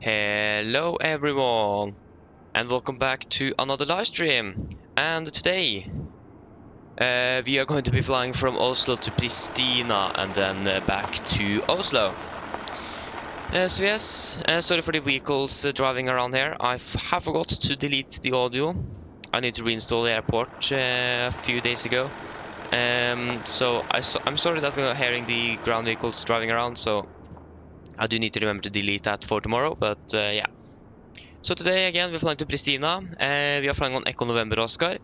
Hello everyone, and welcome back to another live stream. And today we are going to be flying from Oslo to Pristina and then back to Oslo. So yes, sorry for the vehicles driving around here. I have forgot to delete the audio. I need to reinstall the airport a few days ago. So I'm sorry that we're hearing the ground vehicles driving around, so I do need to remember to delete that for tomorrow, but yeah. So today again we're flying to Pristina. We are flying on Echo November Oscar.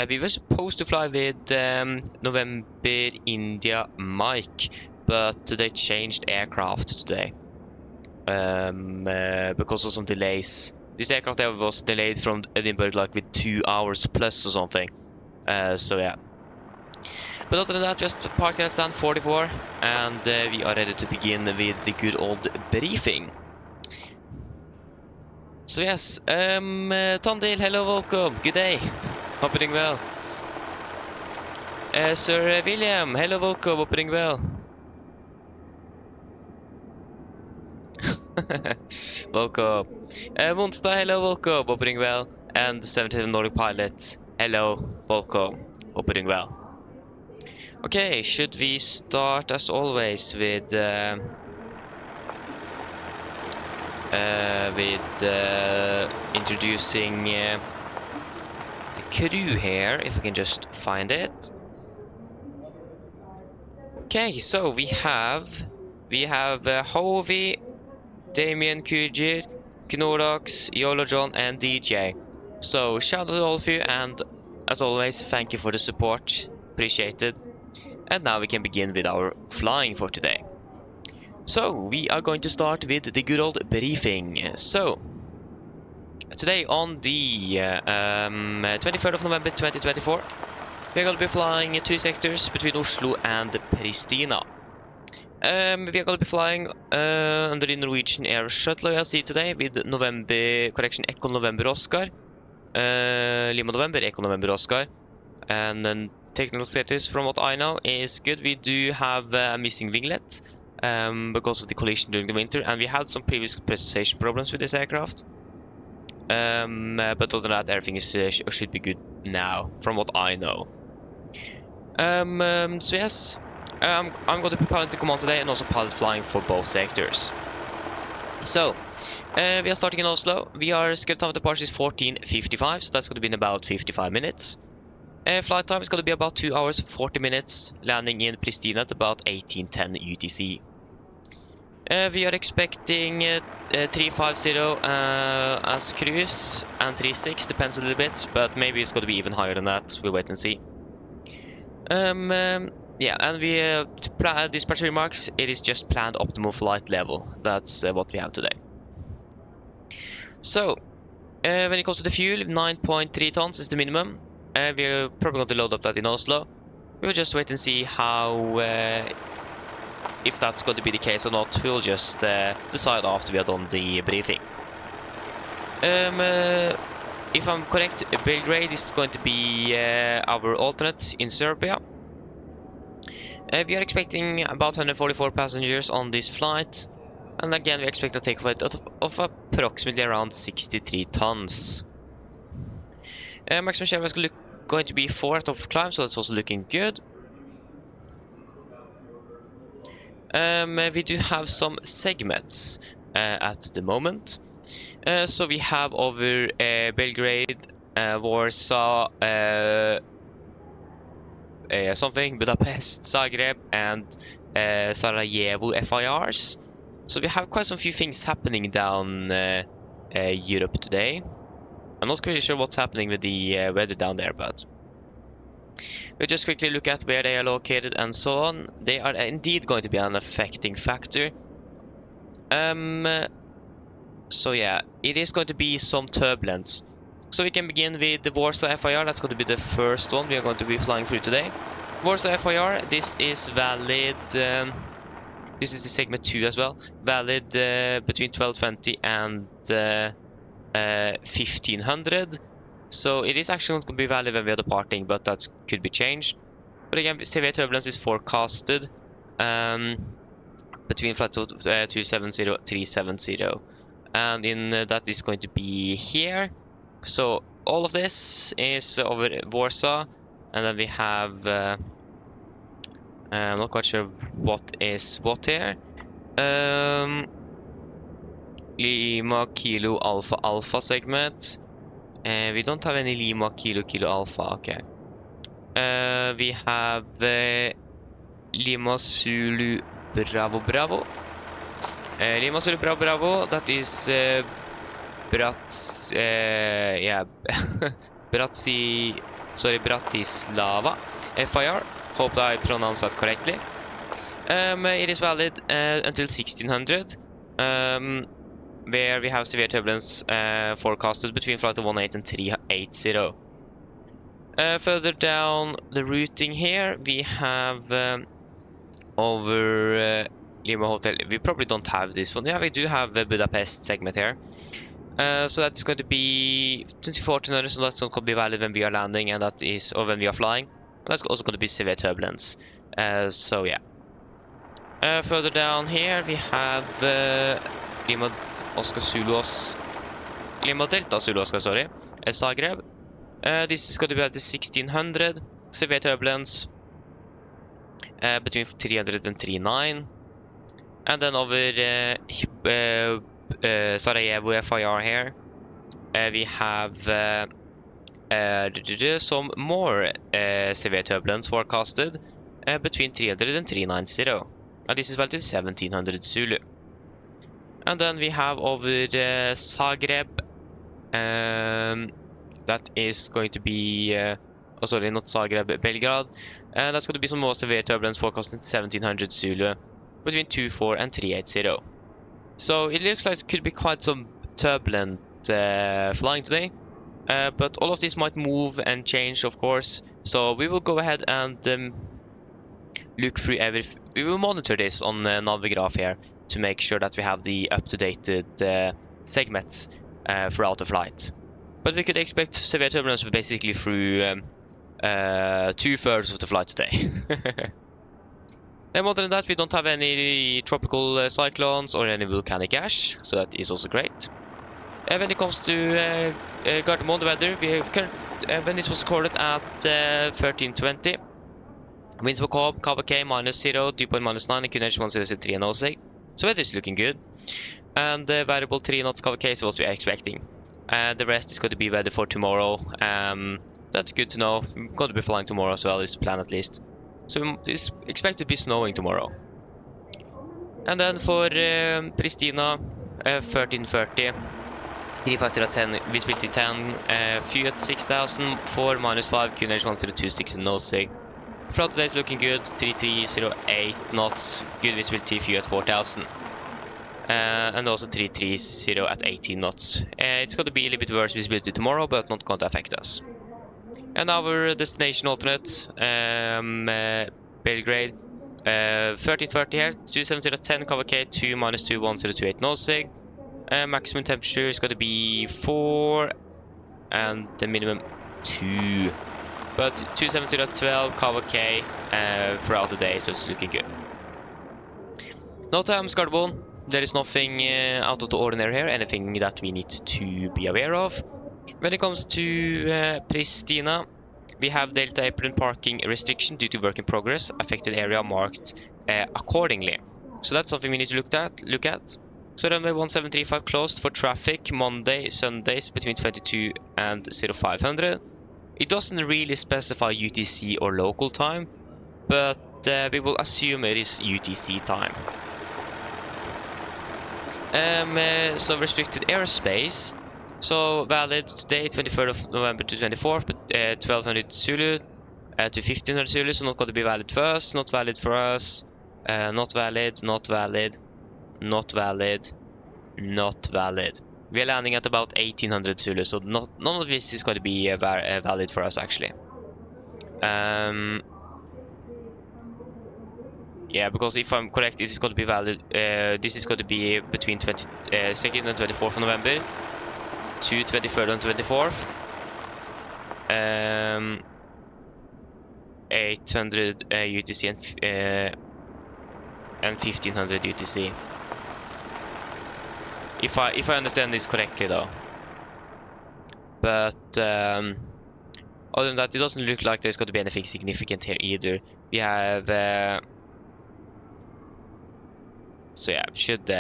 We were supposed to fly with November India Mike, but they changed aircraft today because of some delays. This aircraft there was delayed from Edinburgh like with 2 hours plus or something. So yeah. But other than that, just parked at stand 44, and we are ready to begin with the good old briefing. So yes, Tondil, hello, welcome, good day, hope you're doing well. Sir William, hello, welcome, hope you're doing well. Welcome. Monster, hello, welcome, hope you're doing well. And 77 Nordic Pilot, hello, welcome, hope you're doing well. Okay, should we start as always with introducing the crew here, if I can just find it. Okay, so we have Hovey, Damien, Kujir, Knorax, Yolo John, and DJ. So shout out to all of you, and as always, thank you for the support, appreciated. And now we can begin with our flying for today. So we are going to start with the good old briefing. So today on the 23rd of November 2024, we are going to be flying 2 sectors between Oslo and Pristina. We are going to be flying under the Norwegian Air Shuttle ASC today with Echo November Oscar, Lima November Echo November Oscar, and then technical status from what I know is good. We do have a missing winglet because of the collision during the winter, and we had some previous pressurization problems with this aircraft. But other than that, everything is should be good now, from what I know. So yes, I'm going to be piloting command today and also pilot flying for both sectors. So we are starting in Oslo. We are scheduled time of departure is 14:55, so that's going to be in about 55 minutes. Flight time is going to be about 2 hours 40 minutes, landing in Pristina at about 18:10 UTC. We are expecting 350 as cruise, and 36 depends a little bit, but maybe it's going to be even higher than that. We'll wait and see. Yeah, and we dispatch remarks, it is just planned optimal flight level. That's what we have today. So when it comes to the fuel, 9.3 tons is the minimum. We're probably going to load up that in Oslo. We'll just wait and see how, if that's going to be the case or not. We'll just decide after we have done the briefing. If I'm correct, Belgrade is going to be our alternate in Serbia. We are expecting about 144 passengers on this flight. And again, we expect a takeoff weight of approximately around 63 tons. Maximum share is going to be 4 at top of climb, so that's also looking good. We do have some segments at the moment. So we have over Belgrade, Warsaw, something, Budapest, Zagreb, and Sarajevo FIRs. So we have quite some few things happening down Europe today. I'm not really sure what's happening with the weather down there, but we'll just quickly look at where they are located and so on. They are indeed going to be an affecting factor. So yeah, it is going to be some turbulence. So we can begin with the Warsaw FIR. That's going to be the first one we are going to be flying through today. Warsaw FIR, this is valid. This is the segment 2 as well. Valid between 1220 and 1500. So it is actually not going to be valid when we are departing, but that could be changed. But again, severe turbulence is forecasted between flight 270 370. and in that is going to be here. So all of this is over Warsaw, and then we have I'm not quite sure what is what here. Lima Kilo Alpha Alpha segment. We don't have any Lima Kilo Kilo Alpha. Okay. We have Lima Zulu Bravo Bravo. Lima Zulu Bravo Bravo. That is Bratislava FIR. Hope I pronounced that correctly. It is valid until 1600. Where we have severe turbulence forecasted between flight 18 and 380. Further down the routing here, we have over Lima Hotel. We probably don't have this one. Yeah, we do have the Budapest segment here. So that's going to be 2400, so that's not going to be valid when we are landing, and that is, or when we are flying. That's also going to be severe turbulence. So yeah. Further down here, we have Lima Oscar Zulu Lima Delta Zulu Oscar, sorry, Zagreb. This is going to be at the 1600, severe turbulence between 300 and 39. And then over Sarajevo FIR here, we have some more severe turbulence forecasted between 300 and 390. And this is valid to 1700 Zulu. And then we have over Zagreb, that is going to be, oh sorry, not Zagreb, Belgrade. And that's going to be some more severe turbulence forecasted 1700 Zulu between 24 and 380. So it looks like it could be quite some turbulent flying today. But all of this might move and change, of course. So we will go ahead and look through we will monitor this on Navigraph here to make sure that we have the up-to-date segments throughout the flight. But we could expect severe turbulence basically through 2/3 of the flight today. And more than that, we don't have any tropical cyclones or any volcanic ash, so that is also great. When it comes to Gardermoen, the weather, when this was recorded at 1320, winds were calm, KVK -0, dew point -9, and QNH 103 and 06. So weather is looking good. And variable 3 knots KVK is what we are expecting. The rest is going to be weather for tomorrow. That's good to know. We're going to be flying tomorrow as well, is the plan at least. So it's expected to be snowing tomorrow. And then for Pristina, 1330, 3510, visibility 10, few at 6000, 4 -5, QNH 1026 and 06. Throughout today is looking good, 3308 knots, good visibility, few at 4000. And also 330 at 18 knots. It's going to be a little bit worse visibility tomorrow, but not going to affect us. And our destination alternate, Belgrade, 1330 here, 27010 KVK, 2 -2 1028 nosig. Maximum temperature is going to be 4 and the minimum 2. But 27012 KVK throughout the day, so it's looking good. No time, Gardermoen. There is nothing out of the ordinary here, anything that we need to be aware of. When it comes to Pristina, we have Delta apron parking restriction due to work in progress, affected area marked accordingly. So that's something we need to look at. So runway 1735 closed for traffic Monday, Sundays between 22 and 0500. It doesn't really specify UTC or local time, but we will assume it is UTC time. So restricted airspace. So valid today, 23rd of November to 24th, but 1200 Zulu to 1500 Zulu. So not going to be valid first, not valid for us, not valid, not valid, not valid, not valid. We are landing at about 1800 Zulu, so none of this is going to be valid for us actually. Yeah, because if I'm correct, this is going to be valid. This is going to be between 2nd and 24th of November to 23rd and 24th. 800 UTC and 1500 UTC. If I understand this correctly, though. But other than that, it doesn't look like there's going to be anything significant here either. We have so yeah,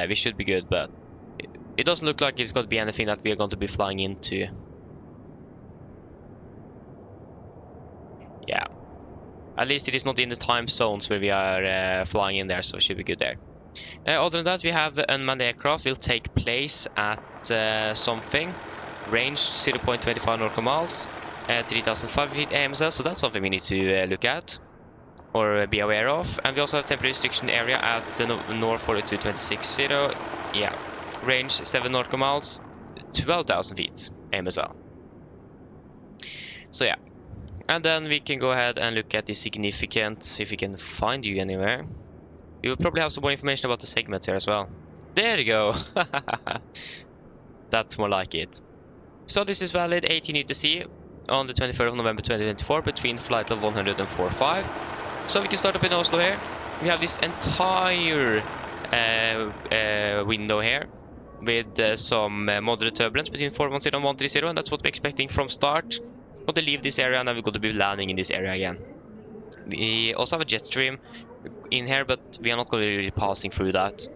we should be good, but it doesn't look like it's going to be anything that we are going to be flying into. Yeah, at least it is not in the time zones where we are flying in there, so it should be good there. Other than that, we have unmanned aircraft will take place at something. Range 0.25 nautical miles, 3,500 feet AMSL, so that's something we need to look at or be aware of. And we also have temporary restriction area at the North 42260. Yeah, range 7 nautical miles, 12,000 feet AMSL. So yeah, and then we can go ahead and look at the significant, if we can find you anywhere. You will probably have some more information about the segments here as well. There you go. That's more like it. So this is valid 18 UTC on the 23rd of November 2024 between flight level 104.5. So we can start up in Oslo here. We have this entire window here with some moderate turbulence between 410 and 130, and that's what we're expecting from start. We're going to leave this area and then we're going to be landing in this area again. We also have a jet stream in here, but we are not going to be really passing through that.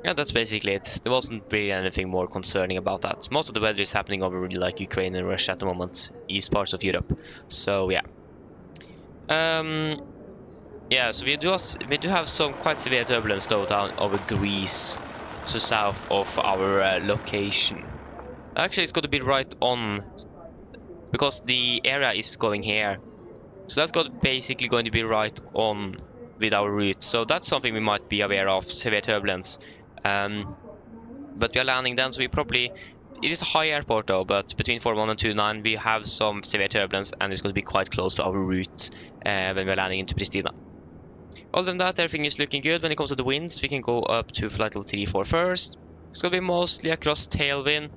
Yeah, that's basically it. There wasn't really anything more concerning about that. Most of the weather is happening over really like Ukraine and Russia at the moment, east parts of Europe. So yeah. Yeah, so we do have some quite severe turbulence though down over Greece, so south of our location. Actually, it's going to be right on, because the area is going here. So that's basically going to be right on with our route. So that's something we might be aware of, severe turbulence. But we are landing then, so we probably... It is a high airport though, but between 41 and 29 we have some severe turbulence, and it's going to be quite close to our route when we're landing into Pristina. Other than that, everything is looking good. When it comes to the winds, we can go up to flight level 34 first. It's going to be mostly across tailwind.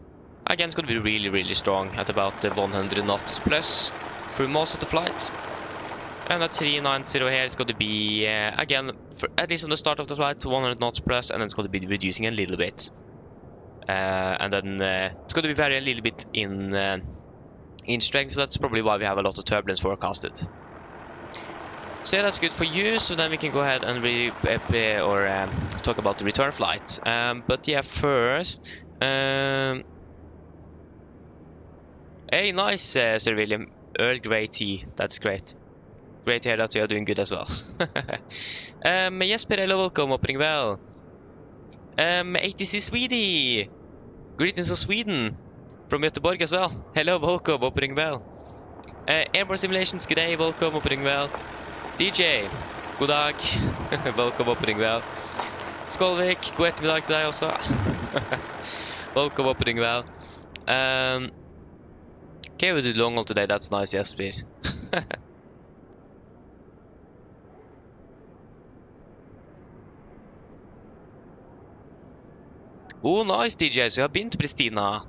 Again, it's going to be really, really strong at about 100 knots plus through most of the flight. And at 390 here, it's going to be, again, at least on the start of the flight, 100 knots plus, and then it's going to be reducing a little bit. And then it's going to be vary a little bit in strength, so that's probably why we have a lot of turbulence forecasted. So yeah, that's good for you. So then we can go ahead and talk about the return flight. But yeah, first, hey, nice, Sir William. Earl Grey tea. That's great. Great to hear that you are doing good as well. Jesper, hello, welcome, opening well. ATC Swede. Greetings of Sweden. From Göteborg as well. Hello, welcome, opening well. Airborne Simulations, good day, welcome, opening well. DJ, god dag. Welcome, opening well. Skolvik, god ettermiddag til deg også. Welcome, opening well. Okay, we did long haul today, that's nice, Jesper. Oh, nice, DJ. So you have been to Pristina.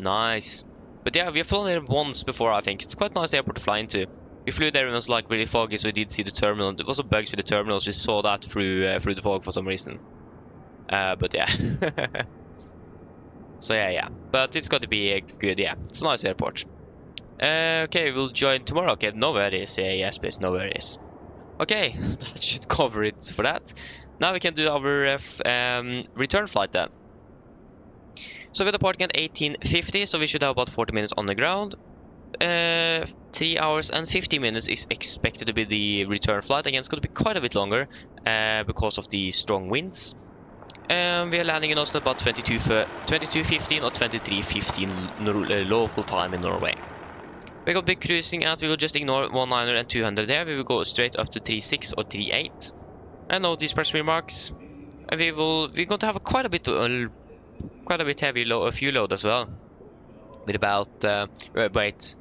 Nice. But yeah, we have flown there once before, I think. It's quite a nice airport to fly into. We flew there and it was like really foggy, so we did see the terminal. There was some bugs with the terminals. We saw that through the fog for some reason. But yeah. So yeah. But it's going to be good, yeah. It's a nice airport. Okay, we'll join tomorrow. Okay, no worries. Yes, but no worries. Okay, that should cover it for that. Now we can do our return flight then. So we're departing at 18:50, so we should have about 40 minutes on the ground. 3 hours and 50 minutes is expected to be the return flight. Again, it's going to be quite a bit longer because of the strong winds. We are landing in Oslo about 22:15 or 23:15 local time in Norway. We're going to be cruising at, we will just ignore 190 and 200 there. We will go straight up to 36 or 38. And note these pressure remarks. And we're going to have quite a bit heavy fuel load as well. With about, wait.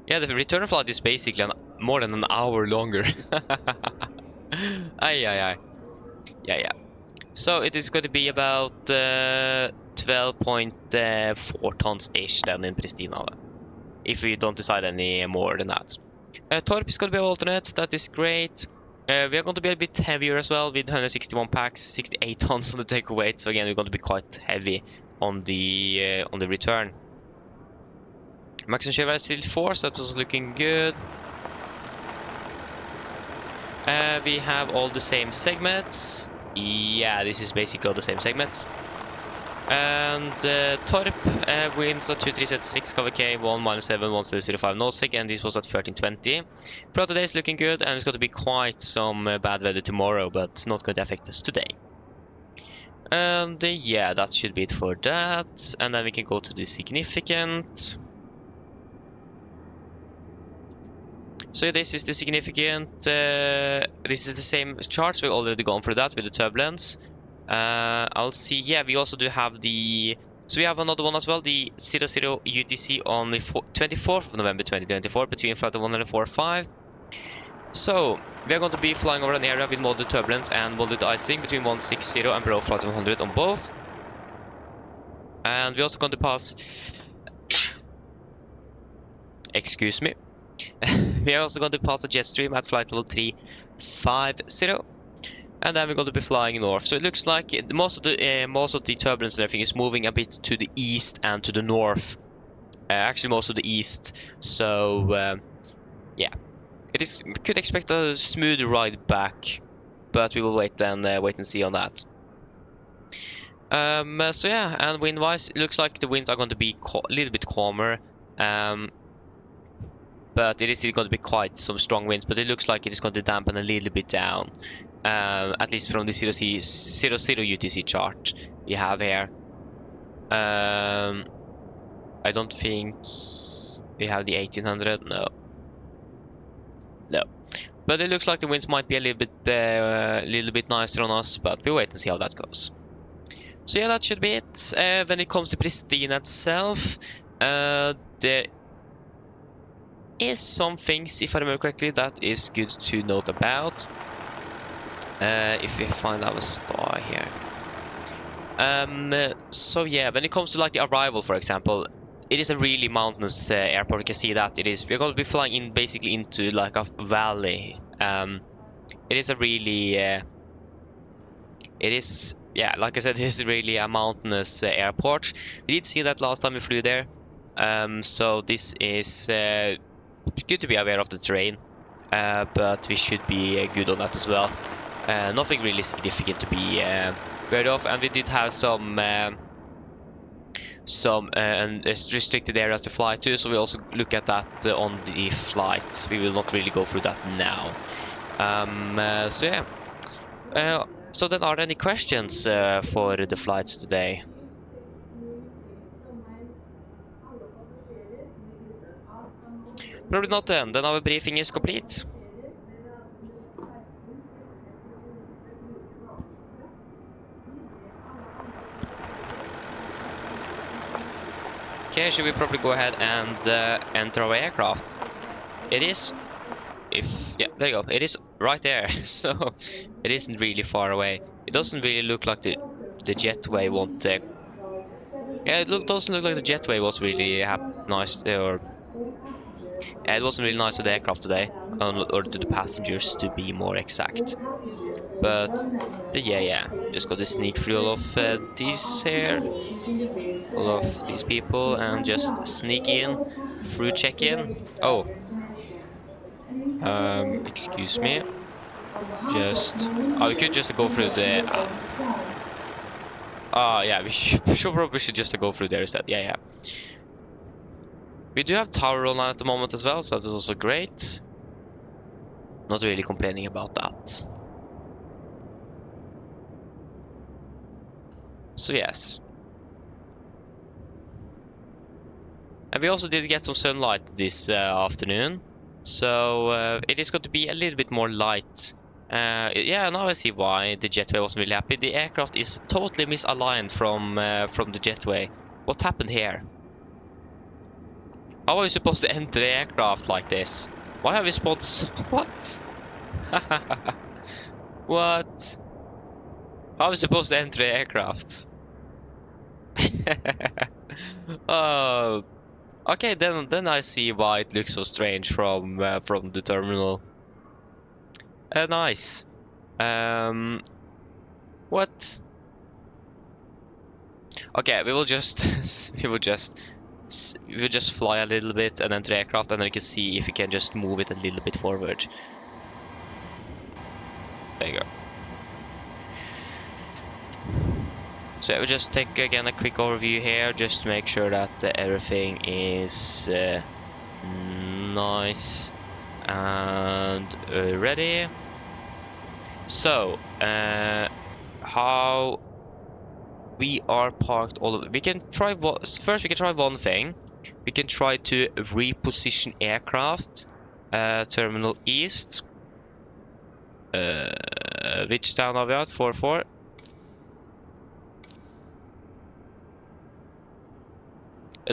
Yeah, the return flight is basically more than an hour longer. Yeah. So it is going to be about 12.4 tons-ish then in Pristina. If we don't decide any more than that. Torp is going to be alternate, that is great. We are going to be a bit heavier as well with 161 packs, 68 tons on the take weight. So again, we're going to be quite heavy on the return. Maximum share is still 4, so that's also looking good. We have all the same segments. Yeah, this is basically all the same segments. And Torp wins at 2376, KVK 1 -7 1705 noseg, and this was at 1320. For today is looking good, and it's going to be quite some bad weather tomorrow, but not going to affect us today. And yeah, that should be it for that. And then we can go to the significant. So this is the significant. This is the same charts. We've already gone through that with the turbulence. I'll see. Yeah, we also do have the. So we have another one as well, the 00 UTC on the 24th of November 2024 between flight 145. So we are going to be flying over an area with moderate turbulence and moderate icing between 160 and below flight 100 on both. And we're also going to pass. Excuse me. We are also going to pass a jet stream at flight level 350. And then we're going to be flying north. So it looks like most of the turbulence and everything is moving a bit to the east and to the north. Actually, most of the east. So yeah, we could expect a smooth ride back, but we will wait and see on that. So yeah, and wind-wise, it looks like the winds are going to be a little bit calmer. But it is still going to be quite some strong winds. But it looks like it is going to dampen a little bit down. At least from the 00 UTC chart we have here. I don't think we have the 1800. No. But it looks like the winds might be a little bit nicer on us. But we'll wait and see how that goes. So yeah, that should be it. When it comes to Pristina itself, there is some things, if I remember correctly, that is good to note about. If we find our star here. So yeah, when it comes to like the arrival, for example, it is a really mountainous airport. You can see that we're going to be flying in basically into like a valley. It is a really it is, yeah, like I said, it is really a mountainous airport. We did see that last time we flew there. So this is good to be aware of the terrain, but we should be good on that as well. Nothing really significant to be aware of, and we did have some restricted areas to fly to, so we also look at that on the flight. We will not really go through that now. So yeah. So then, are there any questions for the flights today? Probably not then. Then our briefing is complete. Okay, should we probably go ahead and enter our aircraft? It is... yeah, there you go. It is right there. So it isn't really far away. It doesn't really look like the jetway won't... yeah, it doesn't look like the jetway was really nice, or... Yeah, it wasn't really nice to the aircraft today, or to the passengers to be more exact. But yeah, just got to sneak through all of these here, all of these people, and just sneak in through check-in. Oh, excuse me. We could just go through the. Yeah, we probably should just go through there instead. Yeah. We do have tower roll at the moment as well, so that's also great. Not really complaining about that. So yes. And we also did get some sunlight this afternoon. So it is going to be a little bit more light. Yeah, now I see why the jetway wasn't really happy. The aircraft is totally misaligned from the jetway. What happened here? How are we supposed to enter the aircraft like this? Why have we spawned... What? What? How are we supposed to enter the aircraft? Oh... Okay, then I see why it looks so strange from the terminal. Nice. What? Okay, we will just we will just fly a little bit and enter the aircraft, and then we can see if we can just move it a little bit forward. There you go. So I will just take again a quick overview here, just to make sure that everything is nice and ready. So how we are parked all over. We can try first. We can try one thing. We can try to reposition aircraft. Terminal East. Which town are we at? 4-4.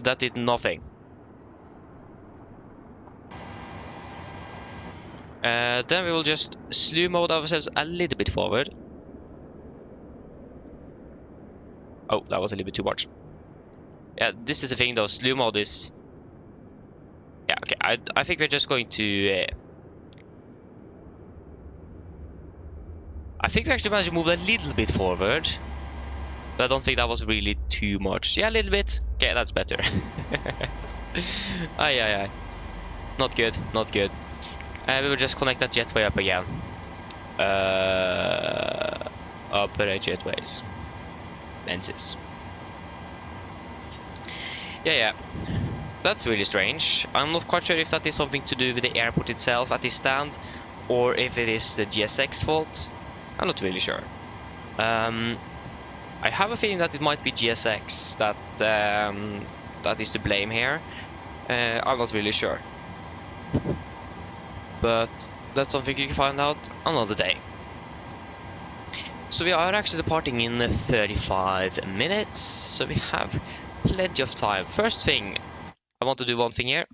That did nothing. Then we will just slew mode ourselves a little bit forward. Oh, that was a little bit too much. Yeah, this is the thing though. Slew mode is... Yeah, okay. I think we're just going to... I think we actually managed to move a little bit forward. But I don't think that was really too much. Yeah, a little bit. Okay, that's better. Aye. Not good, not good. We will just connect that jetway up again. Operate jetways. Lenses. Yeah. That's really strange. I'm not quite sure if that is something to do with the airport itself at this stand, or if it is the GSX fault. I'm not really sure. I have a feeling that it might be GSX that is to blame here. I'm not really sure. But that's something you can find out another day. So we are actually departing in 35 minutes, so we have plenty of time. First thing, I want to do one thing here.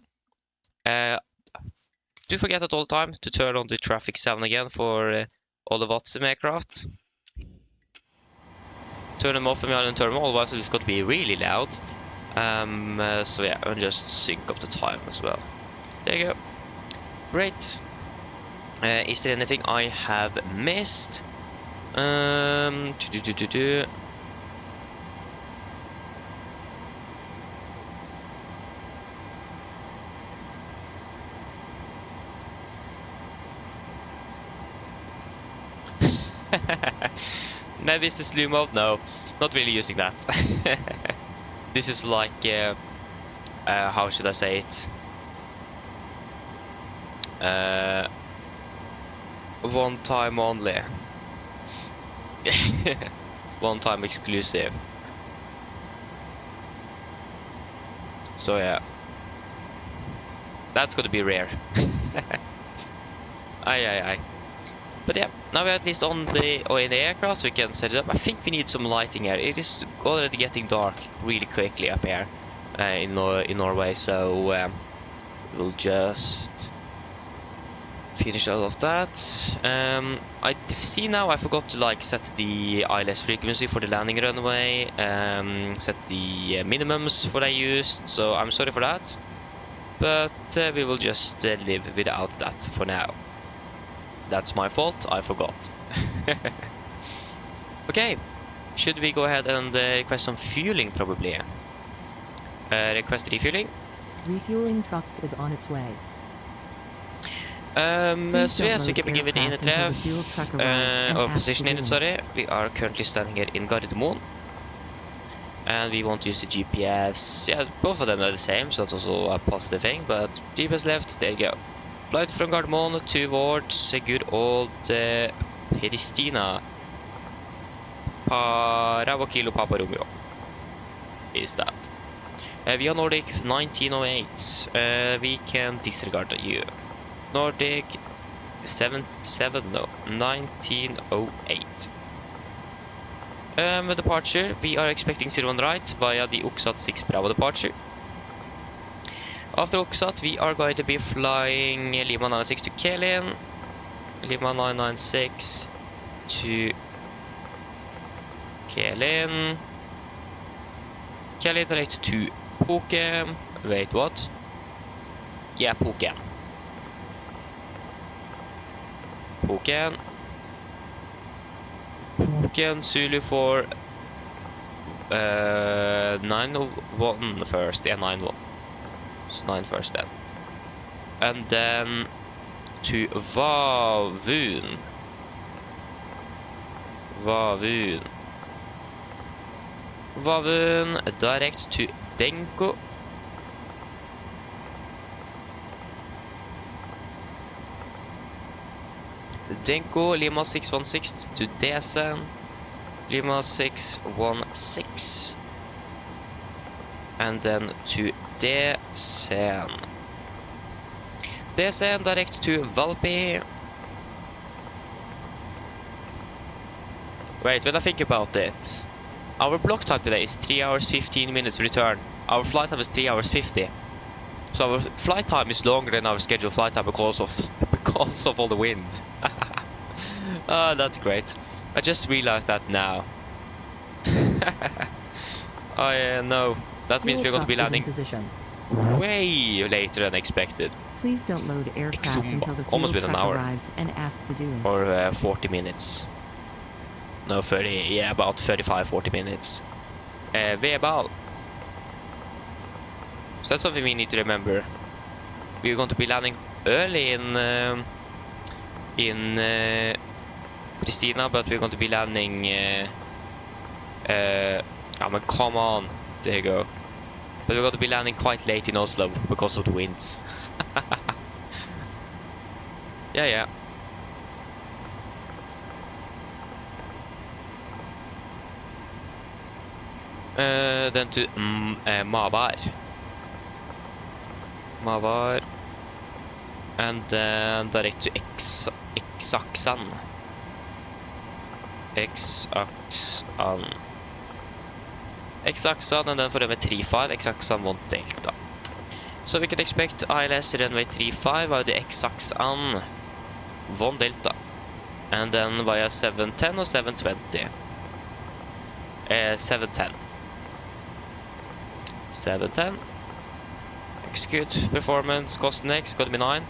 Do forget at all time to turn on the traffic 7 again for all the Watson aircraft. Turn them off and turn them on, otherwise it's going to be really loud. So yeah, and just sync up the time as well. There you go. Great. Is there anything I have missed? Maybe it's the slew mode? No, not really using that. This is like, how should I say it? One time only. One time exclusive. So yeah, that's gonna be rare. Aye. But yeah, now we're at least in the aircraft, so we can set it up. I think we need some lighting here. It is already getting dark really quickly up here in Norway, so we'll just finish all of that. I see now I forgot to set the ILS frequency for the landing runway, set the minimums for I used, so I'm sorry for that. But we will just live without that for now. That's my fault, I forgot. Okay, should we go ahead and request some fueling probably? Request refueling. Refueling truck is on its way. So yes, we can begin with innertreff, or position in it, sorry. We are currently standing here in Gardermoen. And we want to use the GPS. Yeah, both of them are the same, so that's also a positive thing. But GPS left, there you go. Flight from Gardermoen towards good old Pristina. Bravo Kilo Papa Romeo is that. We are Nordic 1908. We can disregard you. Nordic 1908. Departure, we are expecting 01 right via the Oxat 6 Bravo departure. After Oxat, we are going to be flying Lima 996 to Kelin, Lima 996 to Kelin, Kelin direct to Pokem. Wait, what? Yeah, Pokem. Puken. Puken Zulu for 9-1 first. Yeah, 9-1. So 9 first then. And then to Vavun. Vavun direct to Denko. Denko Lima 616 to Desen. Lima 616. And then to Desen. Desen direct to Valpi. Wait, when I think about it, our block time today is 3 hours 15 minutes return. Our flight time is 3 hours 50. So our flight time is longer than our scheduled flight time because of all the wind. Ah, that's great. I just realized that now. I know. That means we're going to be landing way later than expected. Please don't load aircraft until the fuel truck arrives and ask to do it. Or 40 minutes. No, 30. Yeah, about 35-40 minutes. Vebal. So that's something we need to remember. We're going to be landing early in Pristina, but we're going to be landing. I mean, come on, there you go. But we're going to be landing quite late in Oslo because of the winds. Yeah. Then to Mavar. And then direct to Exaxan. Exaxan, and then for runway 35, Exaxan 1 Delta. So we can expect ILS runway 35 via the Exaxan 1 Delta. And then via 710 or 720. 710. 710. Execute. Performance. Cost next. Going to be 9.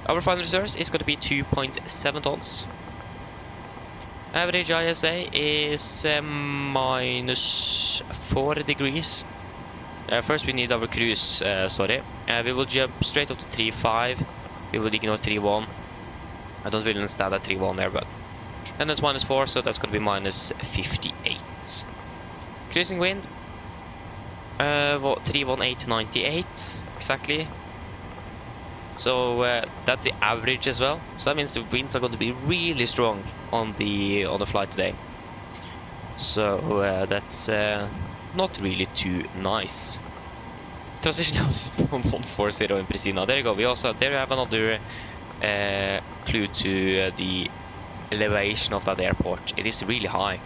Our final reserves is going to be 2.7 tons. Average ISA is minus 4 degrees. First we need our cruise, we will jump straight up to 3.5. We will ignore 3.1. I don't really understand that 3.1 there, but... And that's minus 4, so that's going to be minus 58. Cruising wind. 318.98 exactly. So that's the average as well. So that means the winds are going to be really strong on the flight today. So that's not really too nice. Transition is 140 in Pristina. There you go. We also have another clue to the elevation of that airport. It is really high.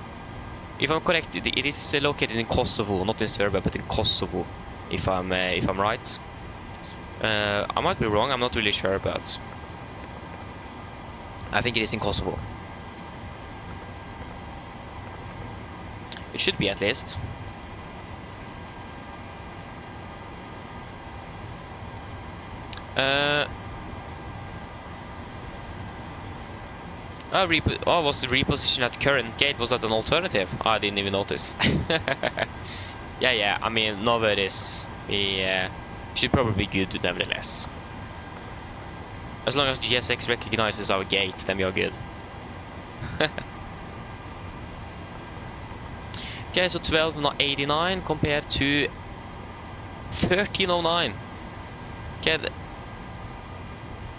If I'm correct, it is located in Kosovo, not in Serbia, but in Kosovo. If I'm right. I might be wrong. I'm not really sure, but I think it is in Kosovo. It should be, at least. Was the reposition at current gate? Was that an alternative? I didn't even notice. Yeah. I mean, no worries. We should probably be good nevertheless. As long as GSX recognizes our gate, then we are good. Okay, so 12.89 compared to 13.09. Okay,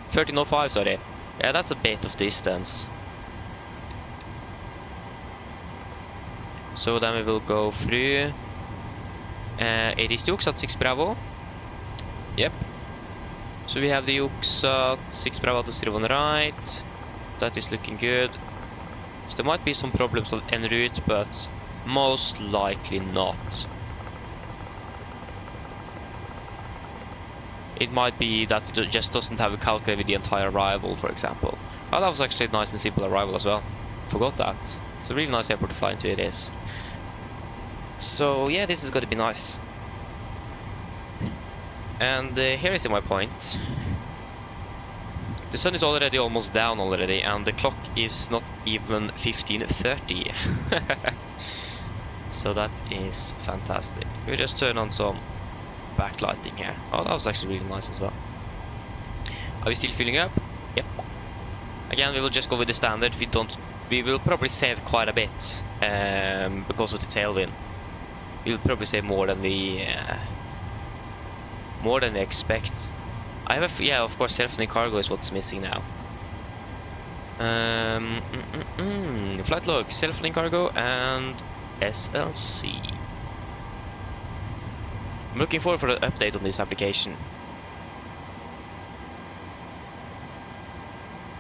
13.05, sorry. Yeah, that's a bit of distance. So then we will go through. It is the Yuksat 6 Bravo. Yep. So we have the Yuksat 6 Bravo to 01 right. That is looking good. So there might be some problems en route, but most likely not. It might be that it just doesn't have a calculator with the entire arrival, for example. Oh, that was actually a nice and simple arrival as well. Forgot that. It's a really nice airport to fly into, it is. So yeah, this is going to be nice. And here is my point. The sun is already almost down already, and the clock is not even 15:30. So that is fantastic. We just turn on some backlighting here. Oh, that was actually really nice as well. Are we still filling up? Yep. Again, we will just go with the standard. We will probably save quite a bit because of the tailwind. We'll probably save more than we expect. I have yeah, of course, self-funding cargo is what's missing now. Flight log, self-funding cargo, and SLC. I'm looking forward for an update on this application.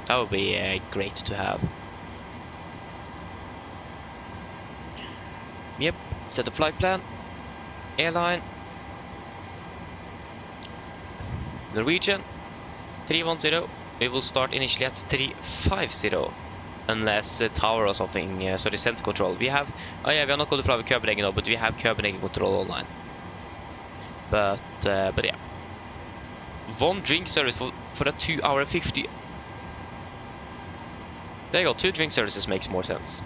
That would be great to have. Yep, set the flight plan. Airline. Norwegian 310. We will start initially at 350. Unless tower or something, so the center control. We have, oh yeah, we are not going to fly with Copenhagen now, but we have Copenhagen control online. But yeah. One drink service for a 2 hour 50. There you go, 2 drink services makes more sense.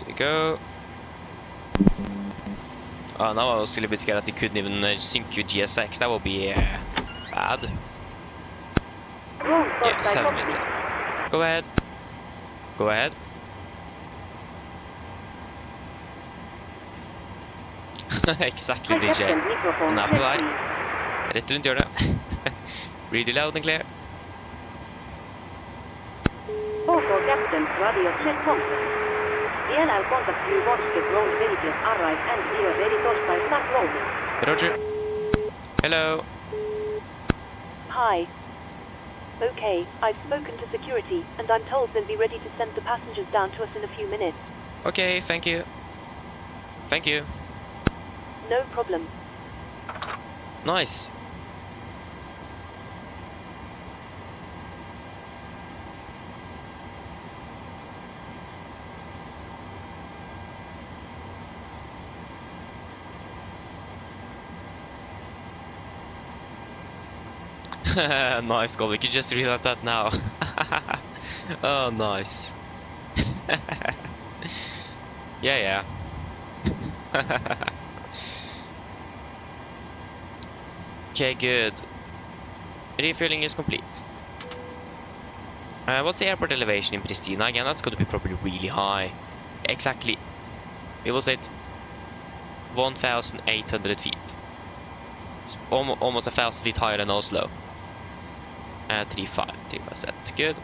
There you go. Oh, now I was a little bit scared that they couldn't even sync with GSX. That would be bad. Yeah, 7 minutes left. Go ahead. Go ahead. Exactly, DJ. Now apply. Rett rundt hjørnet. Really loud and clear. Oslo Captain Radio Takeoff. DLL contact you once the ground vehicles arrive and we are ready to start rolling. Roger. Hello. Hi. Okay, I've spoken to security and I'm told they'll be ready to send the passengers down to us in a few minutes. Okay, thank you. Thank you. No problem. Nice. Nice goal. We could just read out that now. Oh, nice. Yeah. Okay, good. Refueling is complete. What's the airport elevation in Pristina? Again, that's going to be probably really high. Exactly. We will say 1,800 feet. It's almost 1,000 feet higher than Oslo. 3.5 set. Good.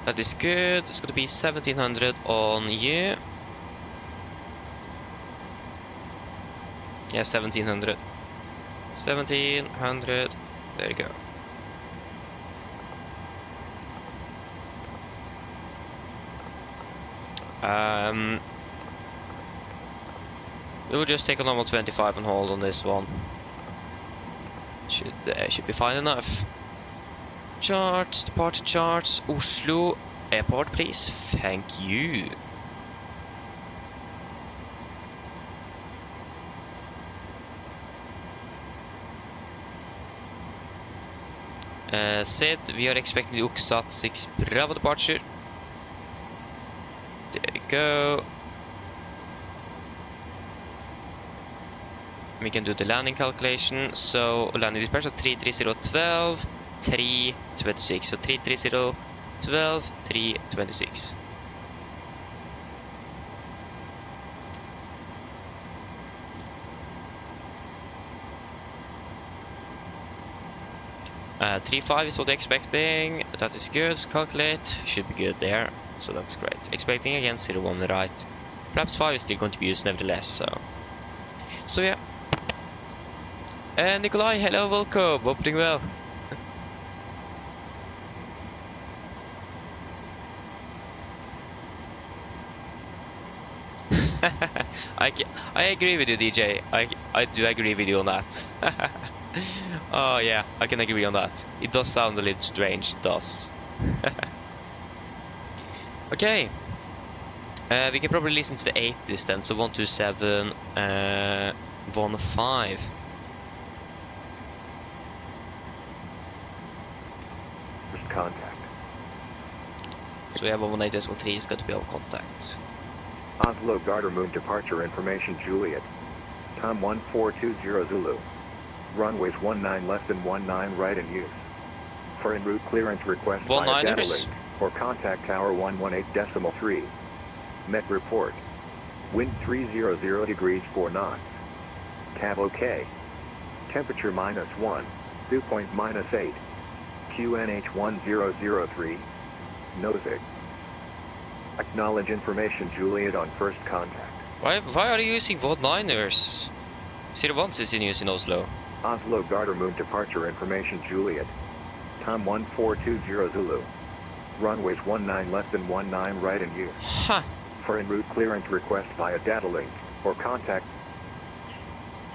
That is good. It's going to be 1,700 on you. Yeah, 1,700. 1,700. There you go. We will just take a normal 25 and hold on this one. Should be fine enough. Charts, departure charts. Oslo Airport, please. Thank you. Said we are expecting the Oxat 6 Bravo departure. There you go. We can do the landing calculation. So landing dispatch of 33012, 326. So 33012, 326. Uh, 3.5 is what they're expecting. That is good. Calculate. Should be good there. So that's great. Expecting again 0 on the right. Perhaps 5 is still going to be used nevertheless. So yeah. And Nikolai, hello, welcome. Hope doing well. I agree with you, DJ. I do agree with you on that. Oh yeah, I can agree on that. It does sound a little strange, it does. Okay. We can probably listen to the 80s then, so 127, 15. First contact. So we have 118.3 is going to be our contact. Oslo Garter Moon departure information Juliet. Time 1420 Zulu. Runways 19 less than 19 right in use. For en route clearance request via data 19ers. link or contact tower 118.3. Met report. Wind 300 degrees 4 knots. Cav OK. Temperature -1. Dew point -8. QNH 1003. Nozick. Acknowledge information Juliet on first contact. Why are you using 19ers? 01s is in use in Oslo. Oslo Garter Moon departure information Juliet. Time 1420 Zulu. Runways 19 less than 19 right in use. Huh. For en route clearance request via data link or contact.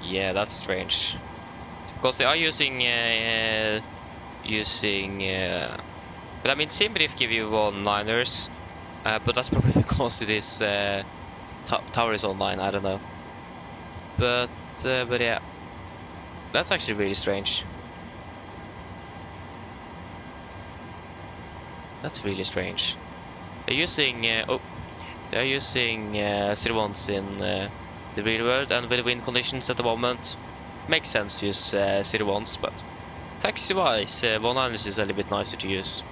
Yeah, that's strange. Because they are using but I mean Simbrief give you 19ers, but that's probably because it is tower is online. I don't know. But yeah, that's actually really strange. That's really strange. They're using they're using 01s in the real world, and with the wind conditions at the moment, makes sense to use 01s. But taxi-wise, 19ers is a little bit nicer to use.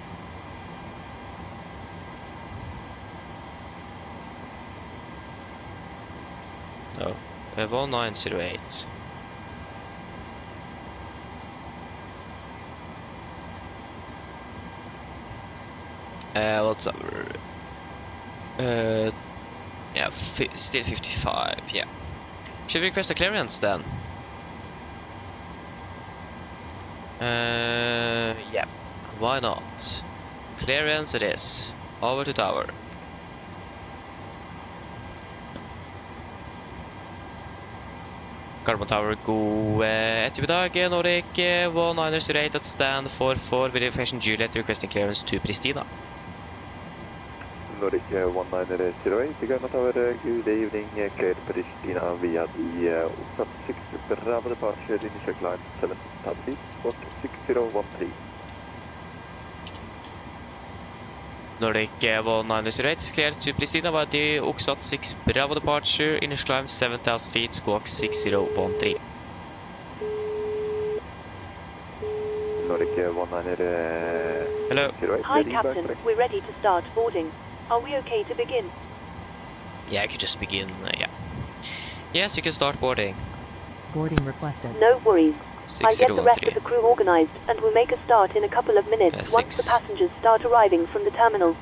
No, we have 1908. What's up? Yeah, still 55. Yeah. Should we request a clearance then? Yeah. Why not? Clearance it is. Over to tower. Carbon Tower, god ettermiddag. Nordic 1908 at stand 44 verification Juliet requesting clearance to Pristina. Nordic 1908, Carbon Tower, good evening, cleared Pristina via the Oslo 6 Bravo departure, initial climb 7,000 feet, squawk 6013. Nordic 1908 is cleared to Pristina via the Oxat 6 Bravo departure, initial climb 7,000 feet, squawk 6013. Nordic 1908. Hello. Hi Captain, we're ready to start boarding. Are we okay to begin? Yeah, I could just begin, yeah. Yes, you can start boarding. Boarding requested. No worries. I get the rest of 6013. the crew organized and we'll make a start in a couple of minutes once the passengers start arriving from the terminal.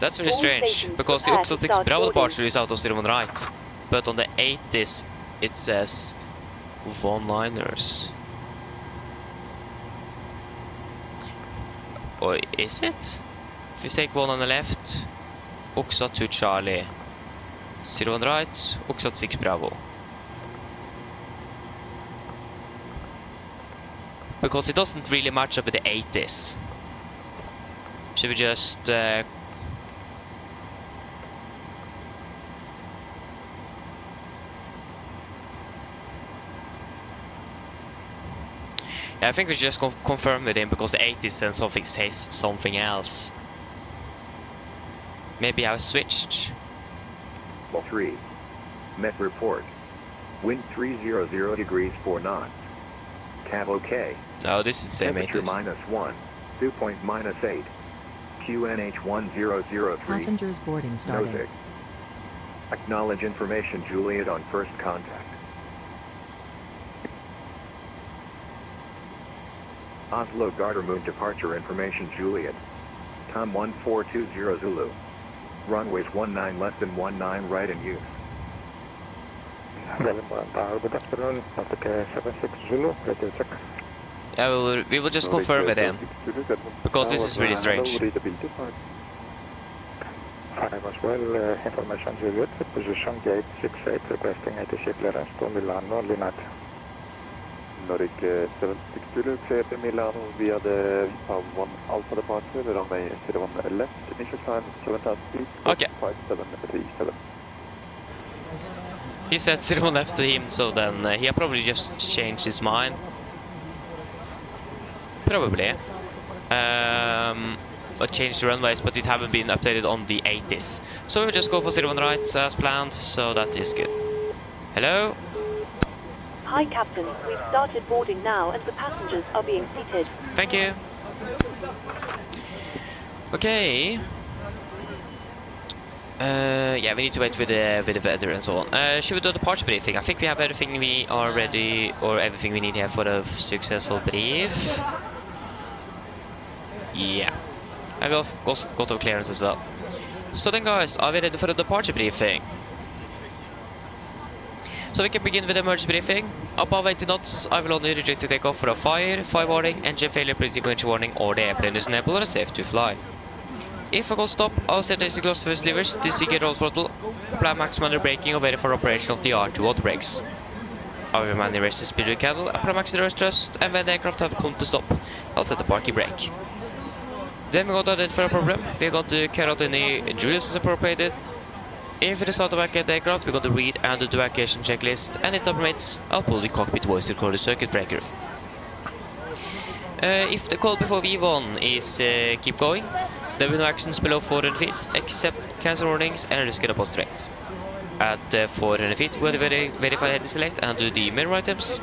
That's very All strange, stations because the prepare to Oxat 6 start Bravo boarding. departure is out of 01 right, but on the 80s it says 19ers. Or is it? If we take 1 on the left, Oxat 2 Charlie, 01 right, Oxat 6 Bravo. Because it doesn't really match up with the 80s. Should we just yeah, I think we should just confirm with him, because the 80s and something says something else. Maybe I've switched. 3. Met report. Wind 300 degrees 4 knots. Cav OK. No, this is the same Temperature 80s. -1. Dew point -8. QNH 1003. Passengers boarding started. Nozick. Acknowledge information Juliet on first contact. Oslo Garter Moon departure information Juliet. Time 1420 Zulu. Runways 19 less than 19 right in use. Yeah, we will just confirm with him, because this is really strange. Fine as well, information Juliet, position gate 68, requesting ATC clearance to Milano, Linate. Nordic 76 Zulu, clear to Milano via the 1 Alpha departure, runway 01 left, initial climb 7,000 feet, Okay. 5737. He said 01 left to him, so then he probably just changed his mind. Probably. Or changed the runways, but it haven't been updated on the 80s. So we'll just go for 01 right as planned, so that is good. Hello? Hi, Captain. We've started boarding now, and the passengers are being seated. Thank you. Okay. Yeah, we need to wait with the weather and so on. Should we do the departure briefing? I think we have everything we are ready, or everything we need here for a successful brief. Yeah. I got our clearance as well. So then, guys, are we ready for the departure briefing? So we can begin with the emergency briefing. Above 80 knots, I will only reject the takeoff for a fire warning, engine failure, predicting engine warning, or the airplane is unable or safe to fly. If I go stop, I'll set basic loss first levers, disengage roll throttle, apply maximum under braking, or verify operation of the R2 auto brakes. I will manually raise the speed cattle, apply maximum reverse thrust, and when the aircraft have come to stop, I'll set the parking brake. Then we're going to identify a problem. We're going to carry out any drills as appropriated. If it is out of vacate the aircraft, we're going to read and do the evacuation checklist, and if that permits, I'll pull the cockpit voice recorder circuit breaker. If the call before V1 is keep going, there will be no actions below 400 feet, except cancel warnings and risk deposit rates. At 400 feet, we'll verify head select and do the mirror items.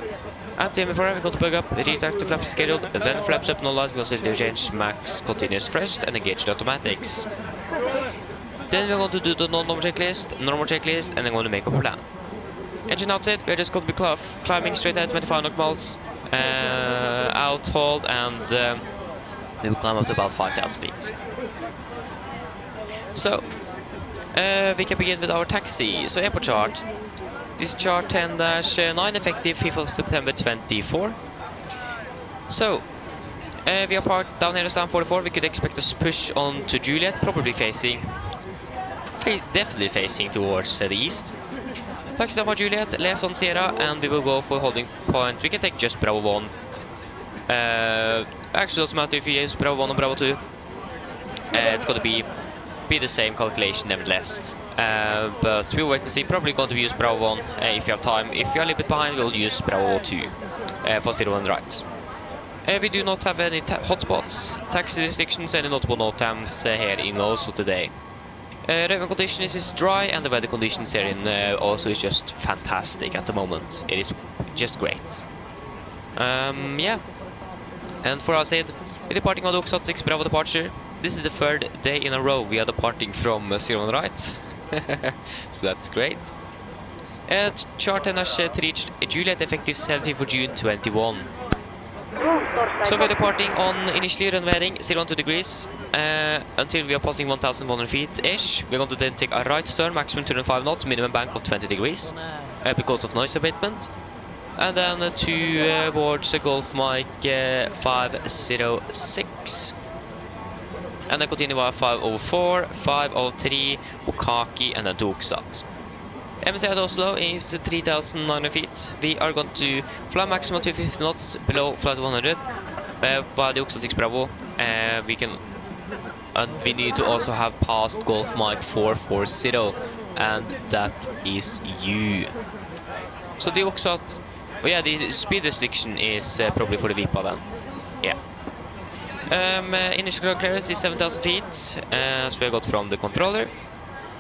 At the MFR, we're going to plug up, retract the flaps scheduled, then flaps up no light, we're going to change max continuous thrust and engage the automatics. Then we're going to do the normal checklist, and then going to make up a plan. Engine outside, we're just going to be climbing straight at 25 knock miles, out, hold, and we will climb up to about 5,000 feet. So, we can begin with our taxi. So, airport chart. This is chart 10-9, effective 5th of September 24. So, we are parked down here at stand 44. We could expect us to push on to Juliet, probably definitely facing towards the east. Taxi down for Juliet, left on Sierra, and we will go for holding point. We can take just Bravo 1. Actually, doesn't matter if we use Bravo 1 or Bravo 2. It's going to be the same calculation nevertheless. But we'll wait and see. Probably going to use Bravo 1 if you have time. If you're a little bit behind, we'll use Bravo 2 for 01 right. We do not have any hotspots, taxi restrictions, any notable NOTAMs here in Oslo today. Runway conditions is dry, and the weather conditions here in Oslo is just fantastic at the moment. It is just great. Yeah. And for our side, we're departing on the Oxford 6 Bravo departure. This is the third day in a row we are departing from 01 right. So that's great. Chart 10 has reached Juliet, effective 17th for June 21. So we're departing on initially runway heading 02 degrees until we are passing 1,100 feet-ish. We're going to then take a right turn, maximum 205 knots, minimum bank of 20 degrees because of noise abatement. And then towards Gulf Mike 506. And then continue via 504, 503, Okaki, and then to Oksat. MSFS Oslo is 3,900 feet. We are going to fly maximum 250 knots below flight 100 by the Oksat 6 Bravo. We need to also have passed Gulf Mike 440, and that is you. So the Oksat, the speed restriction is probably for the VIPA then. Yeah. Initial ground clearance is 7,000 feet, as we got from the controller.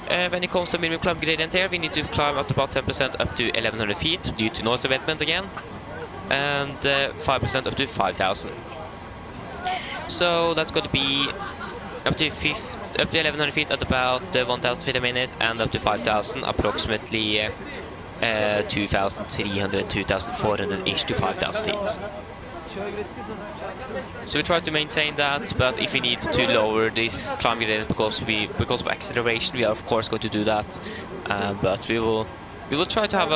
When it comes to minimum climb gradient here, we need to climb at about 10% up to 1,100 feet due to noise abatement again, and 5% up to 5,000. So that's going to be up to 1,100 feet at about 1,000 feet a minute, and up to 5,000 approximately 2,300, 2,400-ish to 5,000 feet. So we try to maintain that, but if we need to lower this climb gradient because of acceleration, we are of course going to do that. But we will try to have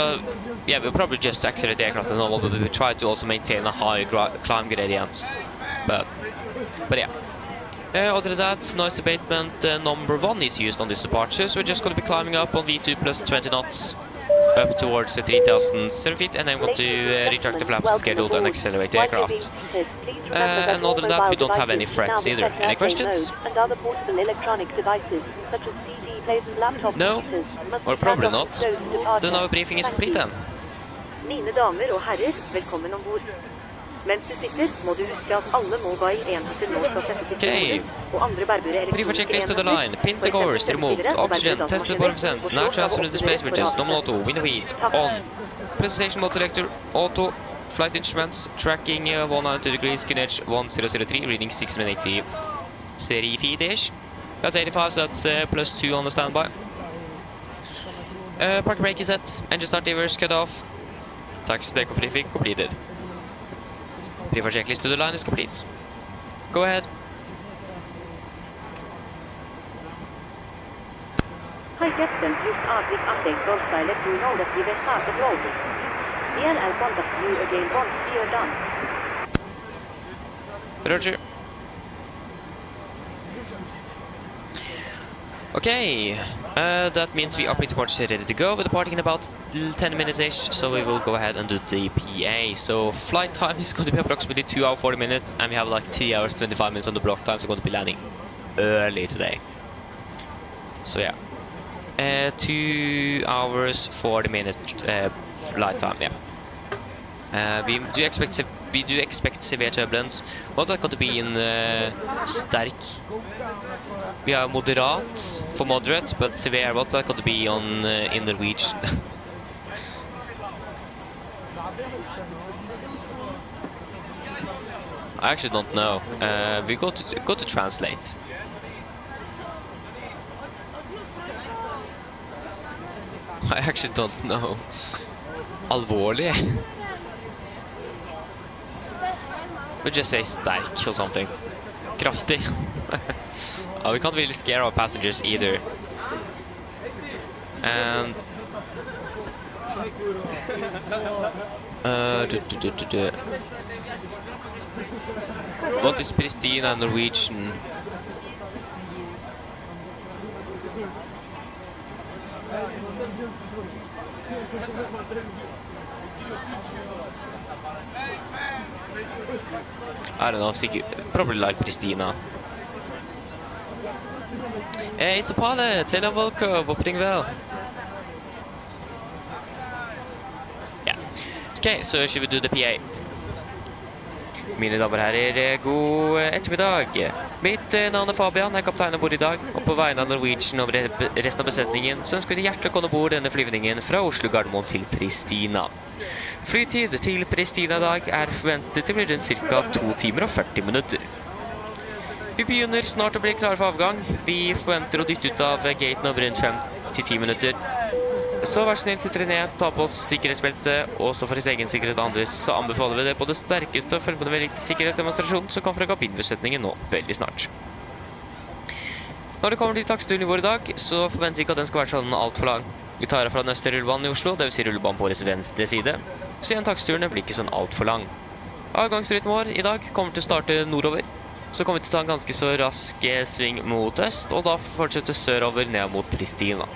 we'll probably just accelerate the aircraft as normal, but we will try to also maintain a high climb gradient. But yeah. Other than that, noise abatement number 1 is used on this departure, so we're just going to be climbing up on V2 plus 20 knots. up towards the 3,000 feet, and I'm going to retract the flaps scheduled and accelerate the aircraft. And other than that, we don't have any threats either. Any questions? No, or probably not. Then our briefing is complete then. Mine damer og herrer, velkommen ombord. Mens du sitter, må du huske at alle må gå i enheter nå skal settes i kjøring, og andre bærbare Brief for checklist to the line. Pins and covers removed. Oxygen tested 4%. Now transfer to display switches. Normal auto. Window heat on. Presentation mode selector auto. Flight instruments. Tracking 190 degrees. Kinech 1003. Reading 683 feet-ish. That's 85, so that's +2 on the standby. Park brake is set. Engine start levers cut off. Taxi takeoff briefing completed. Brief for checklist to the line is complete. Go ahead. Hi Captain, please Arctic update Dolphin, let you know that we will start the loading. I'll contact you again once we are done. Roger. Okay, that means we are pretty much ready to go. We're departing in about 10 minutes-ish, so we will go ahead and do the PA. So flight time is going to be approximately 2 hours 40 minutes, and we have like 3 hours 25 minutes on the block time, so we're going to be landing early today. So yeah, 2 hours 40 minutes flight time, yeah. We do expect severe turbulence. What's that going to be in sterk? We are moderate for moderate, but severe. What's that going to be on in Norwegian? I actually don't know. We go to translate. I actually don't know. Alvorlig. We just say sterk or something. Kraftig. We can't really scare our passengers either. And what is Pristina Norwegian? I don't know, probably like Pristina. It's a pilot, hello, welcome, opening bell. Yeah. Okay, so should we do the PA? Mine damer og herrer, god ettermiddag. Mitt navn er Fabian, jeg er kaptein ombord i dag, og på vegne av Norwegian og resten av besetningen, så ønsker vi hjertelig å komme ombord denne flyvningen fra Oslo Gardermoen til Pristina. Flytid til Pristina i dag er forventet til å bli rundt ca. 2 timer og 40 minutter. Vi begynner snart å bli klare for avgang. Vi forventer å dytte ut av gaten om rundt 5-10 minutter. Så vær så snill, sitter ned, ta på oss sikkerhetsbeltet, og så for hans egen sikkerhet og andres, så anbefaler vi det på det sterkeste å følge på den veldig sikkerhetsdemonstrasjonen som kommer fra kabinbesetningen nå veldig snart. Når det kommer til taksturen i vår i dag, så forventer vi ikke at den skal være sånn alt for lang. Vi tar fra den østre rullebanen i Oslo, det vil si rullebanen på vår venstre side, så igjen taksturen blir ikke sånn alt for lang. Avgangsrytmen vår i dag kommer til å starte nordover, så kommer vi til å ta en ganske så rask sving mot øst, og da fortsette sørover ned mot Pristina.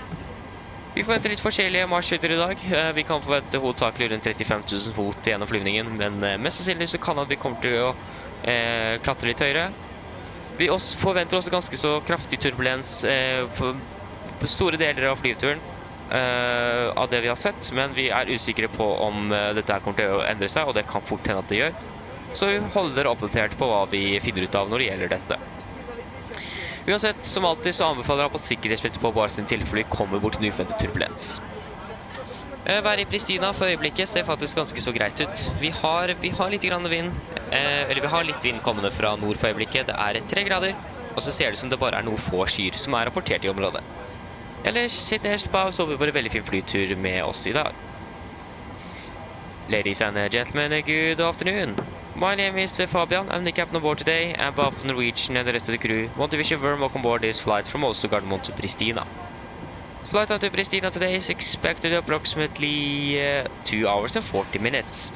Vi forventer litt forskjellige marsjhøyder i dag. Vi kan forvente hovedsakelig rundt 35 000 fot gjennom flyvningen, men mest sannsynlig så kan at vi kommer til å klatre litt høyere. Vi forventer også ganske så kraftig turbulens på store deler av flyturen av det vi har sett, men vi er usikre på om dette kommer til å endre seg, og det kan fort hende at det gjør. Så vi holder dere oppdatert på hva vi finner ut av når det gjelder dette. Uansett, som alltid så anbefaler jeg på sikkerhetsbeltet på bare sin tilfelle vi kommer bort til en uventet turbulens. Været i Pristina for øyeblikket ser faktisk ganske så greit ut. Vi har litt grann vind, eller vi har litt vind kommende fra nord for øyeblikket. Det er 3 grader, og så ser det som det bare er noen få skyer som er rapportert i området. Ellers sitter jeg helt på, så vi får en veldig fin flytur med oss i dag. Ladies and gentlemen, good afternoon. My name is Fabian. I'm the captain on board today, and on behalf of Norwegian and the rest of the crew, want to wish you a warm welcome aboard this flight from Oslo Gardermoen to Pristina. Flight out to Pristina today is expected approximately 2 hours and 40 minutes.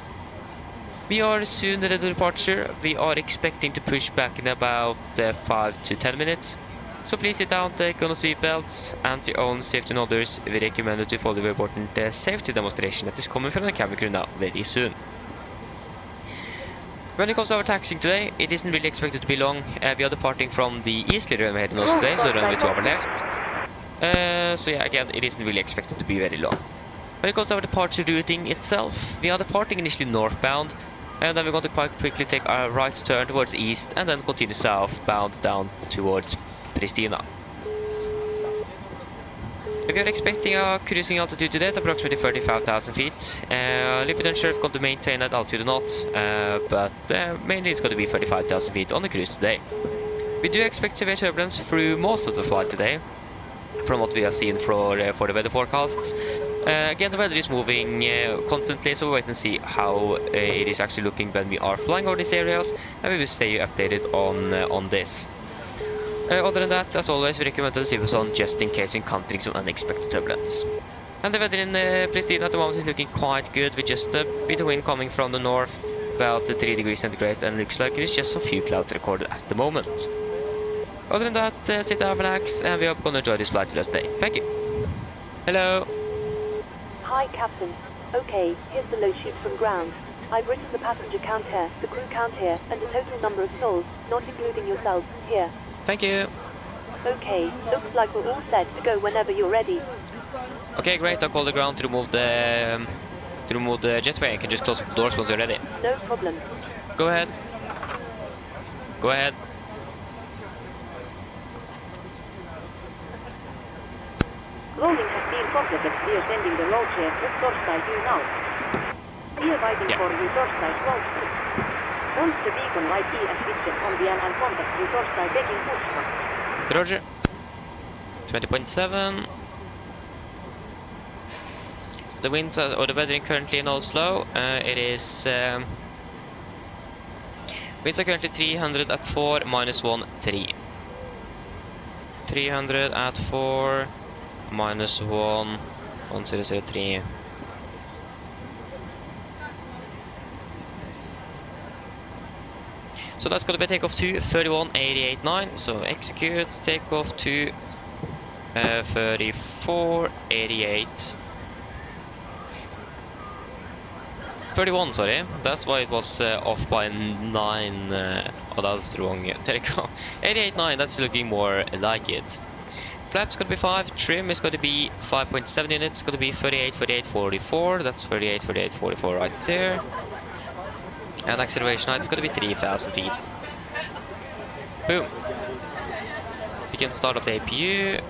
We are soon ready to departure. We are expecting to push back in about 5 to 10 minutes. So please sit down, take on the seatbelts, and for your own safety and others, we recommend you to follow the important safety demonstration that is coming from the cabin crew now very soon. When it comes to our taxiing today, it isn't really expected to be long. We are departing from the easterly runway heading Oslo today, so the runway to our left. So yeah, again, it isn't really expected to be very long. When it comes to our departure routing itself, we are departing initially northbound, and then we're going to quite quickly take our right turn towards east, and then continue southbound down towards Pristina. We are expecting a cruising altitude today at approximately 35,000 feet. A little bit unsure if we're going to maintain that altitude or not, but mainly it's going to be 35,000 feet on the cruise today. We do expect severe turbulence through most of the flight today, from what we have seen for the weather forecasts. Again, the weather is moving constantly, so we'll wait and see how it is actually looking when we are flying over these areas, and we will stay updated on this. Other than that, as always, we recommend to leave us on just in case encountering some unexpected turbulence. And the weather in Pristina at the moment is looking quite good, with just a bit of wind coming from the north, about 3 degrees centigrade, and looks like it's just a few clouds recorded at the moment. Other than that, sit down, relax, and we hope you're going to enjoy this flight with us today. Thank you. Hello. Hi, Captain. Okay, here's the low shoot from ground. I've written the passenger count here, the crew count here, and the total number of souls, not including yourselves, here. Thank you. Okay, looks like we're all set to go whenever you're ready. Okay, great. I'll call the ground to remove the jetway. I can just close the doors once you're ready. No problem. Go ahead. Go ahead. Rolling has been completed. We are sending the roll chair with Torstein you now. We are waiting for you Torstein's roll chair. Once the beacon light E and switches on the and contact you Torstein taking Pushback. Roger. 20.7. The winds or the weather currently in Oslo, it is winds are currently 300 at 4 minus 1 3. 300 at 4 minus 1 1003. So that's going to be takeoff to 31.889. So execute takeoff to 34.88. 31, sorry. That's why it was off by 9. Oh, that's the wrong takeoff. 88.9. That's looking more like it. Flaps going to be 5. Trim is going to be 5.7 units. It's going to be 38.44. That's 38.44 right there. And acceleration height is going to be 3,000 feet. Boom. We can start up the APU.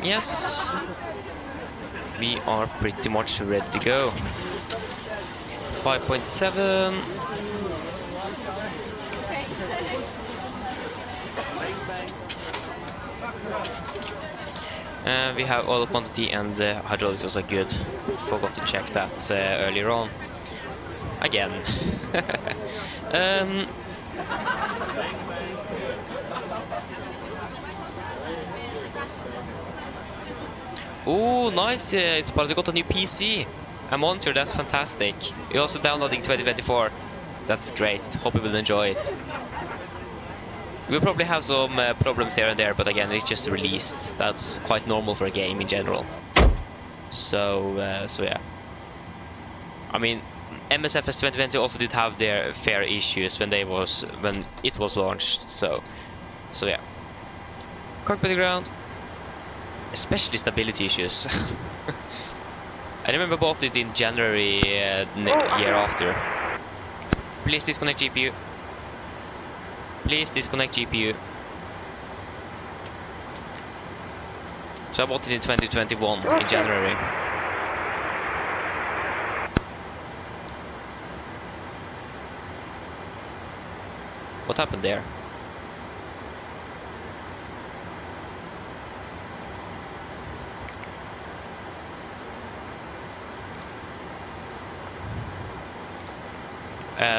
Yes. We are pretty much ready to go. 5.7. We have oil quantity and hydraulics are good. Forgot to check that earlier on. Again. Oh, nice! It's part of got a new PC. A monitor, that's fantastic. You're also downloading 2024. That's great. Hope you will enjoy it. We'll probably have some problems here and there, but again, it's just released. That's quite normal for a game in general. So yeah. I mean, MSFS2020 also did have their fair issues when it was launched. So yeah. Cockpit to ground. Especially stability issues. I remember bought it in January year after. Please disconnect GPU. Please disconnect GPU. So I bought it in 2021 in January. What happened there?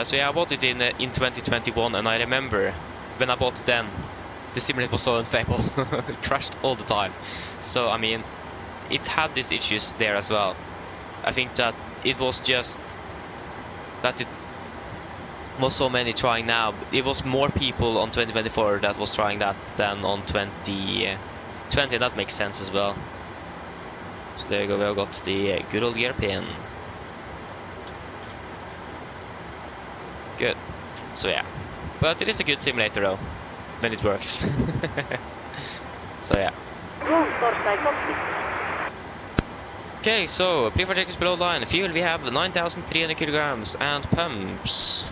So yeah, I bought it in 2021, and I remember when I bought it then, the simulator was so unstable. It crashed all the time. So I mean, it had these issues there as well. I think that it was just that was so many trying now. It was more people on 2024 that was trying that than on 2020. That makes sense as well. So there you go, we have got the good old gear pin. Good. So yeah. But it is a good simulator though, when it works. So yeah. Okay, so pre-flight check is below line. Fuel we have 9,300 kilograms and pumps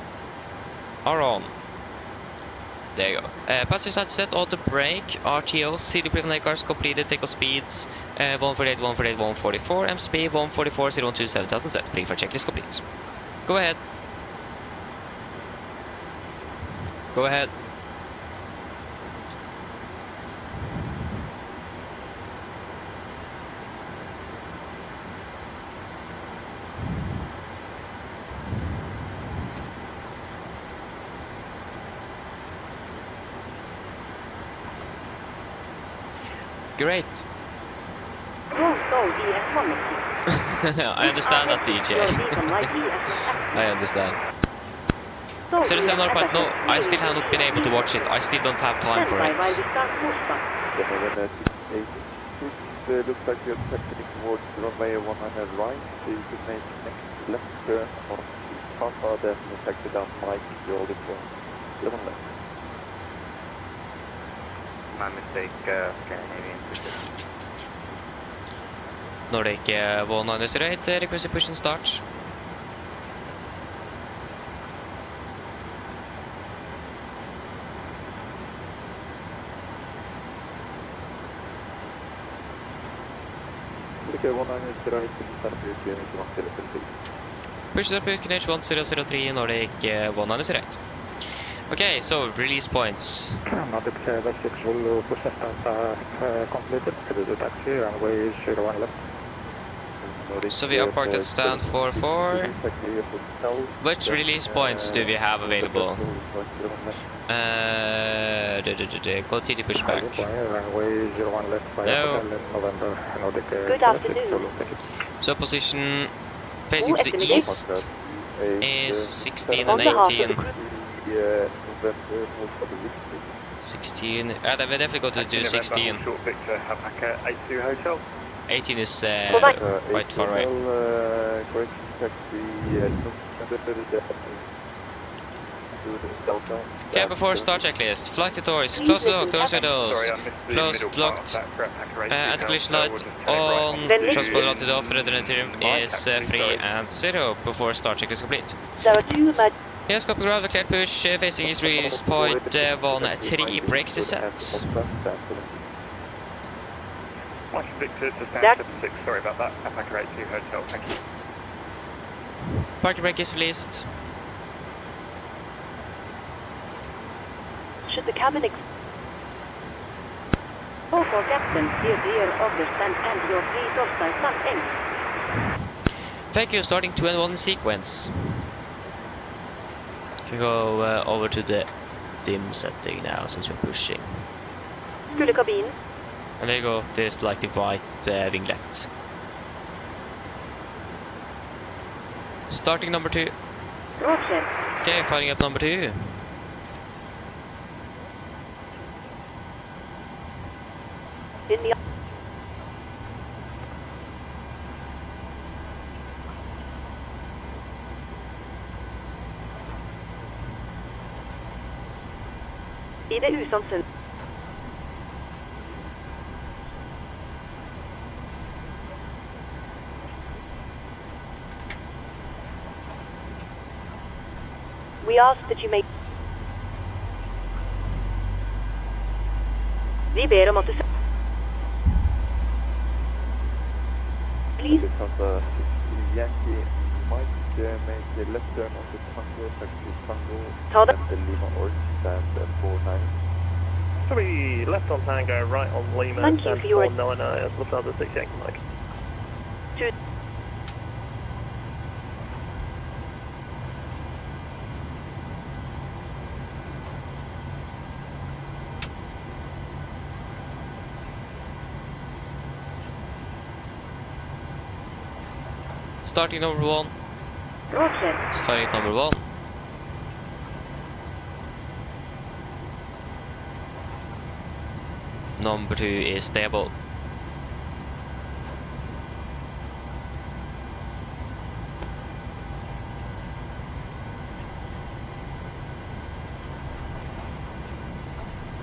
are on. There you go. Passenger side set auto brake, RTO, CD pre-flight cars completed, takeoff speeds 148, 148, 144, MSP 144, 012, 7000 set. Pre-flight check is complete. Go ahead. Go ahead. Great. I understand that, DJ. I understand. Seriously, I'm not quite. No, I still have not been able to watch it. I still don't have time for it. It looks like you're taxiing towards runway 100 right, so you could make next left turn on Papa, then taxi down Mike, you're holding for 11 left. My mistake, Scandinavian. Nordic 108, request push and start. Okay, 190 right, Push the PH 1003, Nordic 108. Okay, so release points. Nordic 6 Zulu push and start completed. The taxi runway 01 left. So we are parked at stand 44. Which release points do we have available? Go TD pushback. Runway 01 left by No. November. Nordic Good afternoon. So position facing to the east is 16 On and behalf of the 18. crew, 16. Then we definitely go to do 16. Short picture, Alpaca 82 Hotel. 18 is Quite quite far away. Okay, before start checklist. Flight tutorials. Close the lock, doors windows. Sorry, I missed the Closed, middle locked. part of that for Alpaca 82 Anti-collision Hotel, light we'll just turn right. on. Transport lighted off. Red interior is 3 and 0 before start check is complete. there are two Yes, copy ground, clear push, facing east release point 13, brakes is set. Mike Victor to stand Jack. 76, sorry about that. Alpaca 82 Hotel, thank you. Parking brake is released. should the cabin Oh, for captain, steer clear of the stand and your free dorsal sun ends. Thank you, starting 2 and 1 in sequence. Can go over to the dim setting now since we're pushing. To the cabin. And there you go, there's like the white winglet. Starting number 2. Roger. Okay, firing up number 2. In the I det usannsyn. We ask that you make. Vi ber om at du please. Yankee Mike, make a left turn on the Tango, taxi Tango, Ta det. and Lima Orange, stand 49. Sorry, left on Tango, right on Lima, Thank you stand for your- 499, that's Lufthansa 6 Yankee Mike. Starting number 1. Roger. Firing number 1. number 2 is stable.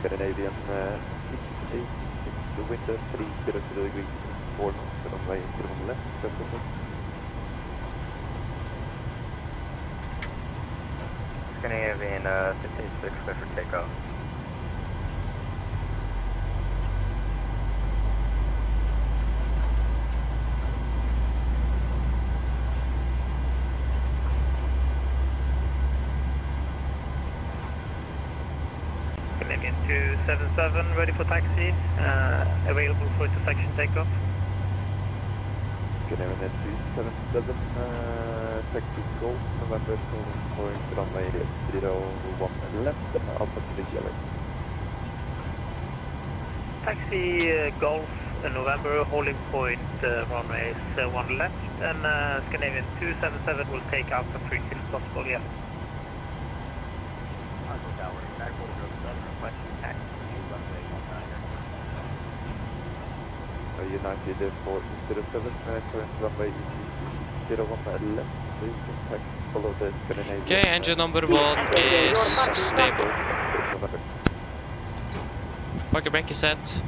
Scandinavian 68, the window 300 degrees, 4 knots, runway 01 left, 7. Scandinavian 56, clear for takeoff. Scandinavian 277, ready for taxi, available for intersection takeoff. Scandinavian 277, taxi Golf, November, calling runway 01 left, Alpha to the yellow. Taxi Golf November, holding point runway 1 left, and Scandinavian 277 will take out as quickly as possible, yeah. United 407, current runway 01 left, please contact, follow the Scandinavian. Okay, engine number 1 is stable. Parking brake is set. Stand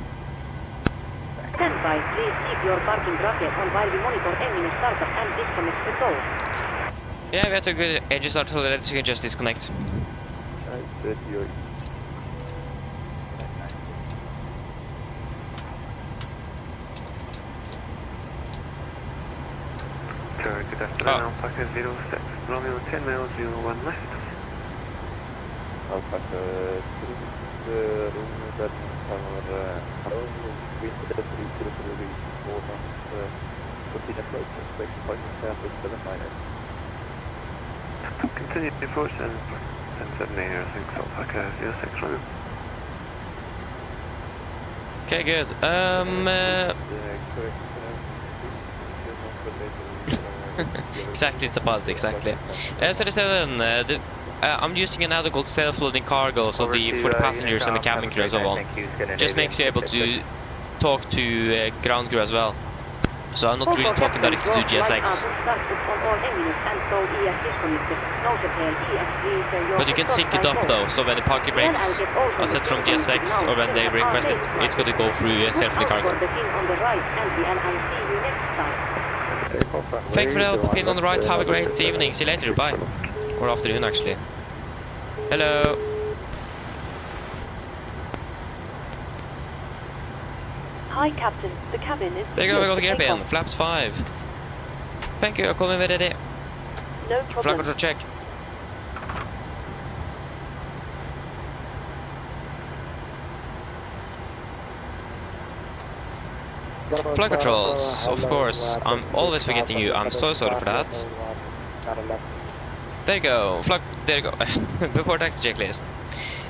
by, please keep your parking bracket on while we monitor engine startup and disconnect the tow. Yeah, we have a good engine start so that you can just disconnect. Good afternoon, Alpaca 06, Romeo 10 miles, 01 left. Alpaca 06, Romeo 10 hello, wind 300 degrees, 4 knots, proceed approach, expect point of 7 minus. Continue approach and 1078, Alpaca 06, Romeo. Okay, good. Exactly, it's about exactly. 37, I'm using another called self-loading cargo, so for the passengers and the cabin crew and so on. Just makes you able to talk to ground crew as well. So I'm not really talking directly to GSX. But you can sync it up though, so when the parking brakes are set from GSX or when they request it, it's going to go through self-loading cargo. Thank you for the help, pin on the right, have a great evening, see you later, bye. Or afternoon actually. Hello. Hi Captain, the cabin is... There you go, we got the gear bin, flaps 5. Thank you, call me when ready. No Flag problem. control check. Flight controls, of course. I'm always forgetting you. I'm so sorry for that. There you go. There you go. Before taxi checklist.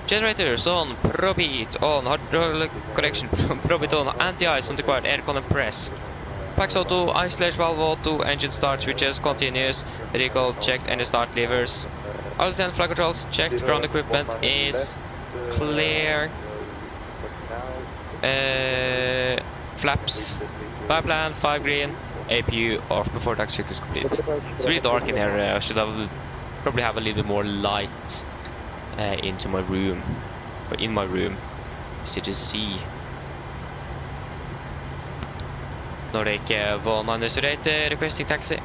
Generators on. Probit on. Hydraulic correction. Probit on. Anti-ice on required. Aircon and press. Pax auto. Isolate valve auto. Engine start switches. Continuous. Recall checked. Engine start levers. All 10 flight controls checked. Ground equipment is clear. Flaps, 5 plan, 5 green, APU off before taxi check is complete. It's really dark in here, I should have probably have a little bit more light into my room, or in my room, so to see. Nordic 198 requesting taxi.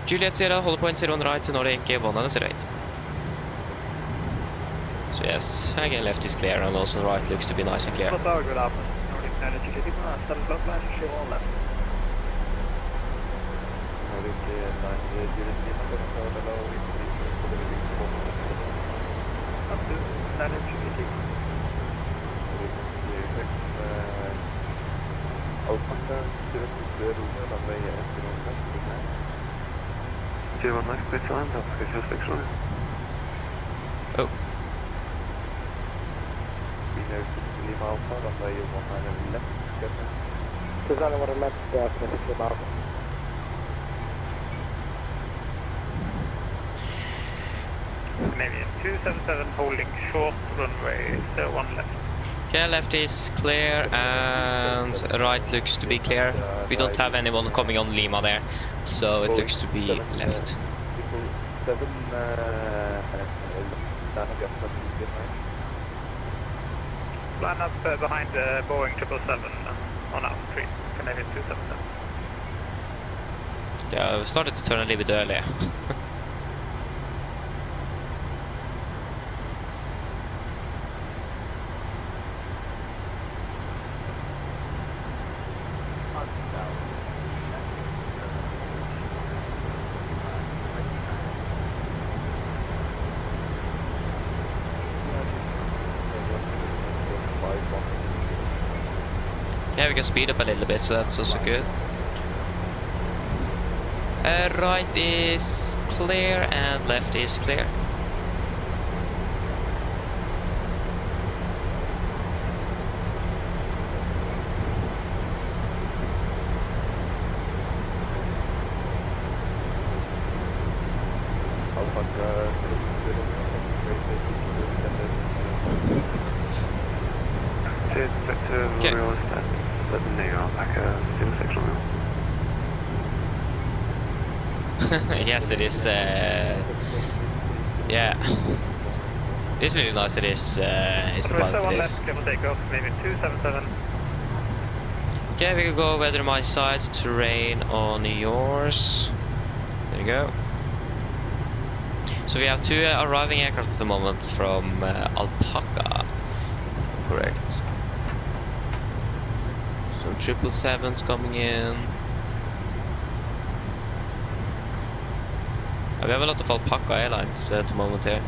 Juliet Sierra, hold point 0 on the right to Nordic 198. So yes, again left is clear and also the right looks to be nice and clear. Good afternoon, Nordic 980, starting clock line, show all left. Up to 980. Alpaca 060, runway 01 left, quit land, Alpaca 06, Romeo. Oh. Lima Alpha, runway 19 left, Captain. Design 1 left, Lima Alpha. Scandinavian 277 holding short runway, 1 left. Okay, left is clear and right looks to be clear. We don't have anyone coming on Lima there, so it looks to be left. Line up behind Boeing 777 on out 3, Canadian 277. Yeah, we started to turn a little bit earlier. Yeah, we can speed up a little bit, so that's also good. Right is clear and left is clear. Okay. Yes, it is. Yeah, it's really nice. It is. It's about it is. Takeoff, Canadian 277. Okay, we can go weather my side, terrain on yours. There you go. So we have 2 arriving aircraft at the moment from Alpaca. Correct. Some 777s coming in. We have a lot of Alpaca airlines at the moment here,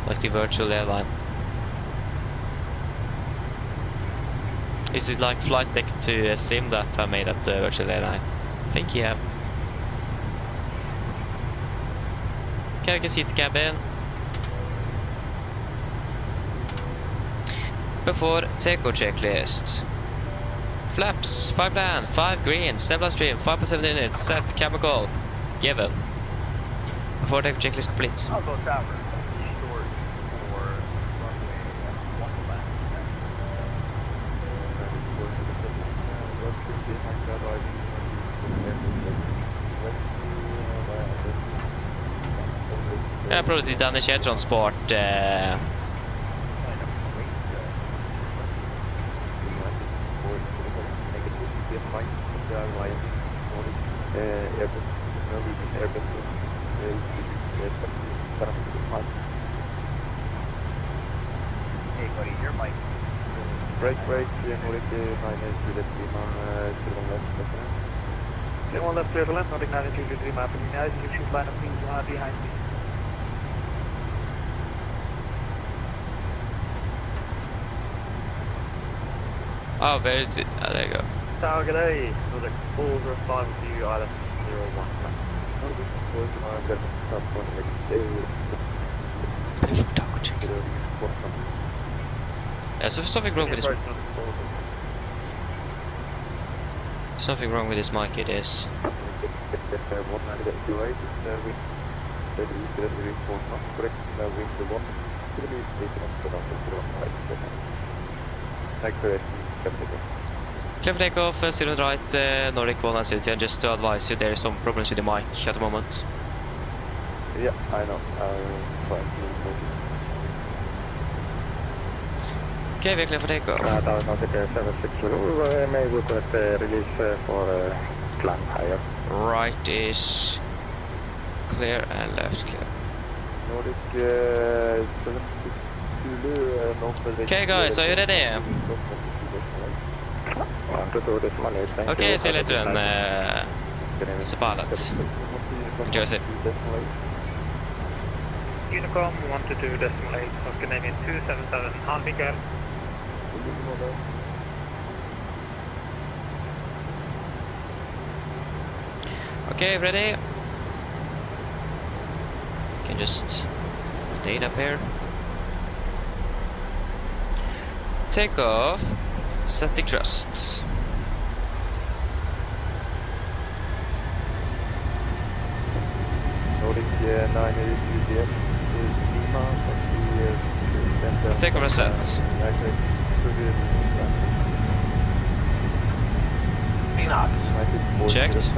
like the virtual airline. Is it like flight deck to a sim that I made at the virtual airline? I think you have. Okay, we can see the cabin. Before takeoff checklist. Flaps, 5 land, 5 green, stabilize stream, 5.7 units, set, chemical, given. Before takeoff checklist complete. Oslo Tower, short for runway 1 left. Yeah, probably done a share transport. Hey buddy, your mic. Break, Nordic 9 Juliet Lima, 01 left. 01 left, clear for land, Nordic 9 Juliet Lima, United, you should line up behind me. Oh, there you go. Tower, g'day. Nordic 405 with you, Island 01 left. Yeah, so something wrong with this. Something wrong with this mic. It is. Clear for takeoff, still right, Nordic 190, and just to advise you, there is some problems with the mic at the moment. Yeah, I know. Okay, we're clear for takeoff. Tower Nordic 76, may request release for climb higher. Right is clear and left clear. Nordic 76 Okay guys, are you ready? 1 to 2 decimal 8, thank Okay, you. see you later then, Mr. Pilot. Enjoy it. Unicom 122 decimal 8, Canadian 277, Han Mikael. Okay, ready? Can just stay up here. Take off. Set the thrust. Nordic 9 Juliet Takeoff is set. Checked.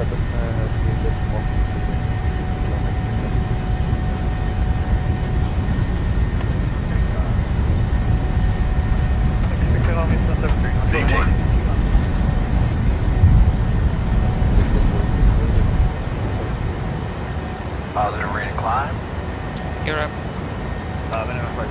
Positive rate of climb. Gear up. Minimum price.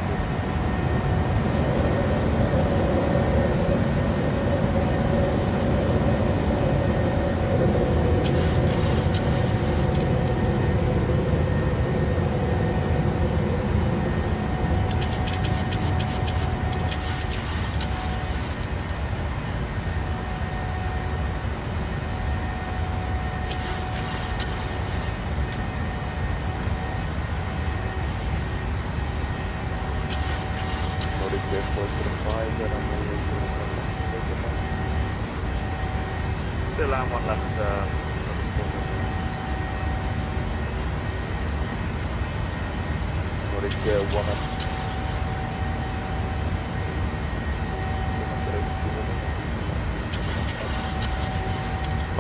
Still on one left.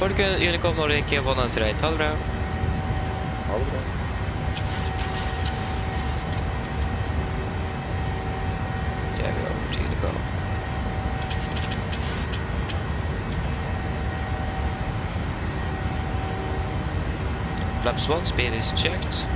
Order Unicom Nordic 108. Ha det bra. Okay, we're over to Unicom. Flaps 1 speed is checked.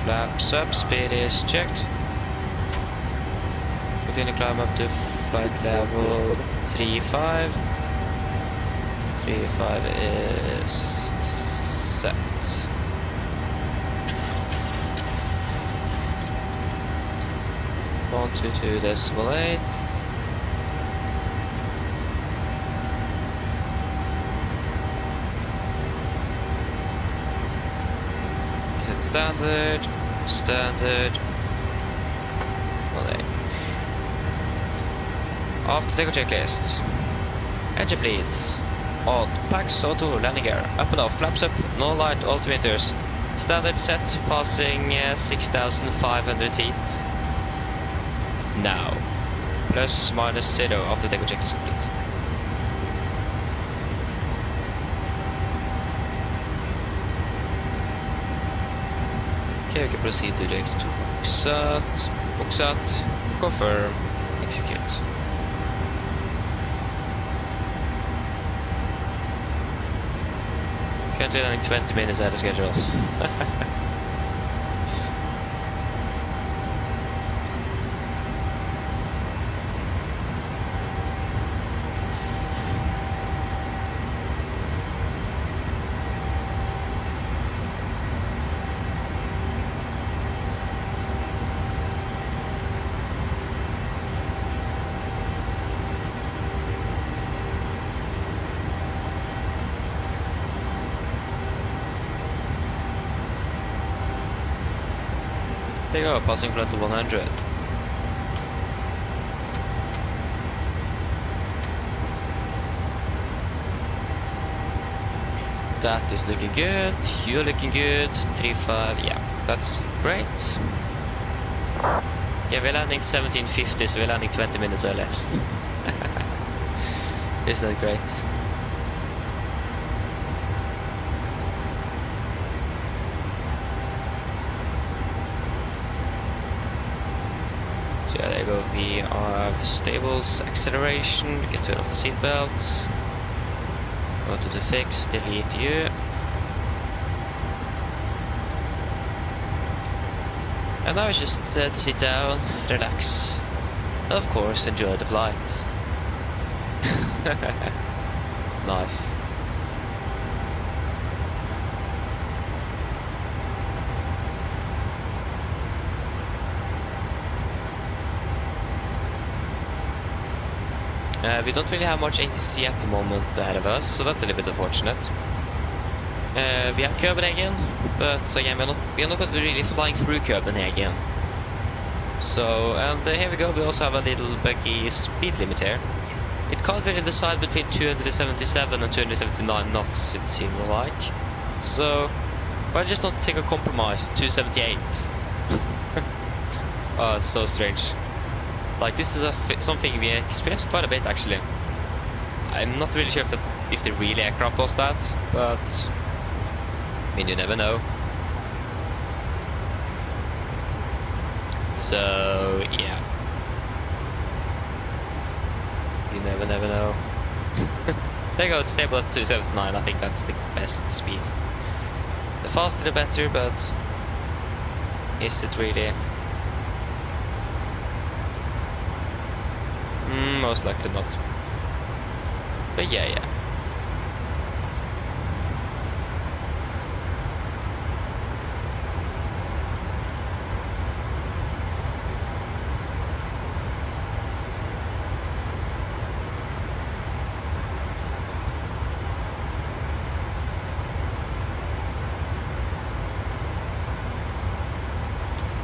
Flaps up, speed is checked. Continue climb up to flight level 35. 35 is set. One, 2, 2.8. Set standard. Standard. 1A. After takeoff checklist. Engine bleeds. On. Packs auto landing gear. Up and off. Flaps up. No light altimeters. Standard set. Passing 6,500 feet. Now. Plus minus 0 after takeoff checklist complete. Okay, we can proceed direct to Oxat. Oxat. Confirm. Execute. Currently running 20 minutes out of schedule. There you go, passing flight to 100. That is looking good, you're looking good, 3.5, yeah, that's great. Yeah, we're landing 1750, so we're landing 20 minutes early. Isn't that great? So yeah, there you go, we have stables, acceleration, we can turn off the seat belts. Go to the fix, delete you. And now it's just to sit down, relax, and of course enjoy the flight. Nice. We don't really have much ATC at the moment ahead of us, so that's a little bit unfortunate. We have Copenhagen, but again we are not going to be really flying through Copenhagen. So, and here we go, we also have a little buggy speed limit here. It can't really decide between 277 and 279 knots, it seems like. So, why just not take a compromise, 278? Oh, it's so strange. Like, this is something we experienced quite a bit, actually. I'm not really sure if the real aircraft does that, but I mean, you never know. So, yeah. You never know. There you go, it's stable at 279. I think that's the best speed. The faster the better, but is it really? Most likely not. But yeah.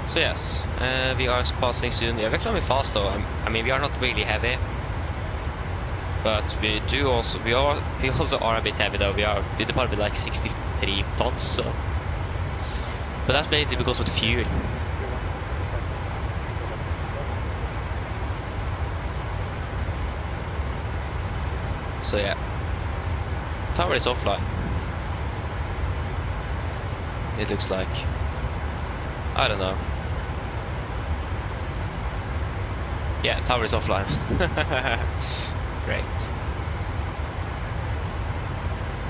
So yes, we are passing soon. Yeah, we're climbing fast though. I mean, we are not really heavy, but we also are a bit heavy though. We're probably like 63 tons. So, but that's mainly because of the fuel. So yeah, tower is offline. It looks like. I don't know. Yeah, tower is offline. Great.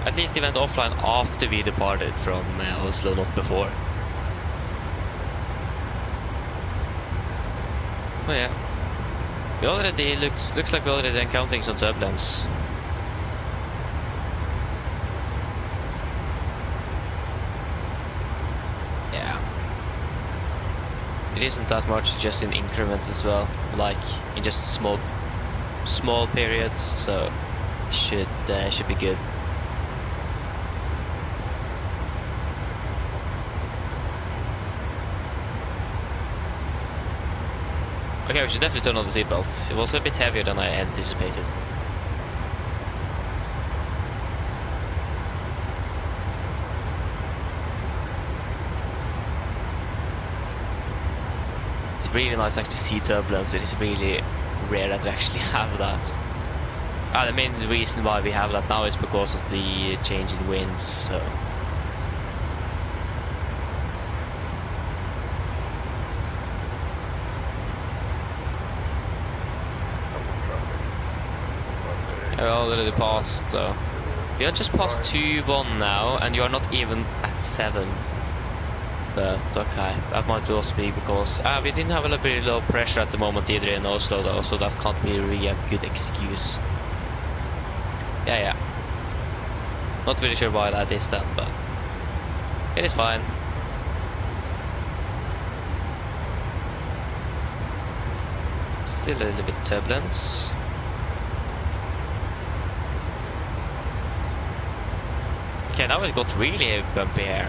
At least it went offline after we departed from Oslo, not before. Oh yeah. We already looks like we're already encountering some turbulence. It isn't that much, just in increments as well, like in just small periods, so should be good. Okay, we should definitely turn on the seatbelt. It was a bit heavier than I anticipated. It's really nice actually to see turbulence. It is really rare that we actually have that. The main reason why we have that now is because of the change in winds, so. We're already passed, so. We are just past 2-1 now, and you are not even at 7. But okay, that might also be because we didn't have a very low pressure at the moment either in Oslo though, so that can't be really a good excuse. Yeah. Not really sure why that is then, but it is fine. Still a little bit turbulence. Okay, now it got really bumpy here.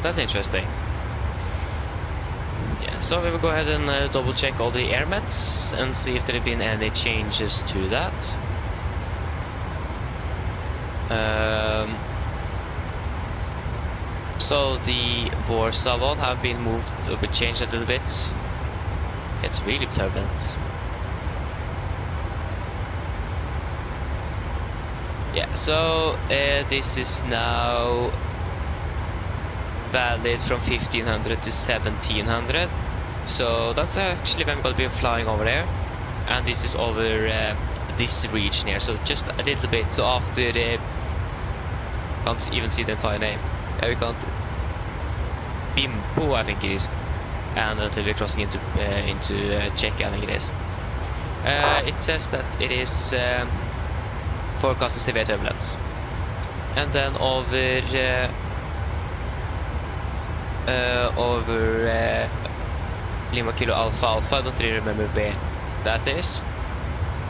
That's interesting. Yeah, so we will go ahead and double check all the air mets and see if there have been any changes to that. So the Warsaw one have been moved or been changed a little bit. It's really turbulent. Yeah, so this is now valid from 1500 to 1700, so that's actually when we're going to be flying over there, and this is over this region here, so just a little bit. So after the, can't even see the entire name, we can't, Bimpo I think it is, and until we're crossing into Czech I think it is. It says that it is forecasted severe turbulence. And then over Lima Kilo Alpha Alpha, I don't really remember where that is.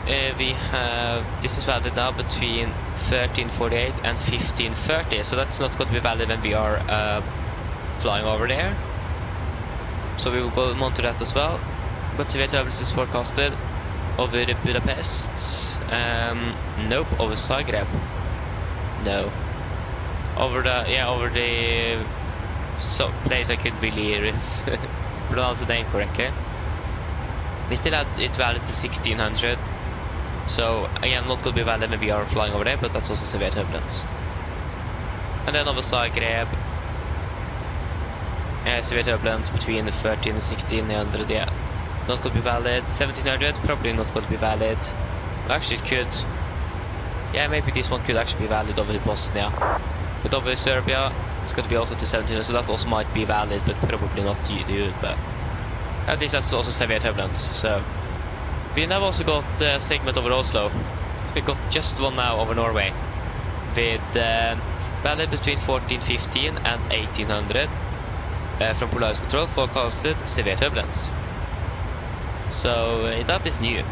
We have, this is valid now between 1348 and 1530, so that's not going to be valid when we are flying over there. So we will go monitor that as well. But severe turbulence is forecasted over Budapest. Nope. Over Zagreb. No. Over the place I could really pronounce the name correctly. We still had it valid to 1600. So again, not going to be valid when we are flying over there, but that's also severe turbulence. And then over Zagreb. Severe turbulence between 13 and 1600, yeah. Not going to be valid. 1700, probably not going to be valid. Actually, it could. Yeah, maybe this one could actually be valid over Bosnia. But over Serbia, it's going to be also to 1700, so that also might be valid, but probably not due. But at least that's also severe turbulence. So we now also got a segment over Oslo. We got just one now over Norway, with valid between 1415 and 1800. From Polaris Control, forecasted severe turbulence. So that is new.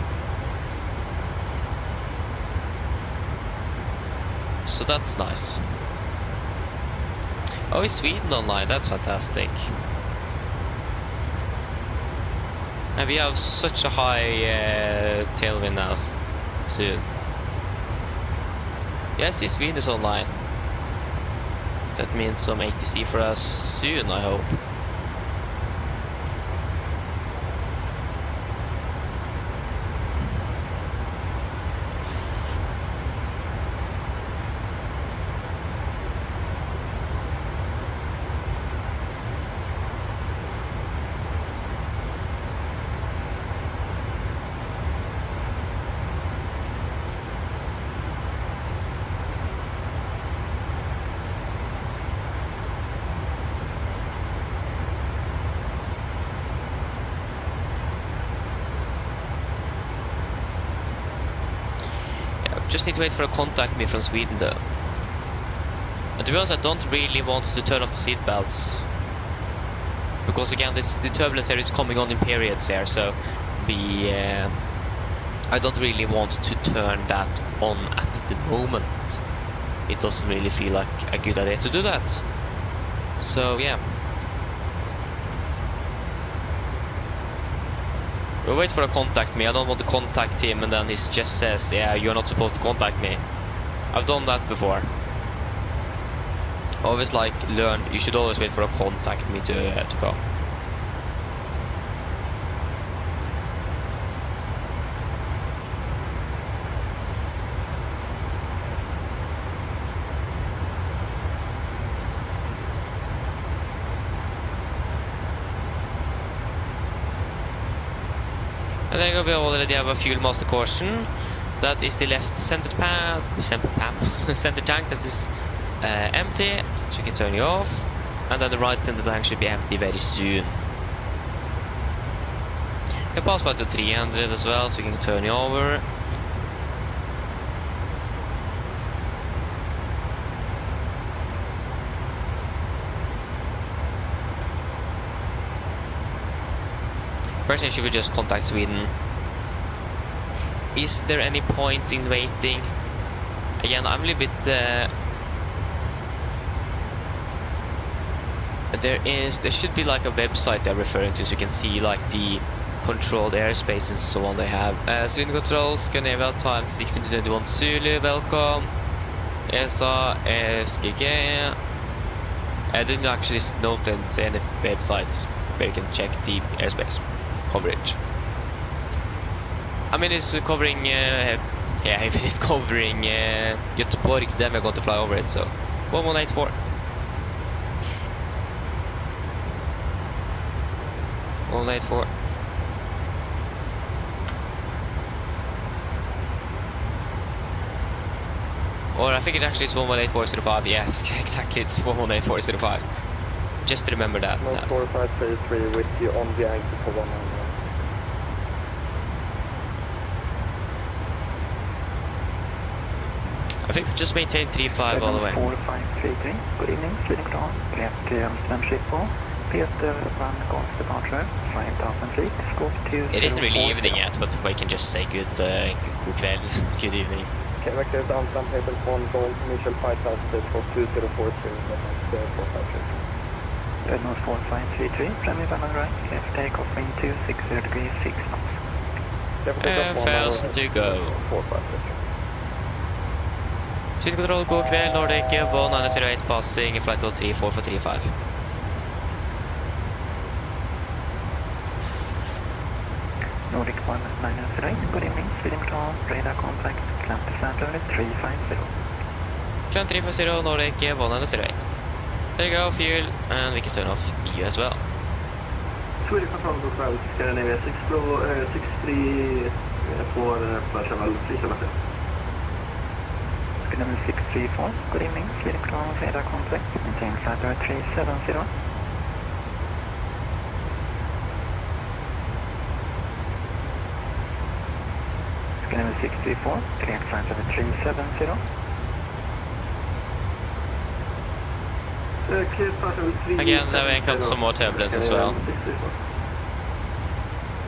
So that's nice. Oh, is Sweden online? That's fantastic. And we have such a high tailwind now soon. Yes, Sweden is online. That means some ATC for us soon, I hope. Just need to wait for a contact me from Sweden though. And to be honest, I don't really want to turn off the seat belts, because again, the turbulence here is coming on in periods here, so I don't really want to turn that on at the moment. It doesn't really feel like a good idea to do that. So yeah. We'll wait for a contact me. I don't want to contact him and then he just says, yeah, you're not supposed to contact me. I've done that before. Always like learn, you should always wait for a contact me to come. And then we already have a fuel master caution. That is the left center center tank that is empty, so you can turn it off. And then the right center tank should be empty very soon. You can pass by to 300 as well, so you can turn it over. Personally, should we just contact Sweden? Is there any point in waiting? Again, I'm a little bit... there should be like a website they're referring to, so you can see like the controlled airspace and so on they have. Sweden Control, Scandinavia, time 16 to 21 Zulu, welcome. ESA, SGG. I didn't actually note and say any websites where you can check the airspace coverage. I mean, it's covering, yeah, if it is covering Göteborg, then we're going to fly over it, so 1184. 1184. Or I think it actually is 118405, yes, exactly, it's 118405. Just remember that. No, 4533 with you on the exit for 100. think we just maintain 3-5 all the way. 4533, good evening, speeding control, clear to Amsterdam Shippo, Peter 1 Golf departure, 5000 feet, scope 2. It isn't really evening yet, but we can just say good kväll, good evening. Okay, vector Amsterdam Table 1 Golf, initial 5000 feet, scope 2040, next 453. Red North 4533, Premier Banner right, clear for takeoff, wind 260 degrees 6 knots. 1000 to go. 4553. Speed control, god kväll, Nordic 1908 passing, flight LT 4435. Nordic 1908, good evening, speeding control, radar contact, clamp to center 350. Climb 350, Nordic 1908. There you go, fuel, and we can turn off you as well. Swedish control to South Scandinavia 63 for flash level 370. Number 634, good evening, speeding control, radar contact, maintain flight 370. Number 634, clear flight 370. Again, there we encounter some more turbulence as well.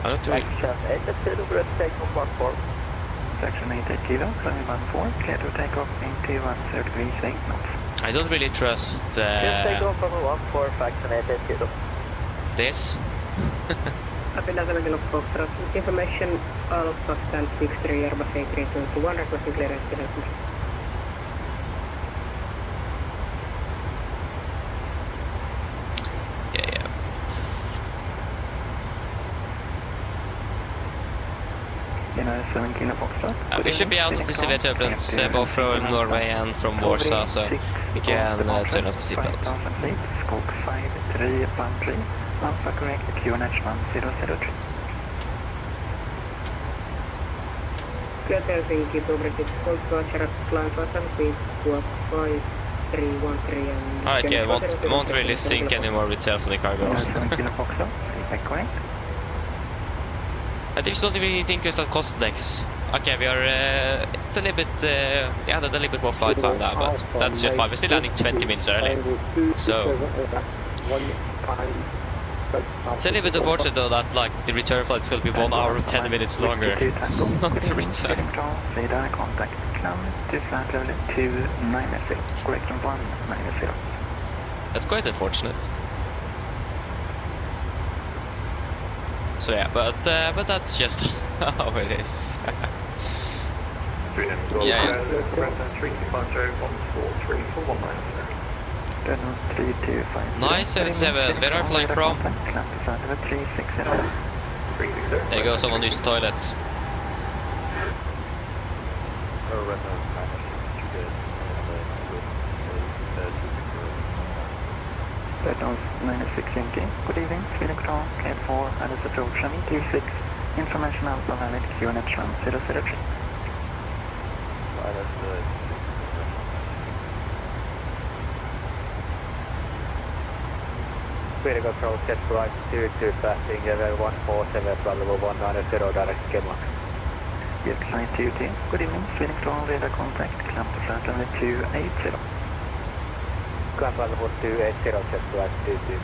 I'm not doing... Section 88 kilo, runway 14, clear to take off into 10 degrees 8 knots. I don't really trust take off runway 14, section 88 kilo. this. Information Alpha stand 63 Airbus A321 requesting clearance to Delta. Yeah. United 7 kilo Foxtrot. We should be out of the severe turbulence, both from Norway and from Warsaw, so we can turn off the seatbelt. Scope 5313, Alpha correct, QNH 1003. Clear Helsinki to British Coast Watcher, climb faster speed, squawk 5313 and... Okay, won't really sync anymore with self-flying cargo. United 7 kilo Foxtrot, feedback correct. I just don't really think it's that cost next. Okay, we are, it's a little bit, yeah, a little bit more flight time now, but that's just fine. We're still landing 20 minutes early, so... It's a little bit unfortunate though that, like, the return flight is going to be 1 hour 10 minutes longer on the return. Radar contact, climb to flight level 290, correction 190. That's quite unfortunate. So yeah, but that's just how it is. Yeah. Nice 77. Where are you flying from? There you go, someone used the toilet. Red Nose 96 Yankee, good evening, Sweden Control, cleared for Alice approach 726, information Alpha valid, QNH 1003. Sweden Control, set flight 22 passing, level 147, flight level 190, direct schema. Yes, flight 2T, good evening, Sweden Control, radar contact, climb to flight level 280. Climb level 280, set flight 22.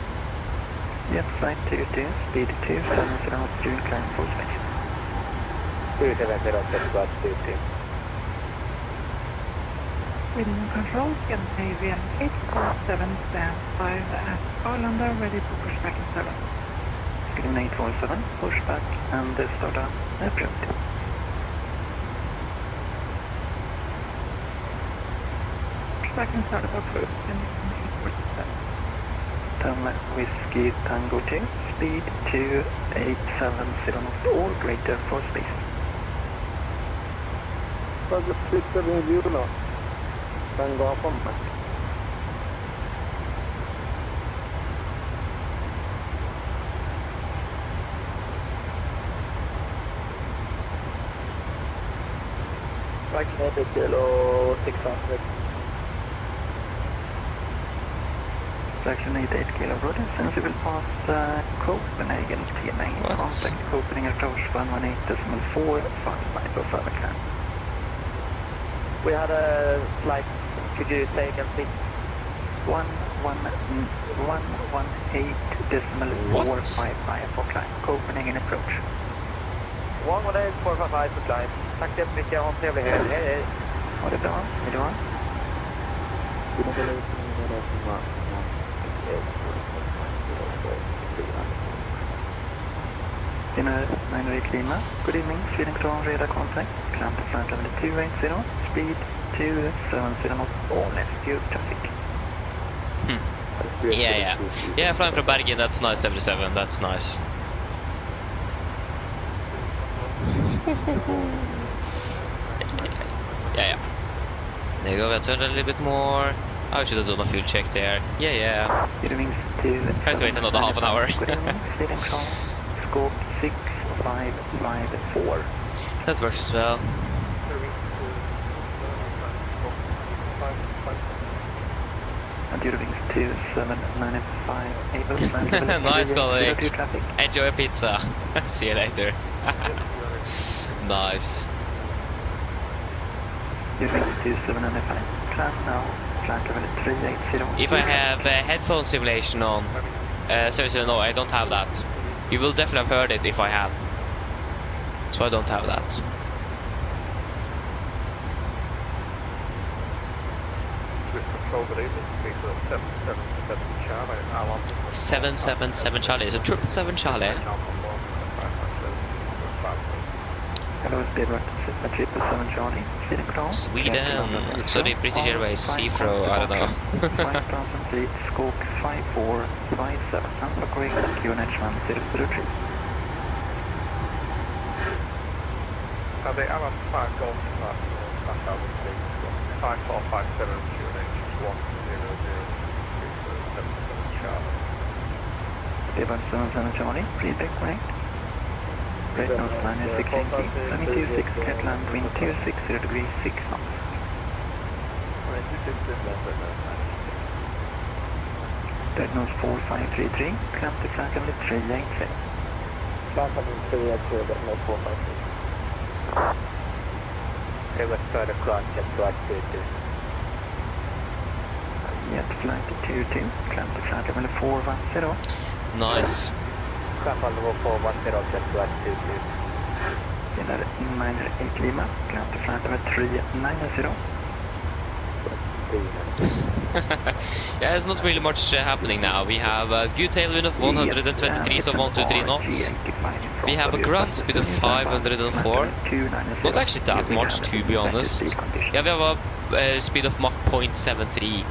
Yes, flight 22, speed 270 knots to climb full space. 270, set flight 22. Sweden Control, Scandinavian 847 stand 5 at Arlanda, ready for pushback in 7. Scandinavian 847, pushback and start up approved. Pushback and start up approved. Whiskey Tango 2, speed 2870 knots or greater for space. Target 670, Tango combat. Right, kilo 600. Section 88 kilo Brody, since you will pass Copenhagen TMA, contact Copenhagen approach 118.45 for further climb. We had a flight. Could you say again, please? 118.455 for climb. Copenhagen approach. 118.455 for climb. Tack så mycket. Ha en trevlig helg. Hej, hej. Ha det bra. Hej då. Dinner 9 Lima. Good evening. Sweden Crown radar contact. Climb to flight level 280. Speed 270 knots. All left due traffic. Yeah, flying from Bergen, that's nice, 77, that's nice. Yeah. There you go, we turned a little bit more. I should have done a fuel check there. Yeah. Have to wait another half an hour. Scope 6554. That works as well. Eurowings 2795 able to land level nice, colleague. traffic. Enjoy a pizza. See you later. Nice. Eurowings 2795. Climb now. Flight level 380. If I have headphone simulation on, seriously, no, I don't have that. You will definitely have heard it if I have. So I don't have that. Good evening, 777 Charlie, 777 Charlie, is it 777 Charlie? Hello, Speedway 777 Charlie, Sweden Crown. Sweden, so the British Airways, Heathrow, I don't know. 5000 feet, scope 5457, Alpha correct, QNH 1003. Hade alla spark off att 5457 QNH 100 Charlie. Speedway 77 Charlie, feedback correct. Right now, line is 680, 726, cat land, wind 260 degrees, 6 knots. Dead nose 4533, climb to flight level 386. Flight level 386, dead nose 453. Okay, let's try to cross jet flight 22. Jet flight 22, climb to flight level 410. Nice. Climb level 410, jet flight 22. Dinner 9 Lima, climb to flight level 390. Yeah, there's not really much happening now. We have a good tailwind of 123, so 123 knots. We have a ground speed of 504. Not actually that much, to be honest. Yeah, we have a speed of Mach 0.73.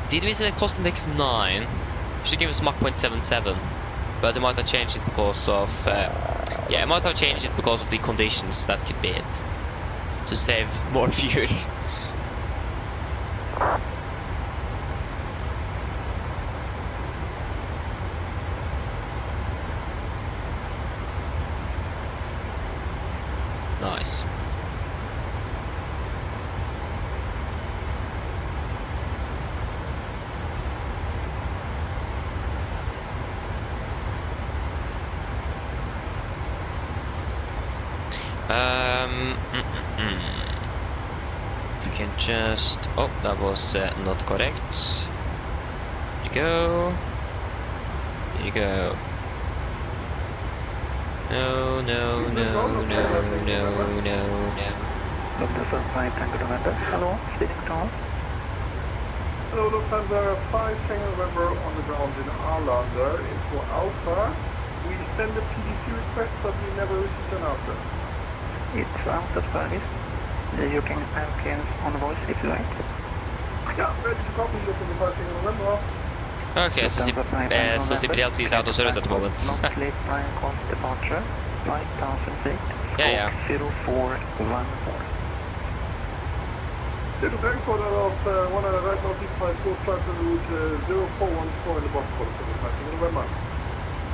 Did we select cost index 9? Should give us Mach 0.77. But they might have changed it because of... yeah, it might have changed it because of the conditions. That could be it. To save more fuel. Nice. If we can just... Oh, that was not correct. There you go. There you go. No. Lufthansa 5 Tango November. Hello, Sweden Crown. Hello, Lufthansa 5 Tango November on the ground in Arlanda. Info Alpha. We send a PDC request, but we never received an answer. It's out of service. You can have clearance on voice if you like. Yeah, ready to copy Lufthansa 5 Tango November. Okay, so CPDLC is out of service at the moment. Not late time cost departure, 5,000 feet, yeah. 0414. Little back for that of 1 right now, 654, flight on route 0414 in the box for the 5 Tango November.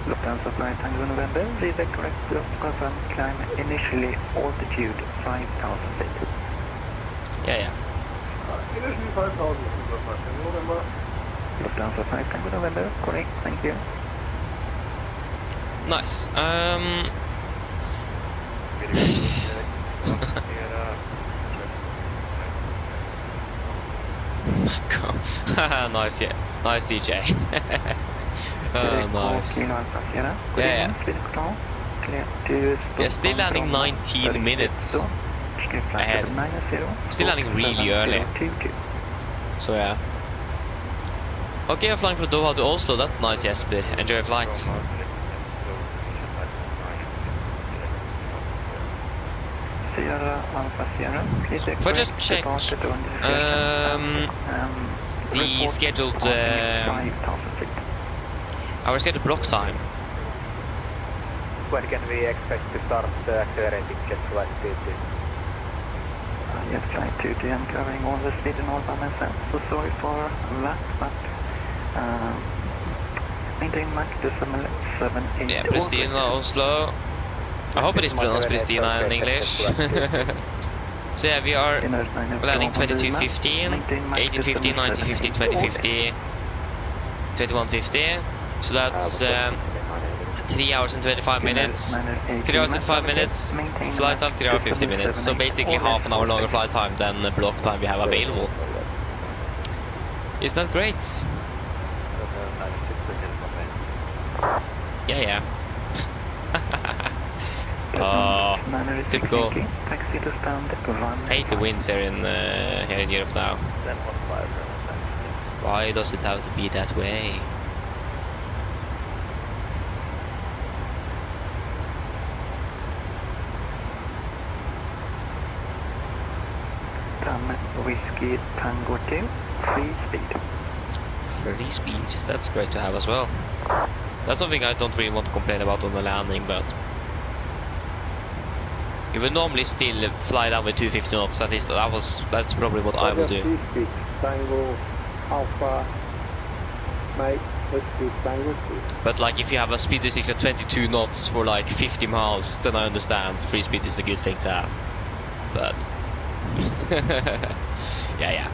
Lufthansa flight Tango November, read correct, just confirm climb initially altitude 5,000 feet. Yeah. Initially 5,000 feet, Lufthansa Tango November. Lufthansa 5 Tango November, correct, thank you. Nice, yeah. Nice DJ. Nice. Yeah. We're still landing 19 minutes ahead. Still landing really early. So yeah. Okay, you're flying from Doha to Oslo. That's nice, Jesper. Enjoy your flight. If I just check the scheduled our scheduled block time. When can we expect to start accelerating jet flight speed? Yes, flight 2G, I'm covering all the speed and all by myself, so sorry for that, but maintain Mach decimal 78. Yeah, Pristina, Oslo. I hope it is pronounced Pristina in English. So yeah, we are landing 22:15, 18:15, 19:15, 20:50, 21:50. So that's 3 hours and 25 minutes. 3 hours and 5 minutes. Flight time 3 hours 50 minutes. So basically half an hour longer flight time than the block time we have available. Isn't that great? Yeah. Typical. Hate the winds here in Europe now. Why does it have to be that way? Whiskey Tango 2, free speed. Free speed, that's great to have as well. That's something I don't really want to complain about on the landing, but you would normally still fly down with 250 knots, at least that's probably what I would do. Free speed, Tango, Alpha, Mike, Whiskey Tango 2. But like if you have a speed restriction at 22 knots for like 50 miles, then I understand free speed is a good thing to have. But yeah.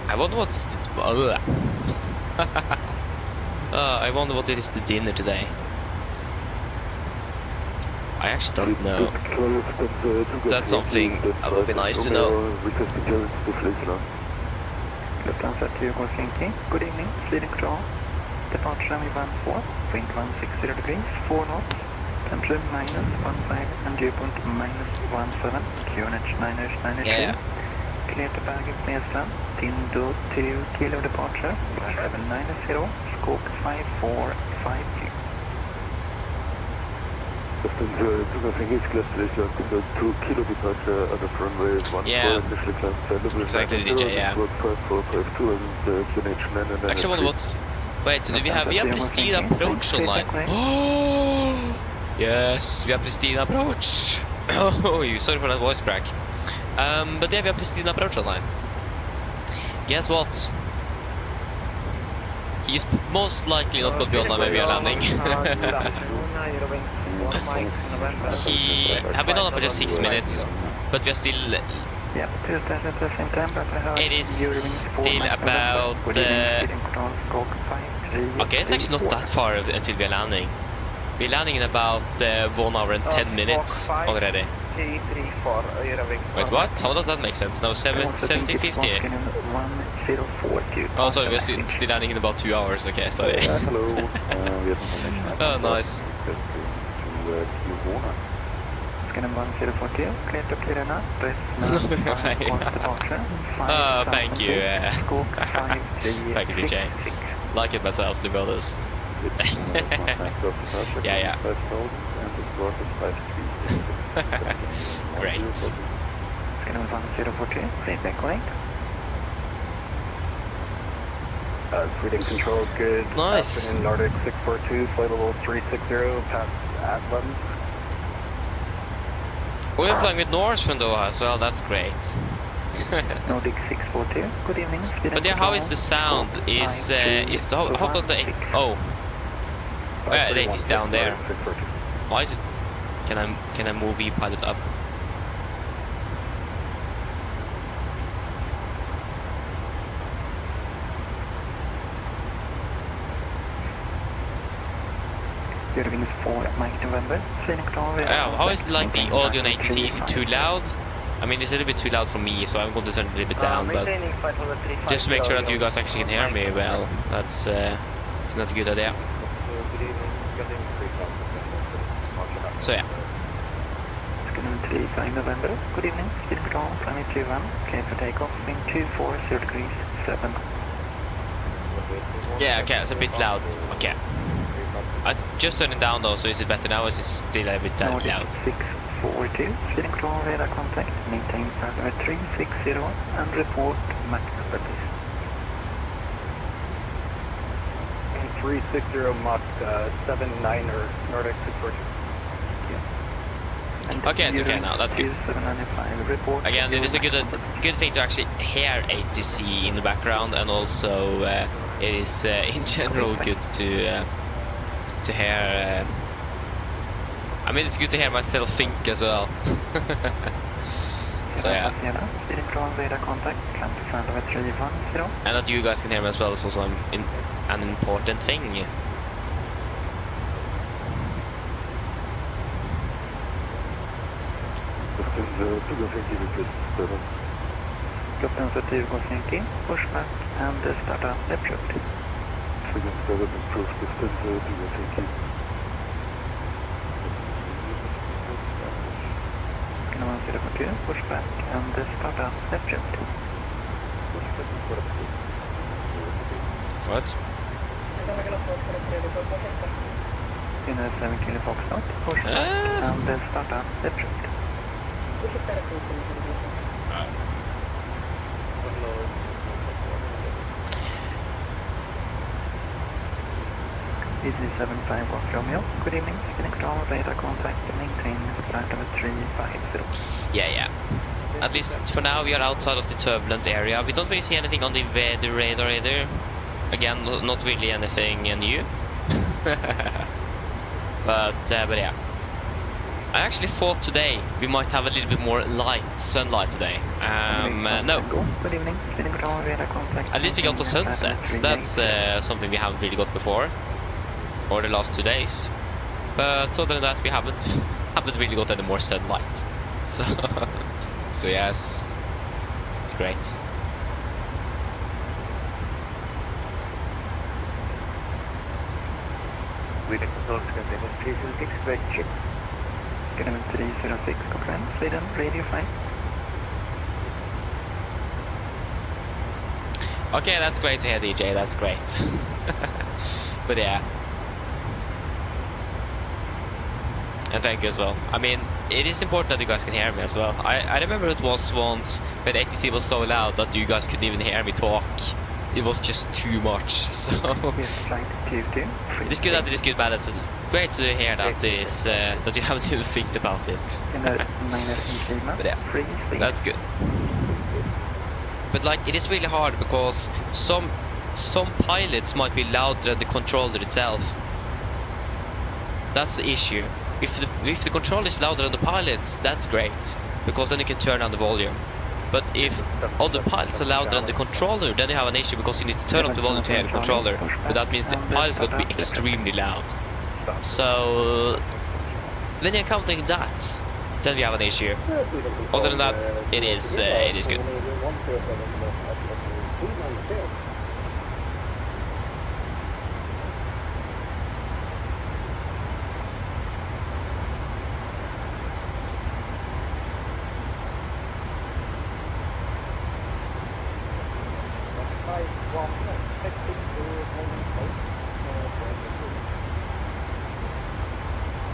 I wonder what's I wonder what it is to dinner today. I actually don't know. That's something that would be nice to know. Good evening, leading control. Departure runway 14, wind 160 degrees, 4 knots. Temperature -15 and dew point -17, QNH -92. Yeah. Clear to baggage Nesland, Tindo 2 kilo departure, 790, scope 5452. Yeah, exactly, DJ, yeah. Actually, wonder what... Wait, do we have Pristina approach online? Oh, yes, we have Pristina approach. Oh, sorry for that voice crack. But yeah, we have Pristina approach online. Guess what? He's most likely not going to be online when we are landing. He have been on for just 6 minutes, but we are still... It is still about... Okay, it's actually not that far until we are landing. We're landing in about 1 hour and 10 minutes already. Wait, what? How does that make sense? No, 1750. Oh, sorry, we're still landing in about 2 hours. Okay, sorry. Oh, nice. Oh, thank you. Thank you, DJ. Like it myself, to be honest. Yeah. Great. Reading control, good. Nice. Afternoon, Nordic 642, flight level 360, past Atlan. We're flying with Norse from Doha as well, that's great. Nordic 642, good evening. But yeah, how is the sound? How does the... Oh. Well, it is down there. Why is it... Can I move V-pilot up? How is it like the audio in ATC? Is it too loud? I mean, it's a little bit too loud for me, so I'm going to turn it a little bit down, but just to make sure that you guys actually can hear me well, that's it's not a good idea. So yeah. Skyline 35 November, good evening, speed control, climate 21, okay for takeoff, wind 240 degrees 7. Yeah, okay, it's a bit loud, okay. I just turned it down though, so is it better now, or is it still a bit loud? 642, speed control, radar contact, maintain parameter 360 and report max speed. 360 Mach 79er Nordic 642. Okay, it's okay now, that's good. 795 report. Again, it is a good thing to actually hear ATC in the background, and also it is in general good to hear. I mean, it's good to hear myself think as well. So yeah. And that you guys can hear me as well is also an important thing. Lufthansa 2020, Pushback and start up left shift. Pushback and start up left shift. What? 7 kilo Foxtrot, Pushback and start up left shift. This is 75 Rock Romeo. Good evening. Spinning control, radar contact, maintain flight level 350. Yeah. At least for now, we are outside of the turbulent area. We don't really see anything on the weather radar either. Again, not really anything new. But yeah. I actually thought today we might have a little bit more sunlight today. No. Good evening. Spinning control, radar contact. At least we got the sunset. That's something we haven't really got before, or the last 2 days. But other than that, we haven't really got any more sunlight. So yes, it's great. We can control Scandinavian 306, right chip. Scandinavian 306, confirm. Sweden, radio 5. Okay, that's great to hear, DJ, that's great. But yeah. And thank you as well. I mean, it is important that you guys can hear me as well. I remember it was once when ATC was so loud that you guys couldn't even hear me talk. It was just too much, so... It is good that it is good balance. It's great to hear that that you haven't even think about it. But yeah, that's good. But like, it is really hard because some pilots might be louder than the controller itself. That's the issue. If the controller is louder than the pilots, that's great, because then you can turn down the volume. But if all the pilots are louder than the controller, then you have an issue because you need to turn up the volume to hear the controller. But that means the pilot's got to be extremely loud. So when you're encountering that, then we have an issue. Other than that, it is good.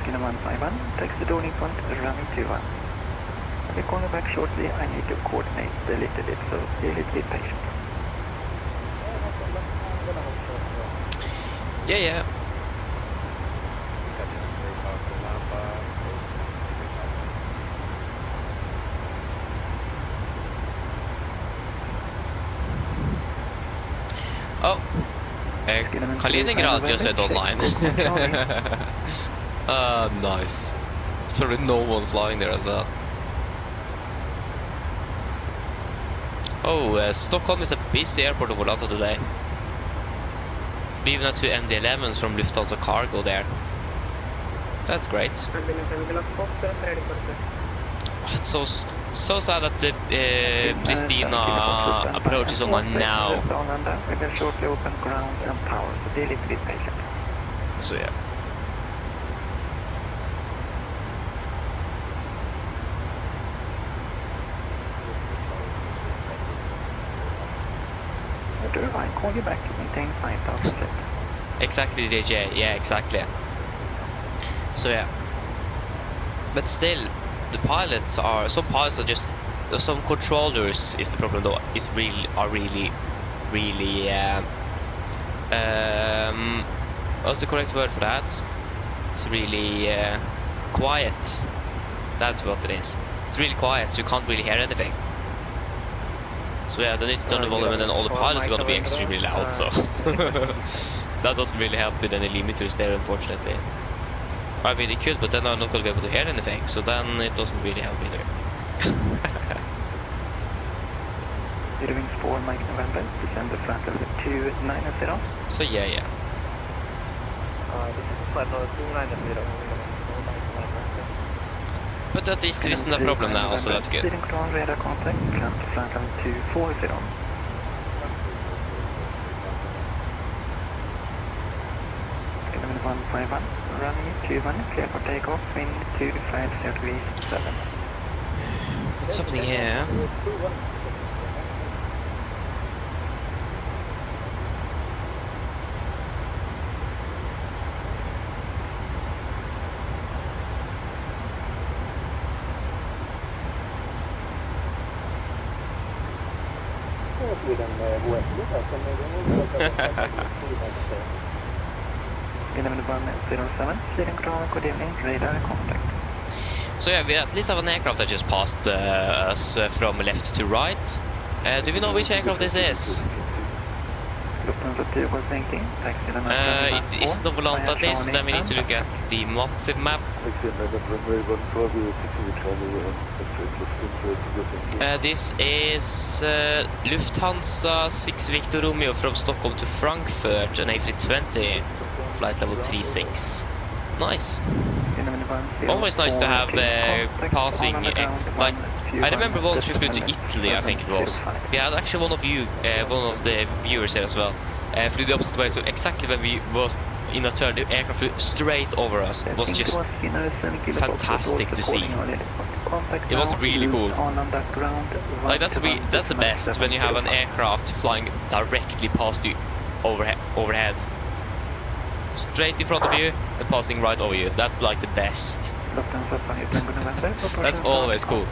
Skinner 151, text the Dorney point, running 21. I'll be calling back shortly. I need to coordinate a little bit, so be a little bit patient. Yeah. Oh, Kaliningrad just said online. Nice. So with no one flying there as well. Oh, Stockholm is a busy airport of Volata today. We've now 2 MD-11s from Lufthansa Cargo there. That's great. It's so So sad that the Pristina approach is on now. We will shortly open ground and power, so be a little bit patient. So yeah. I call you back, maintain 5,000 feet. Exactly, DJ. Yeah, exactly. So yeah. But still, the pilots are, some pilots are just, some controllers is the problem though, is really what's the correct word for that? It's really quiet. That's what it is. It's really quiet, so you can't really hear anything. So yeah, they need to turn the volume, and then all the pilots are gonna be extremely loud, so that doesn't really help with any limiters there, unfortunately. I mean, it could, but then I'm not gonna be able to hear anything, so then it doesn't really help either. 0 wings 4 Mike November, descend the flight level 290. So yeah. This is flight level 290. But at least it isn't a problem now, so that's good. Speeding control, radar contact, climb to flight level 240. Skyline 151, running 21, clear for takeoff, wind 250 degrees 7. What's happening here? Good evening, radar contact. So yeah, we at least have an aircraft that just passed us from left to right. Do we know which aircraft this is? It is the Volante at least, then we need to look at the massive map. This is Lufthansa 6 Victor Romeo from Stockholm to Frankfurt, an A320, flight level 36. Nice. Always nice to have passing, like, I remember once we flew to Italy, I think it was. We had actually one of the viewers here as well. Flew the opposite way, so exactly when we was in a turn, the aircraft flew straight over us. It was just fantastic to see. It was really cool. Like that's the best, when you have an aircraft flying directly past you overhead. Straight in front of you and passing right over you. That's like the best. That's always cool.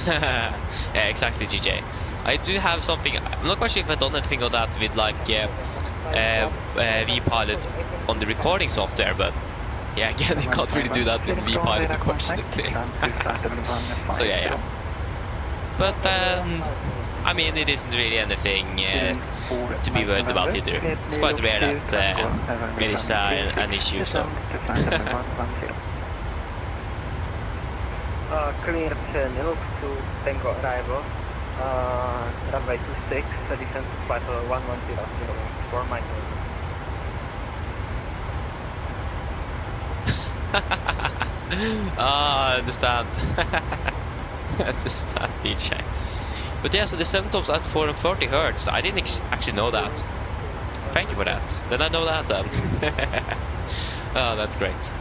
Yeah, exactly, GJ. I do have something. I'm not quite sure if I've done anything of that with like VPilot on the recording software, but yeah, again, you can't really do that with VPilot, unfortunately. So yeah. But I mean, it isn't really anything to be worried about either. It's quite rare that it is an issue, so. Clear channel to Tango arrival, runway 26, descent to flight 110, 4 miles. I understand. I understand, DJ. But yeah, so the symptoms at 440 Hertz, I didn't actually know that. Thank you for that. Then I know that then. Oh, that's great.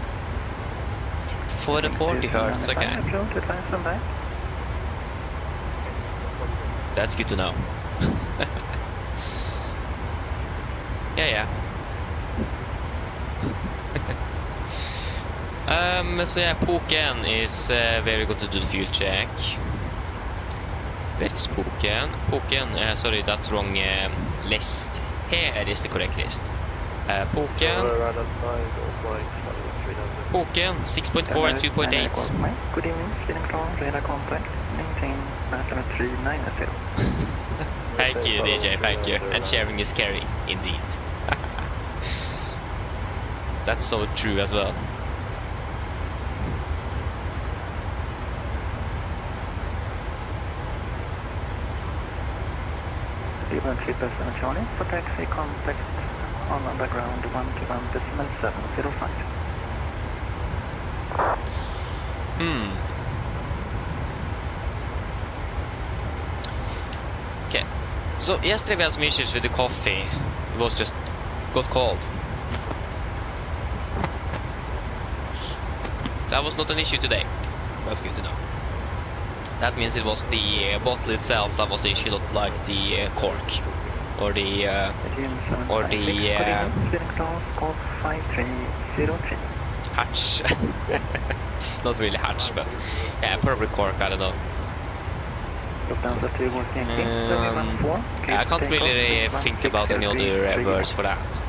440 Hertz, okay. That's good to know. Yeah. So yeah, Puken is where we got to do the fuel check. Where is Puken? Puken, sorry, that's wrong list. Here is the correct list. Puken 6.4 and 2.8. Good evening, speeding control, radar contact, maintain flight level 390. Thank you, DJ, thank you. And sharing is caring, indeed. That's so true as well. 7 Charlie, for taxi contact on underground 121.705. Okay. So yesterday we had some issues with the coffee. It was just got cold. That was not an issue today. That's good to know. That means it was the bottle itself that was the issue, not like the cork or the hatch. Not really hatch, but yeah, probably cork. I don't know. I can't really think about any other words for that.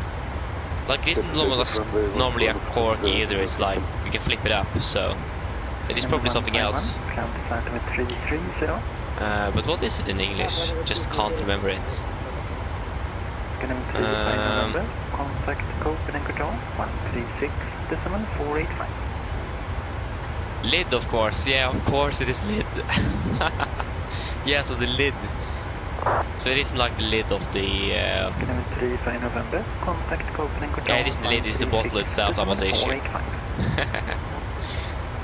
Like, it isn't normally a cork either. It's like you can flip it up, so it is probably something else. But what is it in English? Just can't remember it. Contact Copenhagen Control 136.485. Lid, of course. Yeah, of course it is lid. Yeah, so the lid. So it isn't like the lid of the... Yeah, it isn't the lid, it's the bottle itself that was the issue.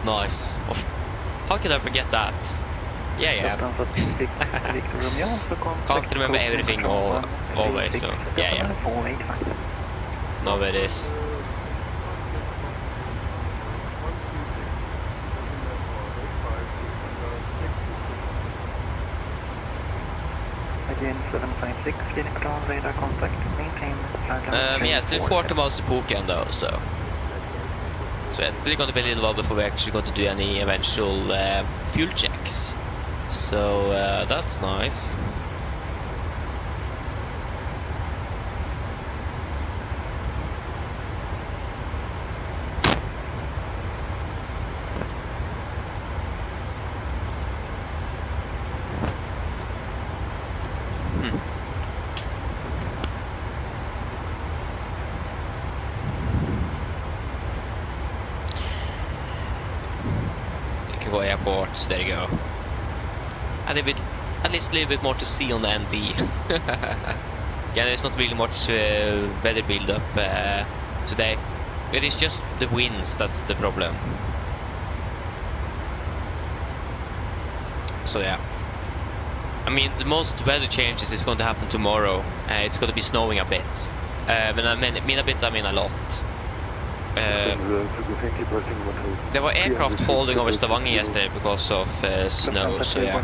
Nice. How could I forget that? Yeah. Can't remember everything always, so yeah. No, it is. Again, 756, getting ground radar contact, maintain yeah, still 40 miles to Puken though, so it's still going to be a little while before we actually got to do any eventual fuel checks. So that's nice. Airports, there you go. And at least a little bit more to see on the ND. Yeah, there's not really much weather build-up today. It is just the winds that's the problem. So yeah. I mean, the most weather changes is going to happen tomorrow. It's going to be snowing a bit. When I mean a bit, I mean a lot. There were aircraft holding over Stavanger yesterday because of snow, so yeah.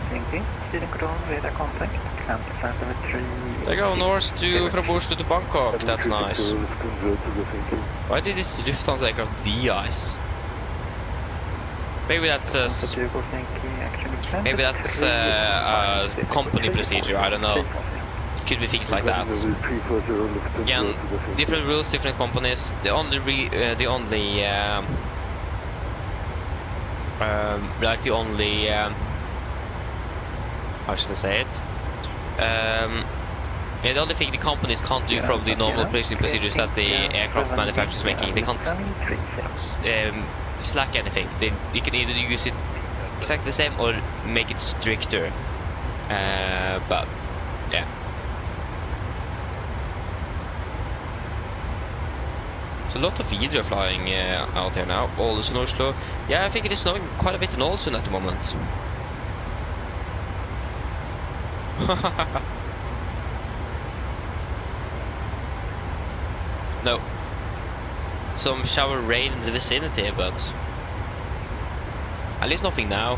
They go north from Oslo to Bangkok, that's nice. Why did this Lufthansa aircraft de-ice? Maybe that's a company procedure, I don't know. It could be things like that. Again, different rules, different companies. The only how should I say it? Yeah, the only thing the companies can't do from the normal operating procedures that the aircraft manufacturers making, they can't slack anything. You can either use it exactly the same or make it stricter. But yeah. A lot of video flying out here now. Also in Oslo. Yeah, I think it is snowing quite a bit in Ålesund at the moment. No. Some shower rain in the vicinity, but at least nothing now.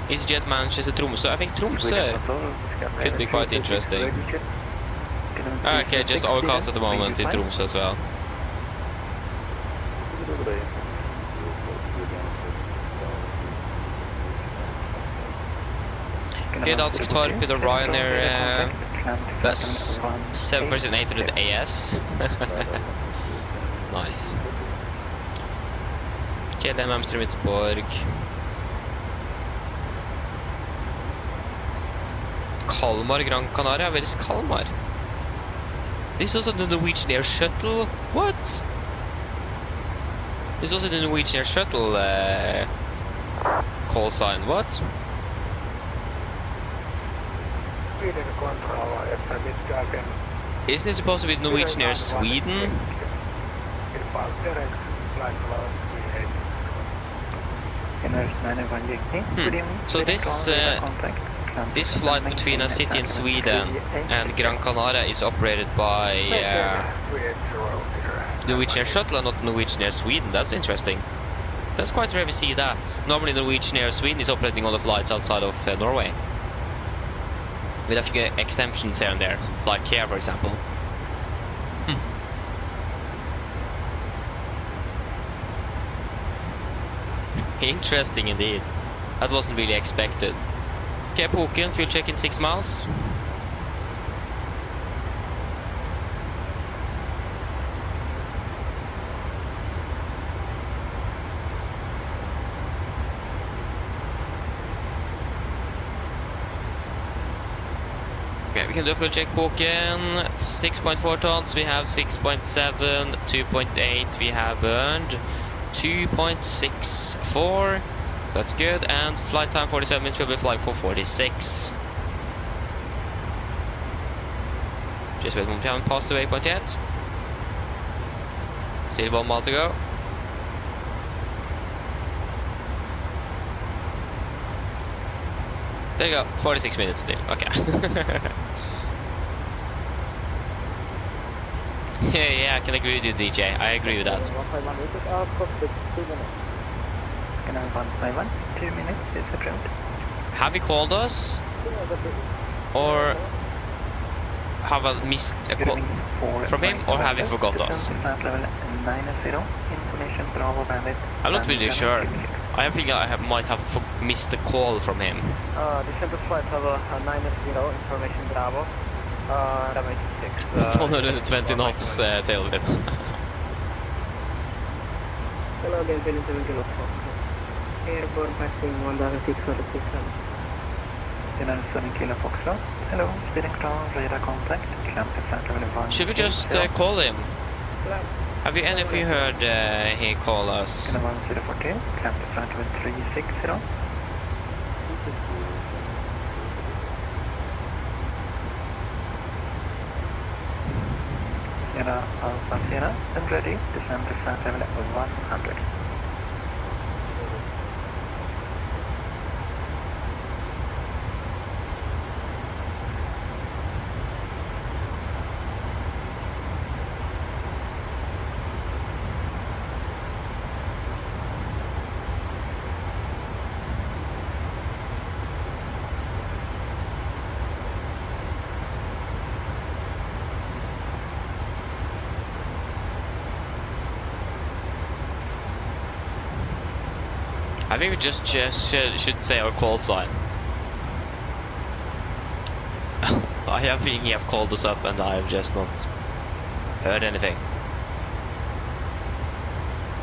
EasyJet Manchester Tromsø. I think Tromsø could be quite interesting. Okay, just overcast at the moment in Tromsø as well. Okay, Dansk Torp the Ryanair bus 7800 AS. Nice. Okay, det är Amsterdam Göteborg. Kalmar, Gran Canaria. Where is Kalmar? This is also the Norwegian Air Shuttle. What? There's also the Norwegian shuttle call sign. What? Isn't it supposed to be Norwegian Air Sweden? So this flight between a city in Sweden and Gran Canaria is operated by Norwegian Air Shuttle and not Norwegian Air Sweden. That's interesting. That's quite rare to see that. Normally Norwegian Air Sweden is operating all the flights outside of Norway. With a few exemptions here and there, like here for example. Interesting indeed. That wasn't really expected. Okay, Poken, fuel check in 6 miles. Okay, we can do a full check, Poken. 6.4 tons, we have 6.7, 2.8, we have burned 2.64. That's good, and flight time 47 minutes, we'll be flying for 46. Just wait, we haven't passed the waypoint yet. Still 1 mile to go. There you go, 46 minutes still, okay. Yeah, I can agree with you, DJ, I agree with that. 151, 2 minutes is approved. Have you called us? Or have I missed a call from him? Or have you forgot us? I'm not really sure. I think I might have missed a call from him. December flight have 90 information Bravo. 420 knots tailwind. Hello, again, 27 kilo. Airborne passing 1646. 7 kilo Foxtrot. Hello, speeding down, radar contact. Should we just call him? Have you any of you heard he call us? 1040, climb to front with 360. Sierra Alpha Sierra, and ready, descend to front level 100. I think we just should say our call sign. I have think he have called us up and I have just not heard anything.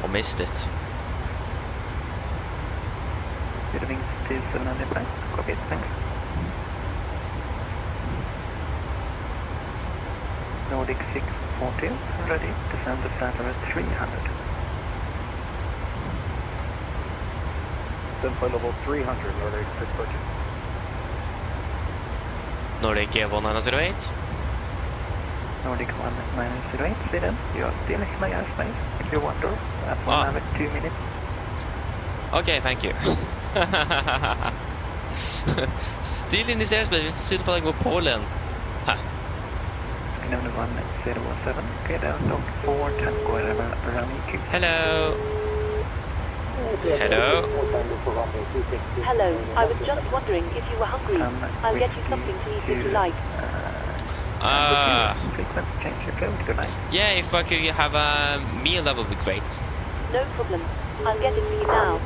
Or missed it. Good wings to 795, copy, thanks. Nordic 640, ready, descend to start over 300. Then flight level 300, Nordic 640. Nordic 1908. Nordic 1908, Sweden, you are still in my airspace. If you wonder, at 1 hour 2 minutes. Okay, thank you. Still in this airspace, soon flying over Poland. Huh. Number 107, okay, down dog 4, Tango 11, running Q. Hello. Hello. Hello, I was just wondering if you were hungry. I'll get you something to eat if you like. Frequent change your code, good night. Yeah, if I could have a meal, that would be great. No problem. I'll get it for you now.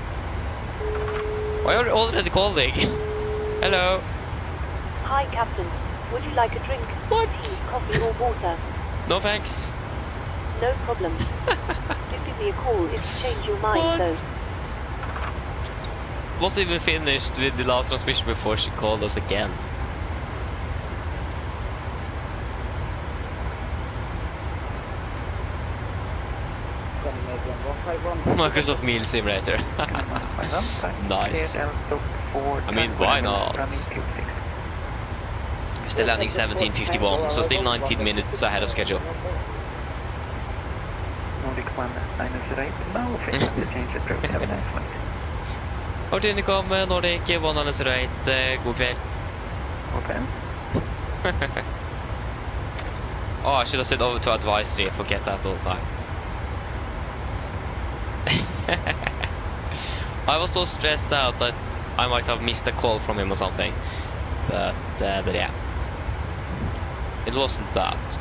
Why are you already calling? Hello. Hi, Captain. Would you like a drink? What? Tea, coffee or water? No thanks. No problem. Do give me a call if you change your mind, though. Wasn't even finished with the last transmission before she called us again. Microsoft Meal Simulator. Nice. I mean, why not? We're still landing 17:51, so still 19 minutes ahead of schedule. Nordic 1 minus right, now face the change approach, have a nice one. Martinicom, Nordic 1 minus right, god kväll. Okay. Oh, I should have said over to advisory, I forget that all the time. I was so stressed out that I might have missed a call from him or something. But yeah. It wasn't that.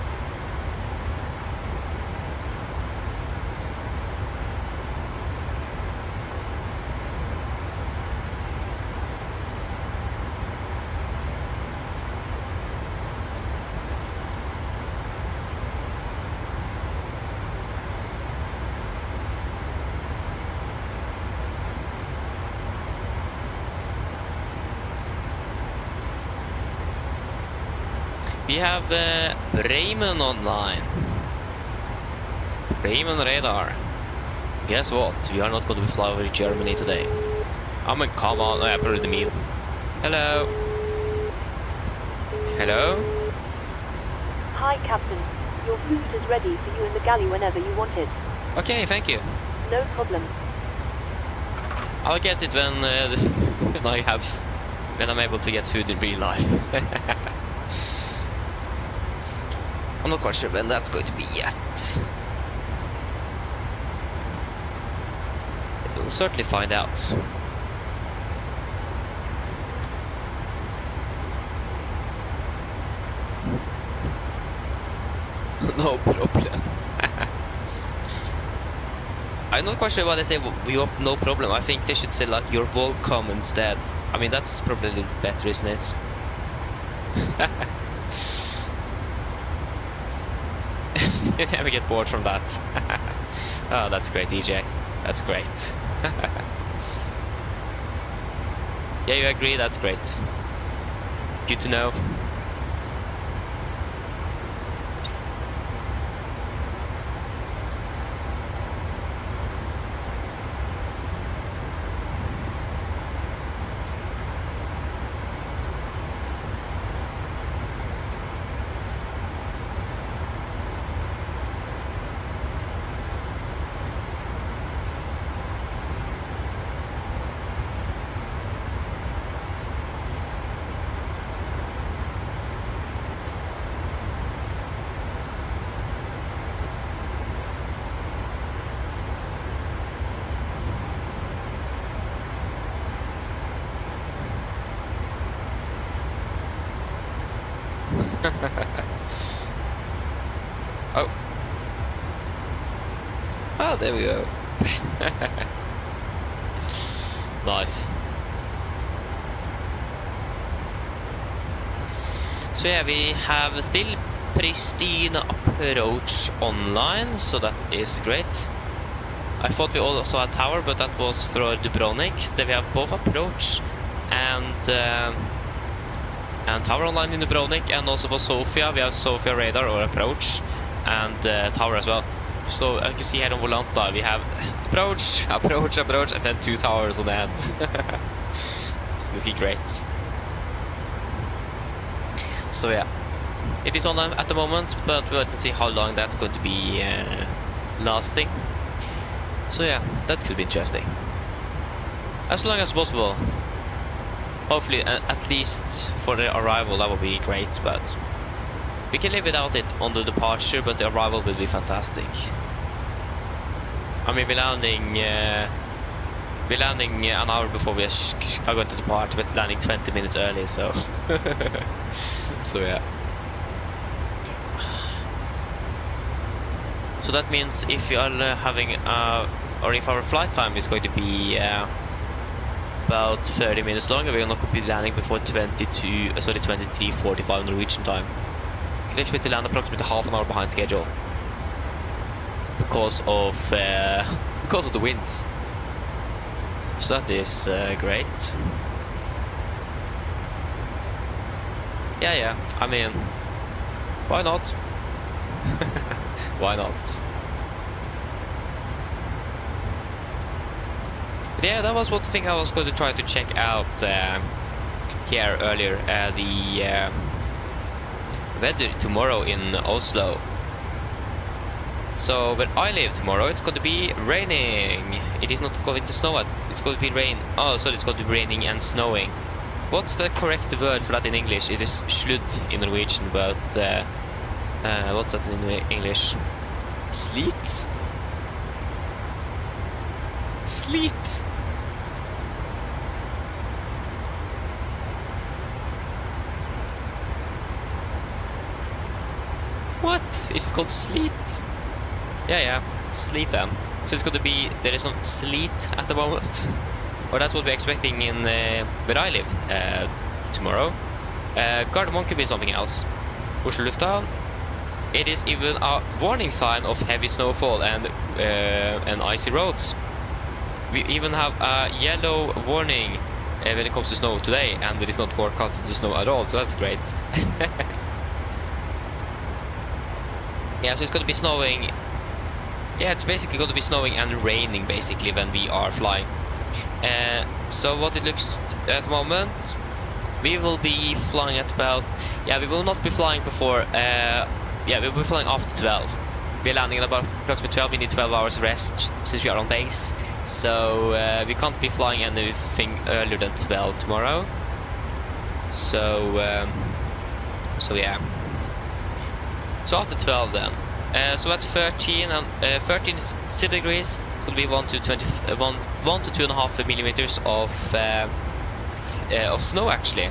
We have Bremen online. Bremen radar. Guess what? We are not going to fly over Germany today. I mean, come on. I put in the meal. Hello. Hello. Hi, Captain. Your food is ready for you in the galley whenever you want it. Okay, thank you. No problem. I'll get it when when I'm able to get food in real life. I'm not quite sure when that's going to be yet. We'll certainly find out. No problem. I'm not quite sure why they say no problem. I think they should say like you're welcome instead. I mean, that's probably a little better, isn't it? You never get bored from that. Oh, that's great, EJ. That's great. Yeah, you agree? That's great. Good to know. Oh. Oh, there we go. Nice. So yeah, we have still Pristina approach online, so that is great. I thought we also had tower, but that was for Dubrovnik. Then we have both approach and tower online in Dubrovnik, and also for Sofia we have Sofia radar or approach and tower as well. So as you can see here on Volanta we have approach, approach, approach, and then 2 towers on the end. It's looking great. So yeah, it is on at the moment, but we'll wait and see how long that's going to be lasting. So yeah, that could be interesting. As long as possible. Hopefully, at least for the arrival, that would be great, but we can live without it on the departure, but the arrival will be fantastic. I mean, we're landing an hour before we are going to depart, but landing 20 minutes early, so... So yeah. So that means if you are having, or if our flight time is going to be about 30 minutes longer, we're not going to be landing before 23:45 Norwegian time. You can expect to land approximately half an hour behind schedule because of the winds. So that is great. Yeah. I mean, why not? Why not? yeah, that was one thing I was going to try to check out here earlier. The weather tomorrow in Oslo. So where I live tomorrow, it's going to be raining. It is not going to snow. It's going to be rain. Oh, so it's going to be raining and snowing. What's the correct word for that in English? It is sludd in Norwegian, but what's that in English? Sleet? Sleet. What? Is it called sleet? Yeah, sleet then. So it's going to be, there is some sleet at the moment. Or that's what we're expecting in where I live tomorrow. Gardermoen could be something else. Oslo Lufthavn. It is even a warning sign of heavy snowfall and icy roads. We even have a yellow warning when it comes to snow today, and it is not forecasted to snow at all, so that's great. Yeah, so it's going to be snowing. Yeah, it's basically going to be snowing and raining basically when we are flying. So what it looks at the moment, we will be flying at about, yeah, we will not be flying before, yeah, we will be flying after 12. We're landing at about approximately 12, we need 12 hours rest since we are on base. So we can't be flying anything earlier than 12 tomorrow. So yeah. So after 12 then. So at 13 and 13 degrees, it's going to be 1 to 2.5 millimeters of snow actually.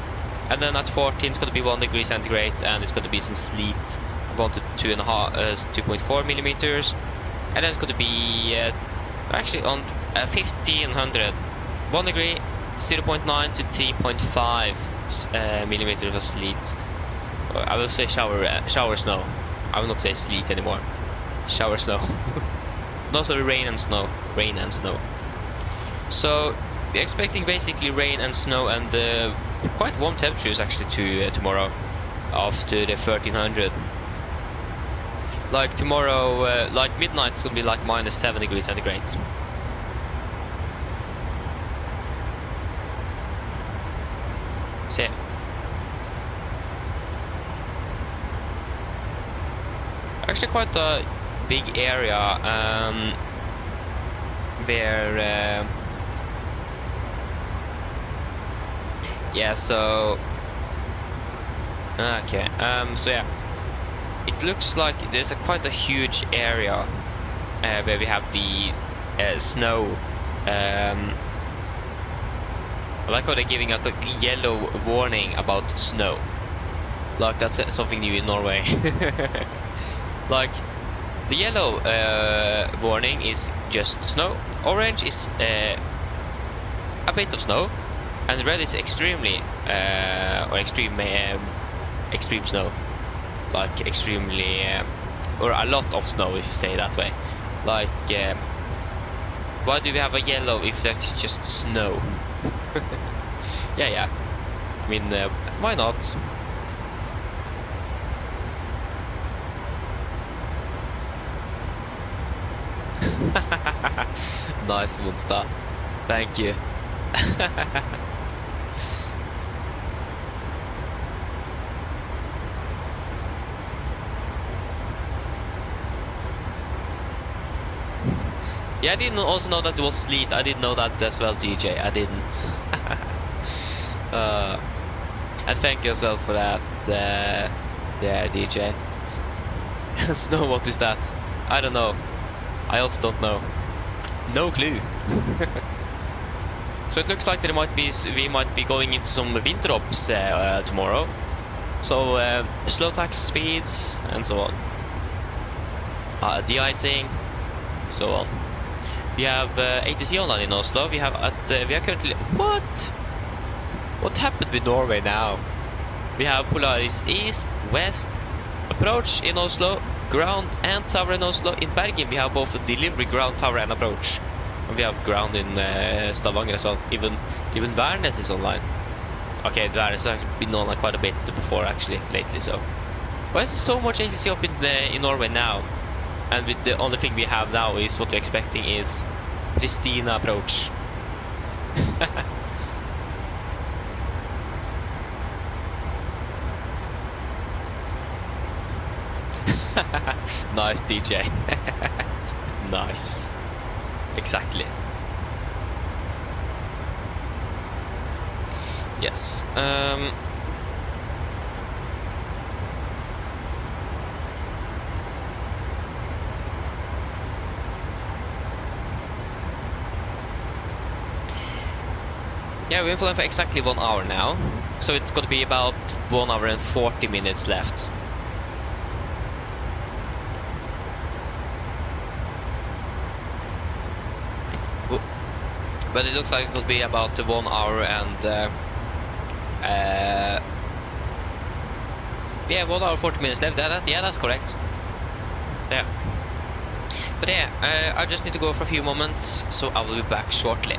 And then at 14 it's going to be 1 degree centigrade, and it's going to be some sleet, 1 to 2.4 millimeters. And then it's going to be actually on 1500, 1 degree, 0.9 to 3.5 millimeters of sleet. I will say shower snow. I will not say sleet anymore. Shower snow. No, sorry, rain and snow. Rain and snow. So we're expecting basically rain and snow and quite warm temperatures actually to tomorrow after the 1300. Like tomorrow, like midnight, it's gonna be like -7 degrees centigrade. So yeah. Actually quite a big area where yeah, so okay, so yeah, it looks like there's quite a huge area where we have the snow. I like how they're giving out a yellow warning about snow, like that's something new in Norway. Like the yellow warning is just snow, orange is a bit of snow, and red is extremely or extreme snow, like extremely or a lot of snow, if you say it that way. Like why do we have a yellow if that is just snow? yeah, I mean why not? Nice monster, thank you. Yeah, I didn't also know that it was sleet. I didn't know that as well, DJ. I didn't. And thank you as well for that, there, DJ. Snow, what is that? I don't know. I also don't know. No clue. So it looks like we might be going into some winter ops tomorrow. So slow taxi speeds and so on. De-icing, so on. We have ATC online in Oslo. We have we are currently what happened with Norway now? We have Polaris East, West, approach in Oslo, ground and tower in Oslo. In Bergen we have both a delivery, ground, tower and approach. And we have ground in Stavanger as well. Even Værnes is online. Okay, Værnes has been online quite a bit before actually, lately, so. Why is there so much ATC up in Norway now? And with the only thing we have now is what we're expecting is Pristina approach. Nice, DJ. Nice. Exactly. Yes. Yeah, we've been flying for exactly 1 hour now, so it's gonna be about 1 hour and 40 minutes left. But it looks like it will be about 1 hour and yeah, 1 hour 40 minutes left. Yeah, that's correct. Yeah. But yeah, I just need to go for a few moments, so I will be back shortly.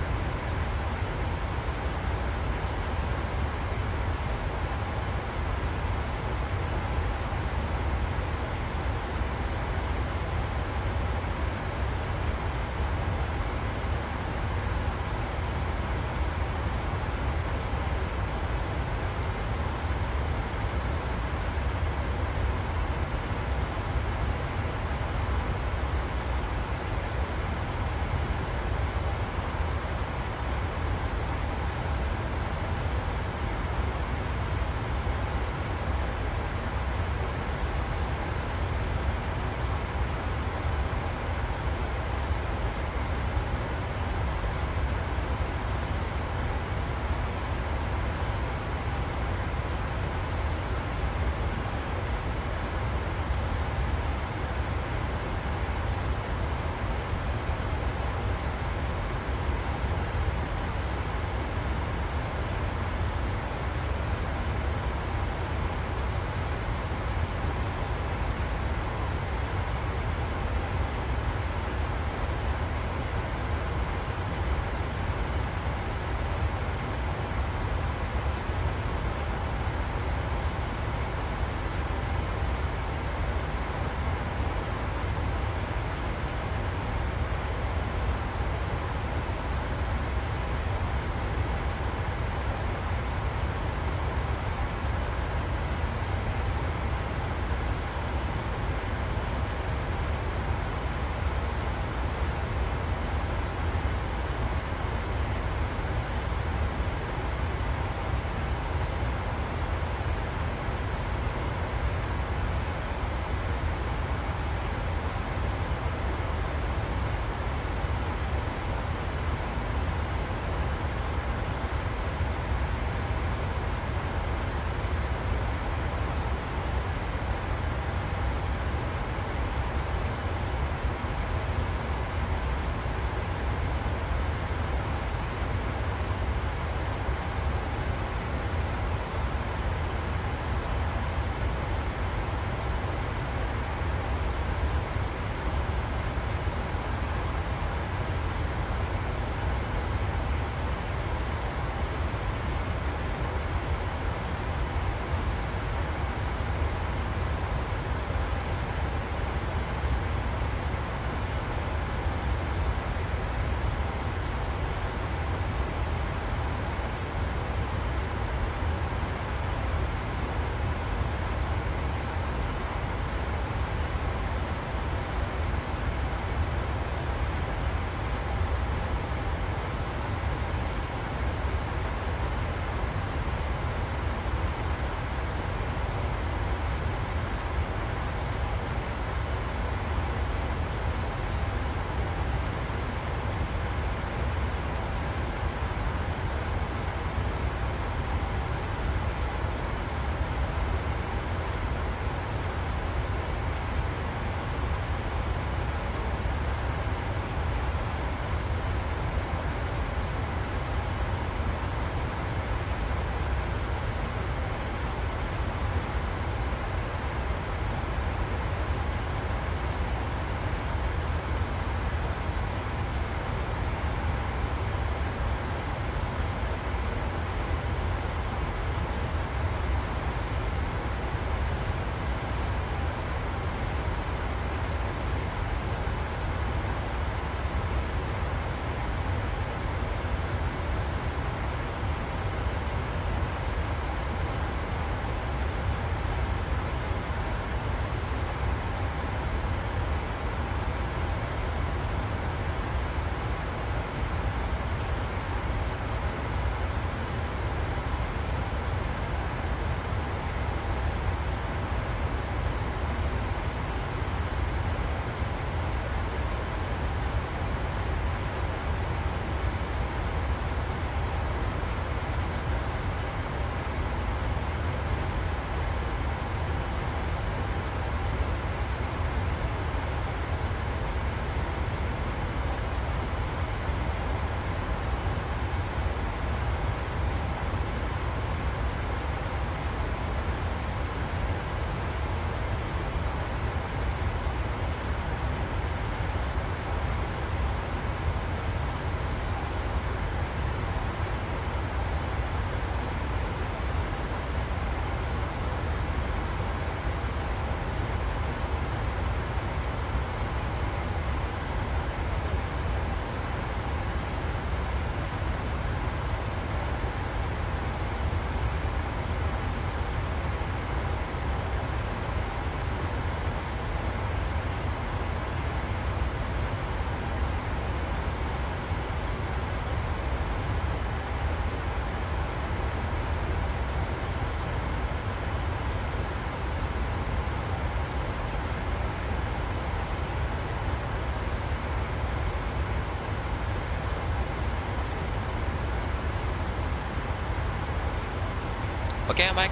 Okay, I'm back.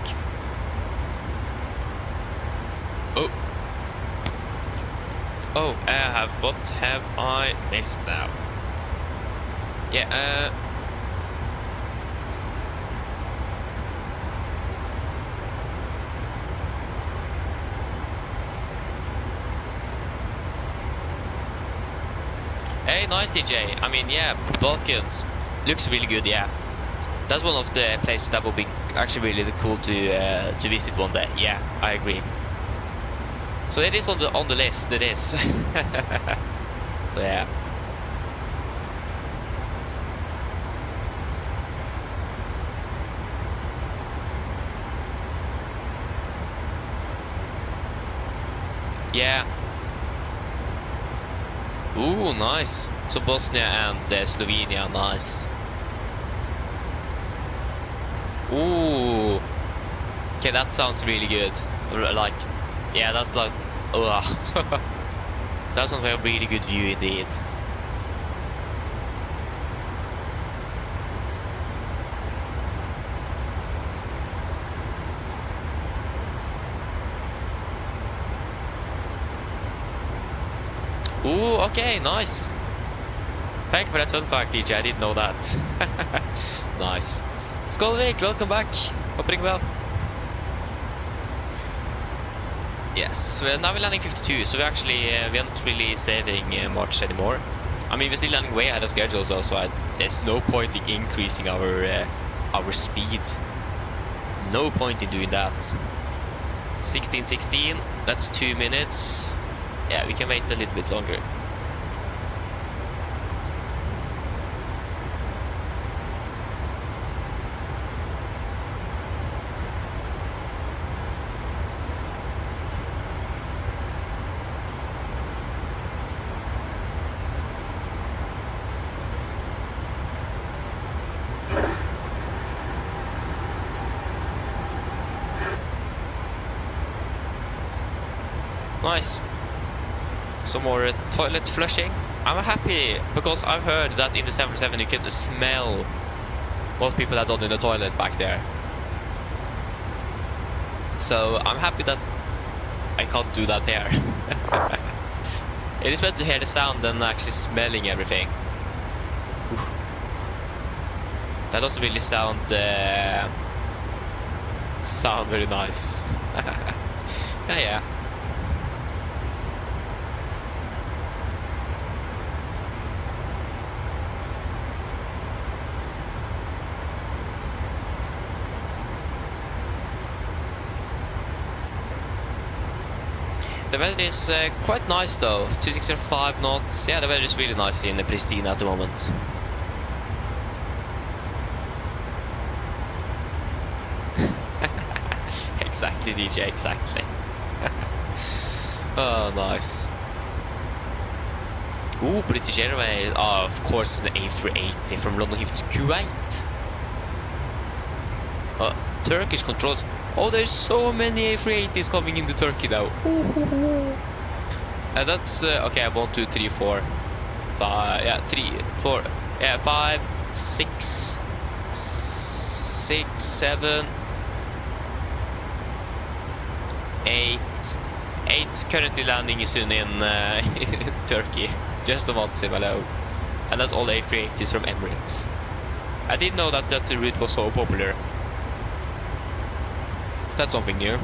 Oh. Oh, what have I missed now? Yeah, Hey, nice DJ. I mean, yeah, Balkans looks really good. Yeah, that's one of the places that will be actually really cool to visit one day. Yeah, I agree. So it is on the list. It is. So yeah. Yeah. Ooh, nice. So Bosnia and Slovenia, nice. Ooh. Okay, that sounds really good. Like, yeah, that's like, that sounds like a really good view indeed. Ooh, okay, nice. Thank you for that fun fact, DJ. I didn't know that. Nice. Skolvik, welcome back. Hope you're doing well. Yes, now we're landing 52, so we actually we are not really saving much anymore. I mean, we're still landing way ahead of schedule, so there's no point in increasing our speed. No point in doing that. 16:16. That's 2 minutes. Yeah, we can wait a little bit longer. Nice. Some more toilet flushing. I'm happy because I've heard that in the 747 you can smell what people have done in the toilet back there. So I'm happy that I can't do that here. It is better to hear the sound than actually smelling everything. Oof. That doesn't really sound very nice. Yeah. The weather is quite nice though, 2605 knots. Yeah, the weather is really nice in Pristina at the moment. Exactly, DJ, exactly. Oh, nice. Ooh, British Airways. Oh, of course, the A380 from London to Kuwait. Turkish controls. Oh, there's so many A380s coming into Turkey now. And that's okay. 1, 2, 3, 4, 5. Yeah, 3, 4. Yeah, 5, 6, 7, 8. 8 currently landing soon in Turkey. Just a month below. And that's all A380s from Emirates. I didn't know that that route was so popular. That's something new.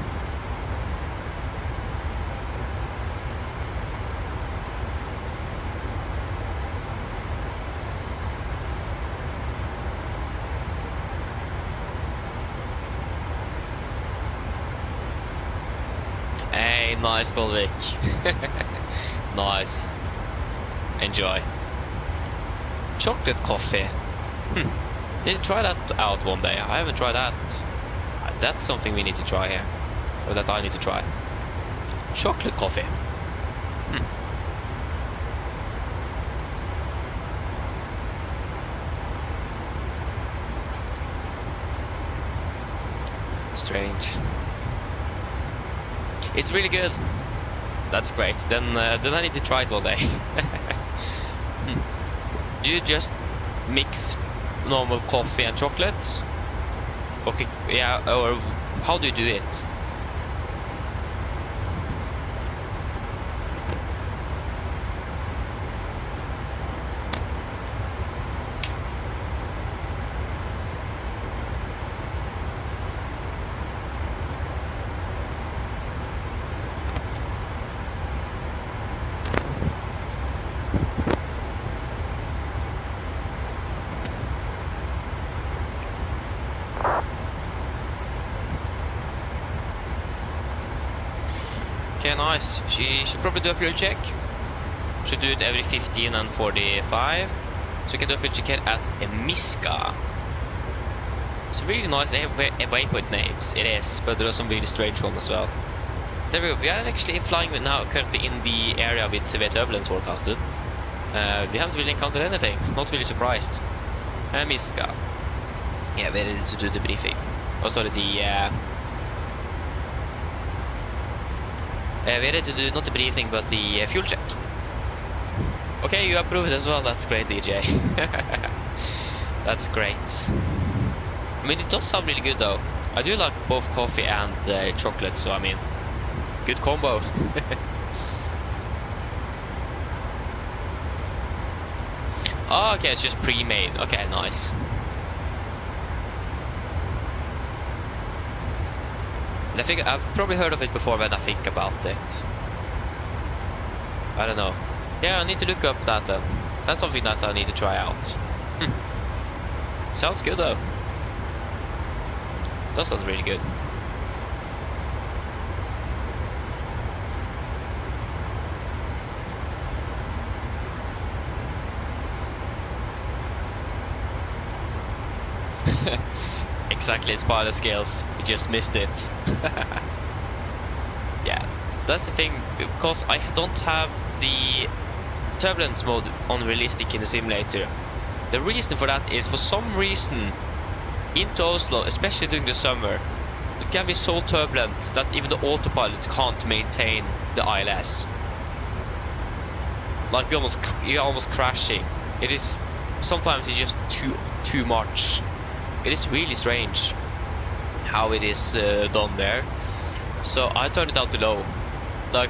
Hey, nice, Golvik. Nice. Enjoy. Chocolate coffee. Need to try that out one day. I haven't tried that. That's something we need to try here. Or that I need to try. Chocolate coffee. Strange. It's really good. That's great. Then I need to try it one day. Do you just mix normal coffee and chocolate? Okay, yeah, or how do you do it? Okay, nice. She should probably do a fuel check. Should do it every 15 and 45. So you can do a fuel check here at Miska. It's really nice waypoint names, it is, but there are some really strange ones as well. There we go. We are actually flying now currently in the area with severe turbulence forecasted. We haven't really encountered anything, not really surprised. Miska. Yeah, we're ready to do the briefing. Oh, sorry, we're ready to do not the briefing but the fuel check. Okay, you approved as well, that's great, DJ. That's great. I mean, it does sound really good though. I do like both coffee and chocolate, so I mean, good combo. Oh, okay, it's just pre-made. Okay, nice. And I think I've probably heard of it before when I think about it. I don't know. Yeah, I need to look up that then. That's something that I need to try out. Sounds good though. That sounds really good. Exactly, it's pilot skills. You just missed it. Yeah, that's the thing, because I don't have the turbulence mode on realistic in the simulator. The reason for that is, for some reason, into Oslo, especially during the summer, it can be so turbulent that even the autopilot can't maintain the ILS. Like you're almost crashing. It is sometimes it's just too much. It is really strange how it is done there. So I turned it down to low. Like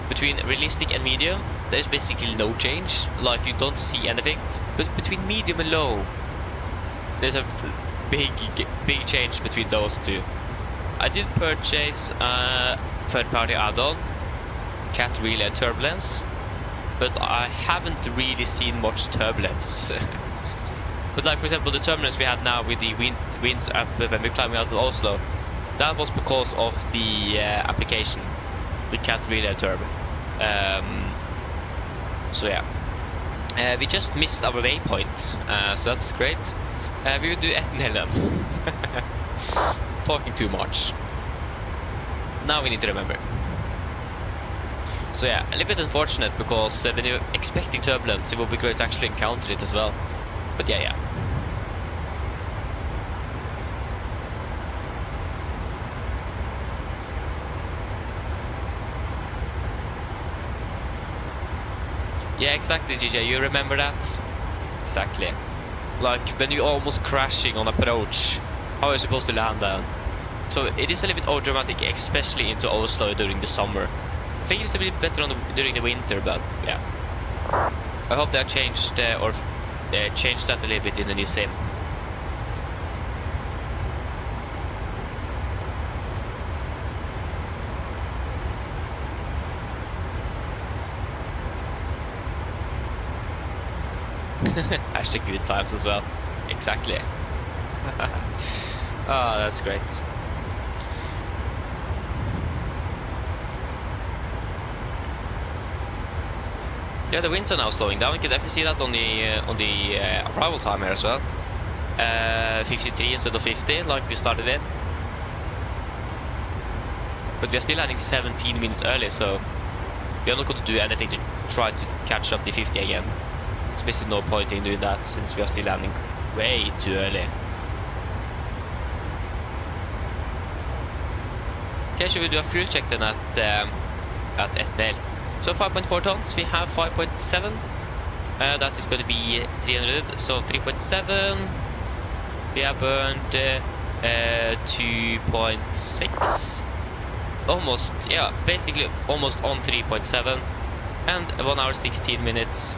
between realistic and medium, there's basically no change. Like you don't see anything. But between medium and low, there's a big change between those two. I did purchase a third-party add-on, Cat Relay Turbulence, but I haven't really seen much turbulence. But like, for example, the turbulence we had now with the winds up when we're climbing out of Oslo, that was because of the application, the Cat Relay Turb. So yeah, we just missed our waypoint, so that's great. We will do ethanol then. Talking too much. Now we need to remember. So yeah, a little bit unfortunate, because when you're expecting turbulence, it would be great to actually encounter it as well. But yeah. Yeah, exactly, GJ, you remember that? Exactly. Like, when you're almost crashing on approach, how are you supposed to land then? So it is a little bit overdramatic, especially into Oslo during the summer. I think it's a bit better during the winter, but yeah. I hope they changed changed that a little bit in the new sim. Hashtag good times as well. Exactly. Oh, that's great. Yeah, the winds are now slowing down. You can definitely see that on the arrival time here as well. 53 instead of 50, like we started with. But we are still landing 17 minutes early, so we are not going to do anything to try to catch up the 50 again. There's basically no point in doing that, since we are still landing way too early. Okay, should we do a fuel check then at ethanol? So 5.4 tons, we have 5.7. That is going to be 300, so 3.7. We have burned 2.6. Almost, yeah, basically almost on 3.7. And 1 hour 16 minutes.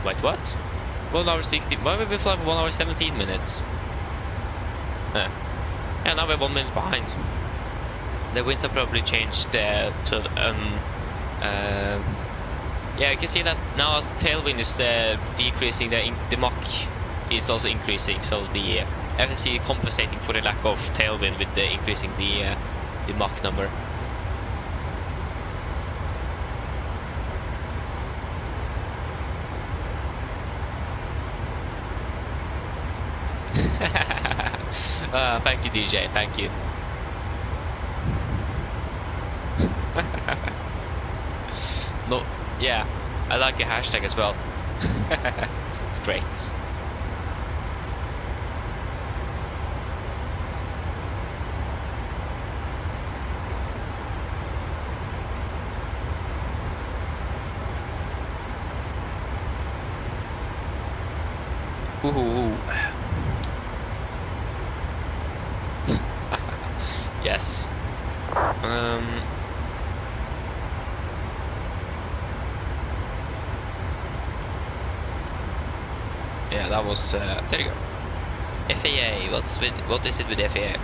Wait, what? 1 hour 16. Why would we fly for 1 hour 17 minutes? Yeah, now we're 1 minute behind. The winds have probably changed to yeah, you can see that now as the tailwind is decreasing, the Mach is also increasing, so the FSC compensating for the lack of tailwind with the increasing the Mach number. Thank you, DJ. Thank you. No, yeah, I like your hashtag as well. It's great. Ooh. Yes. Yeah, that was there you go. FAA. What is it with FAA?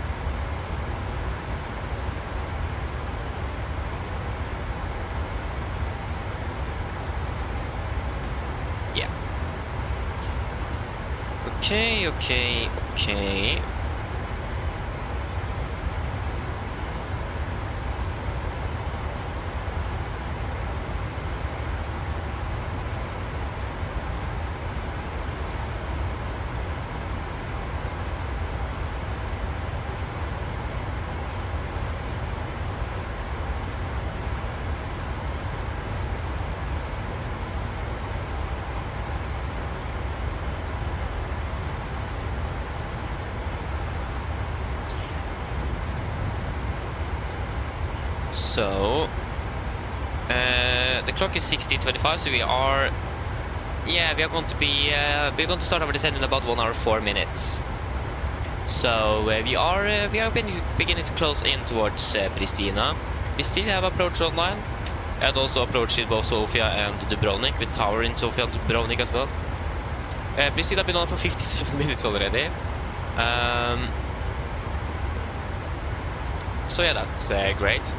Yeah. Okay. So the clock is 16:25, so we are going to be we're going to start our descent in about 1 hour 4 minutes. So we are beginning to close in towards Pristina. We still have approach online, and also approach in both Sofia and Dubrovnik, with tower in Sofia and Dubrovnik as well. Pristina has been on for 57 minutes already. So yeah, that's great.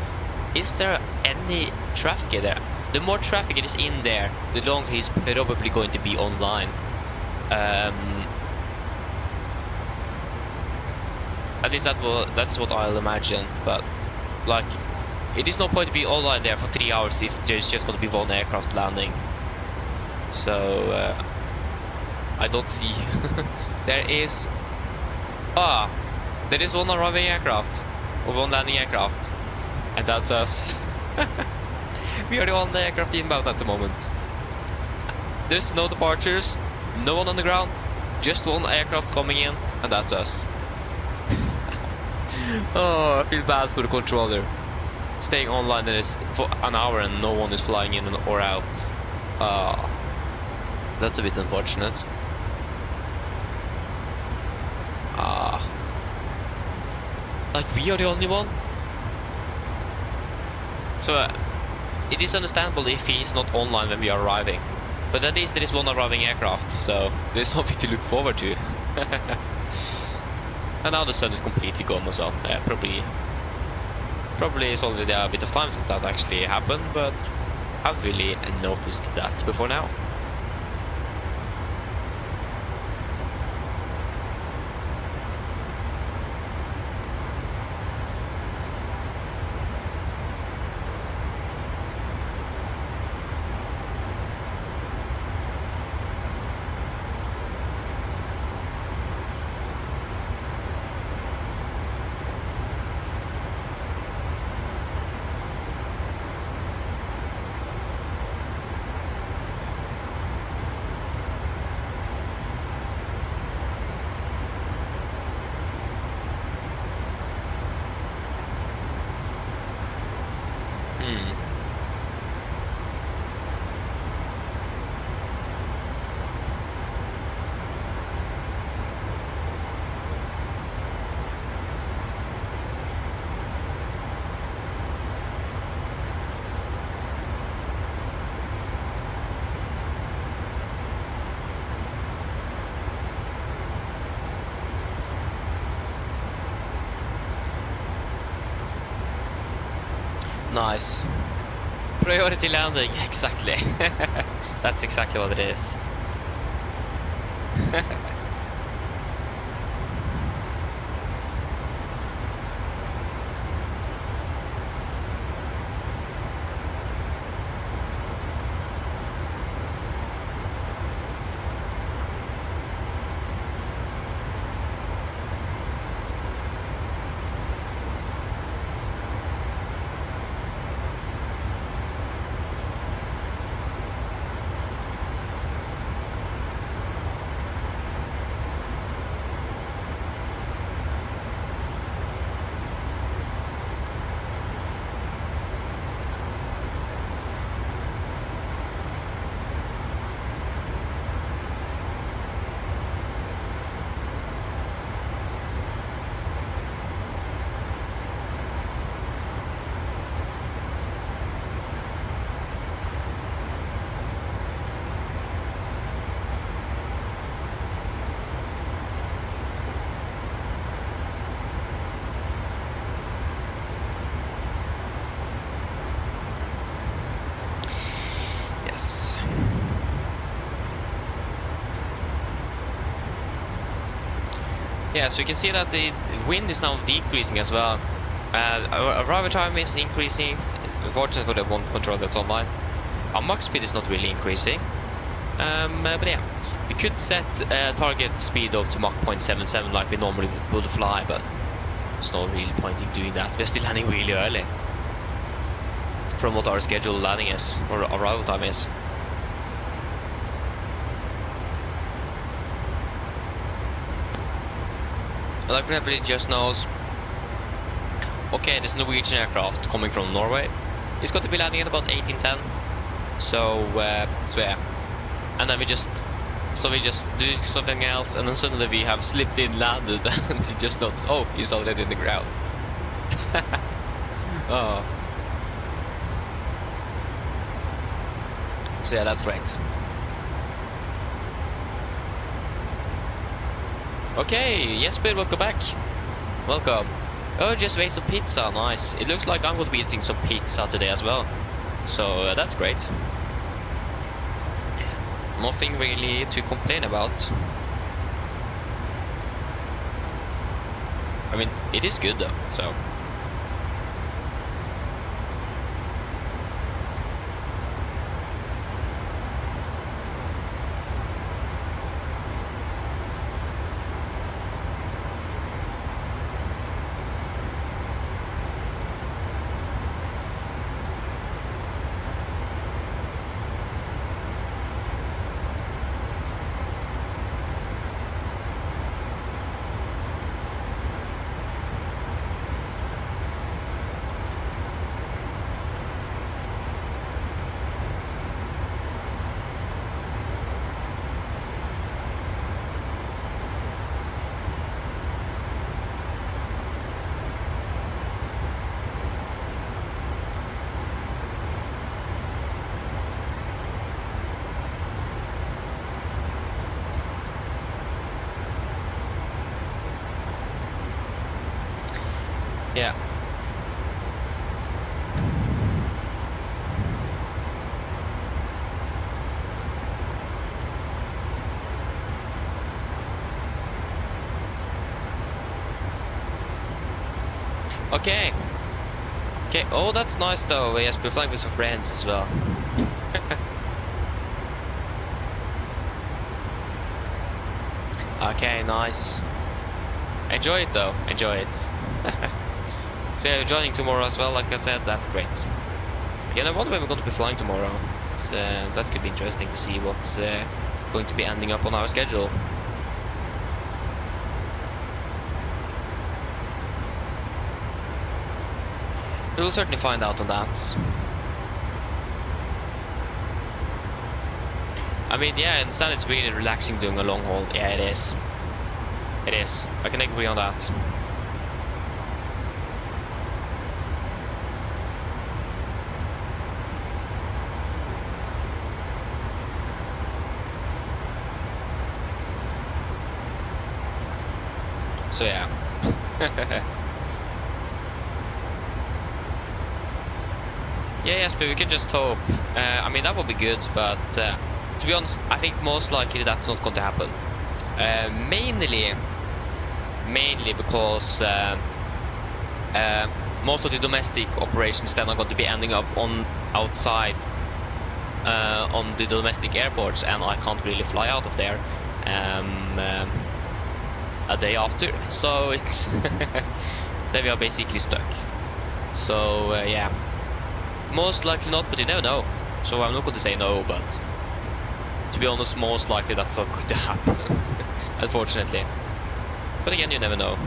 Is there any traffic in there? The more traffic it is in there, the longer he's probably going to be online. At least that's what I'll imagine. But like, it is no point to be online there for 3 hours if there's just going to be one aircraft landing. So I don't see. There is one arriving aircraft or one landing aircraft. And that's us. We are the only aircraft inbound at the moment. There's no departures, no one on the ground, just one aircraft coming in, and that's us. Oh, I feel bad for the controller. Staying online for an hour and no one is flying in or out. That's a bit unfortunate. Like, we are the only one? So it is understandable if he's not online when we are arriving, but at least there is one arriving aircraft, so there's something to look forward to. And now the sun is completely gone as well. Probably it's already a bit of time since that actually happened, but I haven't really noticed that before now. Nice. Priority landing, exactly. That's exactly what it is. Yes. Yeah, so you can see that the wind is now decreasing as well. Our arrival time is increasing. Unfortunately for the one control that's online. Our max speed is not really increasing. But yeah, we could set target speed of to Mach 0.77 like we normally would fly, but there's no real point in doing that. We're still landing really early from what our scheduled landing is, or arrival time is. Like for example, it just knows, okay, this Norwegian aircraft coming from Norway is going to be landing at about 1810. So yeah, and then we just do something else, and then suddenly we have slipped in, landed, and it just notes, oh, he's already in the ground. Oh. So yeah, that's great. Okay, Jesper, welcome back. Welcome. Oh, just ate some pizza, nice. It looks like I'm going to be eating some pizza today as well. So that's great. Nothing really to complain about. I mean, it is good though, so. Yeah. Okay. Okay. Oh, that's nice though. Yes, we're flying with some friends as well. Okay, nice. Enjoy it though. Enjoy it. So yeah, you're joining tomorrow as well. Like I said, that's great. Again, I wonder where we're going to be flying tomorrow. That could be interesting to see what's going to be ending up on our schedule. We'll certainly find out on that. I mean, yeah, I understand it's really relaxing doing a long haul. Yeah, it is. It is. I can agree on that. So yeah. Yeah, yes, but we can just hope. I mean, that would be good, but to be honest, I think most likely that's not going to happen. Mainly because most of the domestic operations then are going to be ending up on outside on the domestic airports, and I can't really fly out of there a day after. So it's then we are basically stuck. So yeah. Most likely not, but you never know. So I'm not going to say no, but to be honest, most likely that's not going to happen. Unfortunately. But again, you never know.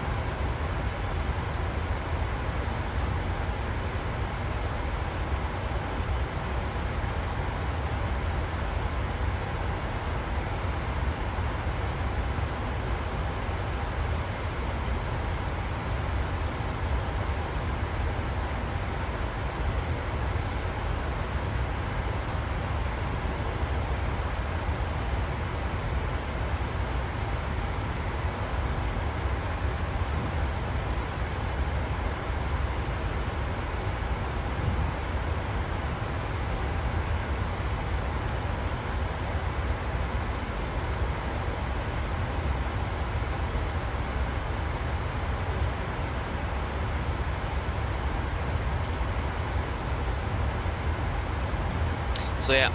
So yeah.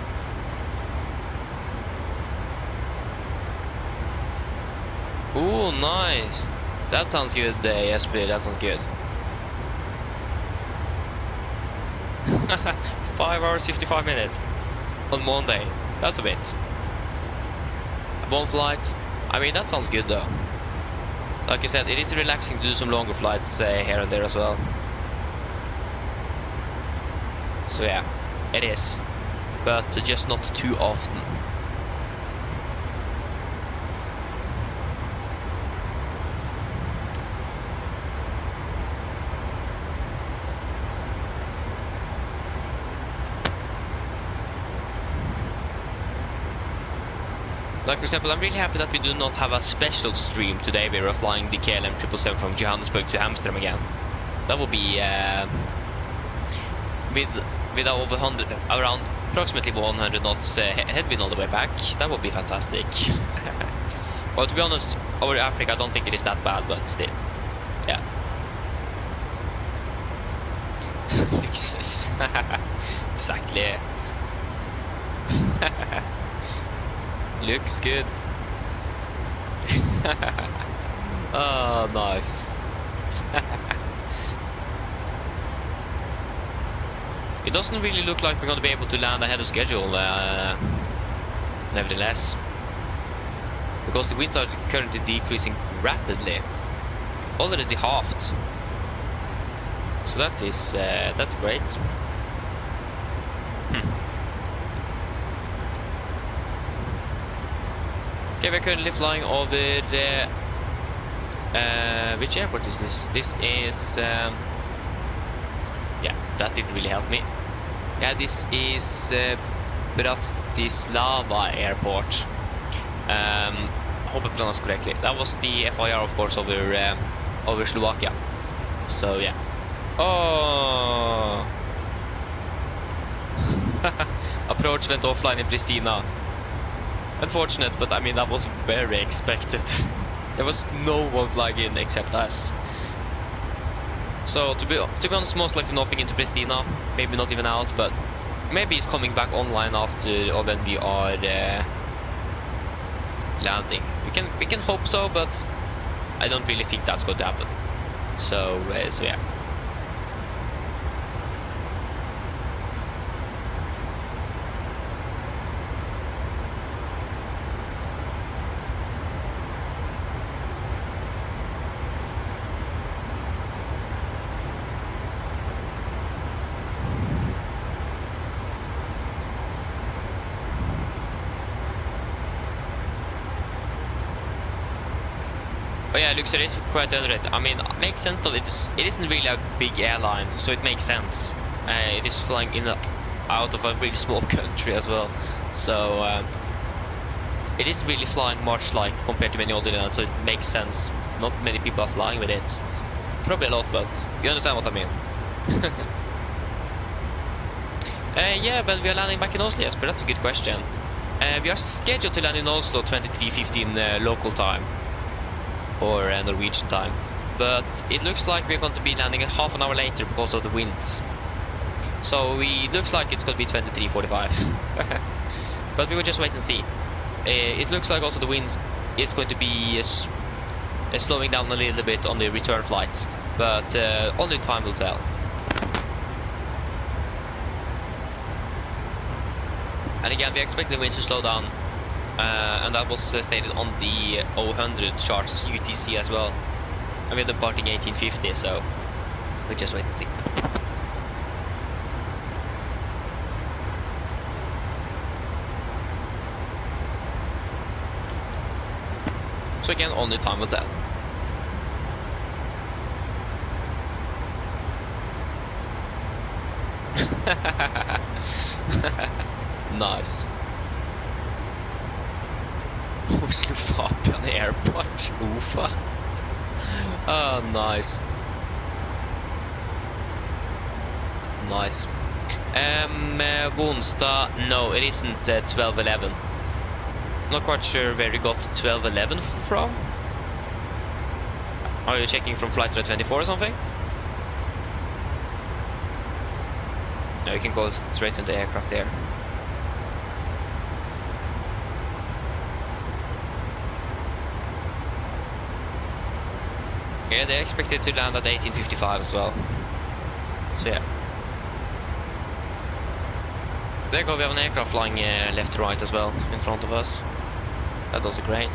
Ooh, nice. That sounds good, SP. That sounds good. 5 hours 55 minutes on Monday. That's a bit. One flight. I mean, that sounds good though. Like you said, it is relaxing to do some longer flights here and there as well. So yeah, it is. But just not too often. Like for example, I'm really happy that we do not have a special stream today. We were flying the KLM 777 from Johannesburg to Amsterdam again. That would be with over 100 around. Approximately 100 knots headwind all the way back. That would be fantastic. Well, to be honest, over Africa, I don't think it is that bad, but still, yeah. Exactly. Looks good. Oh, nice. It doesn't really look like we're going to be able to land ahead of schedule, nevertheless, because the winds are currently decreasing rapidly, already halved. So that is that's great. Okay, we're currently flying over which airport is this? This is yeah, that didn't really help me. Yeah, this is Bratislava Airport. I hope I pronounced correctly. That was the FIR, of course, over Slovakia. So yeah. Oh, approach went offline in Pristina. Unfortunate, but I mean that was very expected. There was no one flying in except us. So to be honest, most likely nothing into Pristina. Maybe not even out, but maybe it's coming back online after or when we are landing. We can hope so, but I don't really think that's going to happen. So yeah. Oh yeah, Luxor is quite underrated. I mean, it makes sense though. It isn't really a big airline, so it makes sense. It is flying in out of a really small country as well, so it is really flying much like compared to many other airlines. So it makes sense. Not many people are flying with it. Probably a lot, but you understand what I mean. Yeah, but we are landing back in Oslo, yes, but that's a good question. We are scheduled to land in Oslo 23:15 local time, or Norwegian time, but it looks like we're going to be landing a half an hour later because of the winds. So it looks like it's going to be 23:45. But we will just wait and see. It looks like also the winds is going to be slowing down a little bit on the return flights, but only time will tell. And again, we expect the winds to slow down, and that was stated on the 000 charts UTC as well. And we're departing 1850, so we'll just wait and see. So again, only time will tell. Nice. Oslo Norwegian Airport. Ufa. Oh, nice. Nice. Vonstad, no, it isn't 1211. Not quite sure where you got 1211 from. Are you checking from flight 24 or something? No, you can go straight into the aircraft there. Yeah, they expected to land at 1855 as well. So yeah. There you go, we have an aircraft flying left to right as well in front of us. That's also great.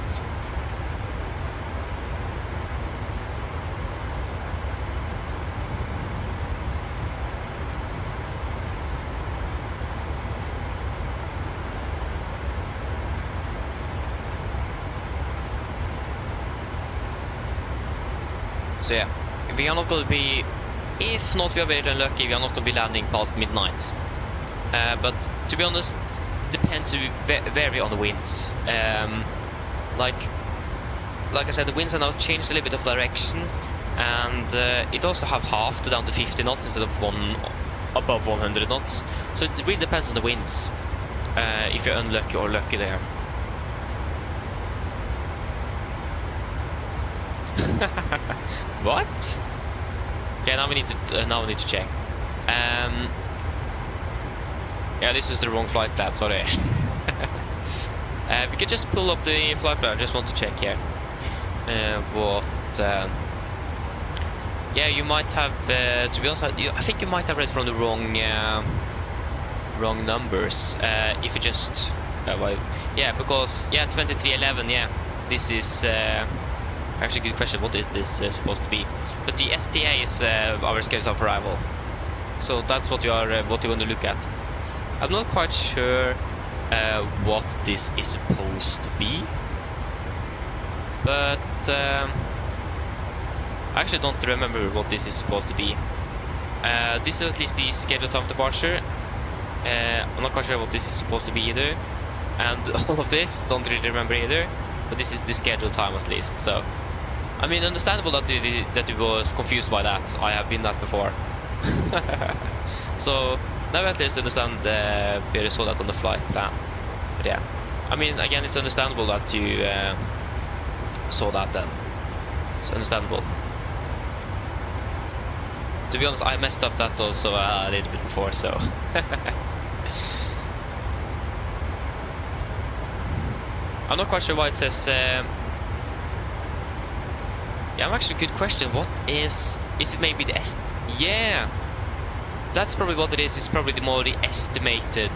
So yeah, we are not going to be, if not we are very unlucky, we are not going to be landing past midnight. But to be honest, depends vary on the winds. Like I said, the winds are now changed a little bit of direction, and it also have halved down to 50 knots instead of above 100 knots. So it really depends on the winds, if you're unlucky or lucky there. What? Okay, now we need to check. Yeah, this is the wrong flight plan, sorry. We could just pull up the flight plan, I just want to check here. Yeah, you might have, to be honest, I think you might have read from the wrong numbers. If you just, yeah, because, yeah, 2311, yeah, this is, actually good question, what is this supposed to be? But the STA is our schedule of arrival. So that's what you're going to look at. I'm not quite sure what this is supposed to be, but I actually don't remember what this is supposed to be. This is at least the scheduled time of departure. I'm not quite sure what this is supposed to be either, and all of this don't really remember either. But this is the scheduled time at least. So, I mean, understandable that you was confused by that. I have been that before. So now at least understand where you saw that on the flight plan. But yeah, I mean, again, it's understandable that you saw that then. It's understandable. To be honest, I messed up that also a little bit before, so. I'm not quite sure why it says. Yeah, actually, good question. What is it? Maybe the yeah. That's probably what it is. It's probably the estimated,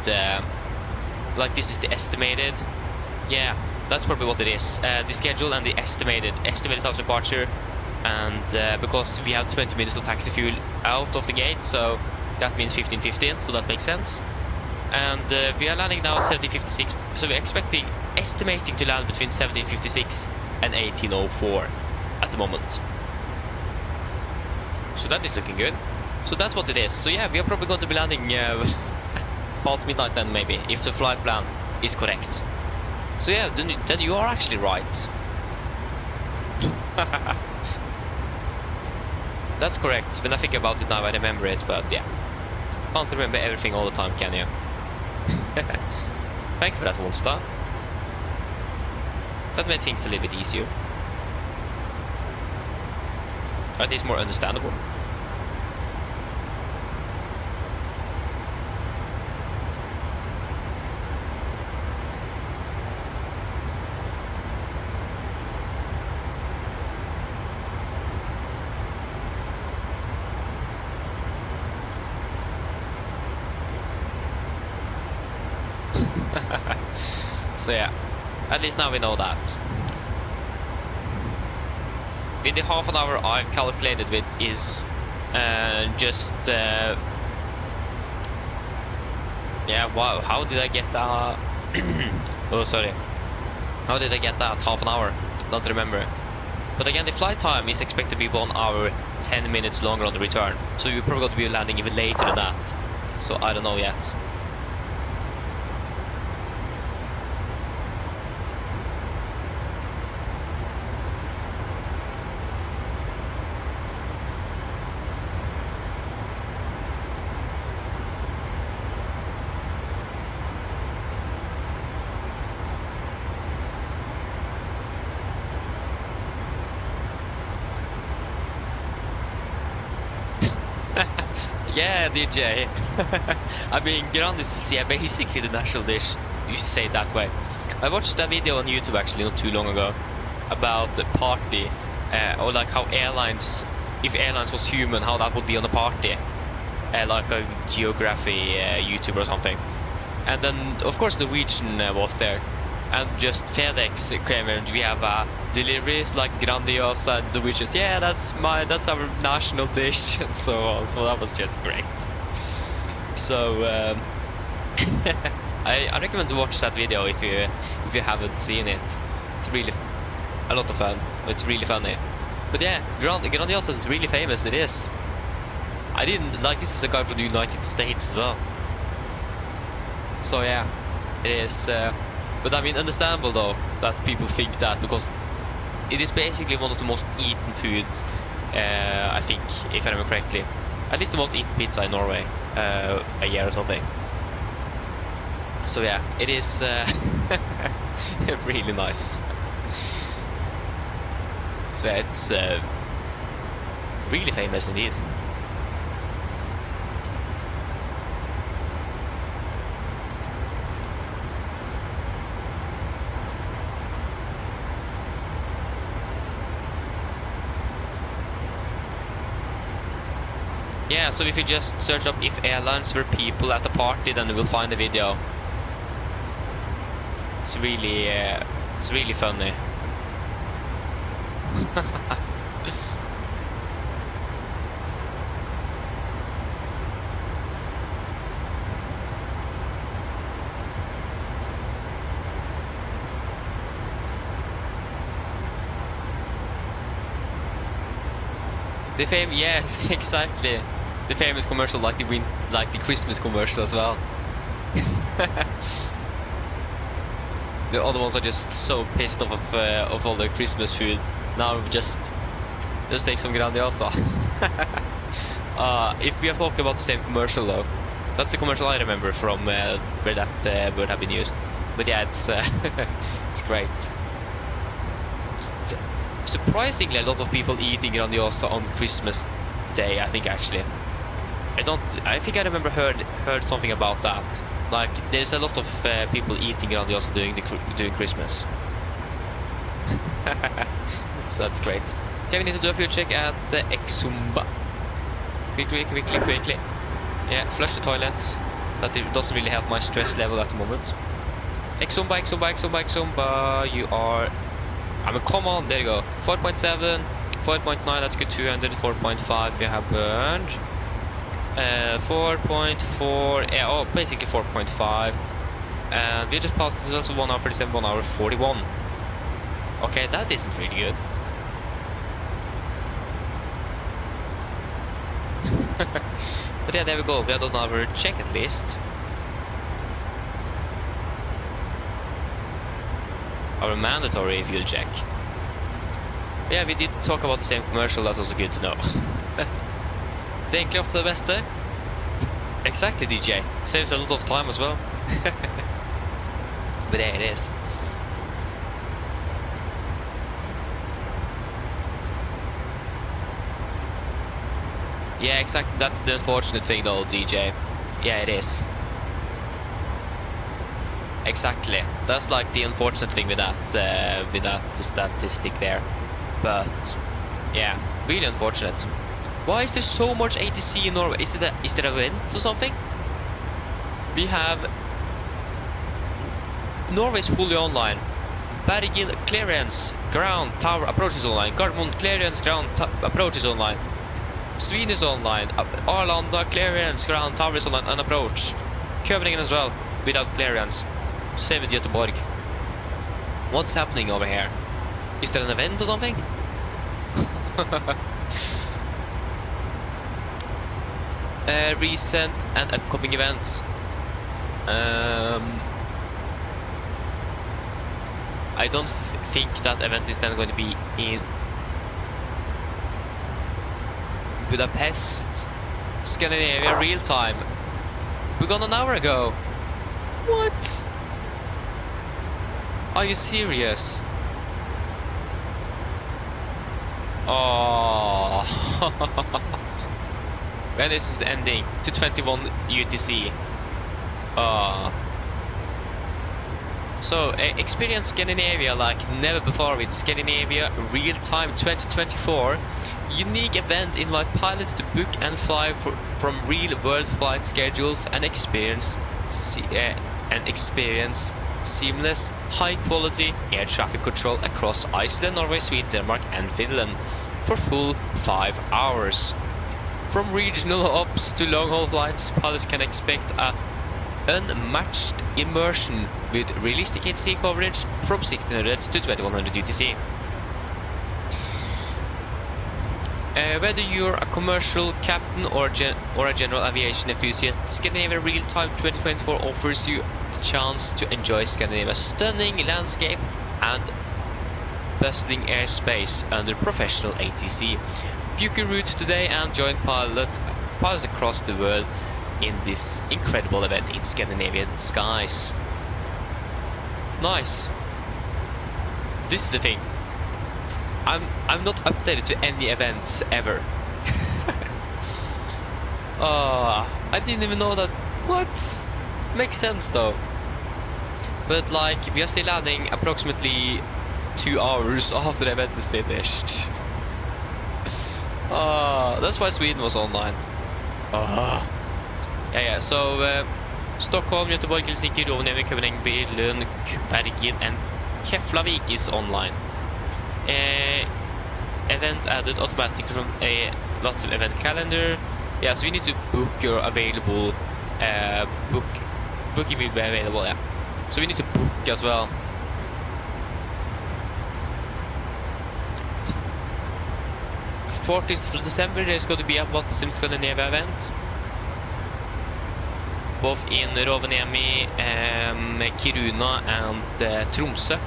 like this is the estimated. Yeah, that's probably what it is. The schedule and the estimated of departure, and because we have 20 minutes of taxi fuel out of the gate, so that means 15:15. So that makes sense. And we are landing now 17:56. So we're estimating to land between 17:56 and 18:04 at the moment. So that is looking good. So that's what it is. So yeah, we are probably going to be landing past midnight then, maybe, if the flight plan is correct. So yeah, then you are actually right. That's correct. When I think about it now, I remember it, but yeah. can't remember everything all the time, can you? Thank you for that, 1 star. That made things a little bit easier. At least more understandable. So yeah, at least now we know that. With the half an hour I've calculated with is just yeah, wow, how did I get that? Oh, sorry. How did I get that half an hour? Don't remember. But again, the flight time is expected to be 1 hour 10 minutes longer on the return, so you're probably going to be landing even later than that. So I don't know yet. Yeah, DJ. I mean, Grande is basically the national dish. You should say it that way. I watched a video on YouTube actually not too long ago about the party, or like how airlines, if airlines was human, how that would be on a party, like a geography YouTuber or something. And then of course Norwegian was there, and just FedEx came and we have deliveries like Grandiosa and Norwegian. Yeah, that's our national dish and so on. So that was just great. So I recommend to watch that video if you haven't seen it. It's really a lot of fun. It's really funny. But yeah, Grandiosa is really famous. It is. I didn't like, this is a guy from the United States as well. So yeah, it is. But I mean, understandable though that people think that, because it is basically one of the most eaten foods. I think, if I remember correctly, at least the most eaten pizza in Norway a year or something. So yeah, it is really nice. So yeah, it's really famous indeed. Yeah, so if you just search up if airlines were people at the party, then you will find the video. It's really funny. The yes, exactly. The famous commercial, like the Christmas commercial as well. The other ones are just so pissed off of all the Christmas food. Now just take some Grandiosa. If we are talking about the same commercial though, that's the commercial I remember from where that word have been used. But yeah, it's it's great. It's surprisingly a lot of people eating Grandiosa on Christmas Day, I think actually. I think I remember heard something about that. Like there's a lot of people eating Grandiosa during Christmas. So that's great. Okay, we need to do a fuel check at Exumba. Quickly. Yeah, flush the toilet. That doesn't really help my stress level at the moment. Exumba. You are... I mean, come on, there you go. 4.7, 4.9, that's good. 200, 4.5 you have burned. 4.4, yeah, oh, basically 4.5. And we just passed this also 1 hour 37, 1 hour 41. Okay, that isn't really good. But yeah, there we go. We have done our check at least. Our mandatory fuel check. Yeah, we did talk about the same commercial. That's also good to know. Det är enkelt ofta det bästa. Exactly, DJ. Saves a lot of time as well. But there it is. Yeah, exactly. That's the unfortunate thing, though, DJ. Yeah, it is. Exactly. That's like the unfortunate thing with that statistic there. But yeah, really unfortunate. Why is there so much ATC in Norway? Is there an event or something? We have Norway's fully online. Bergen clearance, ground tower approaches online. Gardermoen clearance, ground approaches online. Sweden is online. Arlanda clearance, ground tower is online and approach. Köpingen as well, without clearance. Same with Göteborg. What's happening over here? Is there an event or something? Recent and upcoming events. I don't think that event is then going to be in Budapest, Scandinavia, real time. We got an hour ago. What? Are you serious? Oh. When this is ending? 221 UTC. So experience Scandinavia like never before with Scandinavia Real Time 2024. Unique event invite pilots to book and fly from real world flight schedules and experience seamless, high quality air traffic control across Iceland, Norway, Sweden, Denmark and Finland for full 5 hours. From regional ops to long haul flights, pilots can expect a unmatched immersion with realistic ATC coverage from 1600 to 2100 UTC. Whether you're a commercial captain or a general aviation enthusiast, Scandinavia Real Time 2024 offers you the chance to enjoy Scandinavia's stunning landscape and bustling airspace under professional ATC. Book your route today and join pilots across the world in this incredible event in Scandinavian skies. Nice. This is the thing. I'm not updated to any events ever. I didn't even know that. What? Makes sense though. But like, we are still landing approximately 2 hours after the event is finished. That's why Sweden was online. Yeah, so Stockholm, Göteborg, Helsinki, Rovaniemi, Köpenhamn, Berlin, Bergen and Keflavik is online. Event added automatically from a lots of event calendar. Yeah, so we need to book your available booking will be available, yeah. So we need to book as well. 14th of December there's going to be a Sim Scandinavia event, both in Rovaniemi, Kiruna and Tromsø.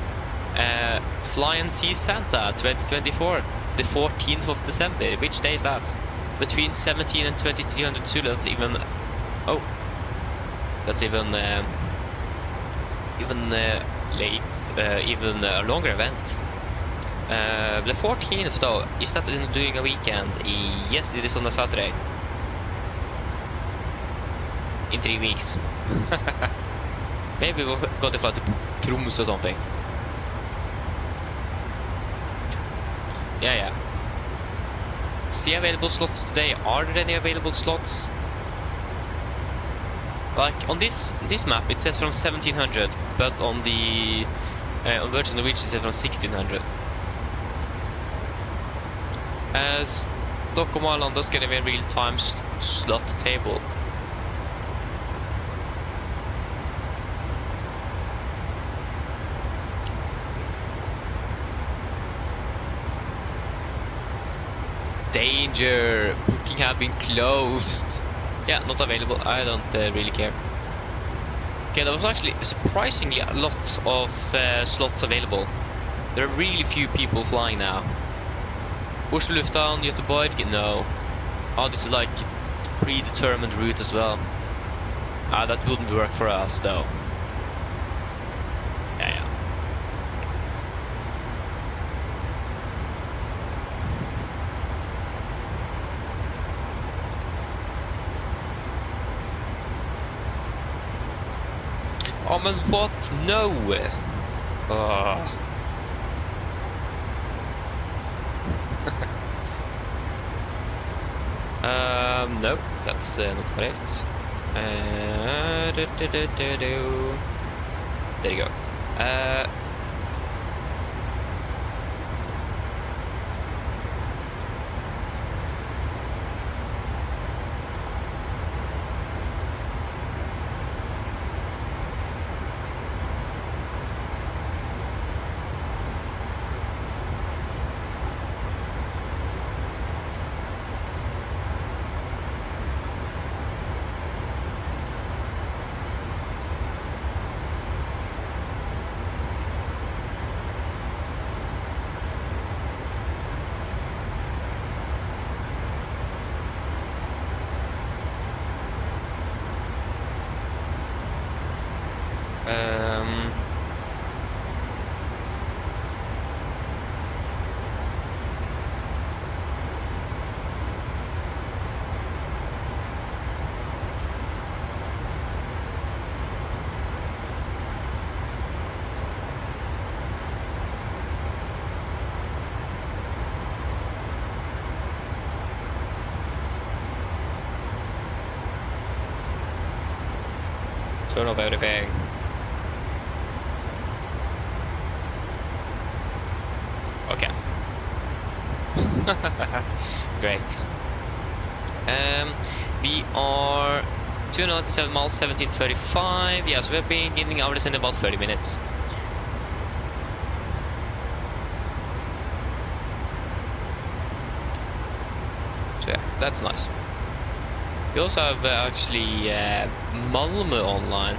Fly and See Santa 2024, the 14th of December. Which day is that? Between 17 and 2300 Zulu. That's even even a longer event. The 14th though, is that during a weekend? Yes, it is on a Saturday. In 3 weeks. Maybe we'll go to fly to Tromsø or something. Yeah. See available slots today. Are there any available slots? Like on this map it says from 1700, but on the on Virgin Norwegian it says from 1600. Stockholm Arlanda Scandinavian real time slot table. Danger! Booking have been closed. Yeah, not available. I don't really care. Okay, there was actually surprisingly a lot of slots available. There are really few people flying now. Oslo Lufthavn, Göteborg, no. Oh, this is like predetermined route as well. That wouldn't work for us though. Yeah. Oh man, what? No! No, that's not correct. There you go. Turn off everything. Okay. Great. We are 297 miles, 1735. Yes, we've been getting our descent in about 30 minutes. So yeah, that's nice. We also have actually Malmö online.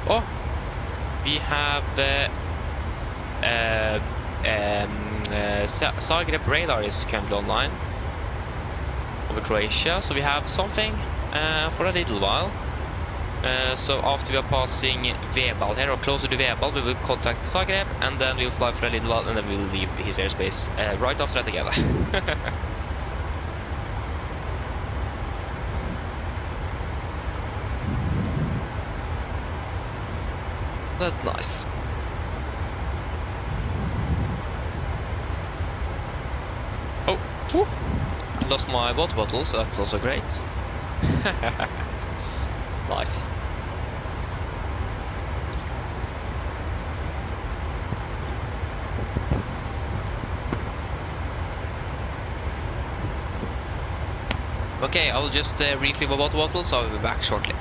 Oh, we have Zagreb Radar is currently online over Croatia, so we have something for a little while. So after we are passing Vebal here, or closer to Vebal, we will contact Zagreb, and then we'll fly for a little while, and then we'll leave his airspace right after that together. That's nice. Oh, whew. Lost my water bottle, so that's also great. Nice. Okay, I will just refill my water bottle, so I'll be back shortly.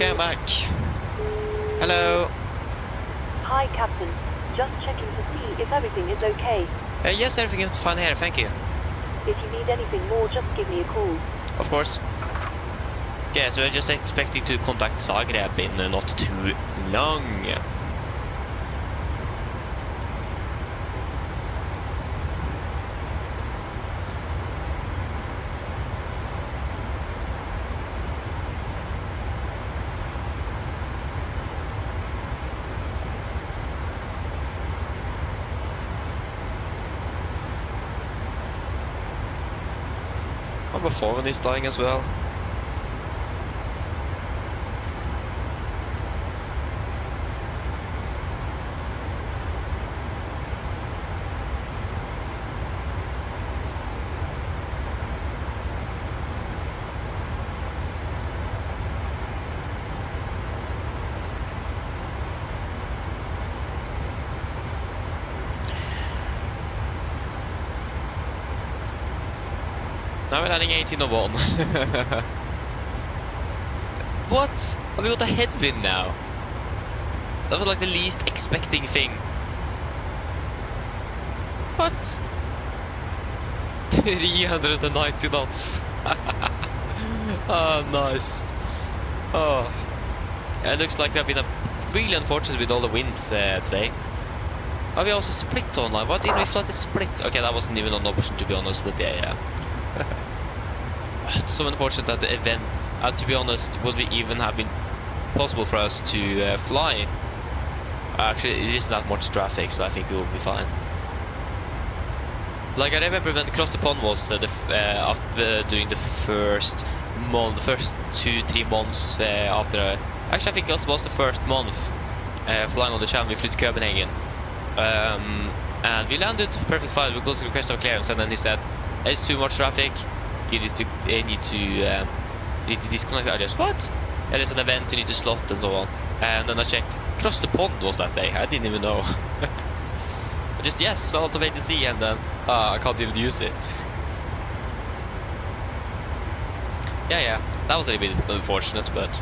Okay, I'm back. Hello. Hi, Captain. Just checking to see if everything is okay. Yes, everything is fine here, thank you. If you need anything more, just give me a call. Of course. Yeah, so I'm just expecting to contact Zagreb in not too long. Number 4 is dying as well. Now we're landing 1801. What? Have we got a headwind now? That was like the least expecting thing. What? 390 knots. Oh, nice. Oh. It looks like we've been really unfortunate with all the winds today. Oh, we also split online. Why didn't we fly the split? Okay, that wasn't even an option, to be honest, but yeah. It's so unfortunate that the event, to be honest, would be even have been possible for us to fly. Actually, it isn't that much traffic, so I think we will be fine. Like, I remember when Across the Pond was after doing the first 2-3 months after. Actually, I think it was the first month flying on the channel. We flew to Copenhagen, and we landed perfect fine. We got the request of clearance, and then he said, "It's too much traffic. You need to disconnect." I just, what? Yeah, there's an event, you need to slot and so on. And then I checked, Across the Pond was that day. I didn't even know. I just, yes, I'll have to wait to see, and then I can't even use it. Yeah, that was a bit unfortunate, but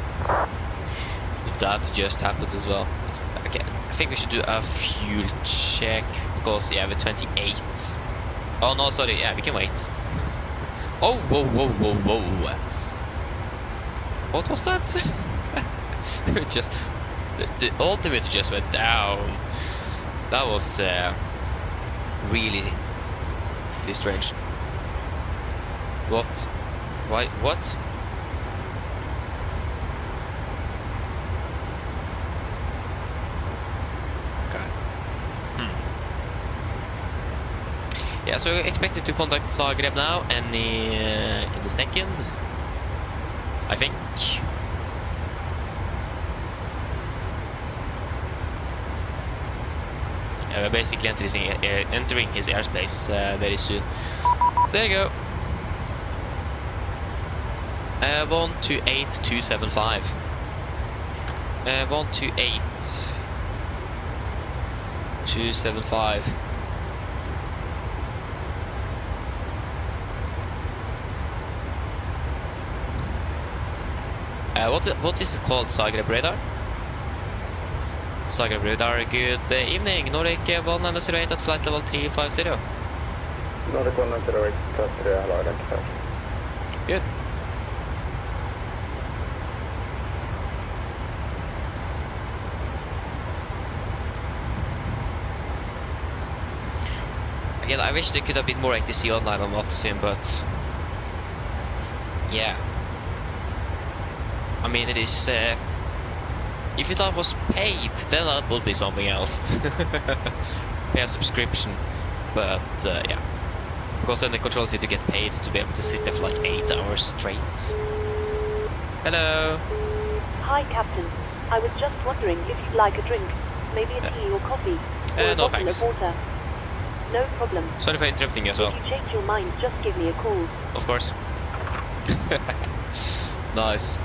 that just happens as well. Okay, I think we should do a fuel check, because, yeah, we're 28. Oh, no, sorry, yeah, we can wait. Oh, whoa. What was that? Just, the ultimate just went down. That was really strange. What? Why? What? Yeah, so we're expected to contact Zagreb now, and in the second, I think. Yeah, we're basically entering his airspace very soon. There you go. 128275. 128275. What is it called? Zagreb Radar? Zagreb Radar, good evening. Nordic 108 at flight level 350. Nordic 108, hello, identified. Good. Again, I wish there could have been more ATC online on Watson, but yeah. I mean, it is. If it was paid, then that would be something else. Pay a subscription, but yeah, because then the controllers need to get paid to be able to sit there for like 8 hours straight. Hello. Hi, Captain. I was just wondering if you'd like a drink, maybe a tea or coffee, or a no bottle thanks. of water. No problem. Sorry for interrupting you as well. If you change your mind, just give me a call. Of course. Nice.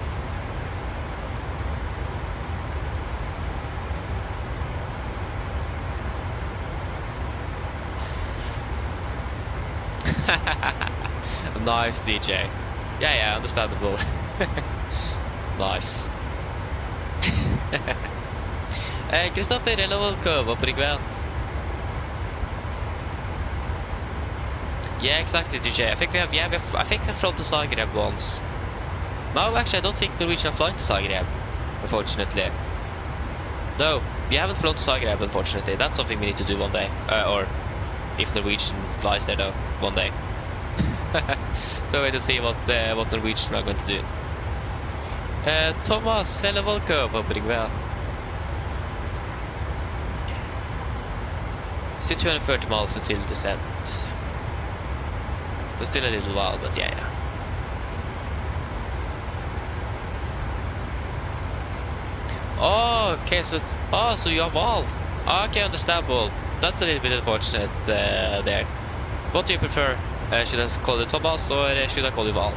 Nice, DJ. Yeah, understandable. Nice. Kristoffer, eller welcome, hoppas det väl. Yeah, exactly, DJ. I think we have, I think we've flown to Zagreb once. No, actually, I don't think Norwegian are flying to Zagreb, unfortunately. No, we haven't flown to Zagreb, unfortunately. That's something we need to do one day. Or if Norwegian flies there, though, one day. So wait to see what Norwegian are going to do. Thomas, hello, welcome, hoppas det väl. Still 230 miles until descent. So still a little while, but yeah. Oh, okay, so it's... Oh, so you have Valve. Okay, understandable. That's a little bit unfortunate there. What do you prefer? Should I call you Thomas or should I call you Valve?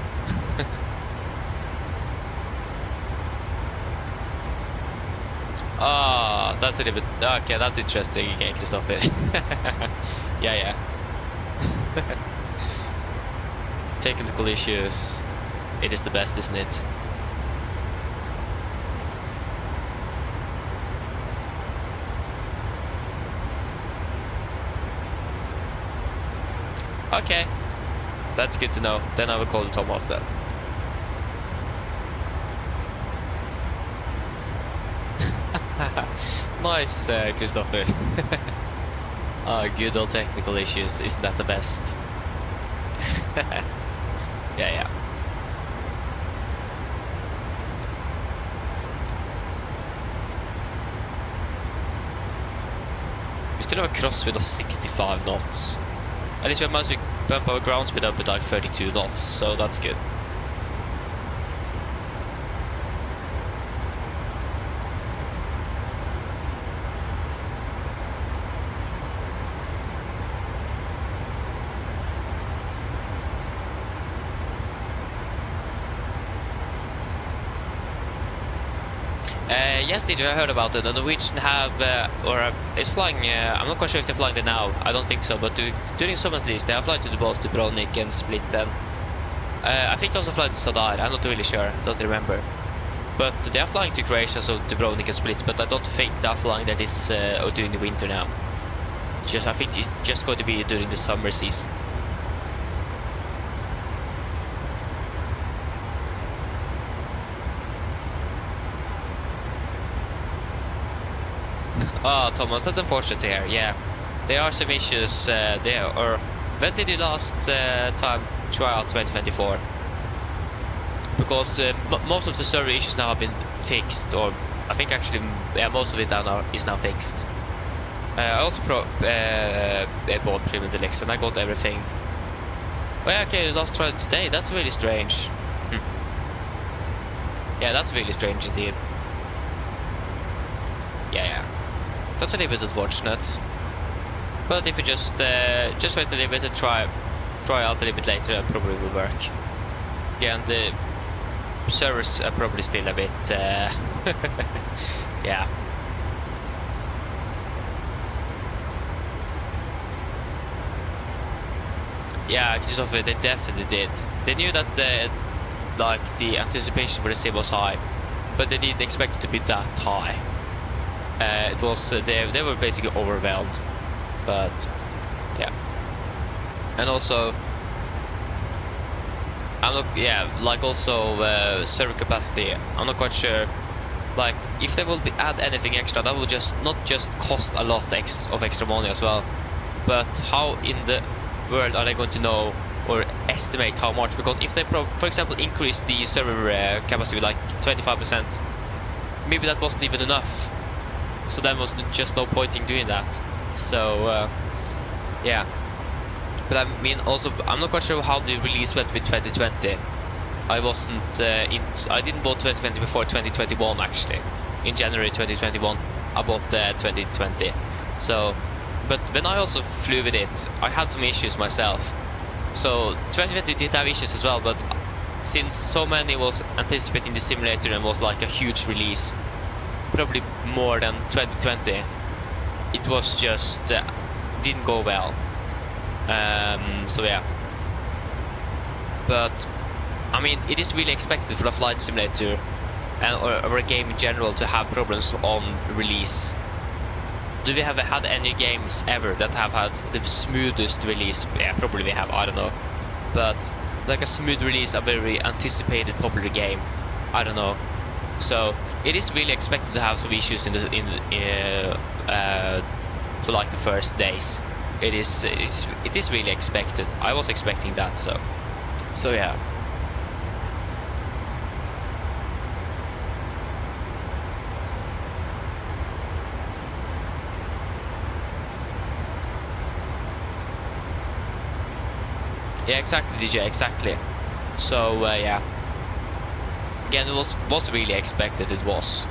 Ah, that's a little bit... Okay, that's interesting again, Kristoffer. Yeah. Technical issues. It is the best, isn't it? Okay, that's good to know. Then I will call you Thomas then. Nice, Kristoffer. Good old technical issues. Isn't that the best? Yeah. We still have a crosswind of 65 knots. At least we managed to bump our ground speed up with like 32 knots, so that's good. Yes, did you? I heard about it. The Norwegian have, is flying, I'm not quite sure if they're flying there now, I don't think so, but during summer at least, they are flying to both Dubrovnik and Split, and I think they also fly to Zadar, I'm not really sure, don't remember. But they are flying to Croatia, so Dubrovnik and Split, but I don't think they are flying there this, or during the winter now. I think it's just going to be during the summer season. Oh, Thomas, that's unfortunate to hear. Yeah, there are some issues there. Or when did you last time try out 2024? Because most of the server issues now have been fixed, or I think actually most of it is now fixed. I also bought Premium Deluxe and I got everything. Oh yeah, okay, you last tried today. That's really strange. Yeah, that's really strange indeed. Yeah. That's a little bit unfortunate, but if you just wait a little bit and try out a little bit later, it probably will work. Again, the servers are probably still a bit, yeah. Yeah, Kristoffer, they definitely did. They knew that like the anticipation for the sim was high, but they didn't expect it to be that high. It was they were basically overwhelmed, but yeah. And also, I'm not like also server capacity. I'm not quite sure. Like if they will add anything extra, that will not just cost a lot of extra money as well. But how in the world are they going to know or estimate how much? Because if they, for example, increase the server capacity with like 25%, maybe that wasn't even enough. So there was just no point in doing that. So yeah. But I mean, also, I'm not quite sure how the release went with 2020. I wasn't I didn't bought 2020 before 2021 actually. In January 2021, I bought 2020. So, but when I also flew with it, I had some issues myself. So 2020 did have issues as well, but since so many was anticipating the simulator and was like a huge release, probably more than 2020, it was just didn't go well. So yeah, but I mean, it is really expected for a flight simulator or a game in general to have problems on release. Do we have had any games ever that have had the smoothest release? Yeah, probably we have, I don't know. But like a smooth release, a very anticipated popular game, I don't know. So it is really expected to have some issues in for like the first days. It is really expected. I was expecting that, so yeah. Yeah, exactly, DJ, exactly. So yeah. Again, it was really expected. It was.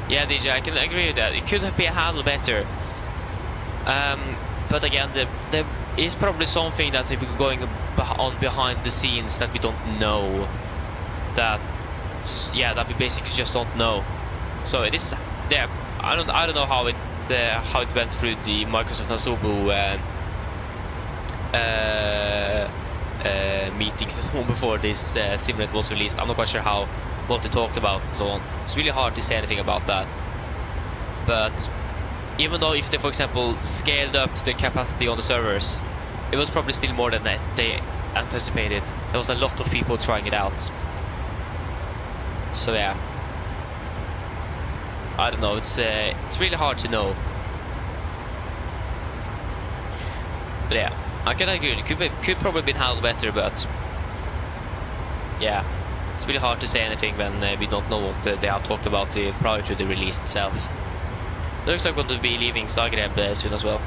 Yeah, DJ, I can agree with that. It could have been handled better. But again, there is probably something that is going on behind the scenes that we don't know. That we basically just don't know. So it is. Yeah, I don't know how it went through the Microsoft and Asobo meetings and so on before this simulator was released. I'm not quite sure what they talked about and so on. It's really hard to say anything about that. But even though if they, for example, scaled up the capacity on the servers, it was probably still more than they anticipated. There was a lot of people trying it out. So yeah, I don't know. It's really hard to know. But yeah, I can agree. It could probably been handled better, but yeah. It's really hard to say anything when we don't know what they have talked about prior to the release itself. Looks like we're going to be leaving Zagreb soon as well.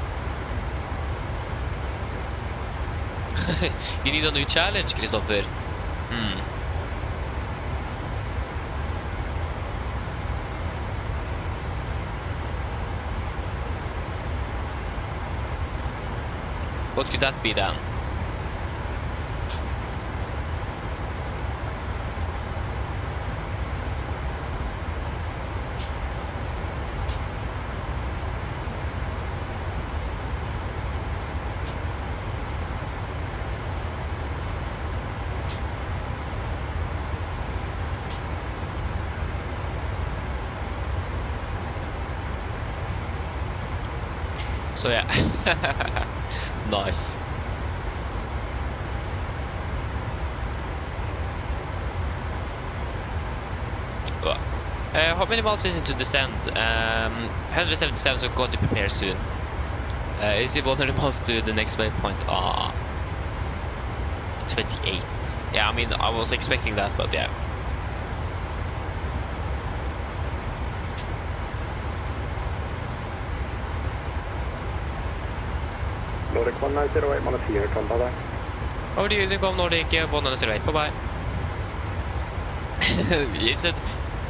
You need a new challenge, Christopher. What could that be then? So yeah, nice. How many miles is it to descend? 177, so we're going to prepare soon. Is it 100 miles to the next waypoint? 28. Yeah, I mean, I was expecting that, but yeah. Nordic 1908, Montana, come bye bye. Over to you, Unicorn Nordic 1908, bye bye.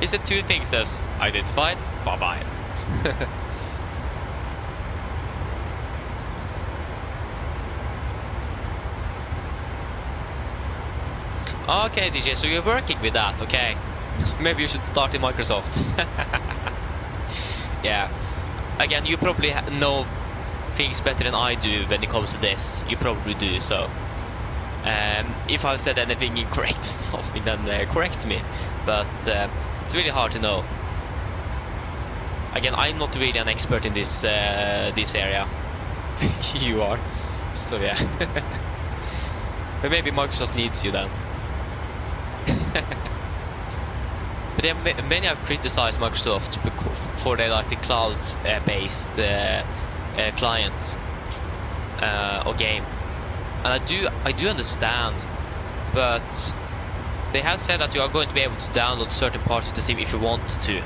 He said two things as identified, bye bye. Okay, DJ, so you're working with that, okay. Maybe you should start in Microsoft. Yeah. Again, you probably know things better than I do when it comes to this. You probably do, so if I've said anything incorrect or something, then correct me. But it's really hard to know. Again, I'm not really an expert in this this area. You are, so yeah. But maybe Microsoft needs you then. But yeah, many have criticized Microsoft for their like the cloud-based client or game, and I do understand, but they have said that you are going to be able to download certain parts of the sim if you want to,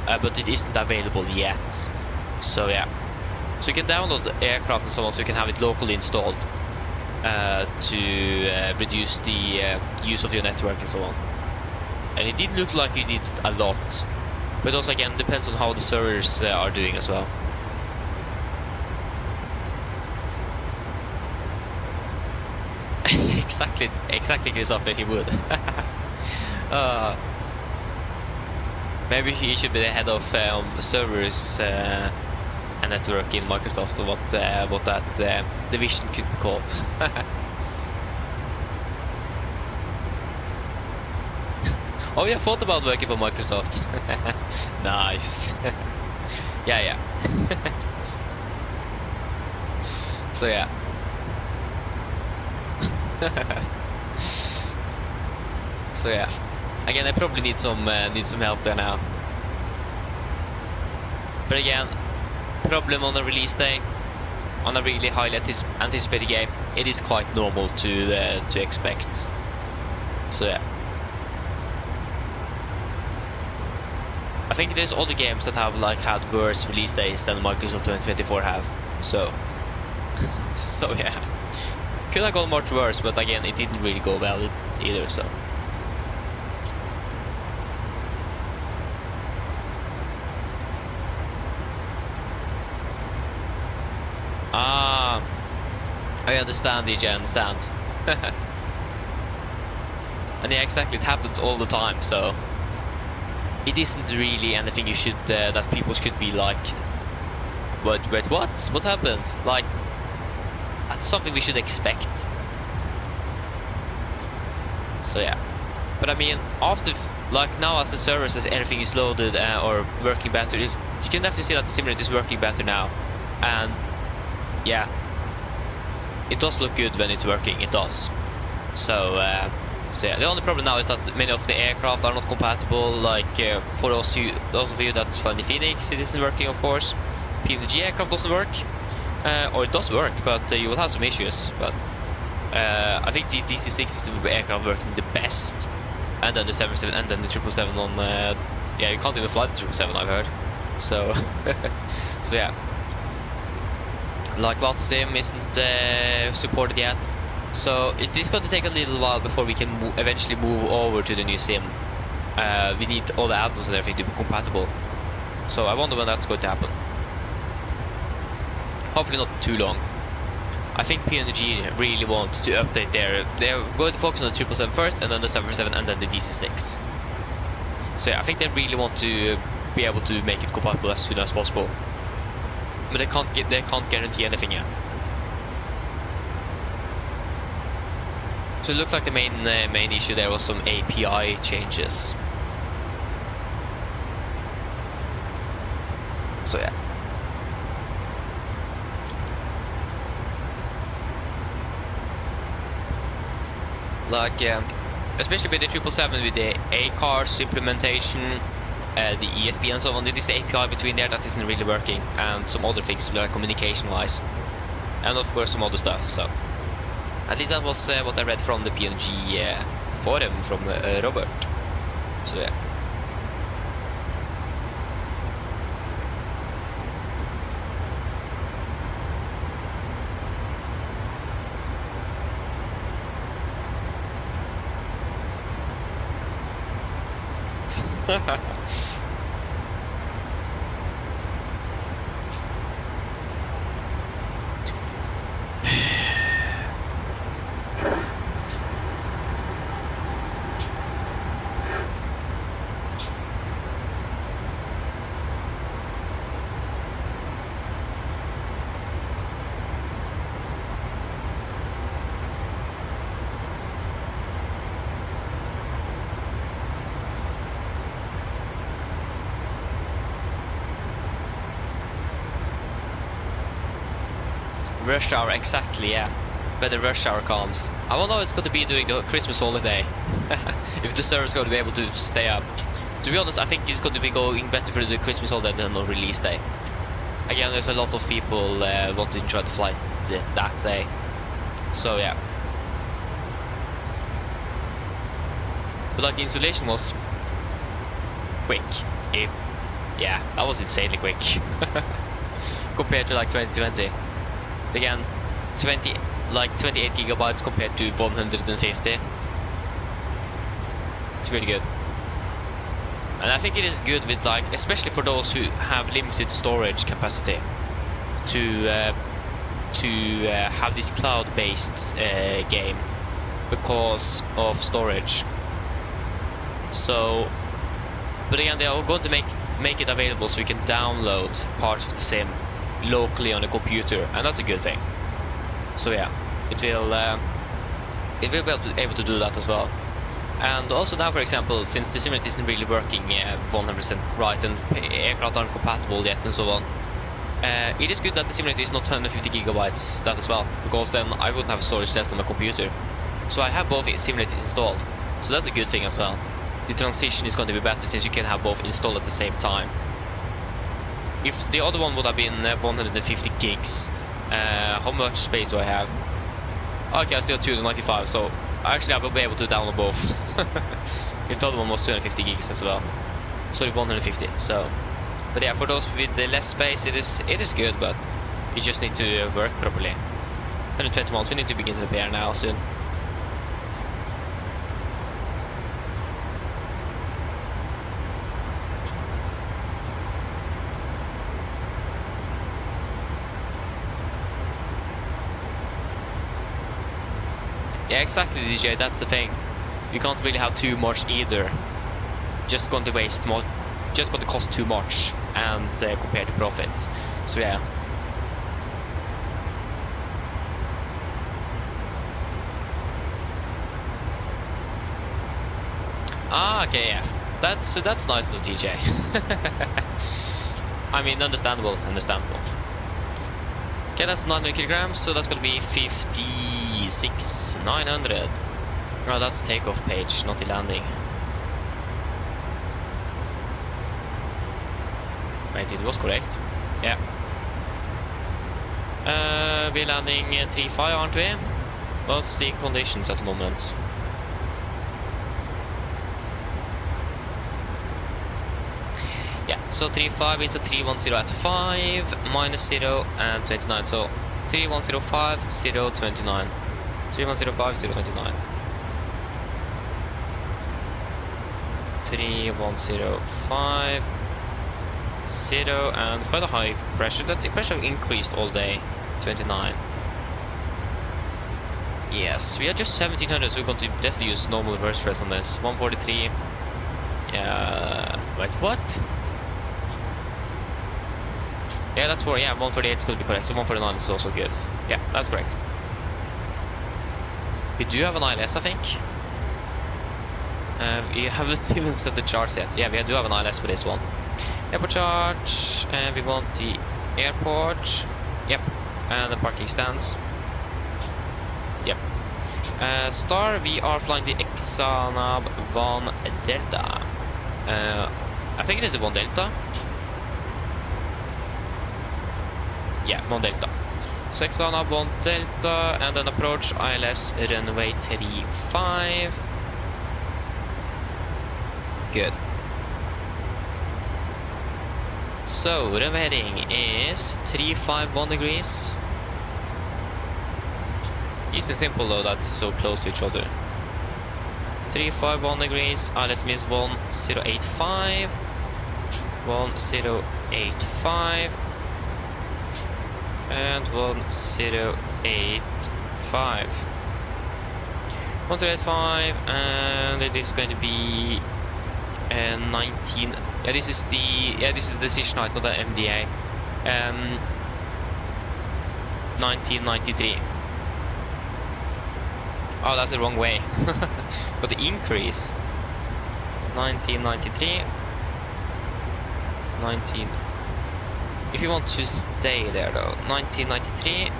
but it isn't available yet. So yeah, so you can download the aircraft and so on, so you can have it locally installed to reduce the use of your network and so on. And it did look like you did a lot. But also again depends on how the servers are doing as well. exactly, Christopher, he would. Maybe he should be the head of servers and network in Microsoft, or what that division could be called. Oh yeah, thought about working for Microsoft. Nice. yeah. So yeah. So yeah. Again, I probably need some help there now. But again, problem on a release day, on a really highly anticipated game, it is quite normal to expect. So yeah. I think there's other games that have like had worse release days than Microsoft 2024 have. So yeah. Could have gone much worse, but again, it didn't really go well either, so. I understand, DJ, I understand. And yeah, exactly, it happens all the time, so it isn't really anything you should that people should be like, what happened? Like, that's something we should expect. So yeah, but I mean, after like now, as the servers, as everything is loaded or working better, you can definitely see that the simulator is working better now, and yeah, it does look good when it's working. It does. So yeah, the only problem now is that many of the aircraft are not compatible. Like for those of you that fly the Phoenix, it isn't working, of course. PMDG aircraft doesn't work, or it does work, but you will have some issues. But I think the DC-6 is the aircraft working the best, and then the 77, and then the 777 on. Yeah, you can't even fly the 777, I've heard. So so yeah. Like VATSIM isn't supported yet, so it is going to take a little while before we can eventually move over to the new sim. We need all the add-ons and everything to be compatible, so I wonder when that's going to happen. Hopefully not too long. I think PMDG really wants to update they're going to focus on the 777 first, and then the 747, and then the DC-6. So yeah, I think they really want to be able to make it compatible as soon as possible. But they can't guarantee anything yet. So it looked like the main issue there was some API changes. So yeah. Like especially with the 777, with the A-cars implementation, the EFP and so on, it is the API between there that isn't really working, and some other things like communication wise, and of course some other stuff. So at least that was what I read from the PMDG forum from Robert. So yeah. Rush hour, exactly, yeah. When the rush hour comes. I wonder how it's going to be during the Christmas holiday. If the server's going to be able to stay up. To be honest, I think it's going to be going better for the Christmas holiday than on release day. Again, there's a lot of people wanting to try to fly that day. So yeah. But like the installation was quick. Yeah, that was insanely quick. Compared to like 2020. Again, 28 gigabytes compared to 150. It's really good. And I think it is good with, like, especially for those who have limited storage capacity, to have this cloud-based game because of storage. So, but again, they are going to make it available so you can download parts of the sim locally on a computer, and that's a good thing. So yeah, it will be able to do that as well. And also now, for example, since the simulator isn't really working 100% right and aircraft aren't compatible yet and so on, it is good that the simulator is not 150 gigabytes that as well, because then I wouldn't have storage left on my computer. So I have both simulators installed, so that's a good thing as well. The transition is going to be better since you can have both installed at the same time. If the other one would have been 150 gigs, how much space do I have? Okay, I still have 295, so actually I will be able to download both. If the other one was 250 gigs as well. Sorry, 150. So, but yeah, for those with the less space, it is good, but you just need to work properly. 120 months. We need to begin to repair now soon. Yeah, exactly, DJ. That's the thing. You can't really have too much either. Just going to waste more. Just going to cost too much and compare to profit. So yeah. Ah, okay, yeah. That's nice of DJ. I mean, understandable. Okay, that's 900 kilograms, so that's gonna be 56,900. Oh, that's the takeoff page, not the landing. Wait, it was correct. Yeah. We're landing 3.5, aren't we? What's the conditions at the moment? Yeah, so 3.5 into 310 at 5, minus 0 and 29. So 3105, 029. 3105, 029. 3105, 0, and quite a high pressure. That the pressure increased all day. 29. Yes, we are just 1700, so we're going to definitely use normal reverse stress on this. 143. Yeah. Wait, what? Yeah, that's 4. Yeah, 148 is going to be correct. So 149 is also good. Yeah, that's correct. We do have an ILS, I think. We haven't even set the charts yet. Yeah, we do have an ILS for this one. Airport charge, and we want the airport. Yep, and the parking stands. Yep. Star, we are flying the Exanab 1 Delta. I think it is the 1 Delta. Yeah, 1 Delta. So Exanab 1 Delta, and then approach ILS runway 35. Good. So, runway heading is 351 degrees. Easy and simple though, that is so close to each other. 351 degrees, ILS means 1085. 1085. And 1085. 1085, and it is going to be 19. Yeah, this is the decision height, not the MDA. 1993. Oh, that's the wrong way. Got the increase. 1993. 19. If you want to stay there though, 1993.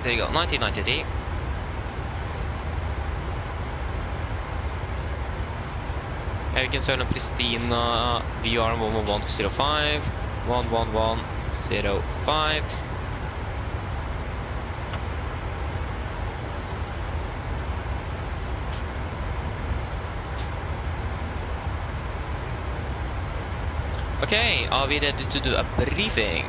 There you go, 1993. And we can turn on Pristina VR 11105. 11105. Okay, are we ready to do a briefing?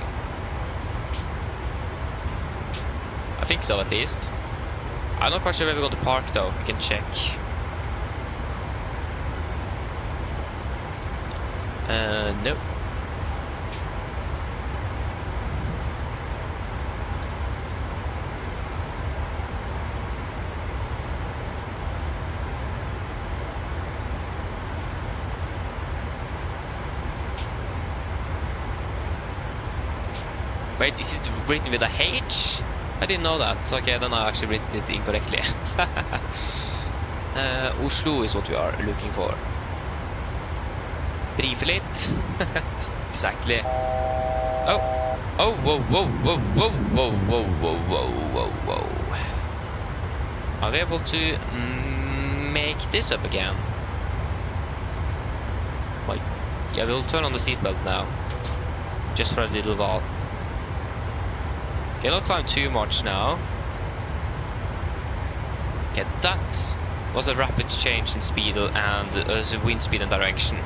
I think so, at least. I'm not quite sure where we're going to park though, we can check. No. Wait, is it written with a H? I didn't know that. Okay, then I actually written it incorrectly. Oslo is what we are looking for. Brief it. Exactly. Oh. Oh, whoa, whoa, whoa, whoa, whoa, whoa, whoa, whoa, whoa, whoa. Are we able to make this up again? Like, yeah, we'll turn on the seatbelt now. Just for a little while. Okay, don't climb too much now. Okay, that was a rapid change in speed and wind speed and direction.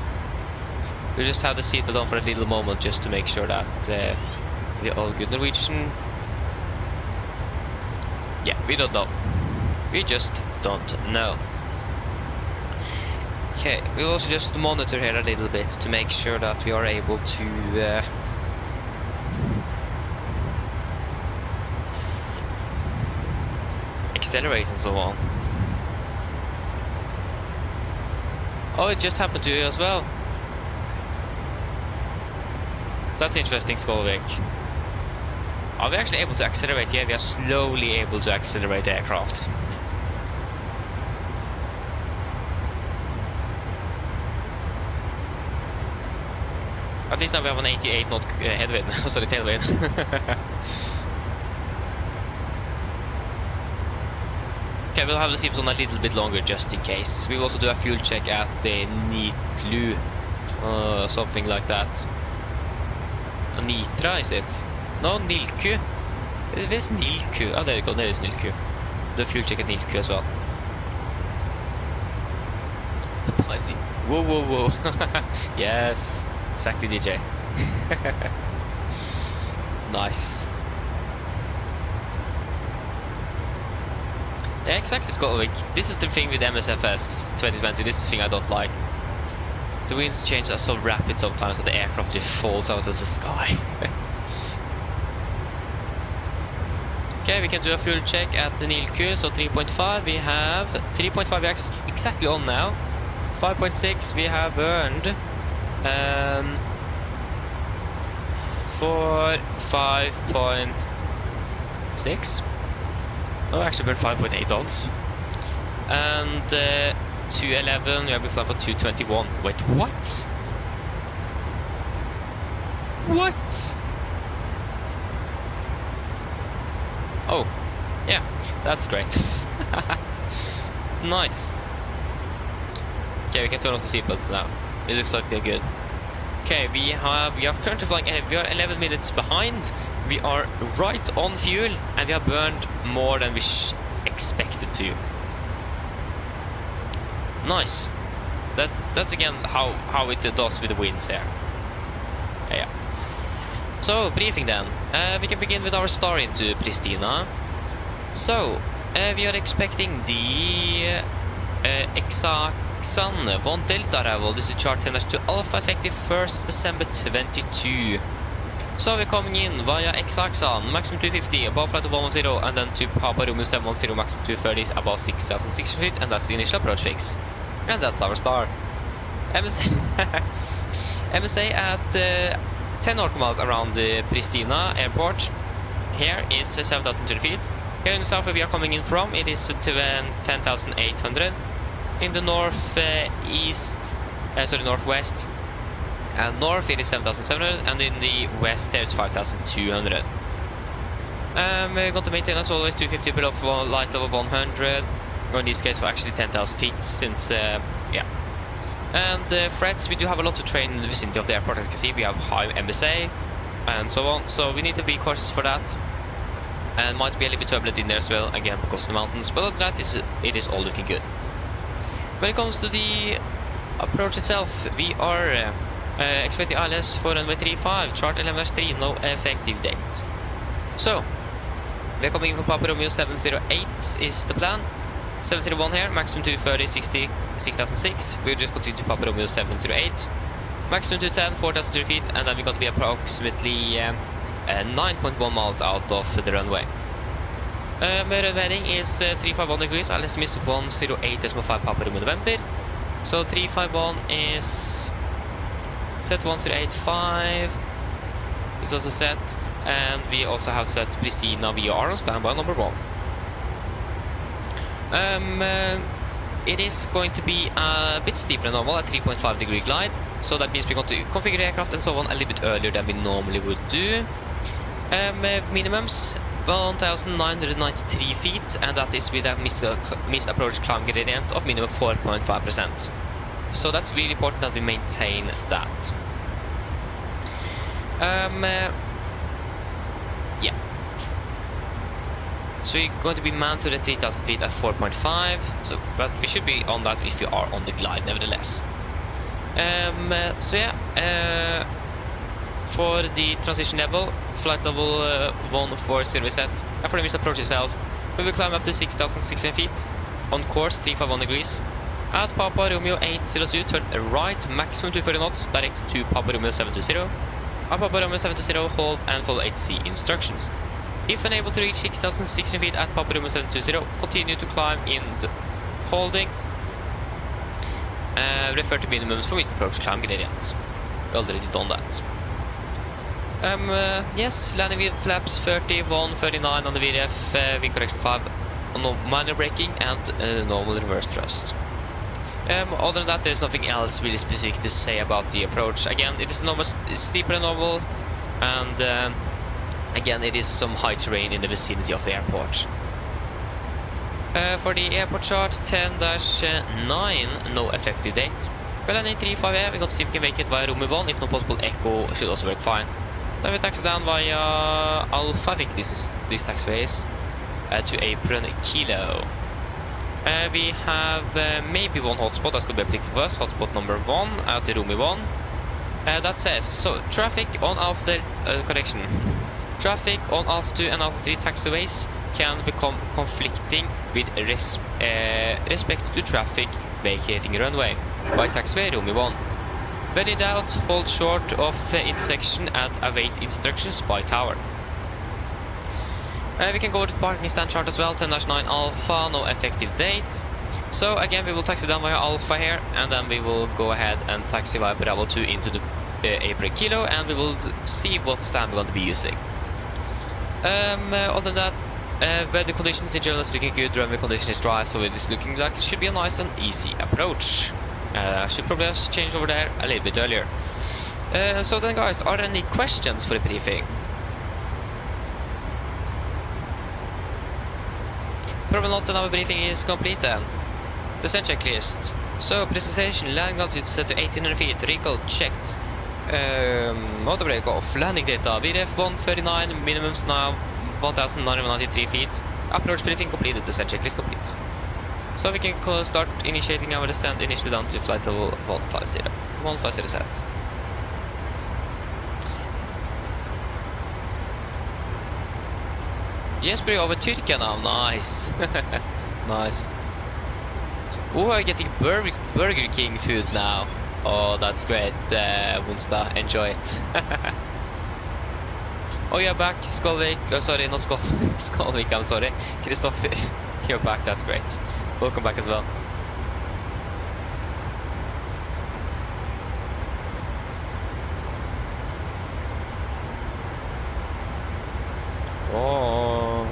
We'll just have the seatbelt on for a little moment just to make sure that we're all good. Norwegian. Yeah, we don't know. We just don't know. Okay, we'll also just monitor here a little bit to make sure that we are able to accelerate and so on. Oh, it just happened to you as well. That's interesting, Skolvik. Are we actually able to accelerate? Yeah, we are slowly able to accelerate the aircraft. At least now we have an 88 knot headwind, sorry, tailwind. Okay, we'll have the seats on a little bit longer just in case. We will also do a fuel check at the Nitlu, something like that. Nitra, is it? No, Nilku. Where's Nilku? Oh, there you go, there is Nilku. The fuel check at Nilku as well. Whoa, whoa, whoa. Yes, exactly, DJ. Nice. Yeah, exactly, Scotland. This is the thing with MSFS2020. This is the thing I don't like. The winds change are so rapid sometimes that the aircraft just falls out of the sky. Okay, we can do a fuel check at the Nilku. So 3.5, we have 3.5 we're exactly on now. 5.6 we have burned. For 5.6. Oh, actually burned 5.8 tons. And 211, we have been flying for 221. Wait, what? What? Oh, yeah, that's great. Nice. Okay, we can turn off the seatbelts now. It looks like they're good. Okay, we are currently flying. We are 11 minutes behind. We are right on fuel, and we have burned more than we expected to. Nice. That's again how it does with the winds here. Yeah. So briefing then. We can begin with our star into Pristina. So we are expecting the Exaxan 1 Delta arrival. This is chart tenders to Alpha effective 1st of December 22. So we're coming in via Exaxan, maximum 250, above flight of 110, and then to Papa Romeo 710, maximum 230, above 6,600 feet, and that's the initial approach fix. And that's our star. MSA at 10 nautical miles around the Pristina airport. Here is 7,000 feet. Here in the south where we are coming in from, it is 10,800. In the northwest and north it is 7,700, and in the west there is 5,200. We're going to maintain as always 250 below light level 100, or in this case for actually 10,000 feet, since yeah. And threats, we do have a lot of terrain in the vicinity of the airport. As you can see, we have high MSA and so on, so we need to be cautious for that. And might be a little bit turbulent in there as well, again because of the mountains, but other than that it is all looking good. When it comes to the approach itself, we are expecting ILS for runway 35, chart 11-3, no effective date. So, we are coming in from Papa Romeo 708 is the plan. 701 here, maximum 230, 60, 6006. We'll just continue to Papa Romeo 708. maximum to 10, 4,000 feet, and then we're going to be approximately 9.1 miles out of the runway. Runway heading is 351 degrees, I'll estimate 108.5 Papa Romeo November. So 351 is set 1085 is also set, and we also have set Pristina VR on standby number 1. It is going to be a bit steeper than normal at 3.5 degree glide, so that means we're going to configure the aircraft and so on a little bit earlier than we normally would do. Minimums 1,993 feet, and that is with a missed approach climb gradient of minimum 4.5%. So that's really important that we maintain that. Yeah. So we're going to be manned to the 3,000 feet at 4.5, so, but we should be on that if we are on the glide nevertheless. So yeah, for the transition level, flight level 140 set, and for the missed approach itself, we will climb up to 6,600 feet, on course 351 degrees. At Papa Romeo 802, turn right, maximum 240 knots, direct to Papa Romeo 720. At Papa Romeo 720, hold and follow HC instructions. If unable to reach 6,600 feet at Papa Romeo 720, continue to climb in the holding. Refer to minimums for missed approach climb gradients. We already done that. Yes, landing with flaps 31, 39 on the VDF, wing correction 5 on minor braking, and normal reverse thrust. Other than that, there's nothing else really specific to say about the approach. Again, it is steeper than normal, and again, it is some high terrain in the vicinity of the airport. For the airport chart, 10-9, no effective date. We're landing 35 air, we're going to see if we can make it via Romeo 1, if not possible, Echo should also work fine. Then we taxi down via Alpha, I think this taxiway is, to Apron Kilo. We have maybe one hotspot that's going to be applicable for us, hotspot number 1 at the Romeo 1. That says, so traffic on Alpha correction. Traffic on Alpha 2 and Alpha 3 taxiways can become conflicting with respect to traffic vacating runway by taxiway Romeo 1. When in doubt, hold short of intersection and await instructions by tower. We can go to the parking stand chart as well, 10-9 Alpha, no effective date. So again, we will taxi down via Alpha here, and then we will go ahead and taxi via Bravo 2 into the April Kilo, and we will see what stand we're going to be using. Other than that, weather conditions in general is looking good, runway condition is dry, so it is looking like it should be a nice and easy approach. Should probably have changed over there a little bit earlier. So then guys, are there any questions for the briefing? Probably not, and our briefing is complete then. Descent checklist. So, precision, landing altitude set to 1800 feet, recall checked. Auto break off, landing data, VDF 139, minimums now 1993 feet. Approach briefing completed, descent checklist complete. So we can start initiating our descent initially down to flight level 150. 150 set. Yes, we're over Turkey now, nice. Nice. Oh, I'm getting Burger King food now. Oh, that's great, Wunsta, enjoy it. Oh, you're back, Skolvik. Oh, sorry, not Skolvik, I'm sorry. Christopher, you're back, that's great. Welcome back as well. Oh.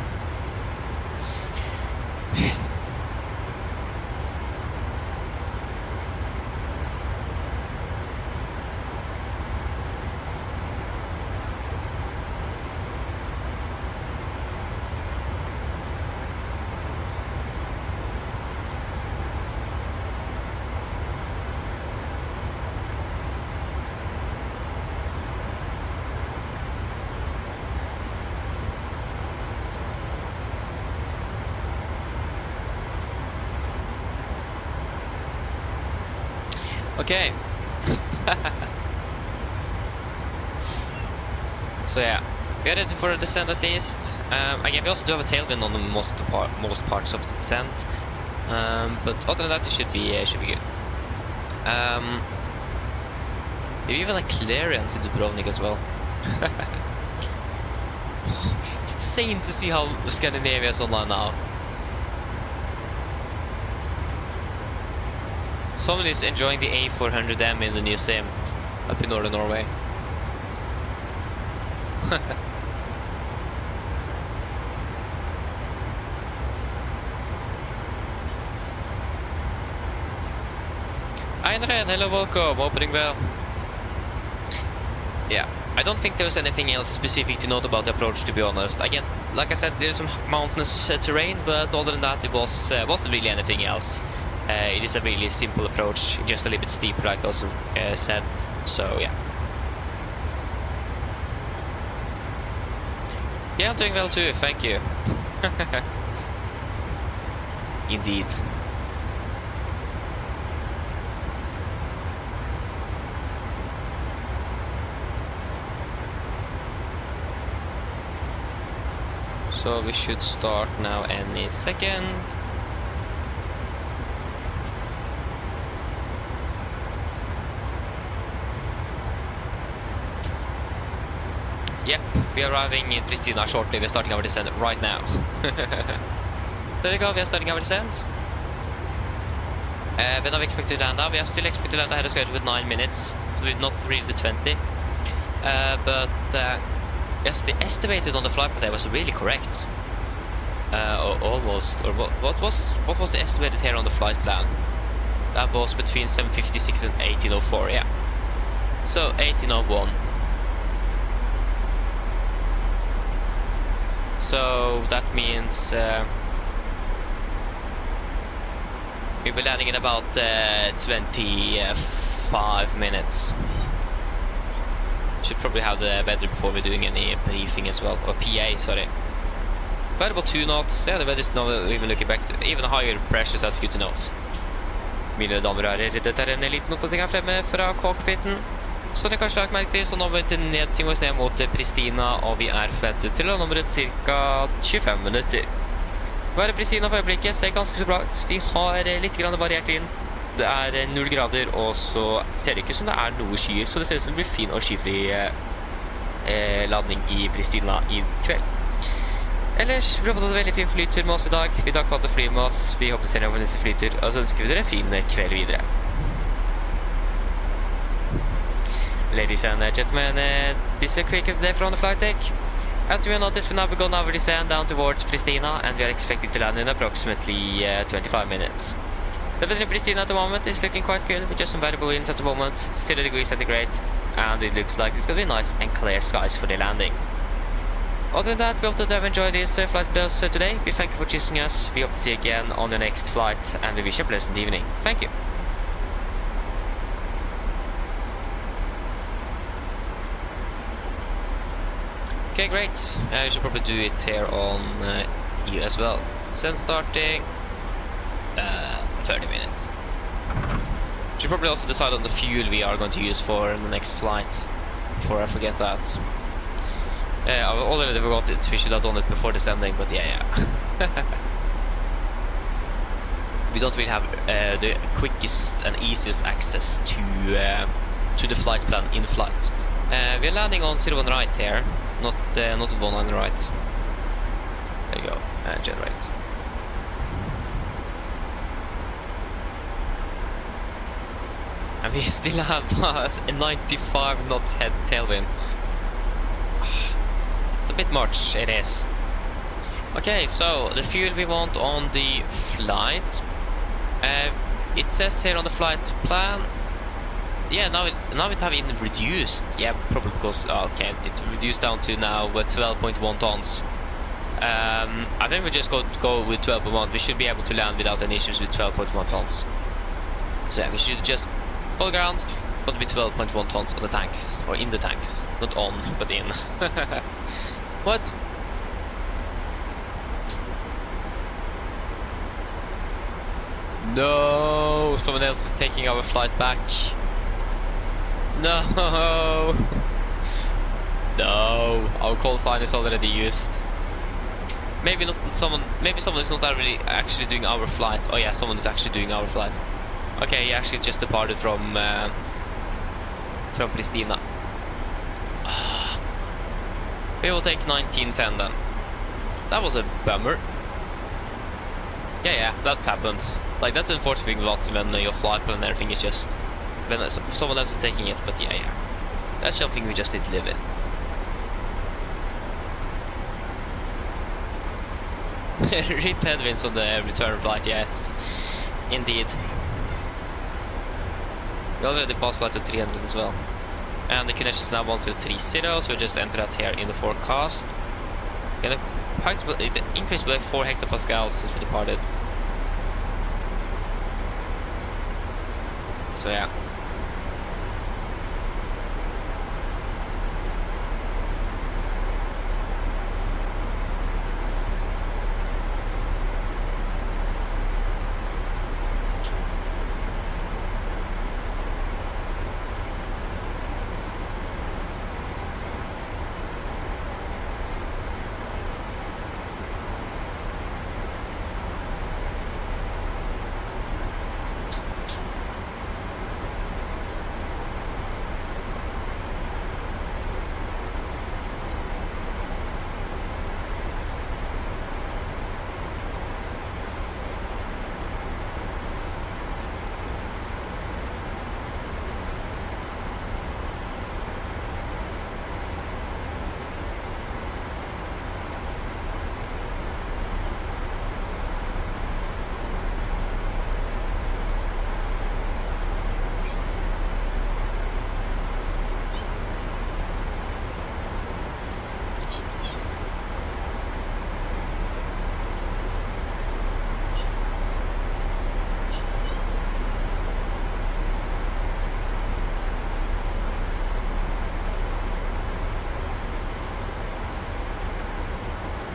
Okay. So yeah, we are ready for a descent at least. Again, we also do have a tailwind on the most parts of the descent, but other than that, it should be good. You even a clearance in Dubrovnik as well. It's insane to see how Scandinavia is online now. Someone is enjoying the A400M in the new sim up in northern Norway. Einren, hello, welcome, opening bell. Yeah, I don't think there's anything else specific to note about the approach, to be honest. Again, like I said, there's some mountainous terrain, but other than that, it wasn't really anything else. It is a really simple approach, just a little bit steep, like I also said. So yeah. Yeah, I'm doing well too, thank you. Indeed. So we should start now any second. Yep, we are arriving in Pristina shortly. We're starting our descent right now. There we go, we are starting our descent. When are we expected to land now? We are still expected to land ahead of schedule with 9 minutes. So we've not really the 20. Yes, the estimated on the flight plan was really correct. Almost. Or what was the estimated here on the flight plan? That was between 7:56 and 18:04. Yeah. So 18:01. So that means we'll be landing in about 25 minutes. Should probably have the weather before we're doing any briefing as well, or PA, sorry. Variable 2 knots, yeah, the weather is now even looking back to even higher pressures, that's good to note. Mine damer og herrer, dette en liten oppdatering her fremme fra cockpiten. Som dere kanskje har lagt merke til, så nå vi til nedsving oss ned mot Pristina, og vi forventet til å nummeret ca. 25 minutter. Været Pristina for øyeblikket ser ganske så bra ut. Vi har litt grann variert vind. Det 0 grader, og så ser det ikke som det noe skyer, så det ser ut som det blir fin og skyfri landing i Pristina i kveld. Ellers, vi håper at det veldig fin flytur med oss i dag. Vi takker for at du flyr med oss. Vi håper serien på neste flytur, og så ønsker vi dere en fin kveld videre. Ladies and gentlemen, this is a quick update from the flight deck. As you will notice, we now begun our descent down towards Pristina, and we are expecting to land in approximately 25 minutes. The weather in Pristina at the moment is looking quite good, with just some variable winds at the moment, 0 degrees centigrade, and it looks like it's going to be nice and clear skies for the landing. Other than that, we hope that you have enjoyed this flight with us today. We thank you for choosing us. We hope to see you again on the next flight, and we wish you a pleasant evening. Thank you. Okay, great. I should probably do it here on you as well. Send starting 30 minutes. Should probably also decide on the fuel we are going to use for the next flight before I forget that. I already forgot it. We should have done it before descending, but yeah. We don't really have the quickest and easiest access to the flight plan in flight. We're landing on 01 right here, not 19 right. There you go, generate. And we still have a 95 knot head tailwind. It's a bit much, it is. Okay, so the fuel we want on the flight. It says here on the flight plan. Yeah, now it have been reduced. Yeah, probably because okay, it's reduced down to now 12.1 tons. I think we just go with 12.1. We should be able to land without any issues with 12.1 tons. So yeah, we should just hold ground, but with 12.1 tons on the tanks, or in the tanks, not on, but in. What? No, someone else is taking our flight back. No, no, our call sign is already used. Maybe not someone. Maybe someone is not really actually doing our flight. Oh yeah, someone is actually doing our flight. Okay, he actually just departed from from Pristina. We will take 1910 then. That was a bummer. Yeah, that happens. Like, that's unfortunate when your flight plan and everything is just... when someone else is taking it, but yeah. That's something we just need to live in. Rip headwinds on the return flight, yes. Indeed. We already passed flight to 300 as well. And the connection is now 1030, so we just enter that here in the forecast. Yeah, the increase by 4 hectopascals since we departed. So yeah.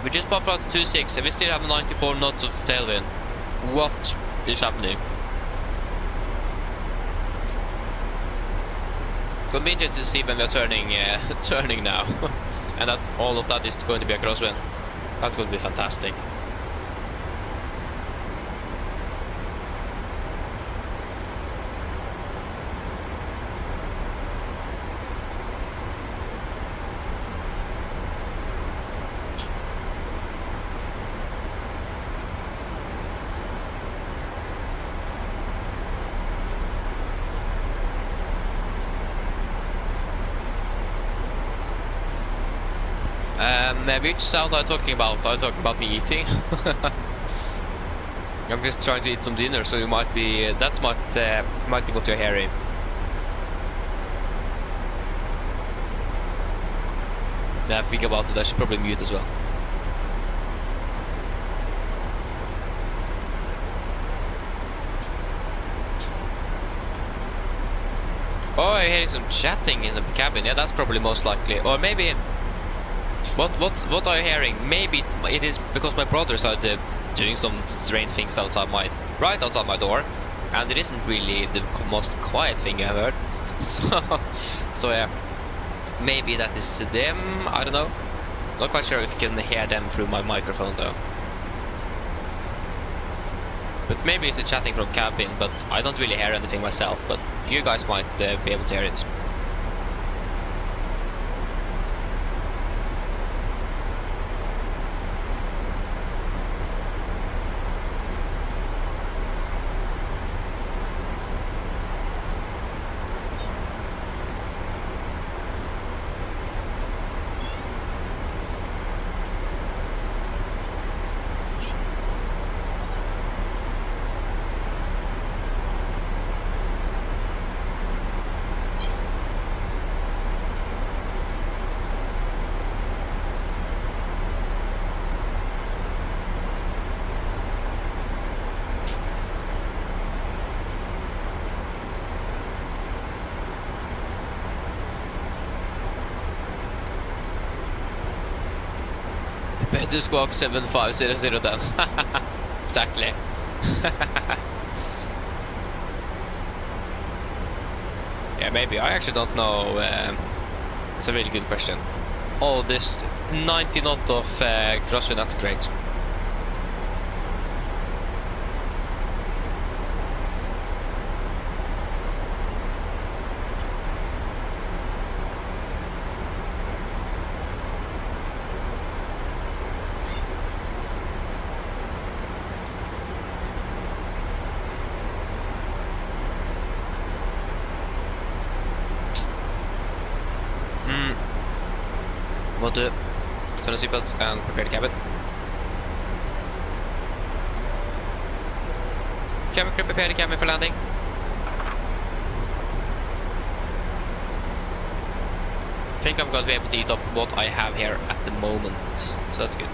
We just popped out to 26 and we still have 94 knots of tailwind. What is happening? Gonna be interesting to see when we're turning turning now. And that all of that is going to be a crosswind. That's going to be fantastic. Which sound are you talking about? Are you talking about me eating? I'm just trying to eat some dinner, so you might be. That might be what you're hearing. Now, think about it. I should probably mute as well. Oh, I hear some chatting in the cabin. Yeah, that's probably most likely. Or maybe. What are you hearing? Maybe it is because my brothers are doing some strange things right outside my door, and it isn't really the most quiet thing I've heard. So yeah, maybe that is them. I don't know. Not quite sure if you can hear them through my microphone though. But maybe it's the chatting from cabin. But I don't really hear anything myself. But you guys might be able to hear it. Better squawk 7500 then. Exactly. Yeah, maybe. I actually don't know. It's a really good question. Oh, this 90 knot of crosswind, that's great. Want to turn the seatbelts and prepare the cabin. Cabin crew, prepare the cabin for landing. I think I'm going to be able to eat up what I have here at the moment, so that's good.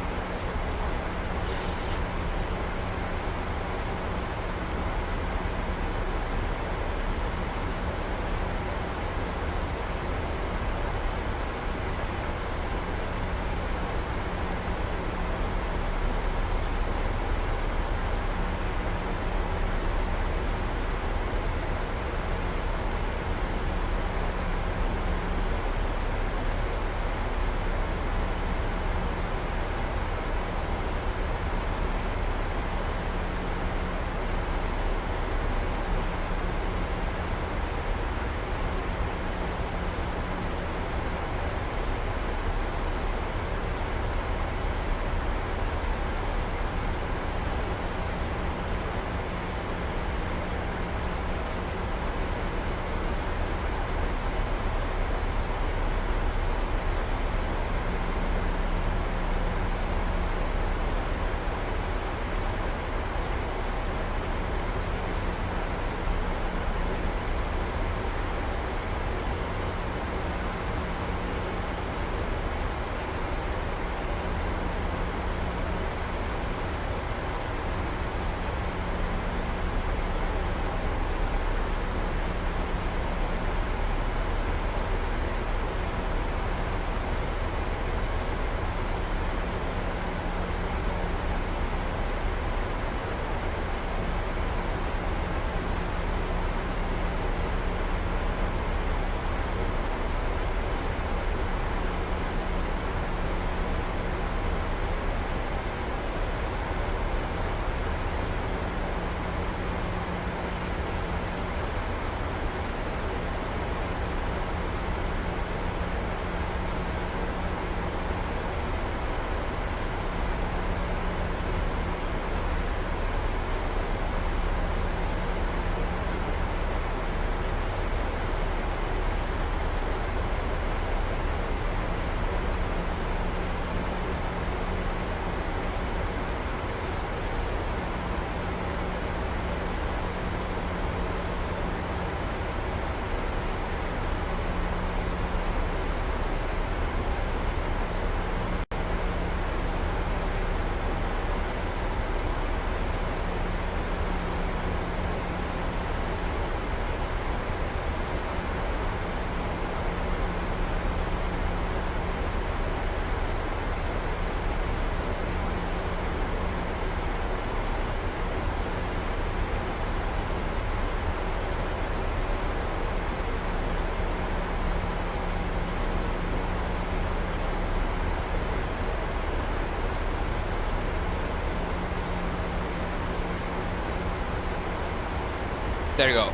There you go.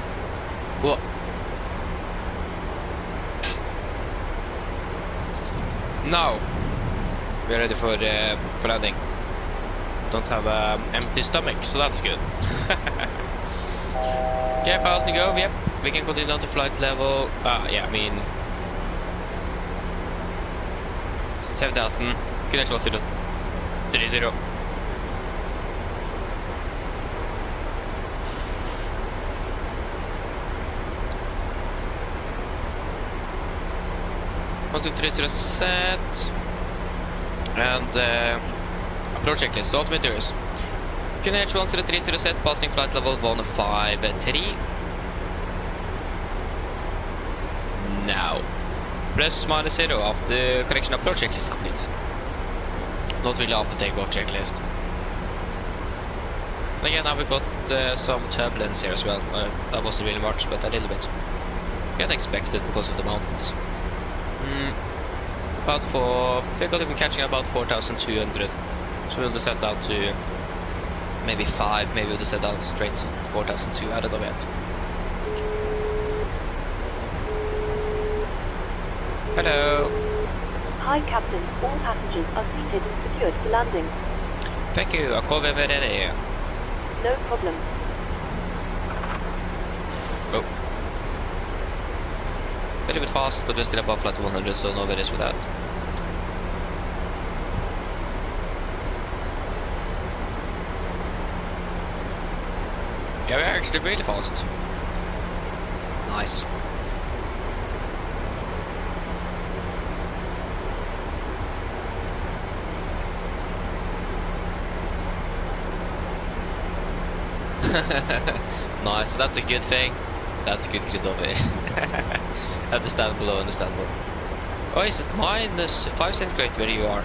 Whoa. Now we're ready for landing. Don't have an empty stomach, so that's good. Okay, 1,000 to go. Yep, we can continue down to flight level. Yeah, I mean 7,000. Connection 030. Once 30 set and approach checklist, salt materials. QNH 1030 set, passing flight level 153. Now, plus minus 0 after correction approach checklist complete. Not really after takeoff checklist. And again, now we've got some turbulence here as well. That wasn't really much, but a little bit. Can expect it because of the mountains. We're going to be catching about 4,200, so we'll descend down to maybe 5, maybe we'll descend down straight to 4,200, I don't know yet. Hello. Hi Captain, all passengers are seated and secured for landing. Thank you, I'll call them ready. No problem. Oh. A little bit fast, but we're still above flight 100, so no worries with that. actually really fast. Nice. Nice, so that's a good thing. That's good, Christopher. Understandable, understandable. Oh, is it minus 5 centigrade where you are?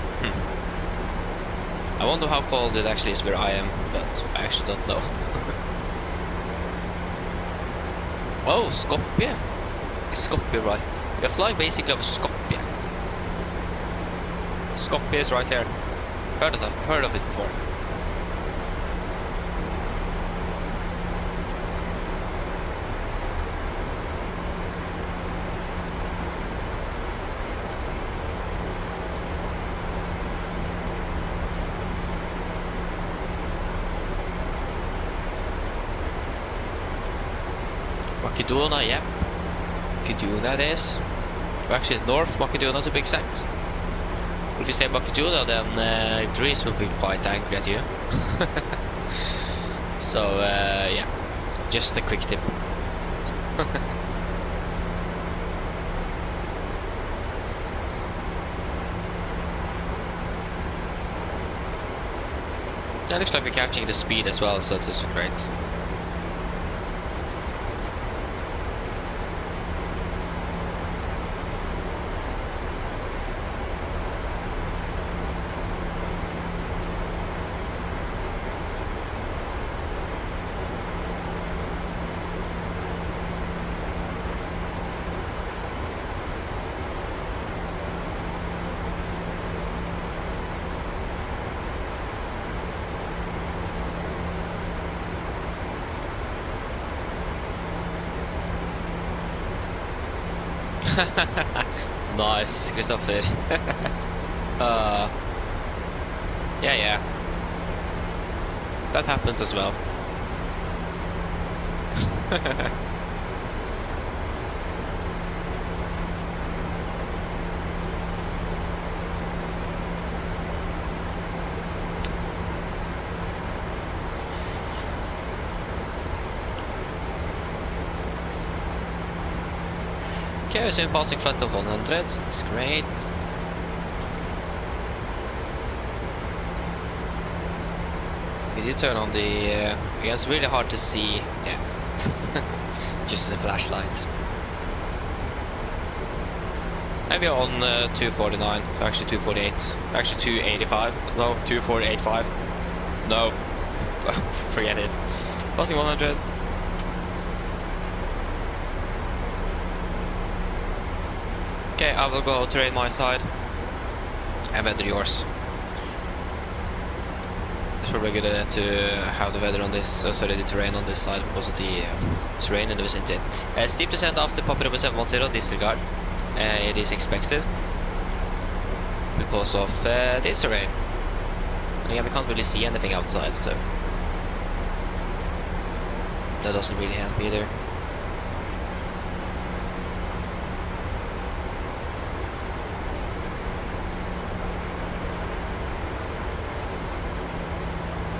I wonder how cold it actually is where I am, but I actually don't know. Oh, Skopje. Is Skopje right? We are flying basically over Skopje. Skopje is right here. Heard of it before. Makedona, yeah. Makedona it is. Actually, North Makedona to be exact. If you say Makedona, then Greece will be quite angry at you. So, yeah. Just a quick tip. That looks like we're catching the speed as well, so that's great. Nice, Christopher. Yeah. That happens as well. Okay, we're soon passing flight of 100. It's great. We did turn on the. Yeah, it's really hard to see. Yeah, just the flashlight. Maybe on 249. Actually 248. Actually 285. No, 2485. No, forget it. Passing 100. Okay, I will go terrain my side and weather yours. It's probably good to have the weather on this, sorry, the terrain on this side because of the terrain in the vicinity. Steep descent after Papa Robo 710, disregard. It is expected because of this terrain. And yeah, we can't really see anything outside, so that doesn't really help either.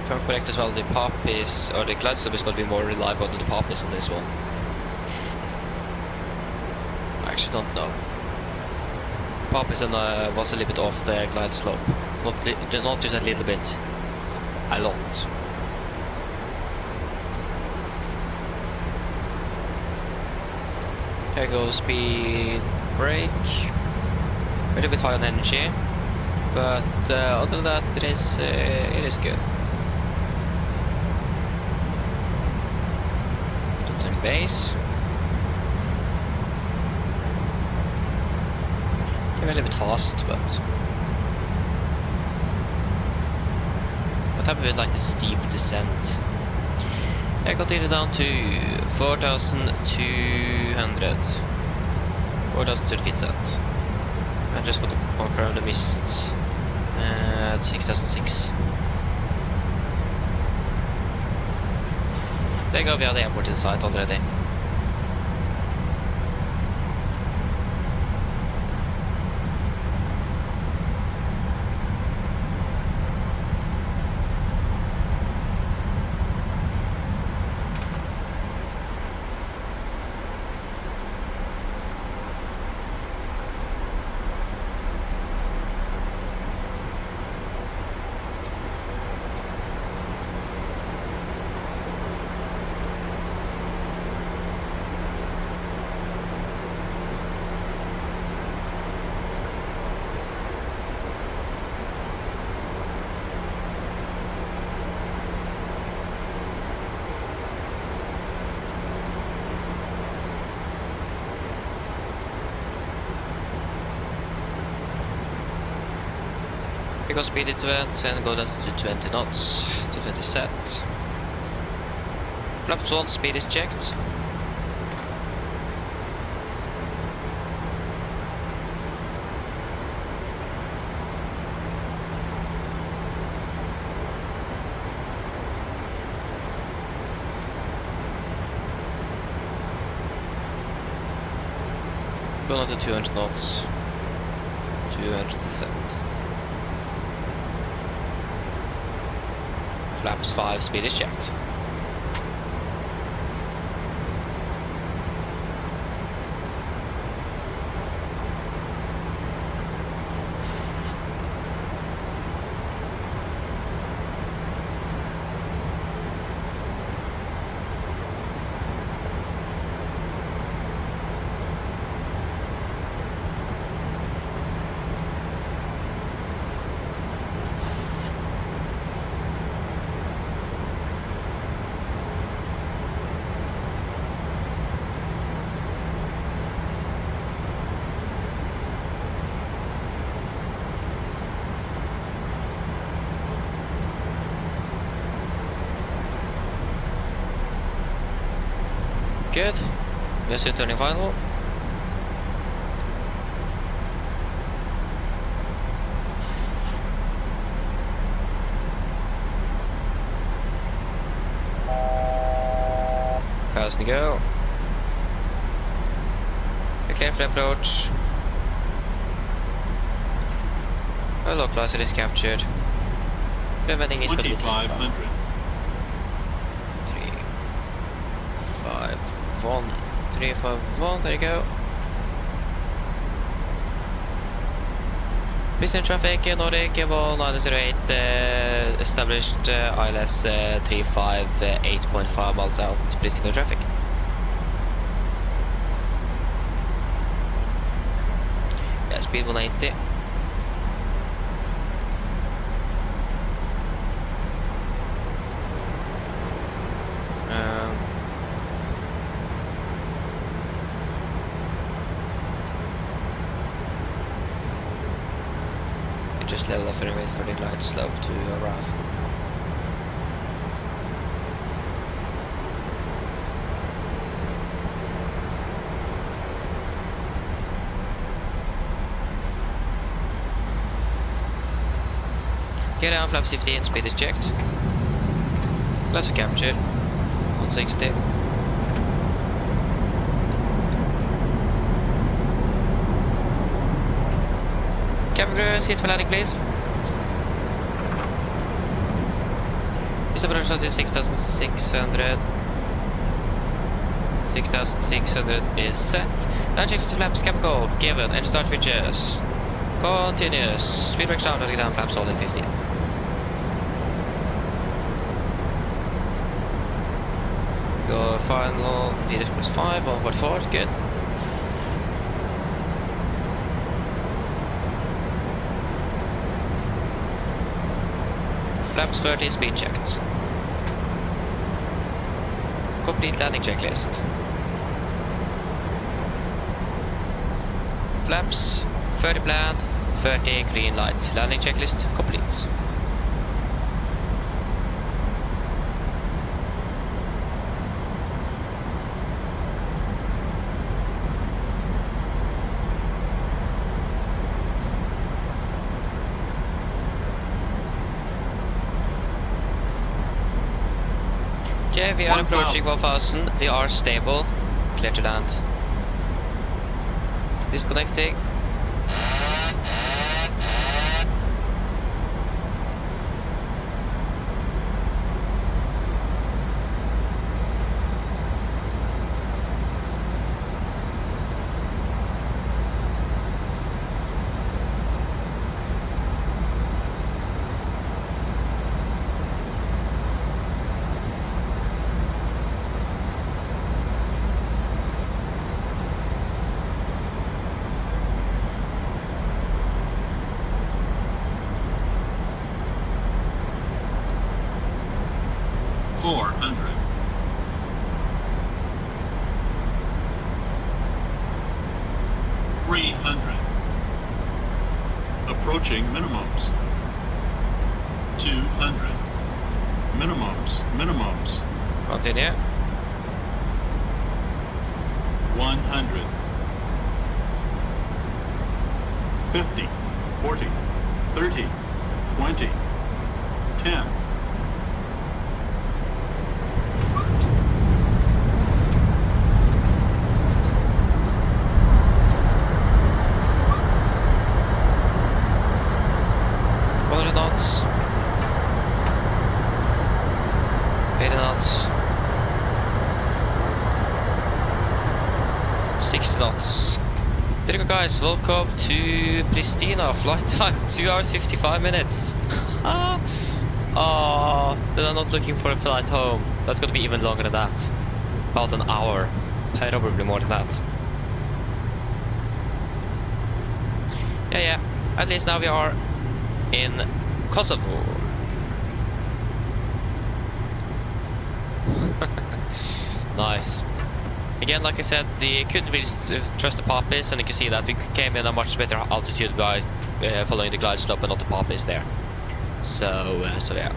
If I'm correct as well, the pop is, or the glide slope is going to be more reliable than the pop is on this one. I actually don't know. Pop is was a little bit off the glide slope, not just a little bit, a lot. Okay, go speed brake. A little bit high on energy, but other than that, it is good. Base. Came a little bit fast, but what happened with like the steep descent? I continue down to 4,200. 4,200 feet set. I just got to confirm the mist at 6,006. There you go, we have the airport in sight already. Because speed it to 20 and go down to 20 knots to 20 set. Flaps 1 speed is checked. Go down to 200 knots. 200 set. Flaps 5 speed is checked. Good. Let's hit turning final. Pass and go. Clear for approach. A localizer is captured. Preventing is going to be 2500. 351, there you go. Pristina traffic, Nordic 1908, established ILS 358.5 miles out, Pristina traffic. Yeah, speed 180. Just level off and wait for the glide slope to arrive. Get down, flaps 15, speed is checked. Flaps captured, 160. Cabin crew, seat for landing please. This approach is 6,600. 6,600 is set. Land checks to flaps, cabin code, given, engine start switches. Continuous. Speed brakes down, letting down, flaps all in 15. Go final, Venus plus 5, 144, good. Flaps 30, speed checked. Complete landing checklist. Flaps 30 planned, 30 green light. Landing checklist complete. Okay, we are approaching 1000, we are stable, clear to land. Disconnecting. Approaching minimums. 200. Minimums. Continue. 100. 50, 40, 30, 20, 10. Knots. 80 knots. 60 knots. There you go, guys. Welcome to Pristina. Flight time 2 hours 55 minutes. Oh, then I'm not looking for a flight home. That's gonna be even longer than that. About an hour. Probably more than that. Yeah. At least now we are in Kosovo. Nice. Again, like I said, they couldn't really trust the poppies, and you can see that we came in a much better altitude by following the glide slope and not the poppies there. So yeah.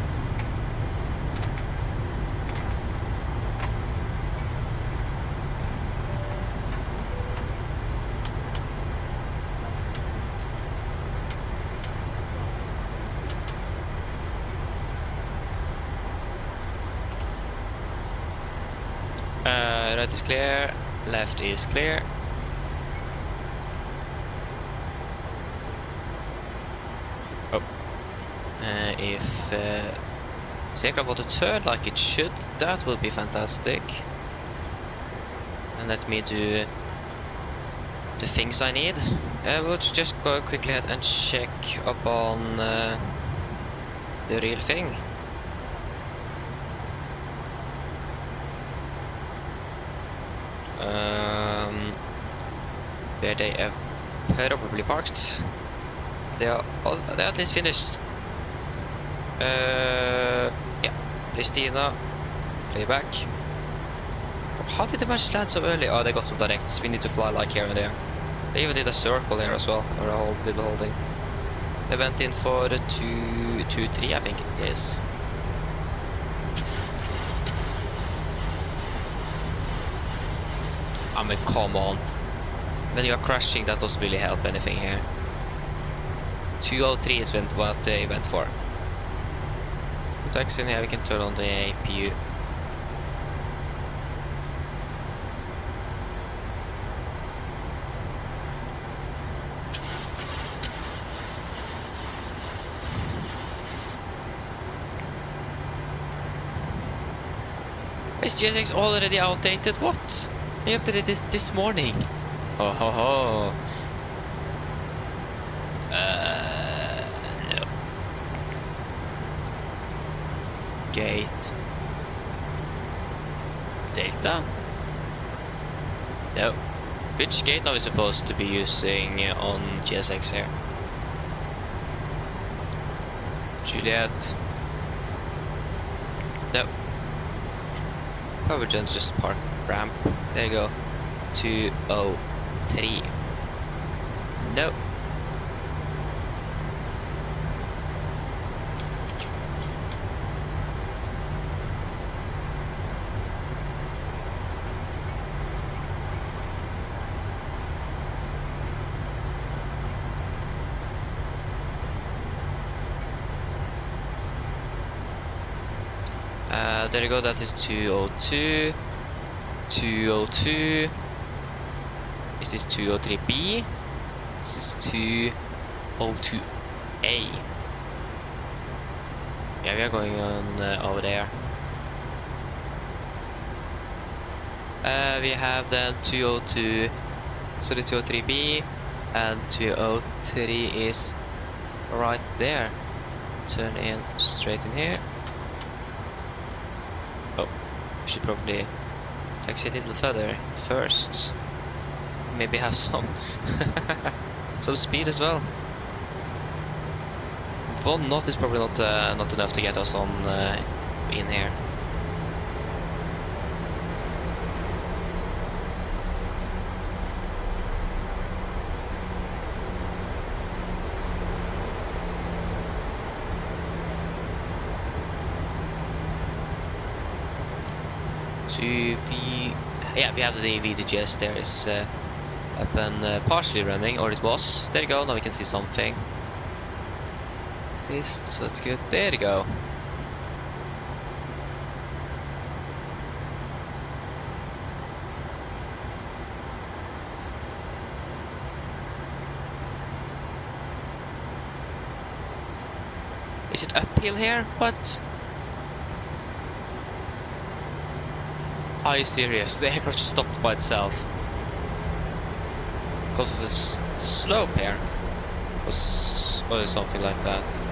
Right is clear, left is clear. Oh. If Takeoff were to turn like it should, that would be fantastic. And let me do the things I need. We'll just go quickly ahead and check upon the real thing. Where they have probably parked. They are at least finished. Yeah, Pristina, playback. How did they manage to land so early? Oh, they got some directs. We need to fly like here and there. They even did a circle here as well, or a whole little thing. They went in for the 2-3, I think it is. I mean, come on. When you are crashing, that doesn't really help anything here. 203 is what they went for. Taxi in here, we can turn on the APU. Is GSX already outdated? What? I updated this morning. Oh ho ho. No. Gate. Delta? No. Which gate are we supposed to be using on GSX here? Juliet. No. Power gen's just park ramp. There you go. 203. No. There you go, that is 202. 202. Is this 203B? This is 202A. Yeah, we are going on over there. We have then 202, so the 203B, and 203 is right there. Turn in straight in here. Oh, we should probably taxi a little further first. Maybe have some some speed as well. 1 knot is probably not enough to get us on in here. Yeah, we have the VDGS there is up and partially running, or it was. There you go, now we can see something. List, so that's good. There you go. Is it uphill here? What? Are you serious? The aircraft just stopped by itself. Because of this slope here. Or something like that.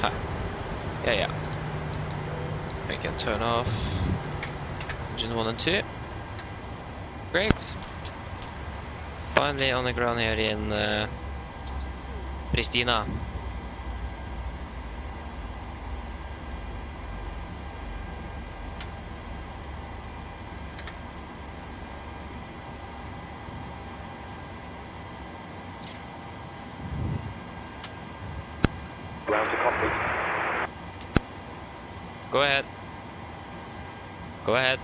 Huh. Yeah. We can turn off engine 1 and 2. Great. Finally on the ground here in Pristina. Ground to complete. Go ahead. Go ahead.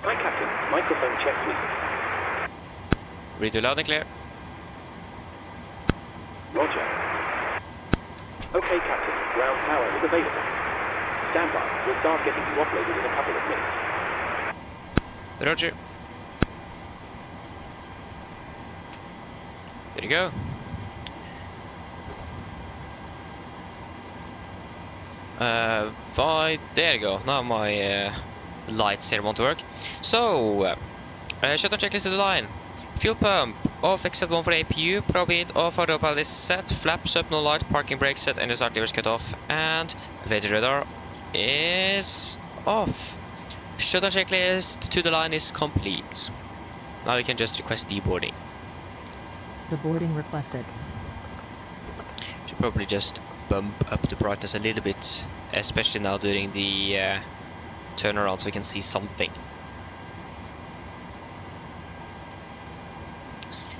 Hi, Captain. Microphone check, please. Read you loud and clear. Roger. Okay, Captain. Ground power is available. Stand by. We'll start getting you offloaded in a couple of minutes. Roger. There you go. There you go. Now my lights here want to work. So, shutdown checklist to the line. Fuel pump off except one for APU. Probe heat off. Autopilot is set. Flaps up, no light. Parking brake set. And the start levers cut off. And AMD radar is off. Shutdown checklist to the line is complete. Now we can just request deboarding. The boarding requested. Should probably just bump up the brightness a little bit, especially now during the turnaround, so we can see something.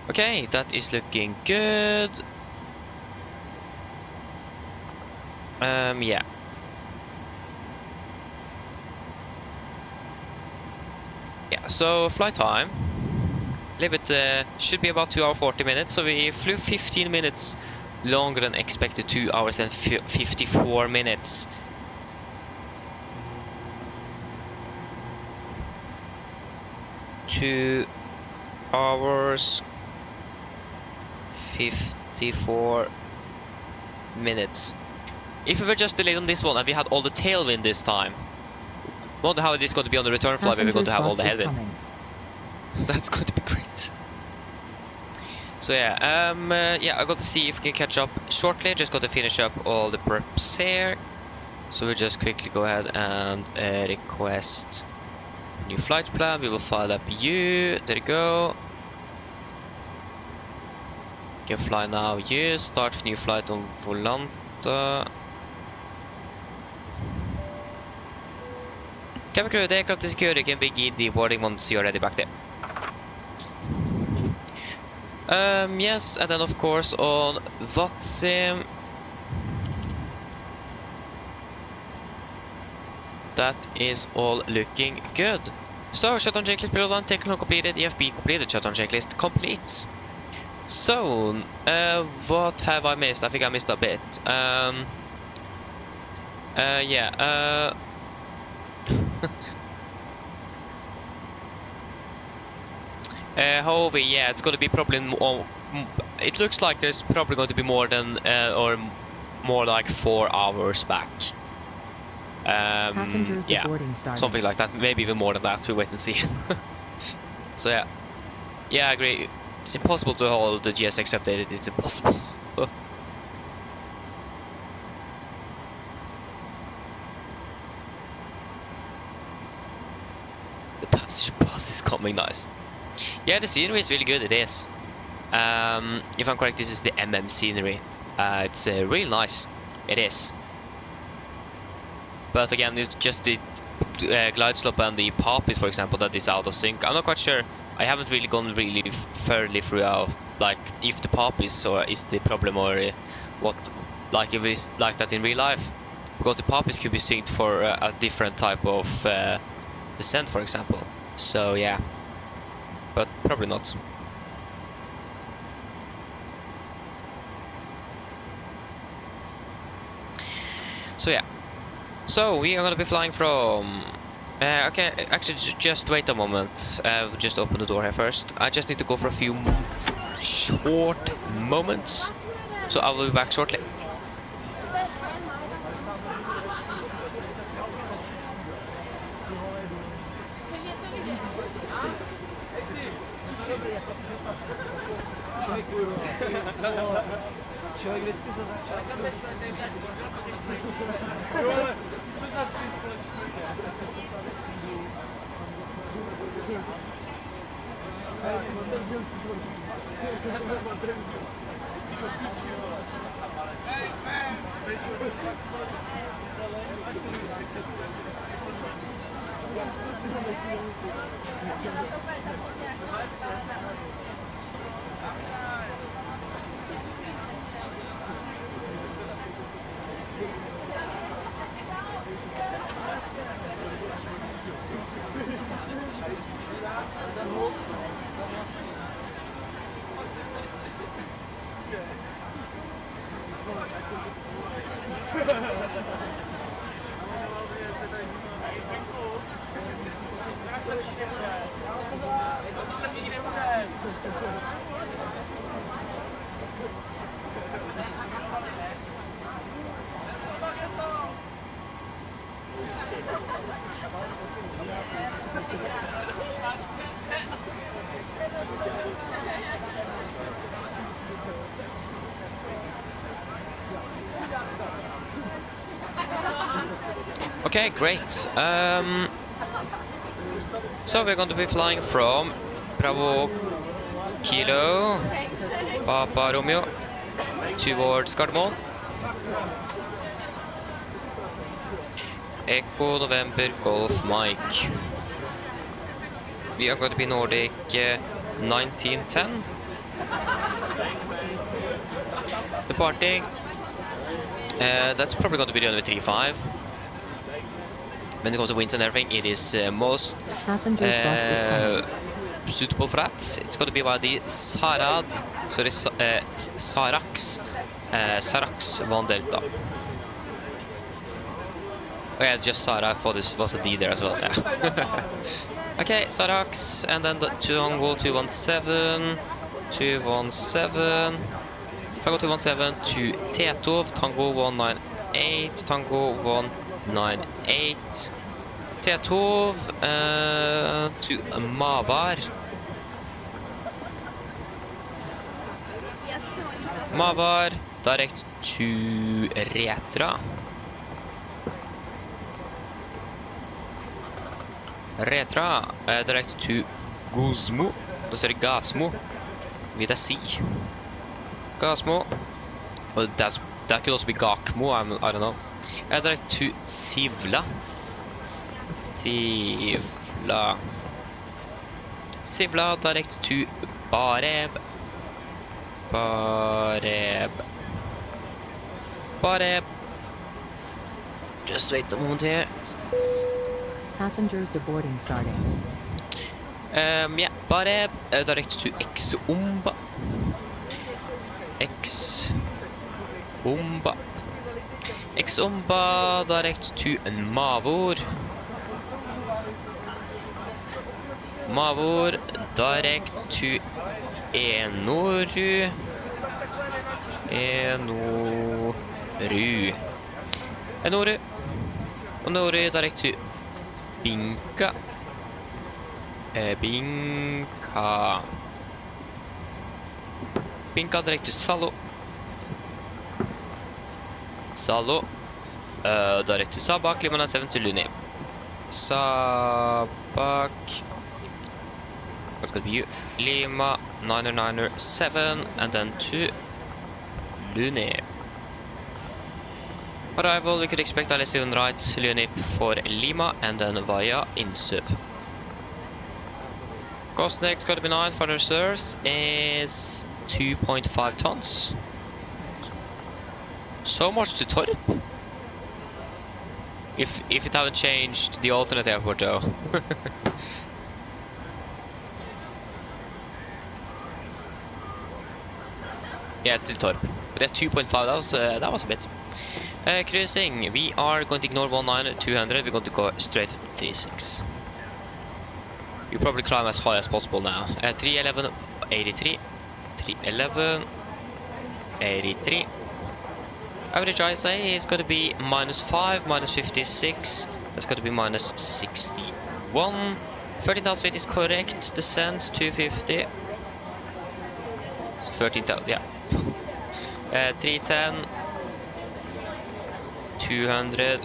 Okay, that is looking good. Yeah. Yeah, so flight time. A little bit, should be about 2 hours 40 minutes, so we flew 15 minutes longer than expected, 2 hours and 54 minutes. Two hours 54 minutes. If we were just delayed on this one and we had all the tailwind this time, wonder how it is going to be on the return flight where we're going to have all the headwind. That's going to be great. So yeah, yeah, I got to see if we can catch up shortly. Just got to finish up all the preps here. So we'll just quickly go ahead and request new flight plan. We will file up you. There you go. Can fly now. You start new flight on Volante. Cabin crew, the aircraft is secure. You can begin the boarding once you're ready back there. Yes, and then of course on VATSIM, that is all looking good. So shutdown checklist period 1 technical completed, EFB completed, shutdown checklist complete. So what have I missed? I think I missed a bit. Yeah. However, yeah, it's going to be probably more. It looks like there's probably going to be more than or more like 4 hours back. Passengers yeah, boarding started. something like that. Maybe even more than that. We wait and see. So yeah, yeah, I agree. It's impossible to hold the GSX updated. It's impossible. The passenger bus is coming nice. Yeah, the scenery is really good. It is. If I'm correct, this is the MM scenery. It's really nice. It is. But again, it's just the glide slope and the pop is, for example, that is out of sync. I'm not quite sure. I haven't really gone really thoroughly throughout like if the pop is the problem, or what, like if it's like that in real life, because the poppies could be synced for a different type of descent, for example. So yeah, but probably not. So yeah, so we are gonna be flying from okay, actually just wait a moment, just open the door here first. I just need to go for a few short moments, so I will be back shortly. Okay, great. So we're going to be flying from Bravo Kilo Papa Romeo towards Gardermoen. Echo November Golf Mike. We are going to be Nordic 1910. Departing. That's probably going to be runway 35. When it comes to winds and everything, it is most suitable for that. It's going to be via the Sarax Van Delta. Oh yeah, just Sara, I thought this was a D there as well. Yeah. Okay, Sarax, and then the Tango 217, Tango 217 to Takeoff, Tango 198, Tango 198, Takeoff to Mavar. Mavar, direct to Retra. Retra, direct to Guzmo. Sorry, Gasmo with a C. Gasmo. Well, that could also be Gakmo, I don't know. Direct to Sivla. Sivla, direct to Bareb. Just wait a moment here. Passengers deboarding starting. Yeah, Bareb, direct to Exumba. Exumba, direct to Mavor. Mavor, direct to Enoru. Enoru, direct to Binka. Binka, direct to Salo. Direct to Sabak, Lima 97 to Luni. Sabak. That's gonna be you. Lima 997, and then to Luni. Arrival, we could expect LSC on right, Luni for Lima, and then via Insuv. Cost next gonna be 9 for the reserves is 2.5 tons. So much to Torp. If it haven't changed the alternate airport though. Yeah, it's still Torp. But at 2.5, that was a bit. Cruising, we are going to ignore 19200. We're going to go straight to 36. You probably climb as high as possible now. 311, 83. 311, 83. Average I say is going to be -5, -56. That's going to be -61. 13,000 feet is correct. Descent 250. So 13,000, yeah. 310. 200.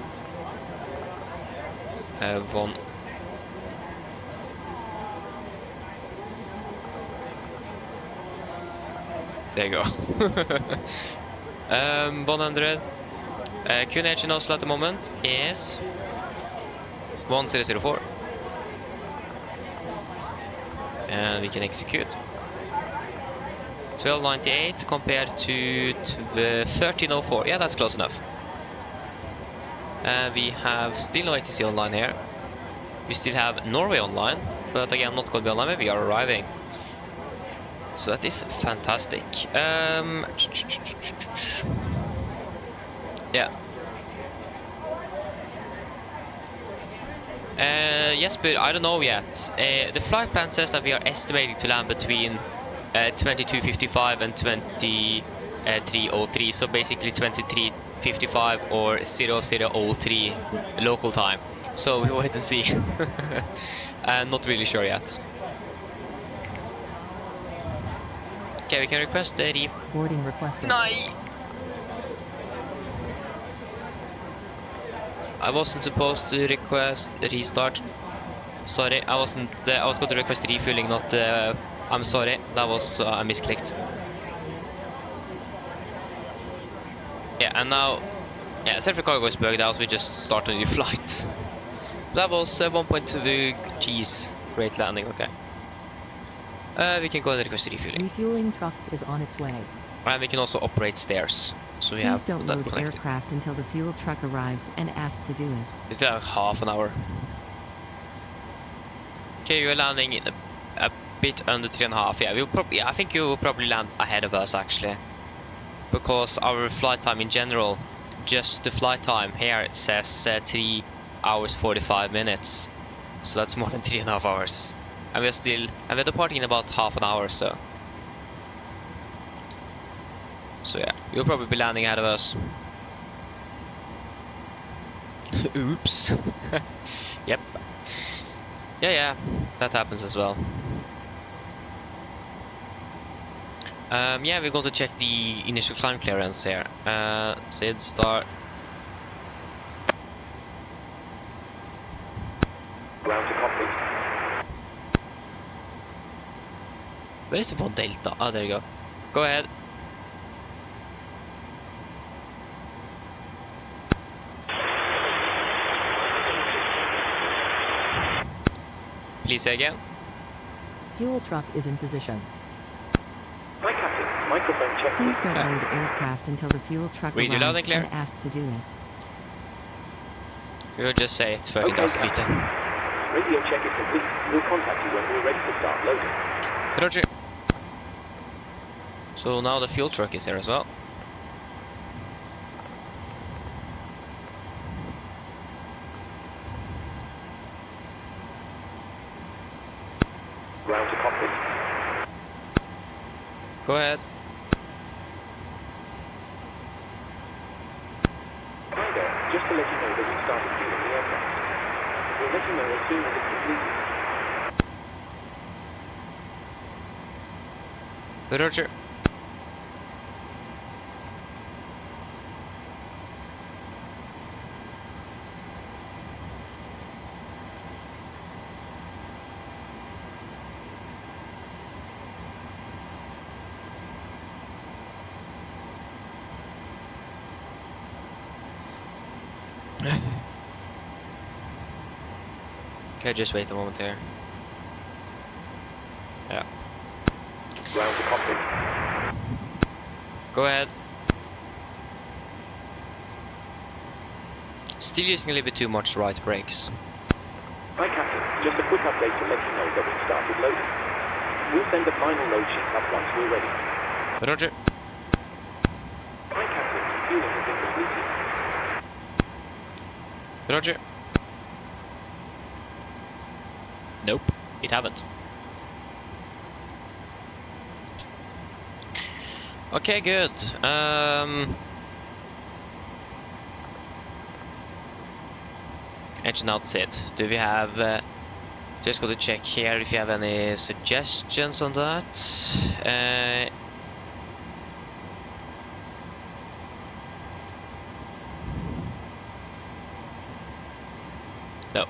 1. There you go. 100. QNH in Oslo at the moment is 1004. And we can execute. 1298 compared to 1304. Yeah, that's close enough. We have still no ATC online here. We still have Norway online, but again, not going to be online when we are arriving. So that is fantastic. Yeah. Yes, but I don't know yet. The flight plan says that we are estimating to land between 22:55 and 23:03. So basically 23:55 or 00:03 local time. So we wait and see. Not really sure yet. Okay, we can request the boarding requested. No. I wasn't supposed to request a restart. Sorry, I wasn't. I was going to request refueling, not. I'm sorry, that was I misclicked. Yeah, and now, yeah, Central Cargo is bugged out. We just start a new flight. That was 1.2 G's. Great landing. Okay. We can go and request refueling. Refueling truck is on its way. And we can also operate stairs. So we Please have don't that load connected. aircraft until the fuel truck arrives and ask to do it. We still have half an hour. Okay, you're landing in a bit under 3.5. Yeah, we'll probably. I think you will probably land ahead of us actually, because our flight time in general, just the flight time here it says 3 hours 45 minutes. So that's more than 3.5 hours. And we're departing in about half an hour or so. So yeah, you'll probably be landing ahead of us. Oops. Yep. Yeah, that happens as well. Yeah, we're going to check the initial climb clearance here. Sid, start. Ground to copy. Where's the 1 Delta? Oh, there you go. Go ahead. Please say again. Fuel truck is in position. Hi, Captain. Microphone check. Please don't load aircraft until the fuel truck Read you loud and arrives clear. and ask to do it. We'll just say it 30,000 feet then. Radio check is complete. We'll contact you when we're ready to start loading. Roger. So now the fuel truck is here as well. Ground to cockpit. Go ahead. Hi there. Just to let you know that we've started fueling the aircraft. We'll let you know as soon as it's completed. Roger. Okay, just wait a moment here. Yeah. Ground to cockpit. Go ahead. Still using a little bit too much right brakes. Hi Captain, just a quick update to let you know that we've started loading. We'll send the final load sheet up once we're ready. Roger. Hi Captain, fueling has been completed. Roger. Nope, it haven't. Okay, good. Engine out set. Do we have... just got to check here if you have any suggestions on that. No.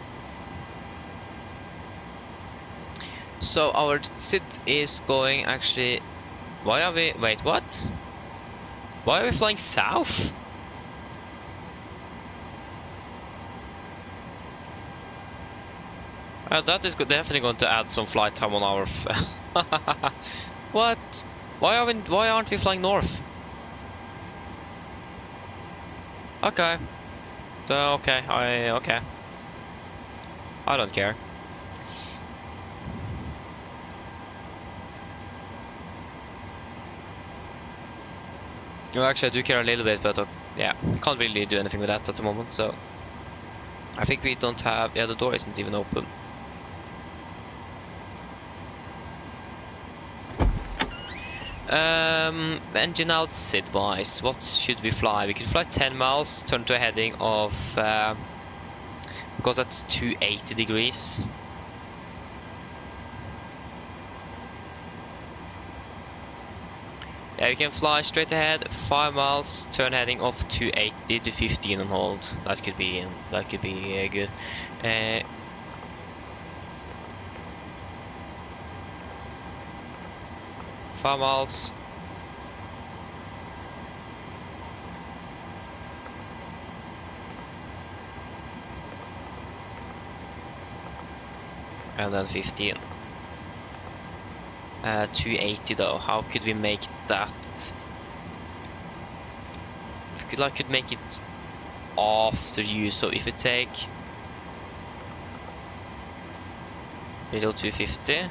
So our sit is going actually... Why are we... Wait, what? Why are we flying south? That is definitely going to add some flight time on our... What? Why aren't we flying north? Okay. Okay. I don't care. Well, actually, I do care a little bit, but yeah, can't really do anything with that at the moment. So I think we don't have. Yeah, the door isn't even open. Engine out sit wise, what should we fly? We could fly 10 miles, turn to a heading of because that's 280 degrees. Yeah, we can fly straight ahead 5 miles, turn heading of 280 to 15 and hold. That could be good. 5 miles. And then 15. 280 though. How could we make that? If we could make it after you. So if we take below 250.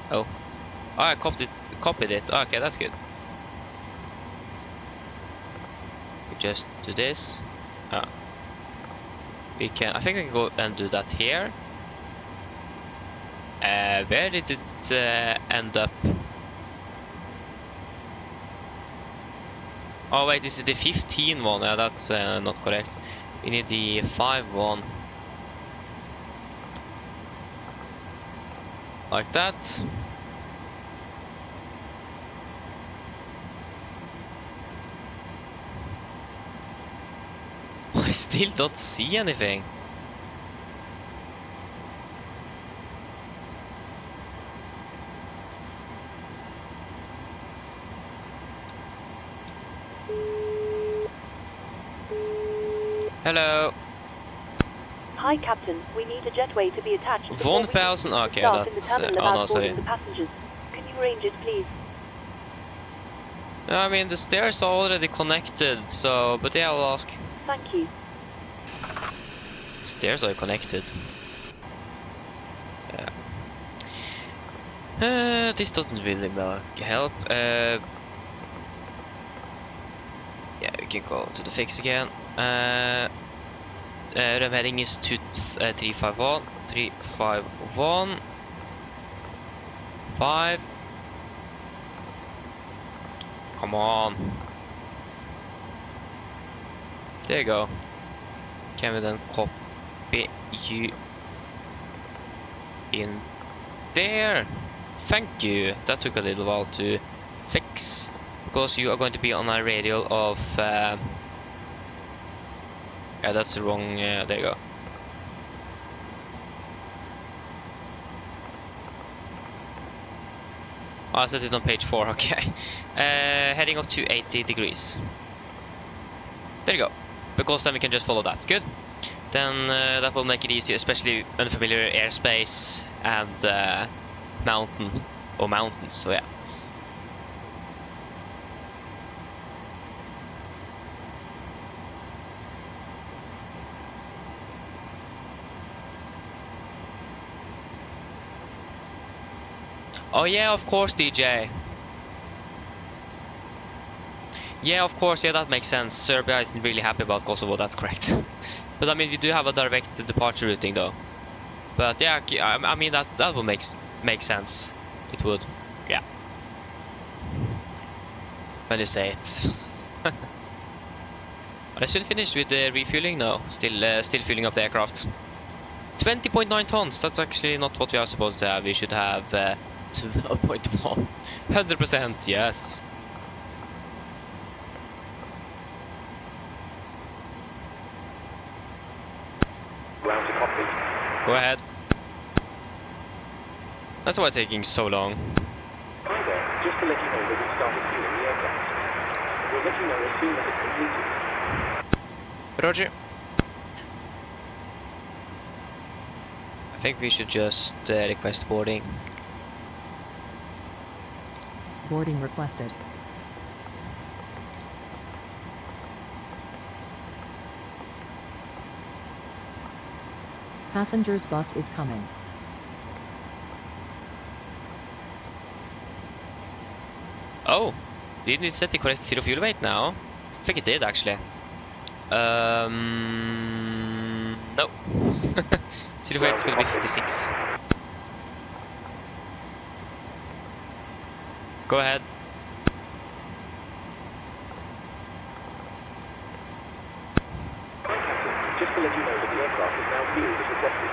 Oh, I copied it. Okay, that's good. We just do this. We can. I think we can go and do that here. Where did it end up? Oh wait, this is the 15 one. Yeah, that's not correct. We need the 5 one. Like that. I still don't see anything. Hello. Hi, Captain. We need a jetway to be attached. 1,000. Okay, that's. Oh no, sorry. The passengers. Can you arrange it, please? I mean, the stairs are already connected, so. But yeah, I'll ask. Thank you. Stairs are connected. Yeah. This doesn't really help. Yeah, we can go to the fix again. Rev heading is 351. 351. 5. Come on. There you go. Can we then copy you in there? Thank you. That took a little while to fix because you are going to be on a radial of yeah, that's the wrong. There you go. Oh, I set it on page 4. Okay. Heading of 280 degrees. There you go. Because then we can just follow that. Good. Then that will make it easier, especially unfamiliar airspace and mountains. So yeah. Oh yeah, of course, DJ. Yeah, of course, yeah, that makes sense. Serbia isn't really happy about Kosovo, that's correct. But I mean, we do have a direct departure routing though. But yeah, I mean, that would make sense. It would, yeah. When you say it. Are they still finished with the refueling? No, still filling up the aircraft. 20.9 tons, that's actually not what we are supposed to have. We should have 12.1. 100%, yes. Ground to complete. Go ahead. That's why it's taking so long. Hi there, just to let you know that we started fueling the aircraft. We'll let you know as soon as it's completed. Roger. I think we should just request boarding. Boarding requested. Passengers bus is coming. Oh, didn't it set the correct zero fuel weight now? I think it did actually. No. Zero weight is gonna be 56. Go ahead. Hi Captain, just to let you know that the aircraft is now fueled as requested.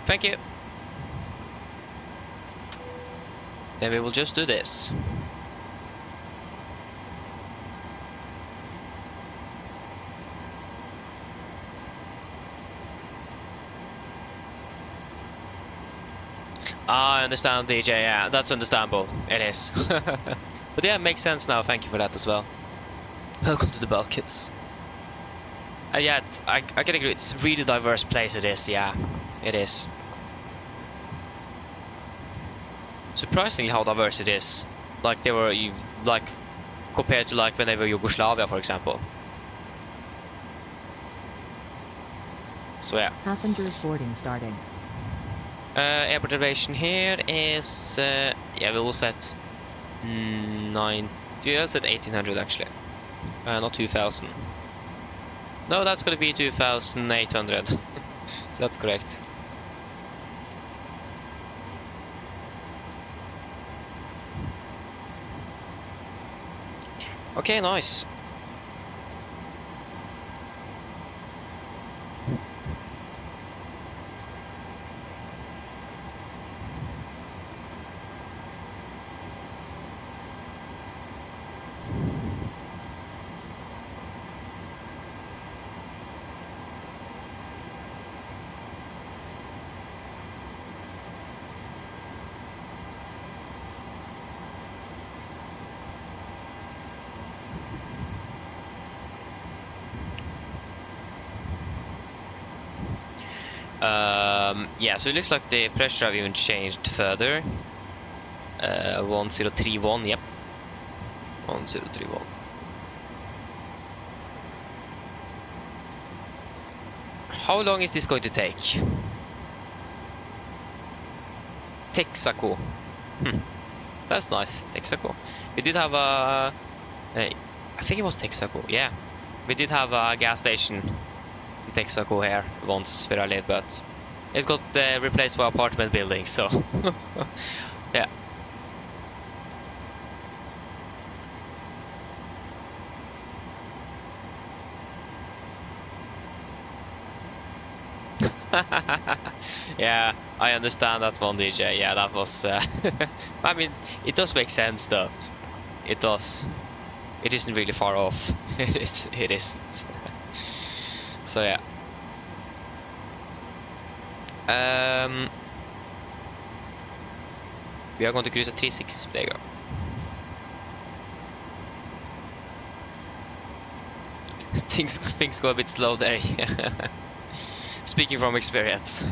Thank you. Then we will just do this. I understand, DJ, yeah, that's understandable. It is. But yeah, it makes sense now, thank you for that as well. Welcome to the Balkans. Yeah, I can agree, it's a really diverse place it is, yeah. It is. Surprisingly how diverse it is. Like they were, like, compared to like when they were Yugoslavia, for example. So yeah. Passengers boarding starting. Airport elevation here is yeah, we'll set 1800 actually, not 2000. No, that's gonna be 2800. So that's correct. Okay, nice. Yeah, so it looks like the pressure have even changed further. 1031, yep. 1031. How long is this going to take? Texaco. That's nice, Texaco. We did have a... I think it was Texaco, yeah. We did have a gas station in Texaco here once where I lived, but it got replaced by apartment building, so... yeah. Yeah, I understand that one, DJ. Yeah, that was... I mean, it does make sense, though. It does. It isn't really far off. It isn't. So, yeah. We are going to cruise at 3.6. There you go. Things go a bit slow there. Speaking from experience.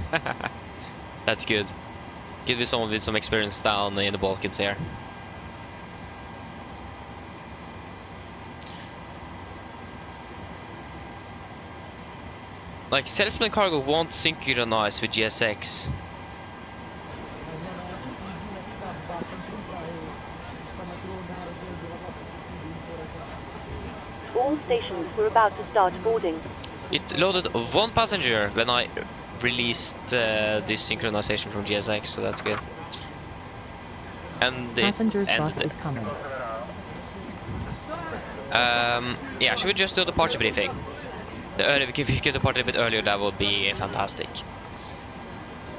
That's good. Good with someone with some experience down in the Balkans here. Like, self-flying cargo won't synchronize with GSX. All stations were about to start boarding. It loaded 1 passenger when I released this synchronization from GSX, so that's good. And Passengers bus is coming. Yeah, should we just do the departure briefing? If we could depart a bit earlier, that would be fantastic.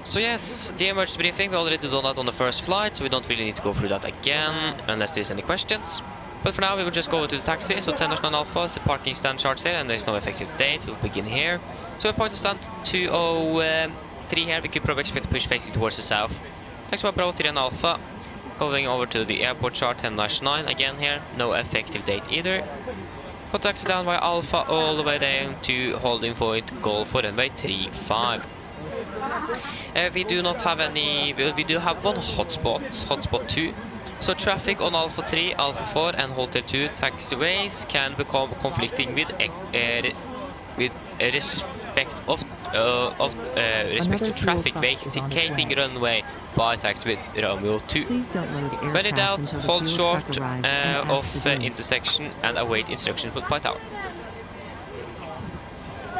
So yes, the emergency briefing, we already done that on the first flight, so we don't really need to go through that again, unless there's any questions. But for now, we will just go to the taxi. So 10-9 Alpha is the parking stand charts here, and there's no effective date. We'll begin here. So we park the stand 203 here. We could probably expect to push facing towards the south. Taxi Bravo 3 and Alpha. Going over to the airport chart 10-9 again here. No effective date either. Got taxi down by Alpha all the way down to holding point Golf for runway 35. We do not have any. We do have one hotspot 2. So traffic on Alpha 3, Alpha 4 and Hotel 2 taxiways can become conflicting with respect to traffic vacating runway by taxi with Romeo 2. When in doubt, hold short of intersection and await instructions from by tower.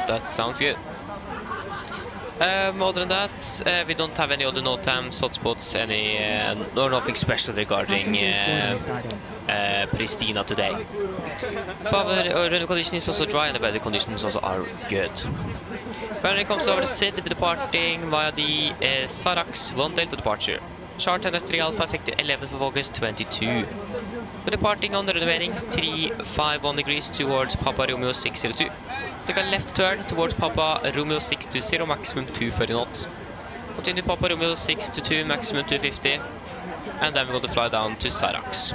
That sounds good. Other than that, we don't have any other no times, hotspots, or nothing special regarding Pristina today. Power running condition is also dry and the weather conditions also are good. When it comes to our SID, we're departing via the Sarax 1 Delta departure. Chart 3 Alpha effective 11th of August 22. We're departing on the remaining 351 degrees towards Papa Romeo 602. Take a left turn towards Papa Romeo 620, maximum 230 knots. Continue Papa Romeo 622, maximum 250. And then we're going to fly down to Sarax.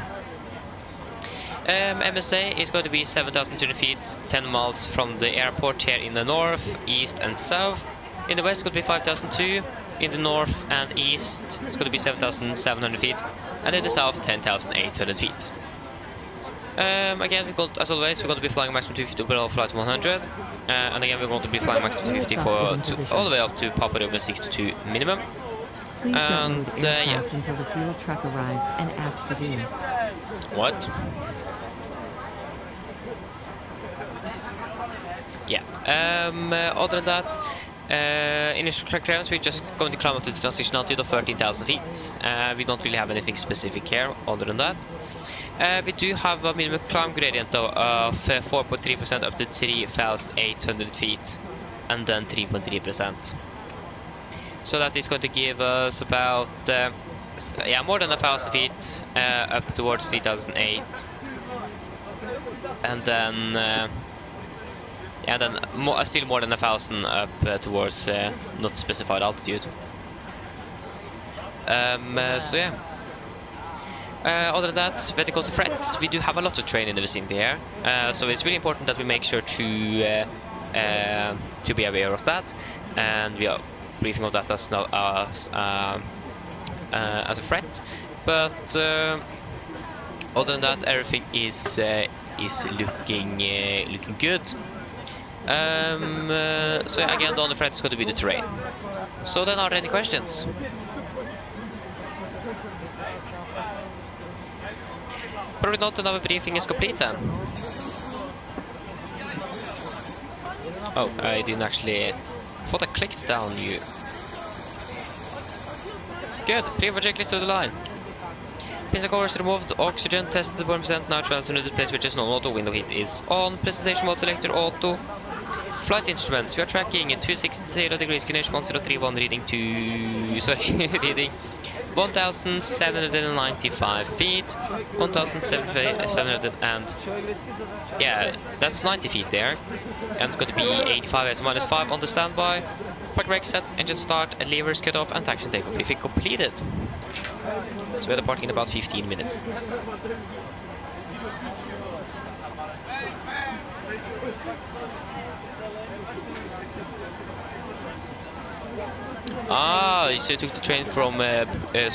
MSA is going to be 7,200 feet, 10 miles from the airport here in the north, east and south. In the west it's going to be 5,002. In the north and east it's going to be 7,700 feet. And in the south 10,800 feet. Again, as always, we're going to be flying maximum 250 below flight 100. And again, we're going to be flying maximum 250 all the way up to Papa Romeo 622 minimum. Please don't load aircraft until the fuel truck arrives and ask to do. What? Yeah. Other than that, initial clearance, we're just going to climb up to the transition altitude of 13,000 feet. We don't really have anything specific here other than that. We do have a minimum climb gradient though of 4.3% up to 3,800 feet and then 3.3%. So that is going to give us about more than 1,000 feet up towards 3,008, and then still more than 1,000 up towards not specified altitude. So yeah. Other than that, when it comes to threats, we do have a lot of terrain in the vicinity here, so it's really important that we make sure to be aware of that, and we are briefing of that as a threat. But other than that, everything is looking good. So again, the only threat is going to be the terrain. So then, are there any questions? Probably not, and our briefing is complete then. Oh, I didn't actually... I thought I clicked down you. Good, pre-for checklist to the line. Pins and covers removed, oxygen tested 1%, now transferred to the place which is non-auto, window heat is on, presentation mode selector auto. Flight instruments, we are tracking 260 degrees, Canadian 1031, reading reading 1,795 feet, 1,700 and yeah, that's 90 feet there, and it's going to be 85 as -5 on the standby. Park brake set, engine start, and levers cut off, and taxi and takeoff briefing completed. So we're departing in about 15 minutes. Ah, so you took the train from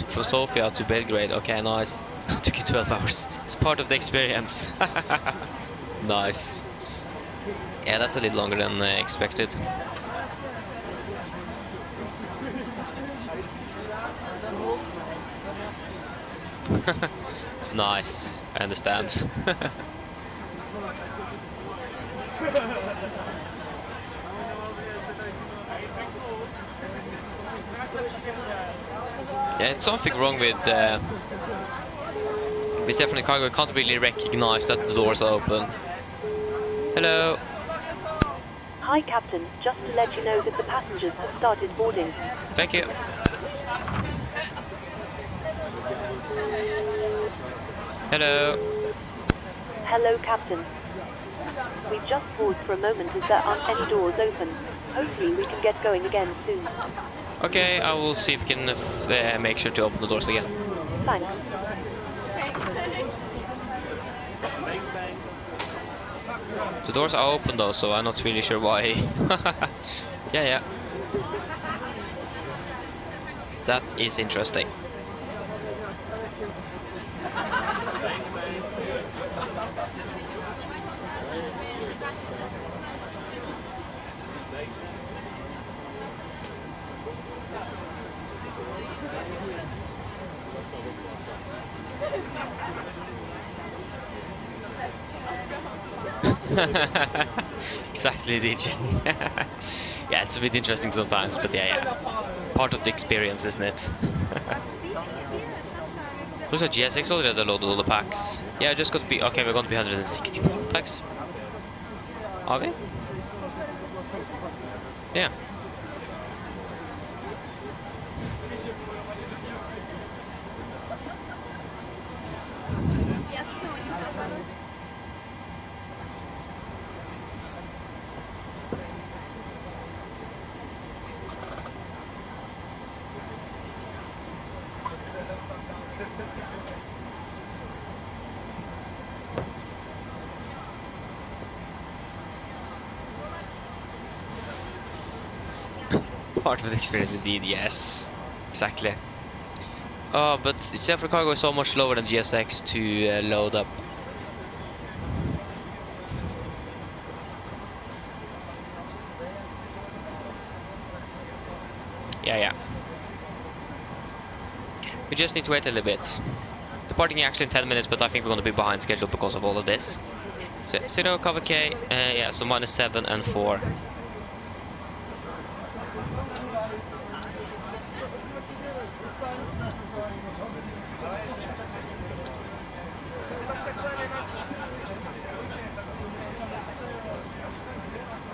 Sofia to Belgrade. Okay, nice. Took you 12 hours. It's part of the experience. Nice. Yeah, that's a little longer than expected. Nice, I understand. It's something wrong with definitely cargo. I can't really recognize that the doors are open. Hello. Hi, Captain. Just to let you know that the passengers have started boarding. Thank you. Hello. Hello, Captain. We've just paused for a moment as there aren't any doors open. Hopefully we can get going again soon. Okay, I will see if we can make sure to open the doors again. Thanks. The doors are open though, so I'm not really sure why. Yeah. That is interesting. Exactly, DJ. Yeah, it's a bit interesting sometimes, but yeah. Part of the experience, isn't it? Looks like GSX already loaded all the packs. Yeah, just got to be... Okay, we're going to be 164 packs. Are we? Yeah. Part of the experience indeed, yes. Exactly. Oh, but Zephyr Cargo is so much slower than GSX to load up. Yeah. We just need to wait a little bit. Departing actually in 10 minutes, but I think we're going to be behind schedule because of all of this. So 0 cover K, yeah, so -7 and 4.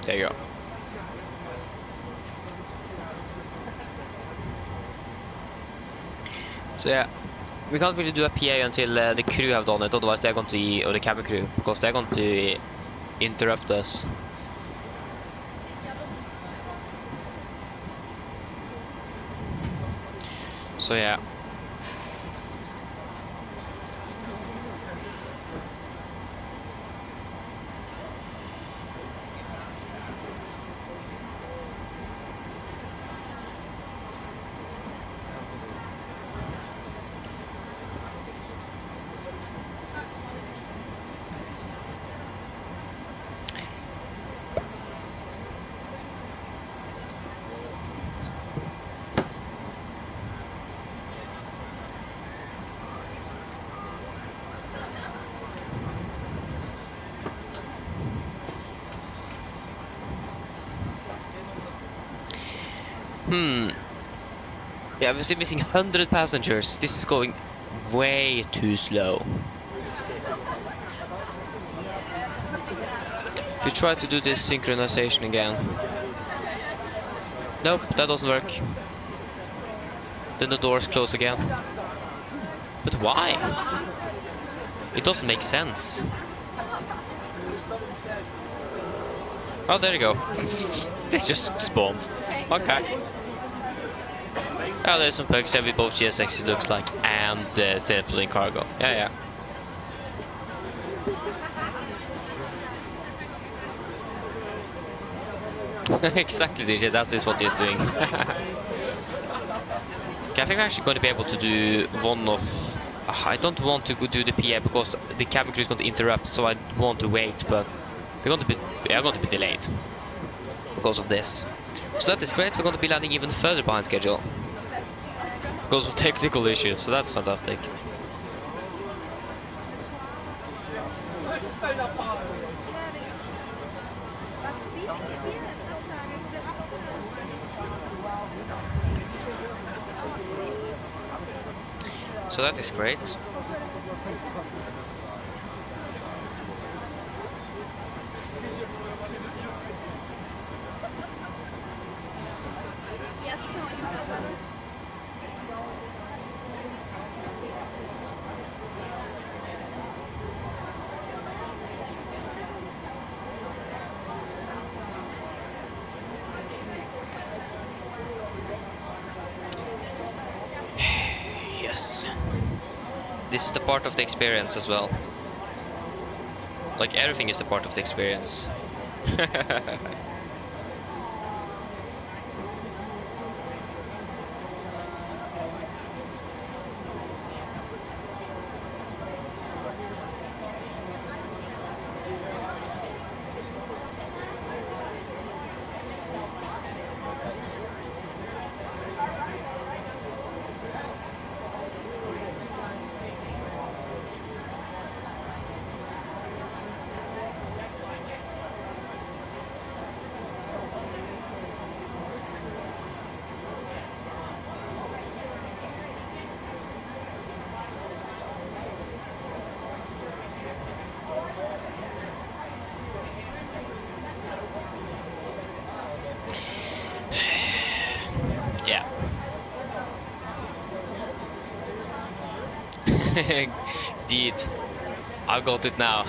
There you go. So yeah, we can't really do a PA until the crew have done it, otherwise they're going to, or the cabin crew, because they're going to interrupt us. So yeah. Yeah, we're still missing 100 passengers. This is going way too slow. If we try to do this synchronization again. Nope, that doesn't work. Then the doors close again. But why? It doesn't make sense. Oh, there you go. They just spawned. Okay. Oh, there's some perks here with both GSX, it looks like, and Refueling cargo. Yeah. Exactly, DJ, that is what he's doing. Okay, I think I'm actually going to be able to do one of... I don't want to go do the PA because the cabin crew is going to interrupt, so I want to wait, but we are going to be delayed because of this. So that is great, we're going to be landing even further behind schedule because of technical issues, so that's fantastic. So that is great. Yes. This is the part of the experience as well. Like everything is a part of the experience. Yeah. Indeed. I've got it now.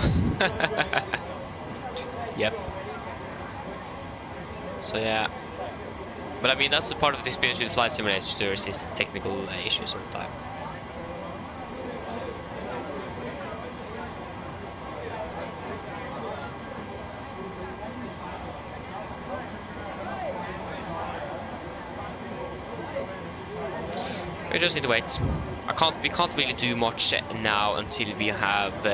Yep. So yeah. But I mean, that's a part of the experience with flight simulators to resist technical issues all the time. We just need to wait. We can't really do much now until we have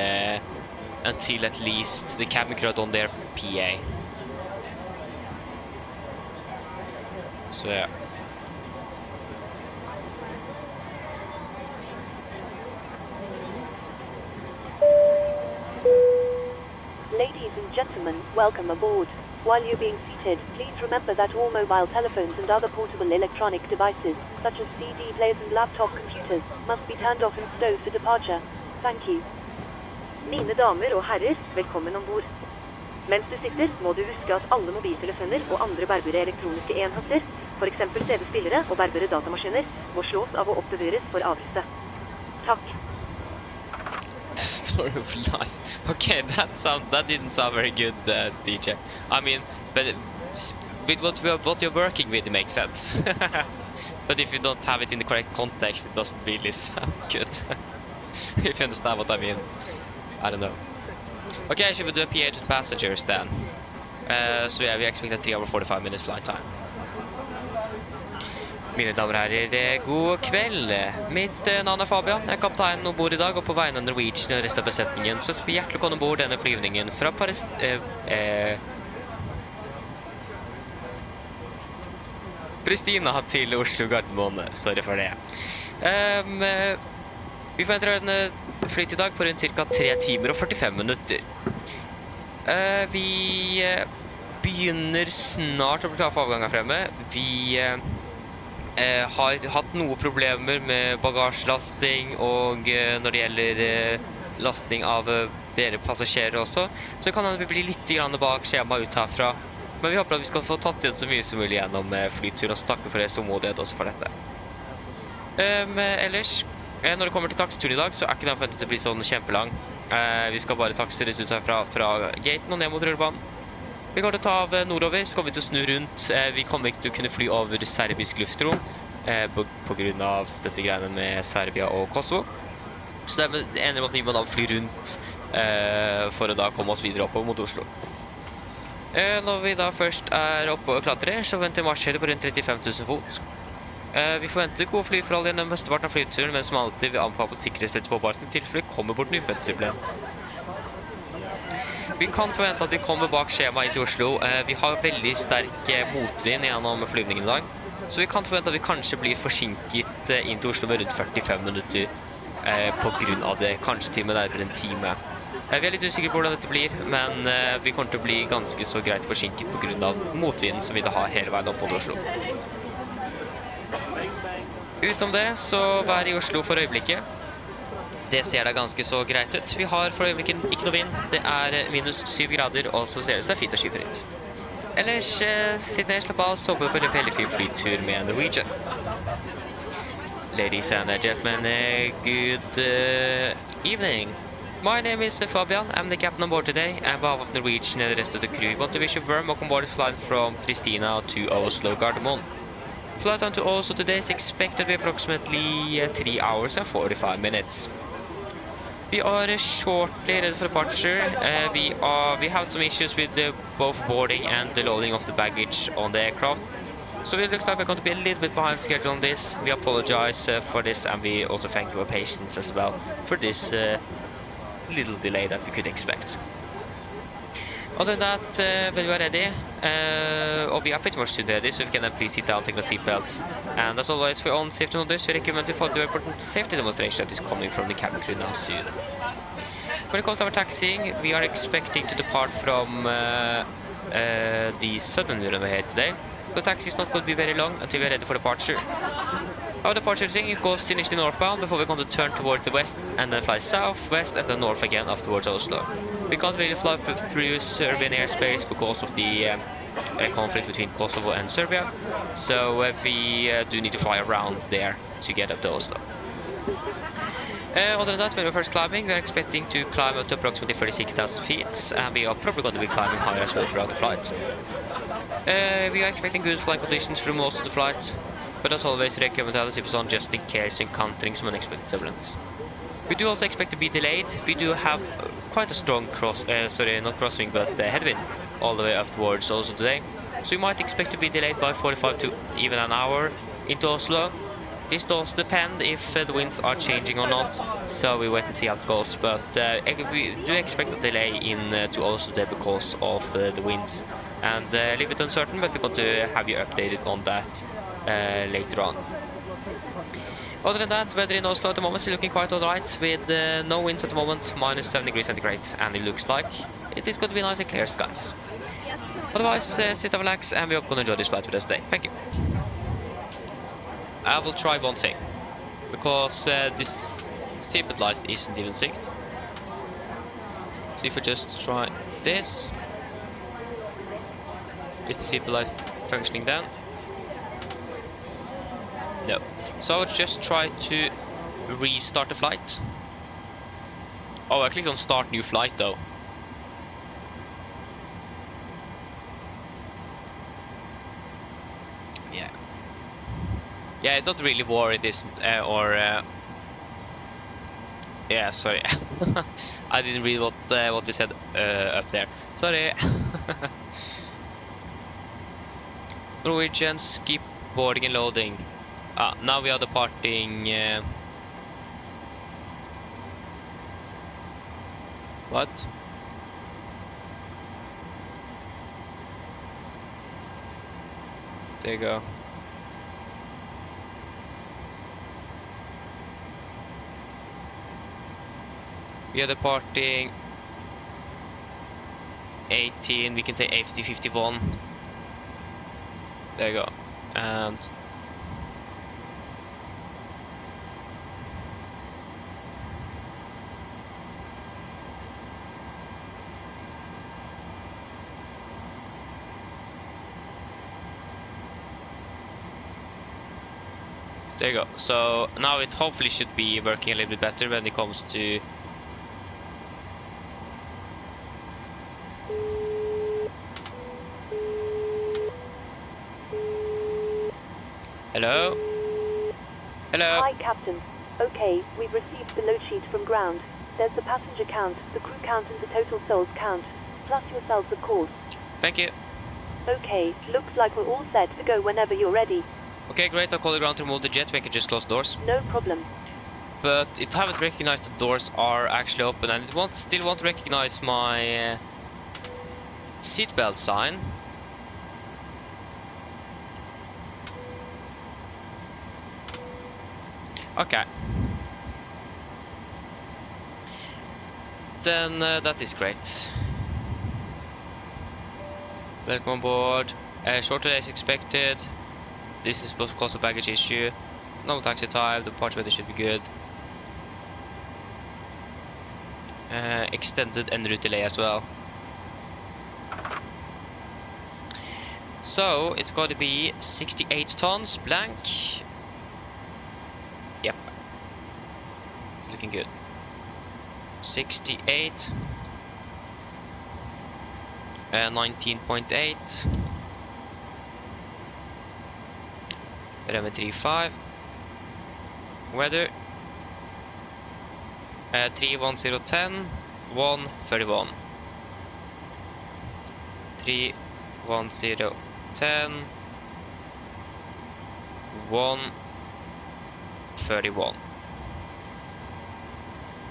until at least the cabin crew on their PA. So yeah. Ladies and gentlemen, welcome aboard. While you're being seated, please remember that all mobile telephones and other portable electronic devices, such as CD players and laptop computers, must be turned off and stowed for departure. Thank you. Mine damer og herrer, velkommen ombord. Mens du sitter, må du huske at alle mobiltelefoner og andre bærbare elektroniske enheter, for eksempel CD-spillere og bærbare datamaskiner, må slås av og oppbevares for avriste. Takk. The story of life. Okay, that didn't sound very good, DJ. I mean, but with what you're working with, it makes sense. But if you don't have it in the correct context, it doesn't really sound good. If you understand what I mean. I don't know. Okay, should we do a PA to passengers then? So yeah, we expect a 3 hour 45 minutes flight time. Mine damer og herrer, god kveld. Mitt navn Fabian. Jeg er kaptein ombord I dag, og på vegne av Norwegian og resten av besetningen, så skal vi hjertelig velkommen ombord denne flyvningen fra Pristina til Oslo Gardermoen. Sorry for det. Vi forventer en flyt I dag for ca. 3 timer og 45 minutter. Vi begynner snart å bli klar for avgang her fremme. Vi har hatt noen problemer med bagasjelasting og når det gjelder lasting av dere passasjerer også, så kan det bli litt bak skjema ut herfra. Men vi håper at vi skal få tatt igjen så mye som mulig gjennom flyturen, og så takker for deres tålmodighet også for dette. Ellers, når det kommer til taksturen I dag, så ikke den forventet til å bli sånn kjempelang. Vi skal bare takse rett ut herfra fra gaten og ned mot rullebanen. Vi kommer til å ta av nordover, så kommer vi til å snu rundt. Vi kommer ikke til å kunne fly over serbisk luftrom på grunn av dette greiene med Serbia og Kosovo. Så det ender med at vi må da fly rundt for å da komme oss videre oppover mot Oslo. Når vi da først oppe og klatrer, så venter marsjhøyde på rundt 35 000 fot. Vi forventer gode flyforhold gjennom mesteparten av flyturen, men som alltid vil anbefale på sikkerhetsbrettet på basen til fly kommer bort nyfødt turbulent. Vi kan forvente at vi kommer bak skjema inn til Oslo. Vi har veldig sterk motvind gjennom flyvningen I dag, så vi kan forvente at vi kanskje blir forsinket inn til Oslo med rundt 45 minutter på grunn av det, kanskje til og med nærmere en time. Vi litt usikre på hvordan dette blir, men vi kommer til å bli ganske så greit forsinket på grunn av motvinden som vi da har hele veien opp mot Oslo. Utenom det, så vær I Oslo for øyeblikket. Det ser da ganske så greit ut. Vi har for øyeblikket ikke noe vind. Det er minus 7 grader, og så ser det seg fint og skyfritt. Ellers sitt ned, slapp av, så håper vi på en veldig fin flytur med Norwegian. Ladies and gentlemen, good evening. My name is Fabian. I'm the captain on board today. On behalf of Norwegian and the rest of the crew, we want to wish you a warm welcome aboard the flight from Pristina to Oslo Gardermoen. Flight time to Oslo today is expected to be approximately 3 hours and 45 minutes. We are shortly ready for departure. We have some issues with both boarding and the loading of the baggage on the aircraft. So it looks like we're going to be a little bit behind schedule on this. We apologize for this, and we also thank you for patience as well for this little delay that we could expect. Other than that, when we are ready, or we are pretty much ready, so if you can please sit down, take the seatbelts. And as always, for on safety notice, we recommend to follow the important safety demonstration that is coming from the cabin crew now soon. When it comes to our taxiing, we are expecting to depart from the southern runway here today. The taxi is not going to be very long until we are ready for departure. Our departure thing goes initially northbound before we're going to turn towards the west and then fly south, west, and then north again up towards Oslo. We can't really fly through Serbian airspace because of the conflict between Kosovo and Serbia, so we do need to fly around there to get up to Oslo. Other than that, when we're first climbing, we're expecting to climb up to approximately 36,000 feet, and we are probably going to be climbing higher as well throughout the flight. We are expecting good flight conditions for most of the flight, but as always, recommend to have the zippers on just in case encountering some unexpected turbulence. We do also expect to be delayed. We do have quite a strong headwind all the way up towards Oslo today, so we might expect to be delayed by 45 to even an hour into Oslo. This does depend if the winds are changing or not, so we wait and see how it goes, but we do expect a delay to Oslo today because of the winds, and a little bit uncertain, but we're going to have you updated on that later on. Other than that, weather in Oslo at the moment is looking quite alright, with no winds at the moment, minus 7 degrees centigrade, and it looks like it is going to be nice and clear skies. Otherwise, sit and relax, and we hope you enjoy this flight with us today. Thank you. I will try one thing, because this seatbelt light isn't even synced. So if I just try this, is the seatbelt light functioning then? No. So I would just try to restart the flight. Oh, I clicked on start new flight though. Yeah, it's not really worried, isn't yeah, sorry. I didn't read what they said up there. Sorry. Norwegian skip boarding and loading. Now we are departing. What? There you go. We are departing 18, we can take AFD51. There you go. And there you go. So now it hopefully should be working a little bit better when it comes to Hello? Hello? Hi, Captain. Okay, we've received the load sheet from ground. There's the passenger count, the crew count, and the total souls count, plus yourselves, of course. Thank you. Okay, looks like we're all set to go whenever you're ready. Okay, great. I'll call the ground to remove the jet. We can just close the doors. No problem. But it haven't recognized the doors are actually open, and it still won't recognize my seatbelt sign. Okay. Then that is great. Welcome on board. Short delay is expected. This is supposed to cause a baggage issue. No taxi time. The departure weather should be good. extended en route delay as well. So it's going to be 68 tons blank. Yep, it's looking good. 68 19.8 Parameter 5 weather 31010 131 31010 131.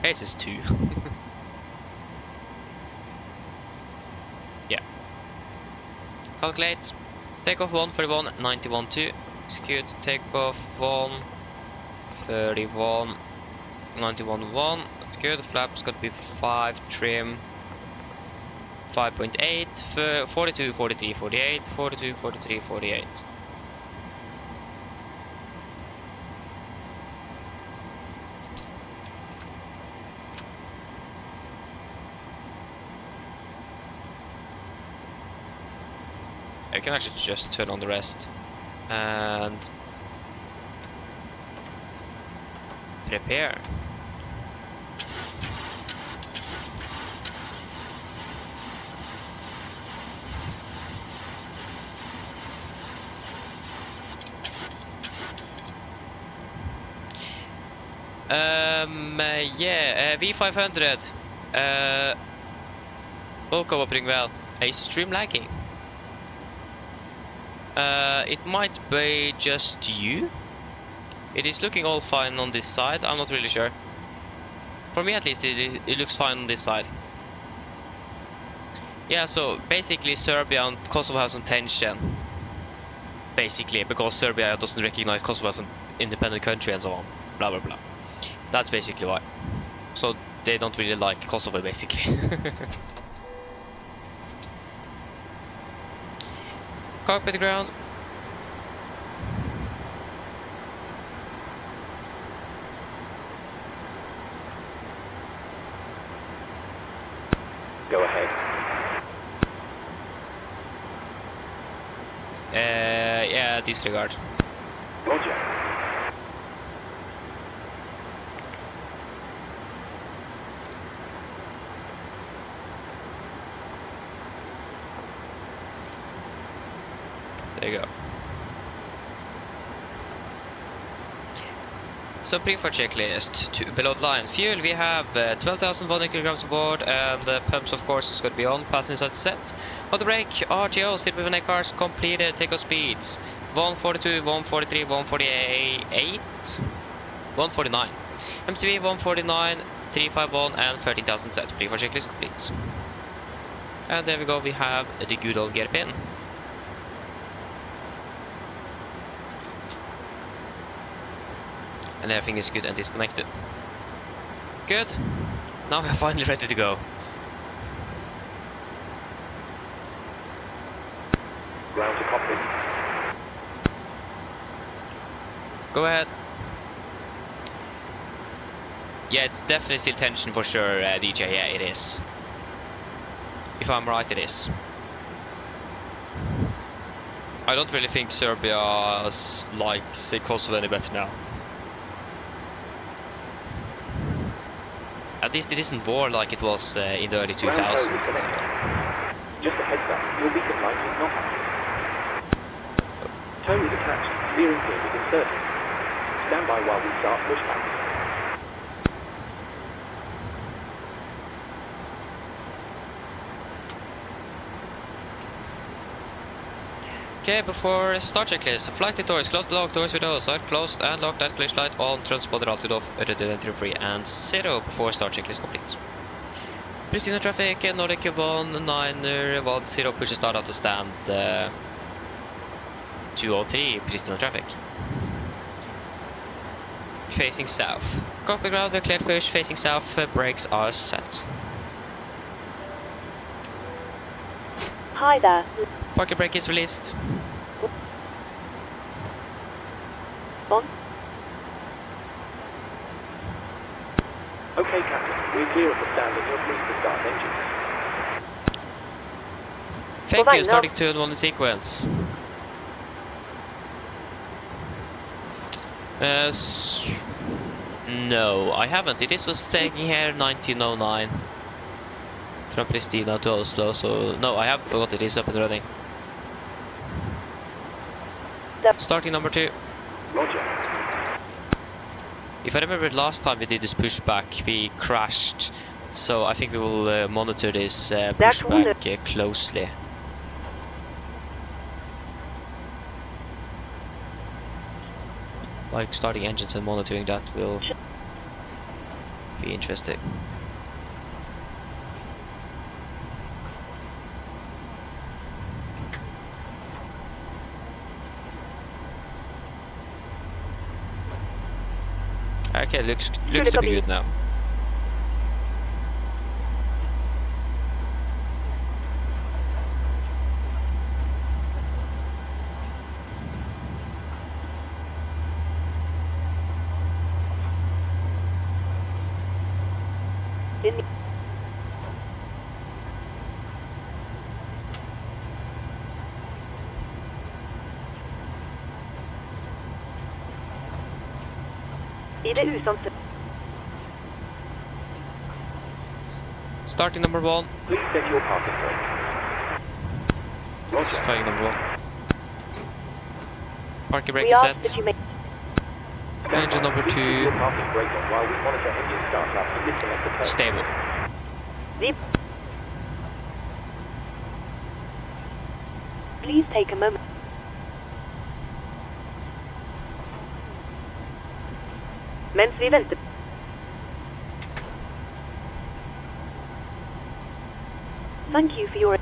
Ace is 2. Yeah. Calculate. Takeoff 131 91.2. Execute takeoff 131 91.1. That's good. Flaps got to be 5. Trim 5.8. 42 43 48. 42 43 48. I can actually just turn on the rest and prepare. Yeah, V500 Volko opening well. Is stream lagging? It might be just you. It is looking all fine on this side. I'm not really sure. For me at least it looks fine on this side. Yeah, so basically Serbia and Kosovo have some tension. Basically, because Serbia doesn't recognize Kosovo as an independent country and so on. Blah blah blah. That's basically why. So they don't really like Kosovo basically. Cockpit ground. Go ahead. Yeah, disregard. Roger. There you go. So pre-for checklist. Below the line. Fuel, we have 12,100 kilograms aboard, and pumps of course is going to be on. Passengers set. On the brake, RTO, Silver Venet cars completed. Takeoff speeds 142, 143, 148, 149. MCV 149, 351 and 13,000 set. Pre-for checklist complete. And there we go, we have the good old gear pin. And everything is good and disconnected. Good. Now we're finally ready to go. Ground to copy. Go ahead. Yeah, it's definitely still tension for sure, DJ. Yeah, it is. If I'm right, it is. I don't really think Serbia likes Kosovo any better now. At least it isn't war like it was in the early 2000s. Just a heads up, your beacon light is not active. Tow is attached, steering gear is inserted. Stand by while we start pushback. Okay, before start checklist, flight doors closed, locked, doors with outside closed and locked, that glitch light on, transponder altered off, entry free and 0 before start checklist complete. Pristina traffic, Nordic 1910, push start out to stand 203, Pristina traffic. Facing south. Cockpit ground, we're cleared push, facing south, brakes are set. Hi there. Parking brake is released. On. Okay, Captain. We're clear of the stand and you're free to start engines. Thank you, starting 2 and 1 in sequence. No, I haven't. It is just taking here 1909 from Pristina to Oslo, so no, I have forgot it is up and running. Starting number 2. Roger. If I remember last time we did this pushback, we crashed, so I think we will monitor this pushback closely. Like starting engines and monitoring that will be interesting. Okay, looks to be good now. Starting number 1. Please set your parking brake. Roger. Starting number 1. Parking brake is set. Engine number 2. Your parking brake on while we monitor engine startup and disconnect the plane. Stable. Please take a moment. Mens vi venter. Thank you for your...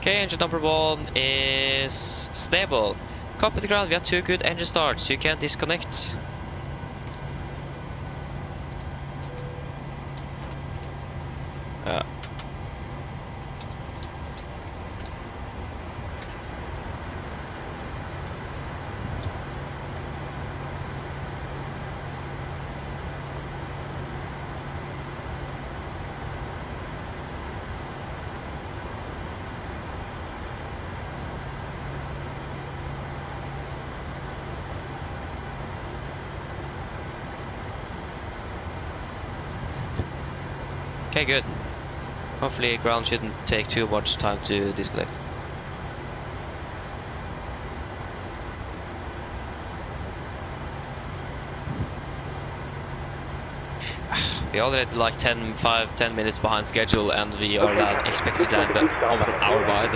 Okay, engine number 1 is stable. Copy the ground, we have 2 good engine starts, you can disconnect. Okay, good. Hopefully ground shouldn't take too much time to disconnect. We already like 10 minutes behind schedule and we are expected to land almost an hour behind.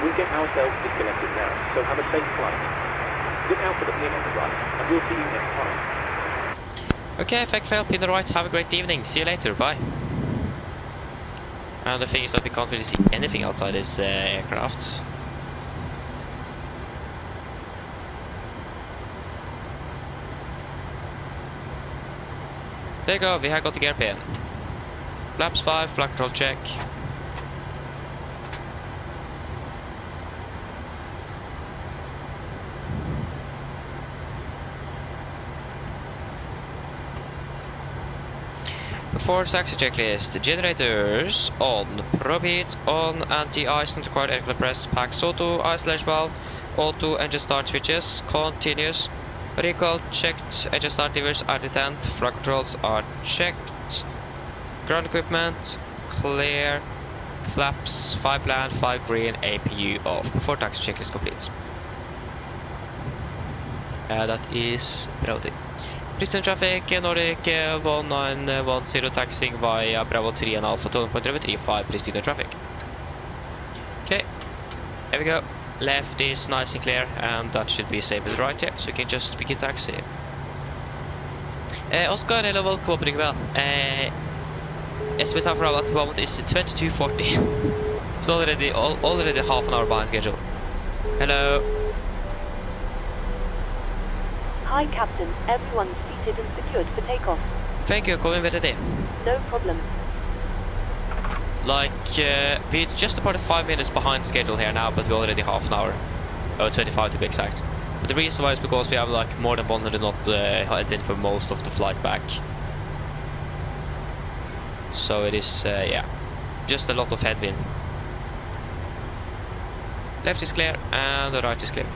We'll get ourselves disconnected now, so have a safe flight. Look out for the pin on the right, and we'll see you next time. Okay, fake fail, pin the right, have a great evening, see you later, bye. And the thing is that we can't really see anything outside this aircraft. There you go, we have got the gear pin. Flaps 5, flight control check. Before taxi checklist, generators on, probe heat on, anti-ice not required, air press, packs auto, ice/valve, auto, engine start switches, continuous, recall checked, engine start levers are detent, flight controls are checked, ground equipment clear, flaps 5 land, 5 green, APU off. Before taxi checklist complete. That is Bravo. Pristina traffic, Nordic 1910 taxiing via Bravo 3 and Alpha 12.35 Pristina traffic. Okay, here we go. Left is nice and clear, and that should be same as right here, so you can just begin taxi. Oscar, hello, welcome, pretty well. Estimate for at the moment is 22:40. It's already half an hour behind schedule. Hello. Hi, Captain. Everyone's seated and secured for takeoff. Thank you, coming with it. No problem. Like, we're just about 5 minutes behind schedule here now, but we're already half an hour. 25 to be exact. But the reason why is because we have like more than 100 knot headwind for most of the flight back. So it is, yeah, just a lot of headwind. Left is clear and the right is clear.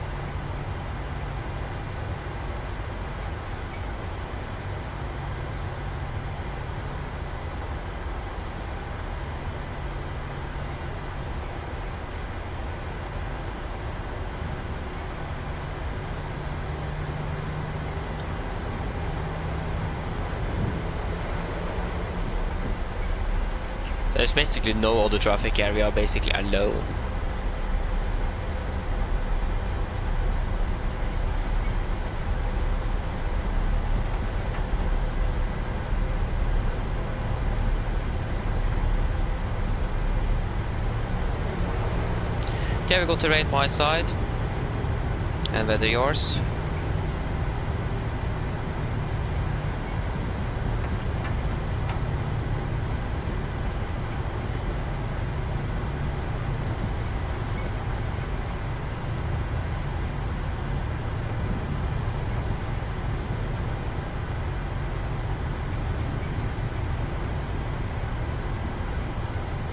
There's basically no other traffic here, we are basically alone. Okay, we got to rate my side. And whether yours.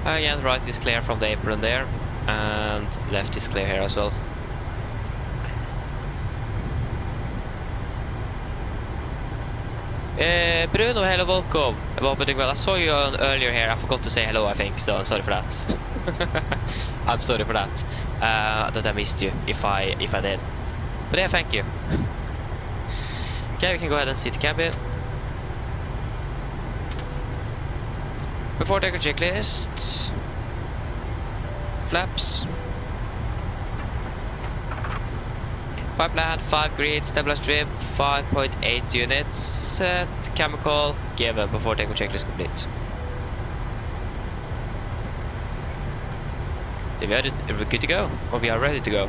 Again, right is clear from the apron there, and left is clear here as well. Bruno, hello, welcome. Well, I saw you earlier here. I forgot to say hello, I think, so I'm sorry for that. I'm sorry for that. That I missed you, if I did. But yeah, thank you. Okay, we can go ahead and see the cabin. Before takeoff checklist, flaps, 5 land, 5 grid, stabilized trim, 5.8 units, set, chemical, given before takeoff checklist complete. Are we good to go? Or we are ready to go?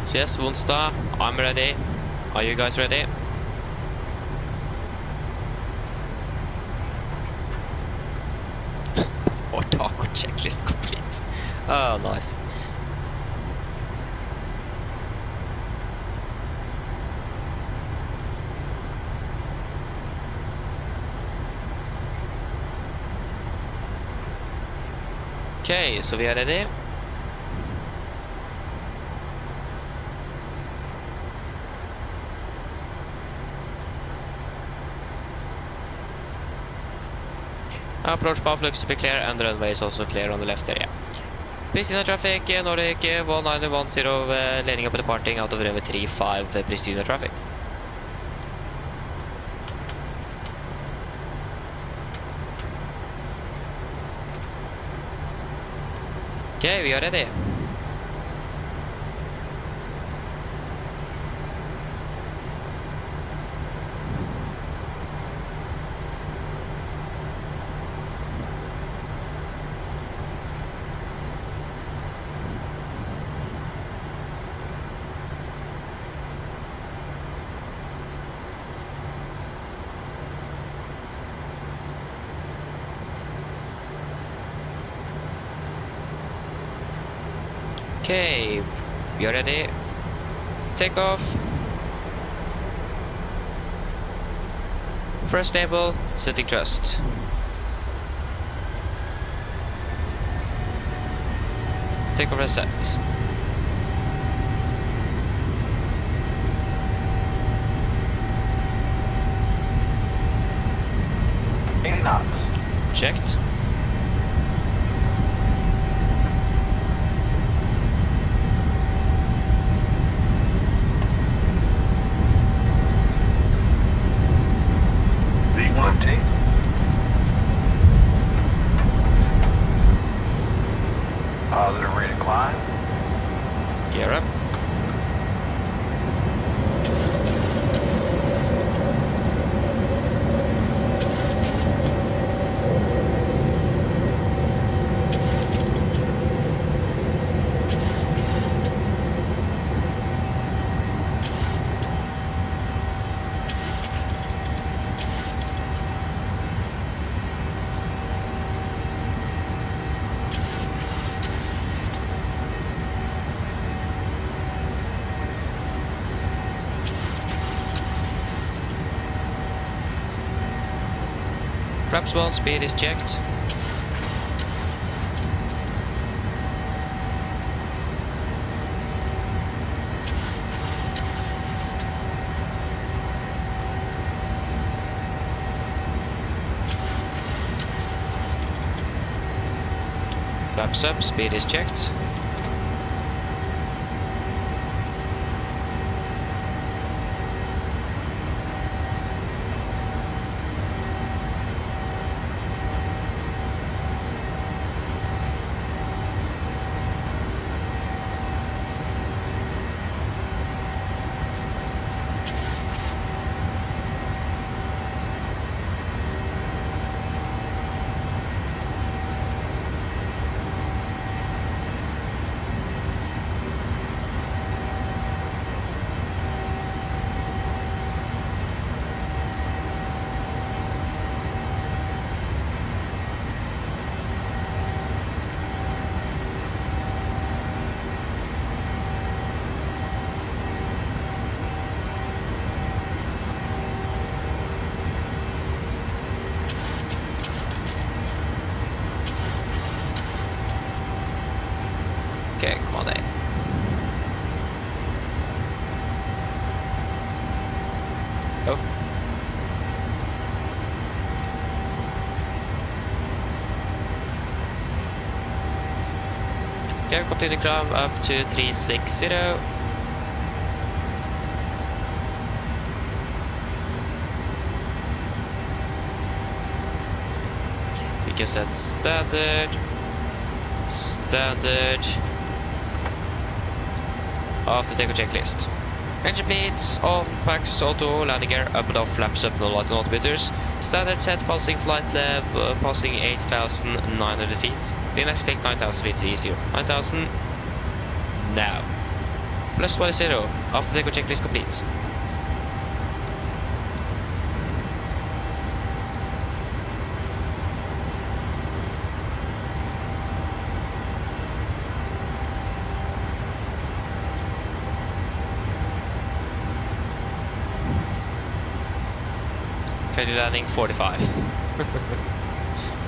So yes, 1 star, I'm ready. Are you guys ready? Or taco checklist complete. Oh, nice. Okay, so we are ready. Approach path looks to be clear, and the runway is also clear on the left area. Pristina traffic, Nordic 1910, landing up and departing out of runway 35, Pristina traffic. Okay, we are ready. Okay, we are ready. Takeoff. First stable, setting thrust. Takeoff reset. checked. V1T. Positive rate of climb. Gear up. Flaps 1 speed is checked. Flaps up, speed is checked. Okay, come on then. Oh. Okay, continue climb up to 360. We can set standard. After takeoff checklist. Engine bleeds, on, packs, auto, landing gear, up and off, flaps up, no light and altimeters. Standard set, passing flight level, passing 8,900 feet. We can actually take 9,000 feet easier. 9,000 now. Plus 20 after takeoff checklist complete. Currently landing 45.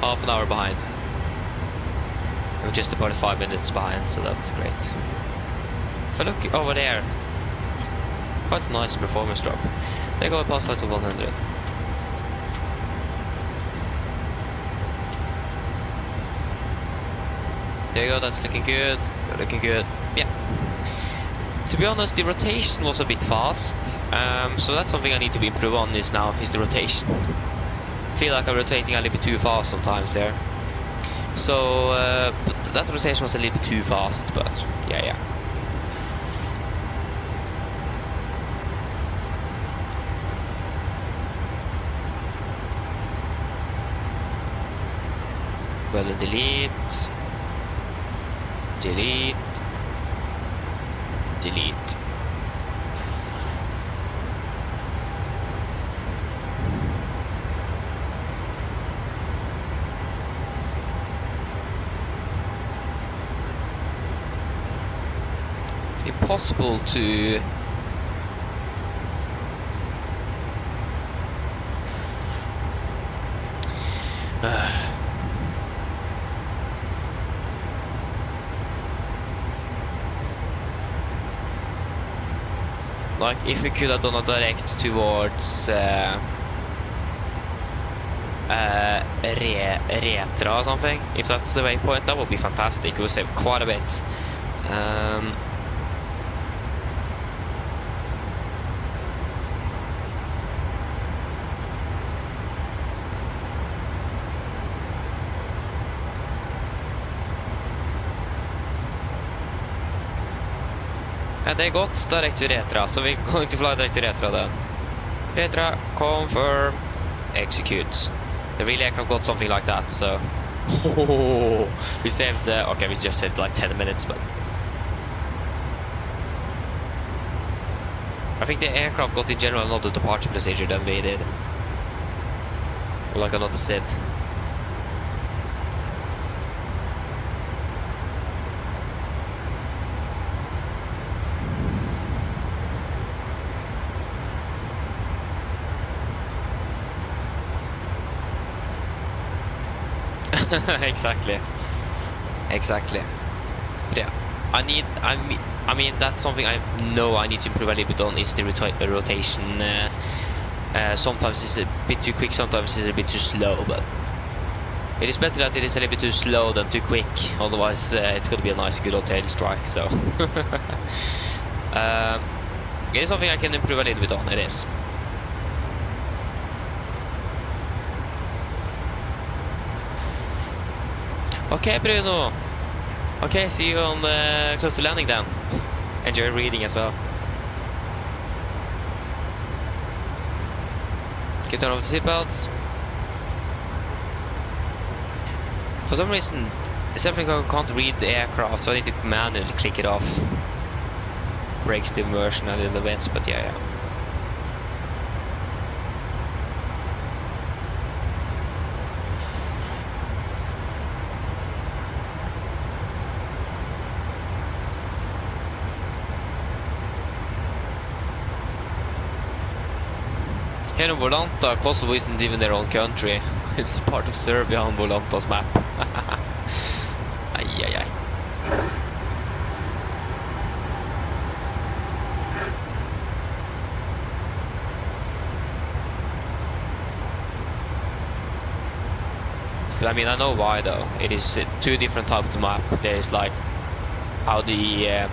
Half an hour behind. We're just about 5 minutes behind, so that's great. If I look over there, quite a nice performance drop. They go past flight to 100. There you go, that's looking good. Looking good. Yeah. To be honest, the rotation was a bit fast, so that's something I need to improve on is the rotation. I feel like I'm rotating a little bit too fast sometimes there. So, but that rotation was a little bit too fast, but yeah. Well, delete. It's impossible to like, if we could have done a direct towards Retra or something. If that's the waypoint, that would be fantastic. It would save quite a bit. And they got direct to Retra, so we're going to fly direct to Retra then. Retra, confirm, execute. The real aircraft got something like that, so... we saved, okay, we just saved like 10 minutes, but... I think the aircraft got in general another departure procedure than we did. Like another SID. Exactly. But yeah, I mean that's something I know I need to improve a little bit on, is the rotation. Sometimes it's a bit too quick, sometimes it's a bit too slow, but it is better that it is a little bit too slow than too quick, otherwise it's going to be a nice good old tail strike, so it is something I can improve a little bit on, it is. Okay, Bruno. Okay, see you on close to landing then. Enjoy reading as well. Can you turn off the seatbelts? For some reason, it's definitely I can't read the aircraft, so I need to manually click it off. Breaks the immersion a little bit, but yeah. Here in Volanta, Kosovo isn't even their own country. It's part of Serbia on Volanta's map. Ay. But I mean, I know why though. It is two different types of map. There is like how the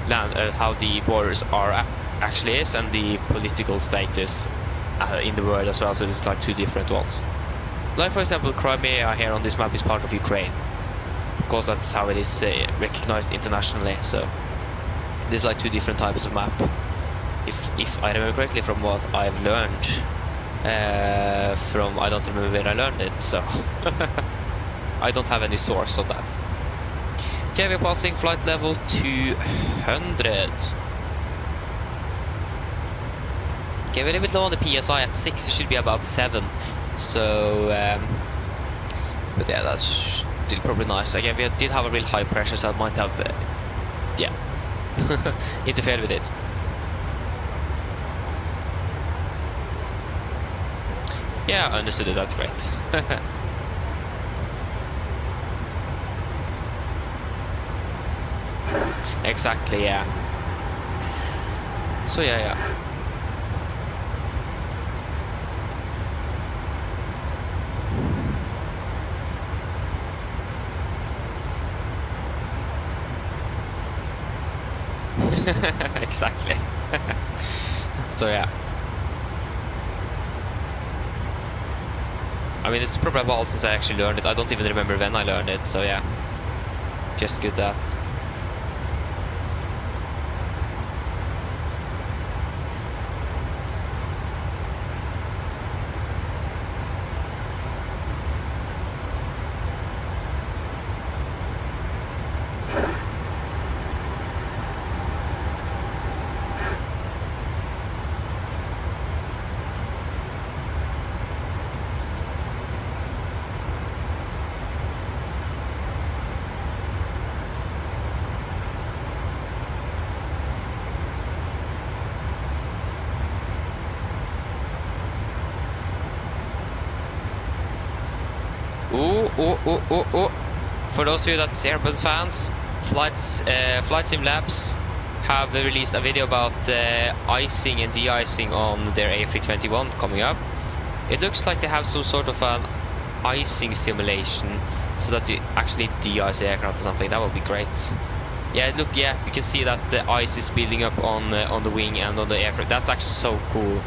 how the borders are actually is, and the political status in the world as well, so it's like two different ones. Like for example, Crimea here on this map is part of Ukraine, because that's how it is recognized internationally. So there's like two different types of map, if I remember correctly from what I've learned from, I don't remember where I learned it, so I don't have any source of that. Okay, we're passing flight level 200. Okay, we're a little bit low on the PSI at 6, it should be about 7. So, but yeah, that's still probably nice. Again, we did have a real high pressure, so that might have, yeah, interfered with it. Yeah, I understood it, that's great. Exactly, yeah. So, yeah. Exactly. So yeah, I mean, it's probably a while since I actually learned it. I don't even remember when I learned it, so yeah, just good that. For those of you that's Airbus fans, Flight Sim Labs have released a video about icing and de-icing on their A321 coming up. It looks like they have some sort of an icing simulation so that you actually de-ice the aircraft or something. That would be great. Yeah, look, yeah, you can see that the ice is building up on the wing and on the aircraft. That's actually so cool.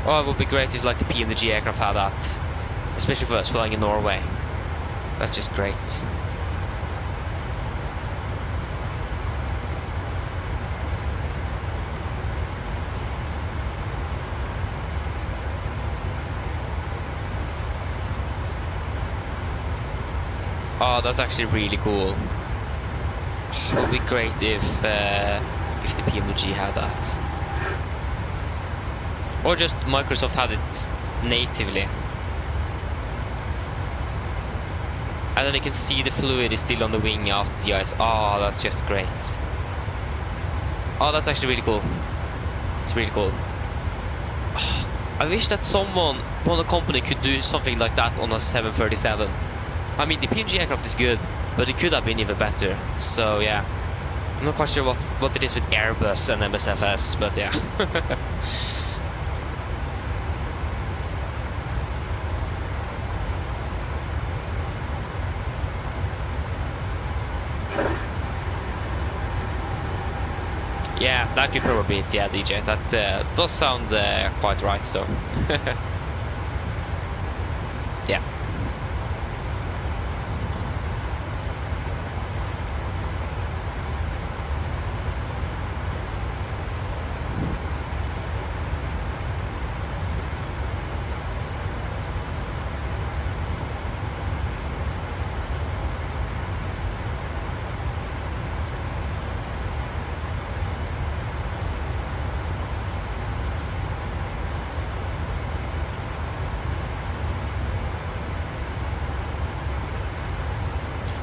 Oh, it would be great if like the PMDG aircraft had that, especially for us flying in Norway. That's just great. Oh, that's actually really cool. It would be great if the PMDG had that, or just Microsoft had it natively, and then you can see the fluid is still on the wing after the ice. Oh, that's just great. Oh, that's actually really cool. It's really cool. Oh, I wish that someone on the company could do something like that on a 737. I mean, the PMDG aircraft is good, but it could have been even better. So yeah, I'm not quite sure what it is with Airbus and MSFS, but yeah. Yeah, that could probably be it. Yeah, DJ, that does sound quite right. So yeah.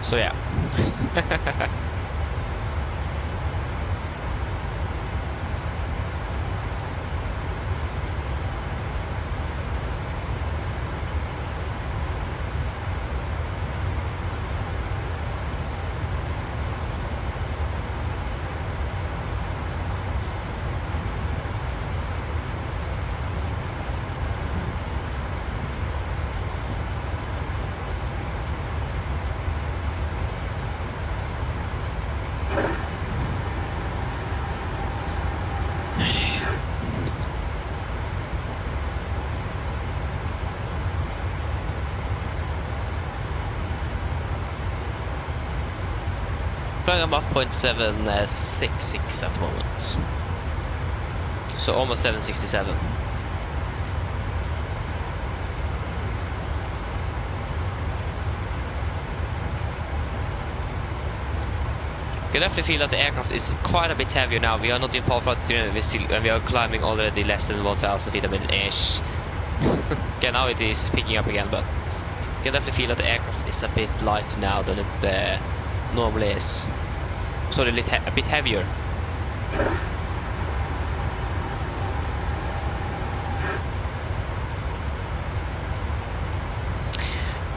So yeah. Flying above 0.766 at the moment, so almost 767. You can definitely feel that the aircraft is quite a bit heavier now. We are not in power flight 300, we are climbing already less than 1,000 feet a minute-ish. Okay, now it is picking up again, but you can definitely feel that the aircraft is a bit lighter now than it normally is. So a bit heavier.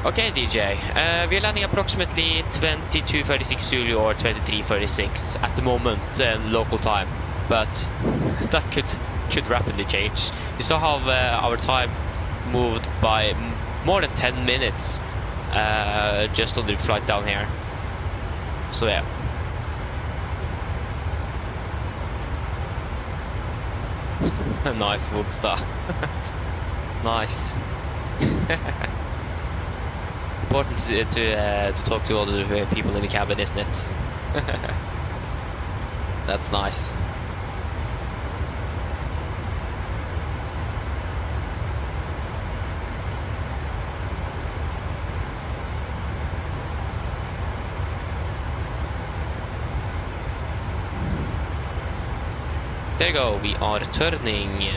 Okay, DJ. We are landing approximately 22:36 Zulu or 23:36 at the moment, local time. But that could rapidly change. You saw how our time moved by more than 10 minutes just on the flight down here. So yeah. Nice Woodstar. Nice. Important to talk to all the people in the cabin, isn't it? That's nice. There you go, we are turning.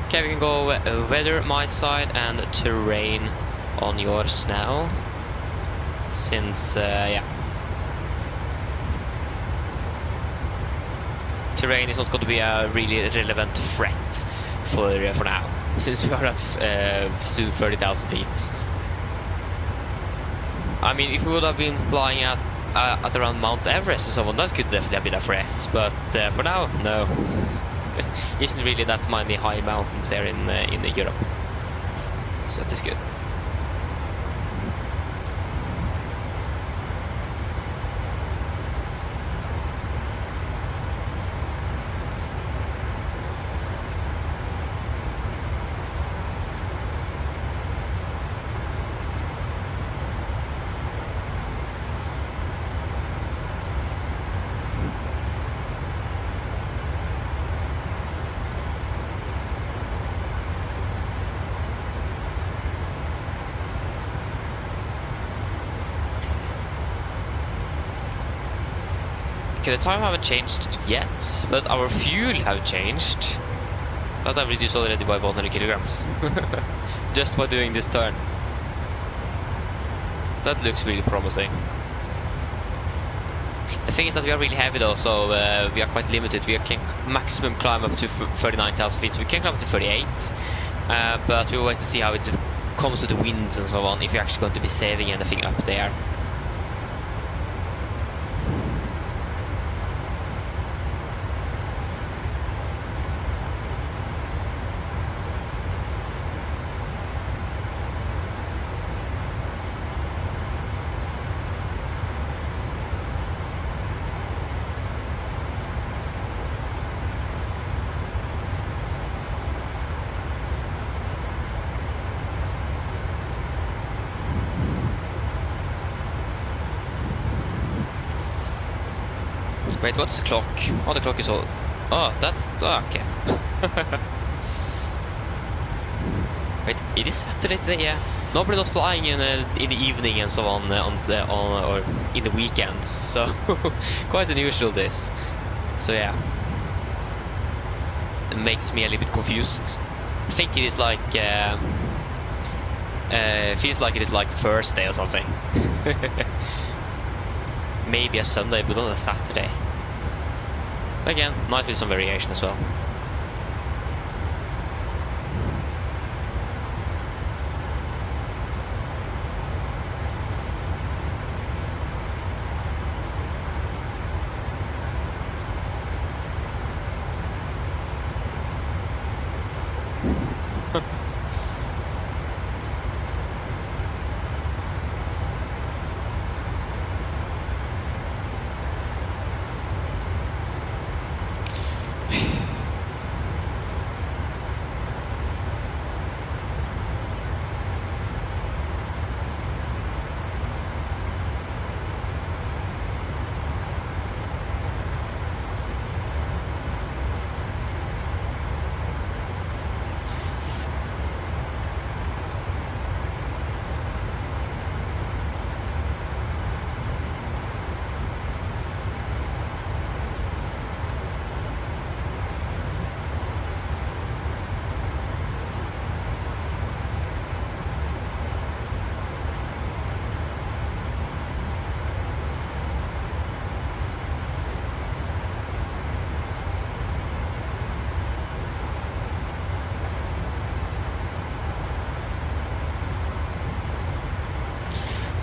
Okay, we can go weather my side and terrain on yours now. Since, yeah. Terrain is not going to be a really relevant threat for now. Since we are at soon 30,000 feet. I mean, if we would have been flying at at around Mount Everest or someone, that could definitely have been a threat. But for now, no. Isn't really that many high mountains here in Europe, so that is good. Okay, the time haven't changed yet, but our fuel have changed. That I've reduced already by 100 kilograms. Just by doing this turn. That looks really promising. The thing is that we are really heavy though, so we are quite limited. We can maximum climb up to 39,000 feet, so we can climb up to 38. But we'll wait to see how it comes to the winds and so on, if we're actually going to be saving anything up there. Wait, what's the clock? Oh, the clock is all... Oh, that's... Oh, okay. Wait, it is Saturday today, yeah. Nobody not flying in the evening and so on, or in the weekends, so quite unusual this. So yeah, it makes me a little bit confused. I think it is like feels like it is like Thursday or something. Maybe a Sunday, but not a Saturday. Again, nice with some variation as well.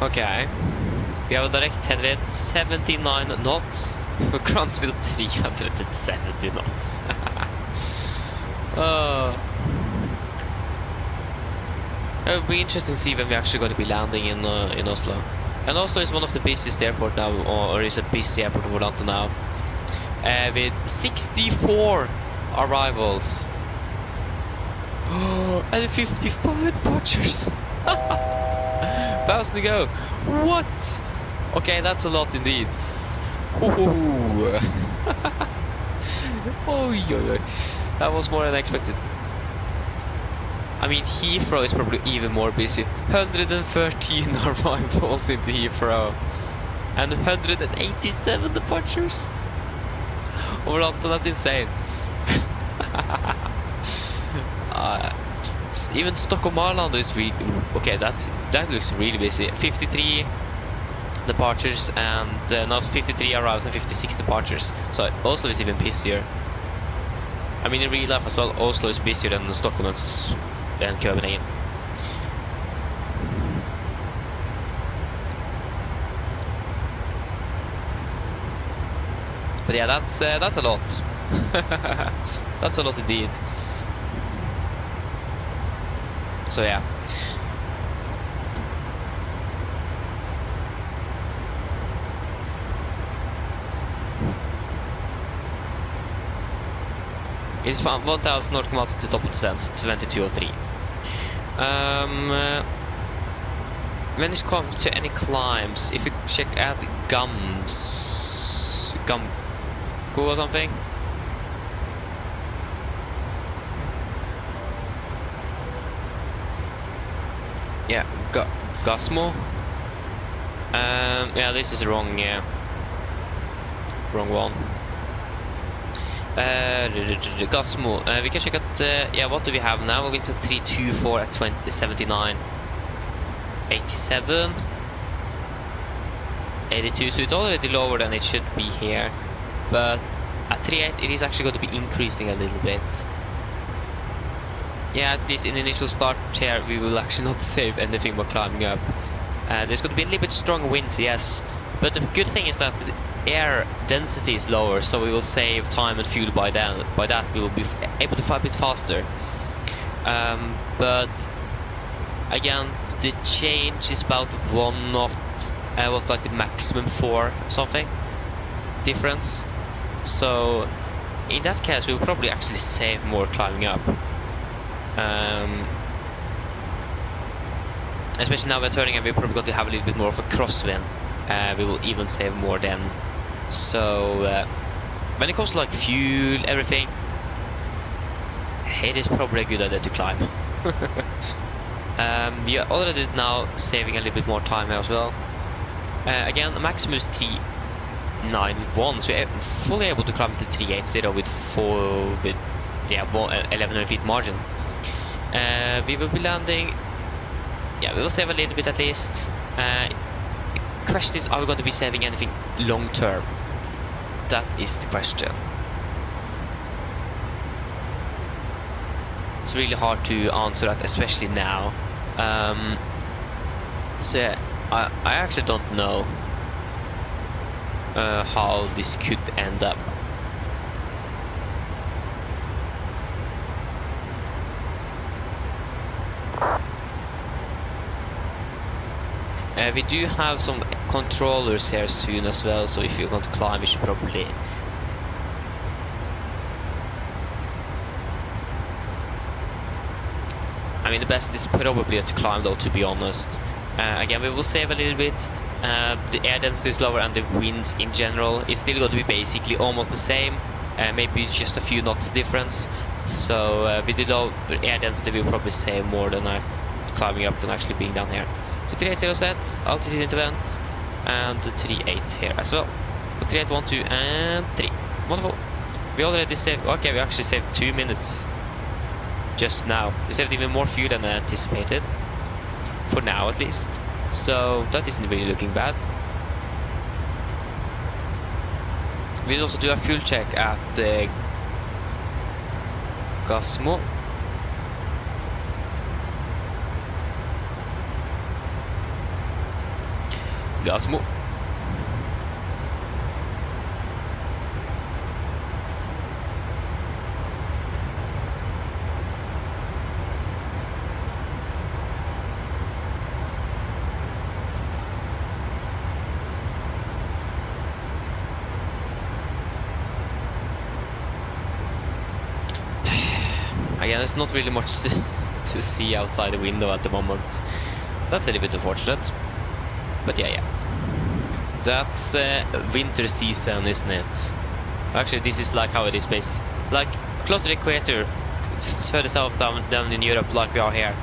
Okay, we have a direct headwind 79 knots, ground speed of 370 knots. It will be interesting to see when we're actually going to be landing in Oslo. And Oslo is one of the busiest airports now, or is a busy airport of Atlanta now, with 64 arrivals and 55 departures. 1,000 to go. What? Okay, that's a lot indeed. Oh, that was more than expected. I mean, Heathrow is probably even more busy. 113 arrivals into Heathrow and 187 departures. Oh, that's insane. Even Stockholm Arlanda is really okay. That looks really busy. 53 departures and not 53 arrivals and 56 departures. So Oslo is even busier. I mean, in real life as well, Oslo is busier than Stockholm and Copenhagen. But yeah, that's a lot. That's a lot indeed. So yeah. It's 1,000 nautical miles to top of descent, 2203. When it comes to any climbs, if you check out Gum or something. Yeah, Gusmo. Yeah, this is wrong. Yeah, wrong one. Gusmo. We can check out. Yeah, what do we have now? Winds at 324 at 79, 87, 82. So it's already lower than it should be here. But at 38, it is actually going to be increasing a little bit. Yeah, at least in the initial start here, we will actually not save anything by climbing up. There's going to be a little bit strong winds, yes. But the good thing is that the air density is lower, so we will save time and fuel by that. By that, we will be able to fly a bit faster. But again, the change is about 1 knot. What's like the maximum for something difference. So in that case, we will probably actually save more climbing up. Especially now we're turning and we're probably going to have a little bit more of a crosswind. We will even save more then. So when it comes to like fuel, everything, it is probably a good idea to climb. We are already now saving a little bit more time here as well. Again, the maximum is 391, so we're fully able to climb to 380 with 1100 feet margin. We will be landing. Yeah, we will save a little bit at least. The question is, are we going to be saving anything long term? That is the question. It's really hard to answer that, especially now. So yeah, I actually don't know how this could end up. We do have some controllers here soon as well, so if you're going to climb, you should probably... I mean, the best is probably to climb though, to be honest. Again, we will save a little bit. The air density is lower and the winds in general is still going to be basically almost the same. Maybe just a few knots difference. So with the low air density, we'll probably save more than climbing up than actually being down here. So 380 set, altitude intervent, and 38 here as well. So 38, 1, 2, and 3. Wonderful. We already saved. Okay, we actually saved 2 minutes just now. We saved even more fuel than anticipated, for now at least. So that isn't really looking bad. We'll also do a fuel check at Gusmo. Gusmo. Again, there's not really much to see outside the window at the moment. That's a little bit unfortunate. But yeah. That's winter season, isn't it? Actually, this is like how it is based. Like, close to the equator, further south down in Europe, like we are here.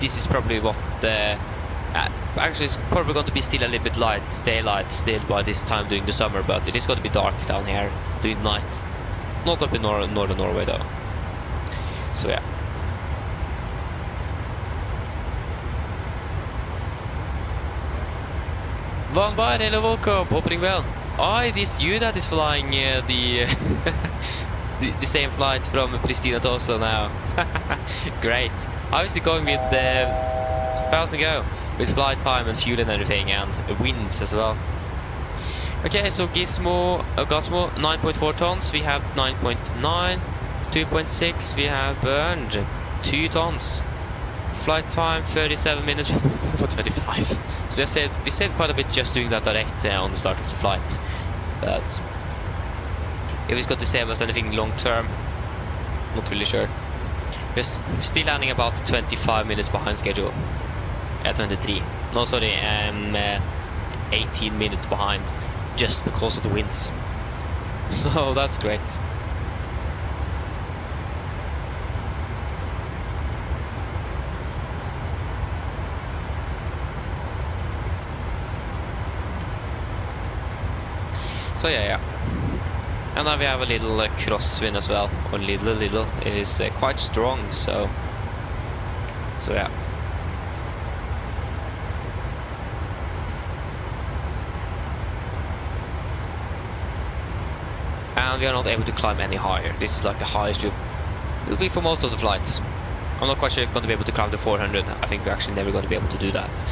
This is probably what... actually, it's probably going to be still a little bit light, daylight still by this time during the summer, but it is going to be dark down here during the night. Not up in northern Norway though. So yeah. Van Bayern, hello, welcome, opening well. Oh, it is you that is flying the same flight from Pristina to Oslo now. Great. I was going with 1,000 ago with flight time and fuel and everything, and winds as well. Okay, so Gizmo, Gosmo 9.4 tons, we have 9.9, 2.6, we have burned 2 tons. Flight time 37 minutes for 25. So we saved quite a bit just doing that direct on the start of the flight. But if it's got to save us anything long term, not really sure. We're still landing about 25 minutes behind schedule. 23. No, sorry, 18 minutes behind just because of the winds. So that's great. So yeah. And now we have a little crosswind as well, or little. It is quite strong, so yeah. And we are not able to climb any higher. This is like the highest we will be for most of the flights. I'm not quite sure if we're going to be able to climb the 400. I think we're actually never going to be able to do that.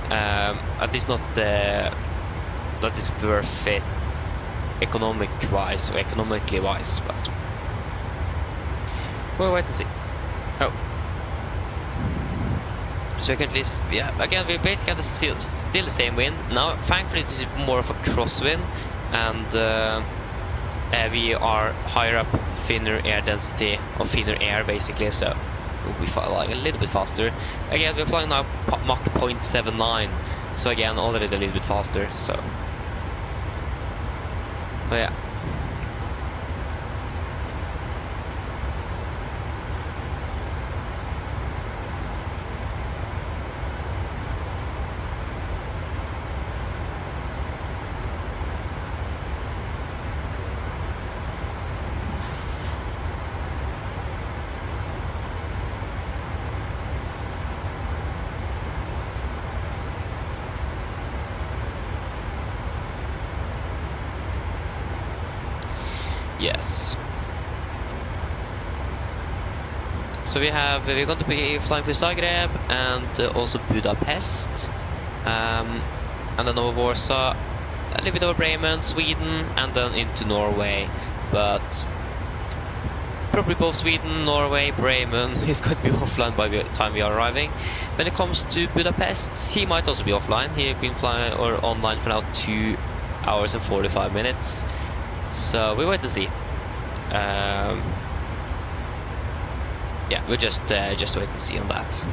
At least not that is worth it economically wise, but we'll wait and see. Oh. So we can at least, yeah, again, we basically have still the same wind. Now, thankfully, this is more of a crosswind, and we are higher up, thinner air density, or thinner air basically, so we'll be flying a little bit faster. Again, we're flying now Mach 0.79, so again, already a little bit faster, so. But yeah. Yes. So we're going to be flying through Zagreb and also Budapest, and then over Warsaw, a little bit over Bremen, Sweden, and then into Norway. But probably both Sweden, Norway, Bremen is going to be offline by the time we are arriving. When it comes to Budapest, he might also be offline. He's been flying or online for now 2 hours and 45 minutes. So we wait to see. Yeah, we'll just wait and see on that.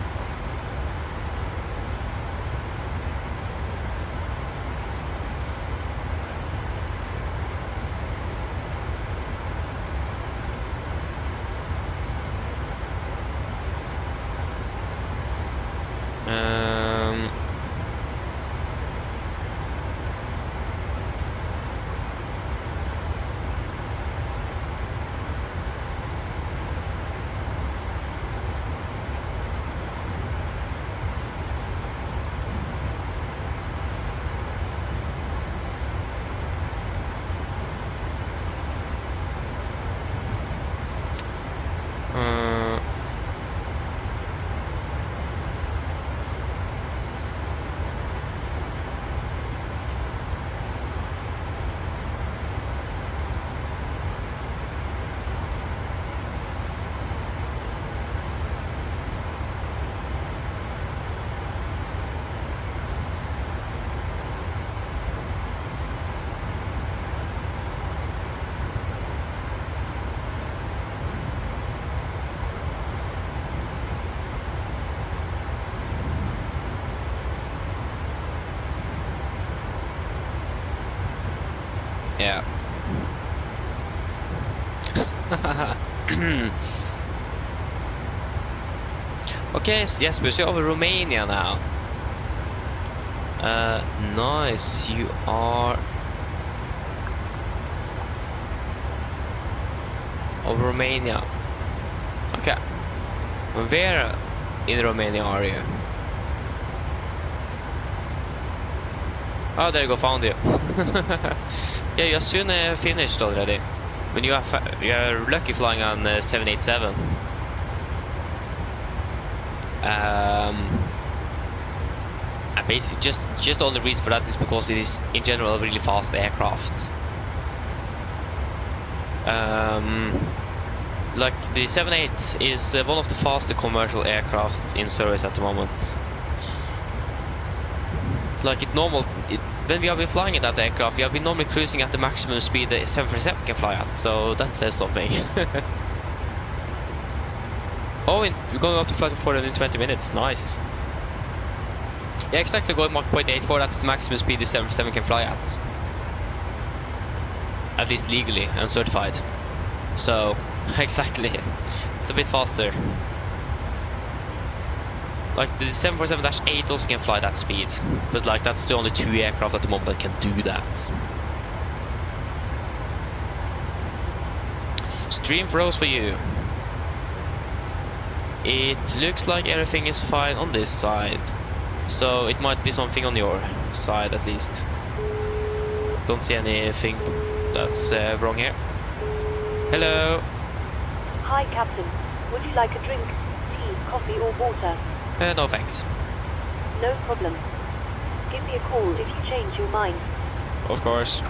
Yeah. Okay, yes, we're over Romania now. Nice, you are over Romania. Okay. Where in Romania are you? Oh, there you go, found you. Yeah, you're soon finished already. When you are lucky flying on 787. basically just the only reason for that is because it is in general a really fast aircraft. Like the 78 is one of the faster commercial aircrafts in service at the moment. Like when we have been flying in that aircraft, we have been normally cruising at the maximum speed that 747 can fly at, so that says something. Oh, we're going up to flight to 420 minutes, nice. Yeah, exactly, going Mach 0.84, that's the maximum speed the 747 can fly at. At least legally and certified. So, exactly, it's a bit faster. Like the 747-8 also can fly that speed, but like that's the only 2 aircraft at the moment that can do that. Stream froze for you. It looks like everything is fine on this side, so it might be something on your side at least. Don't see anything that's wrong here. Hello. Hi, Captain. Would you like a drink, tea, coffee or water? No thanks. No problem. Give me a call if you change your mind. Of course.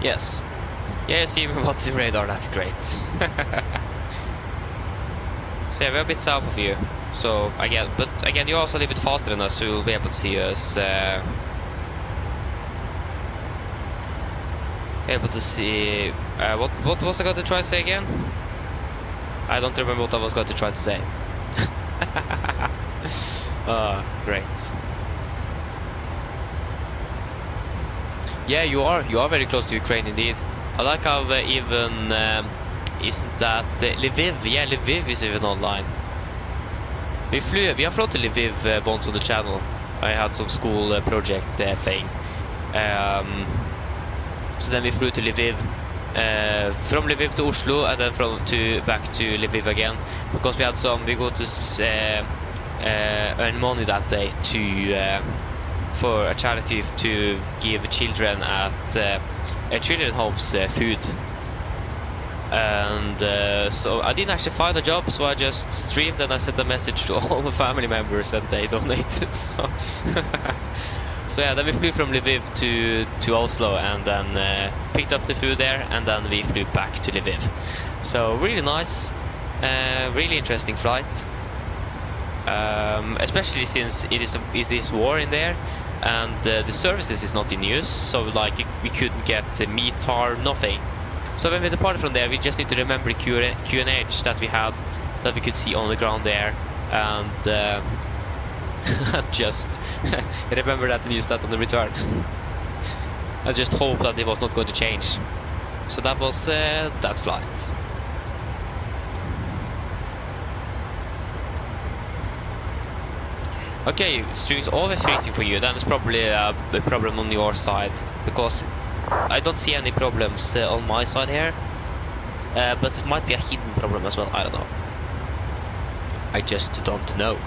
Yes. Yes, even what's the radar, that's great. So yeah, we're a bit south of you. So again, but again, you're also a little bit faster than us, so you'll be able to see us. Able to see. What was I going to try to say again? I don't remember what I was going to try to say. Great. Yeah, you are very close to Ukraine indeed. I like how even isn't that Lviv? Yeah, Lviv is even online. We have flown to Lviv once on the channel. I had some school project thing. So then we flew to Lviv. From Lviv to Oslo and then back to Lviv again, because we got to earn money that day to for a charity to give children at children's homes food. And so I didn't actually find a job, so I just streamed and I sent a message to all the family members and they donated. So, so yeah, then we flew from Lviv to Oslo and then picked up the food there, and then we flew back to Lviv. So really nice, really interesting flight, especially since it is this war in there. And the services is not in use, so like we couldn't get meat, tar, nothing. So when we departed from there, we just need to remember the QNH that we had, that we could see on the ground there, and just remember that and use that on the return. I just hope that it was not going to change. So that was that flight. Okay, stream is always freezing for you, then it's probably a problem on your side, because I don't see any problems on my side here, but it might be a hidden problem as well, I don't know. I just don't know.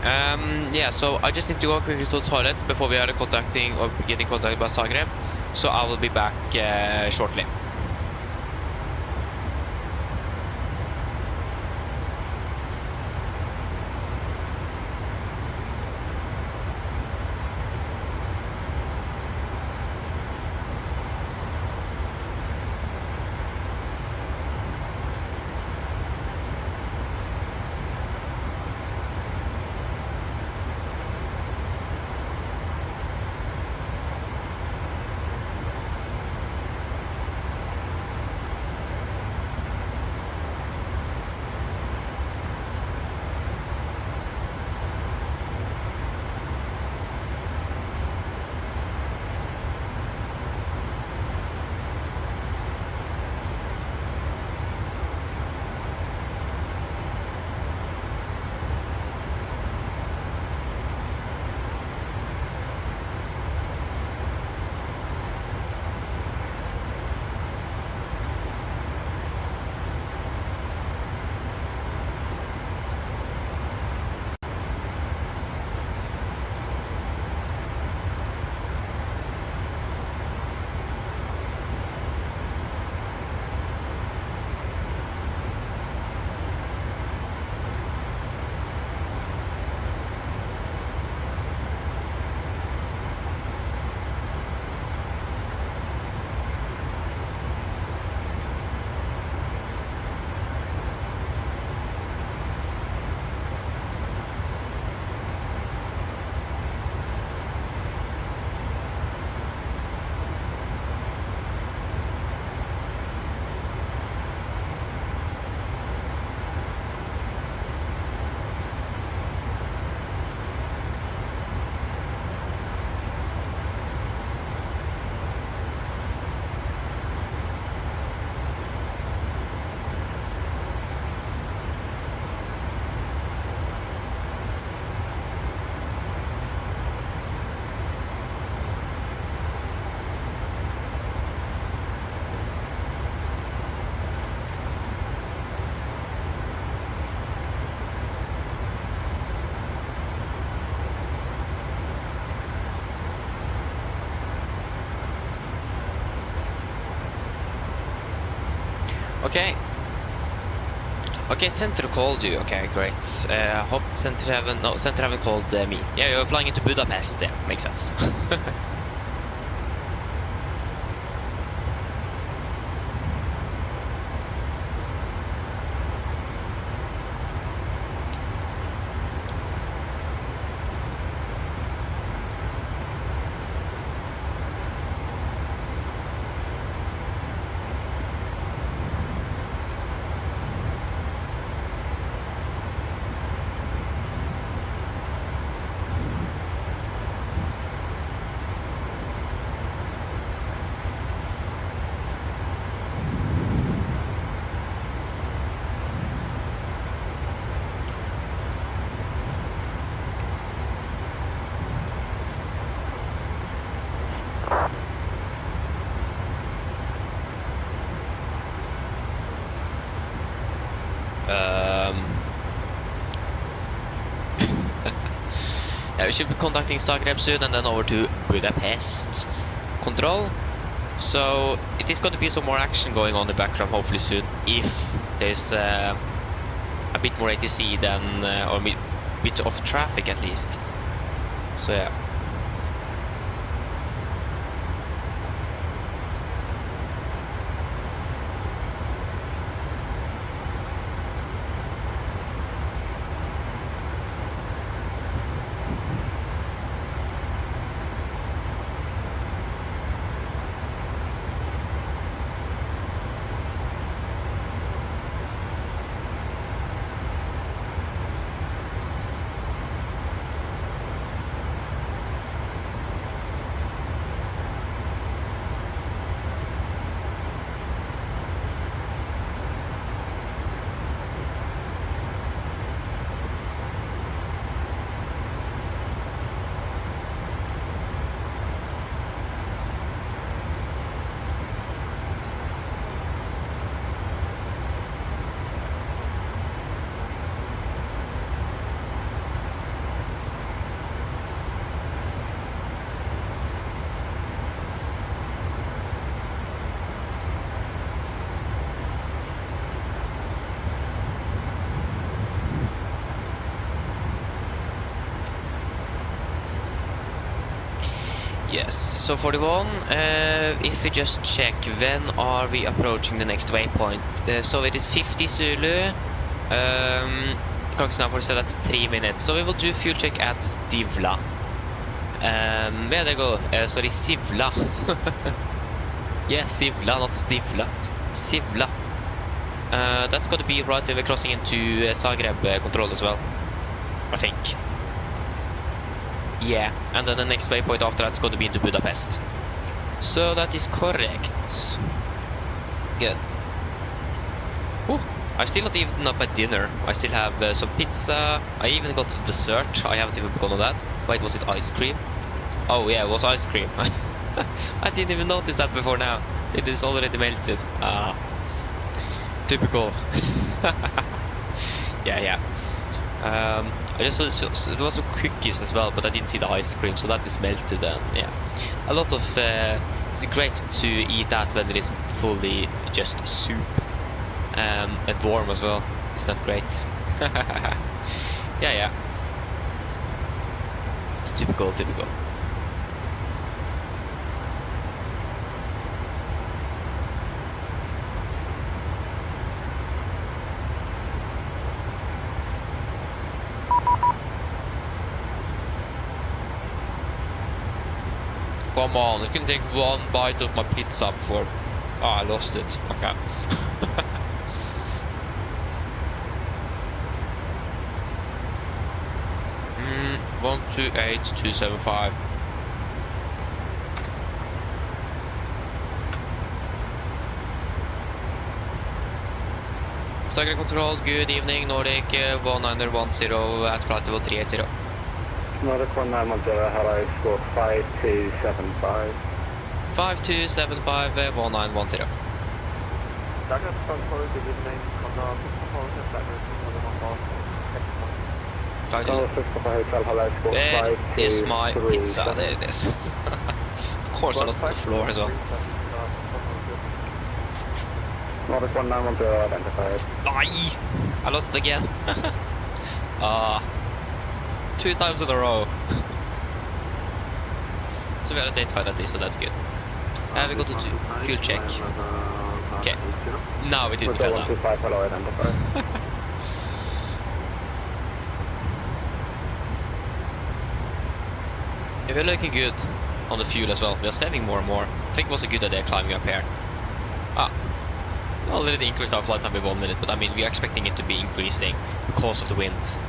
Yeah, so I just need to go quickly to the toilet before we are contacting or getting contacted by Zagreb. So I will be back shortly. Okay. Okay, Center called you. Okay, great. Hope Center haven't called me. Yeah, you're flying into Budapest. Yeah, makes sense. Yeah, we should be contacting Zagreb soon and then over to Budapest control. So it is going to be some more action going on in the background hopefully soon, if there's a bit more ATC than or a bit of traffic at least. So yeah. Yes, so 41, if we just check, when are we approaching the next waypoint? So it is 50 Zulu, clock is now 47, that's 3 minutes. So we will do fuel check at Stivla. Where they go? Sorry, Sivla. Yeah, Sivla, not Stivla. Sivla. That's got to be right when we're crossing into Zagreb control as well, I think. Yeah, and then the next waypoint after that's going to be into Budapest. So that is correct. Good. Ooh, I've still not eaten up my dinner. I still have some pizza. I even got some dessert. I haven't even begun on that. Wait, was it ice cream? Oh yeah, it was ice cream. I didn't even notice that before now. It is already melted. Ah, typical. Yeah. I just saw there was some cookies as well, but I didn't see the ice cream, so that is melted. And yeah, a lot of it's great to eat that when it is fully just soup and warm as well. Is that great? Yeah. Typical. Come on, I can take one bite of my pizza before... Oh, I lost it. Okay. 128275. Zagreb control, good evening, Nordic 1910 at flight level 380. Nordic 1910, hello, score 5275. 5275, 1910. Zagreb control, good evening, Condor 6 Where is my pizza? There it is. Of course I lost on the floor as well. Nordic 1910 identified. Aye! I lost it again. 2 times in a row. So we identified that this, so that's good. We got to do fuel check. Okay. Now we didn't fail that. We're looking good on the fuel as well. We are saving more and more. I think it was a good idea climbing up here. Already increased our flight time by 1 minute, but I mean we are expecting it to be increasing because of the winds.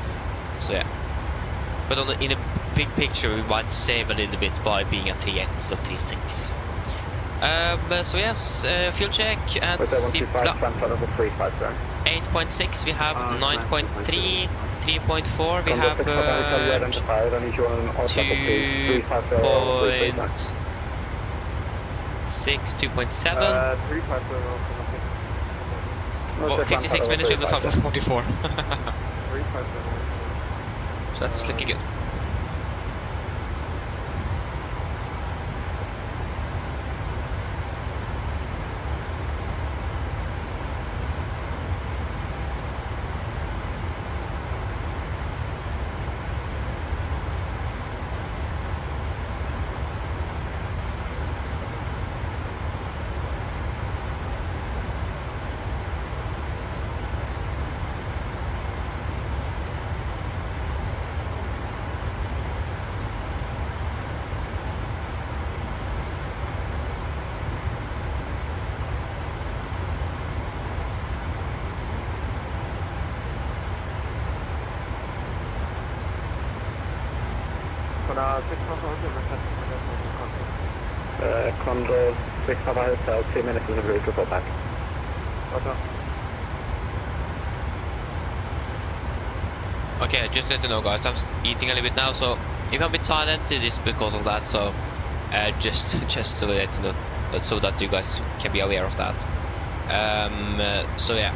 So yeah. But in the big picture we might save a little bit by being at 3.8 instead of 3.6. So yes, fuel check at Sivla. 8.6, we have 9.3, 3.4, we have 2.6, 2.7. 56 minutes, we have 544. So that's looking good. Condor 6 Papa Hotel, 2 minutes in the route, report back. Okay, just to let you know guys, I'm eating a little bit now, so if I'm a bit silent, it is because of that, so just to let you know, so that you guys can be aware of that. So yeah.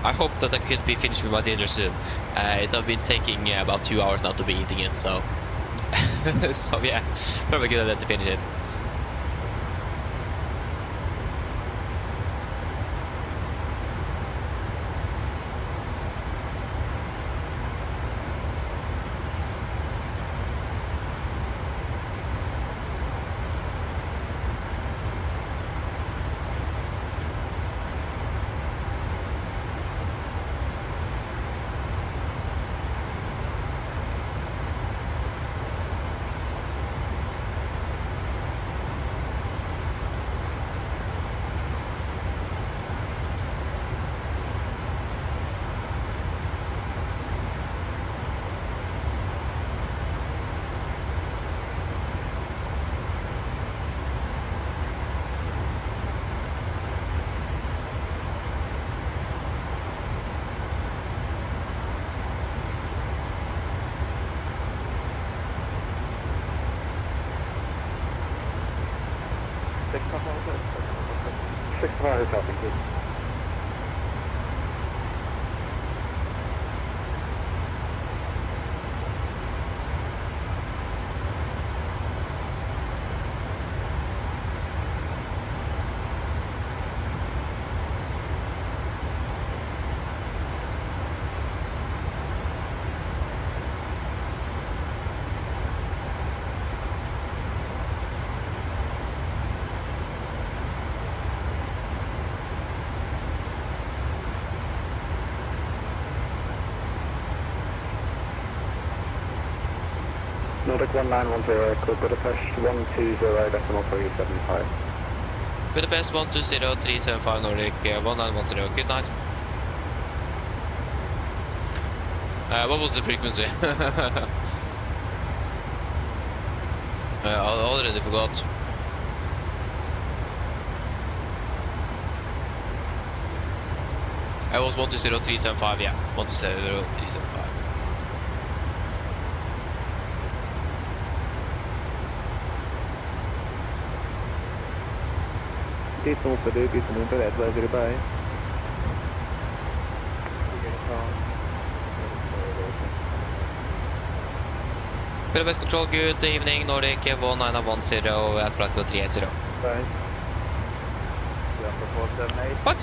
I hope that I could be finished with my dinner soon. It has been taking about 2 hours now to be eating it, so so yeah, probably good idea to finish it. Takeoff, thank you. Nordic 1910, code Budapest 120.375. Budapest 120.375 Nordic 1910. Good night. What was the frequency? I already forgot. I was 120.375, yeah. 120.375. Pristina advisory, bye. Budapest Control, good evening. Nordic 1910 at flight 380. Bye. What?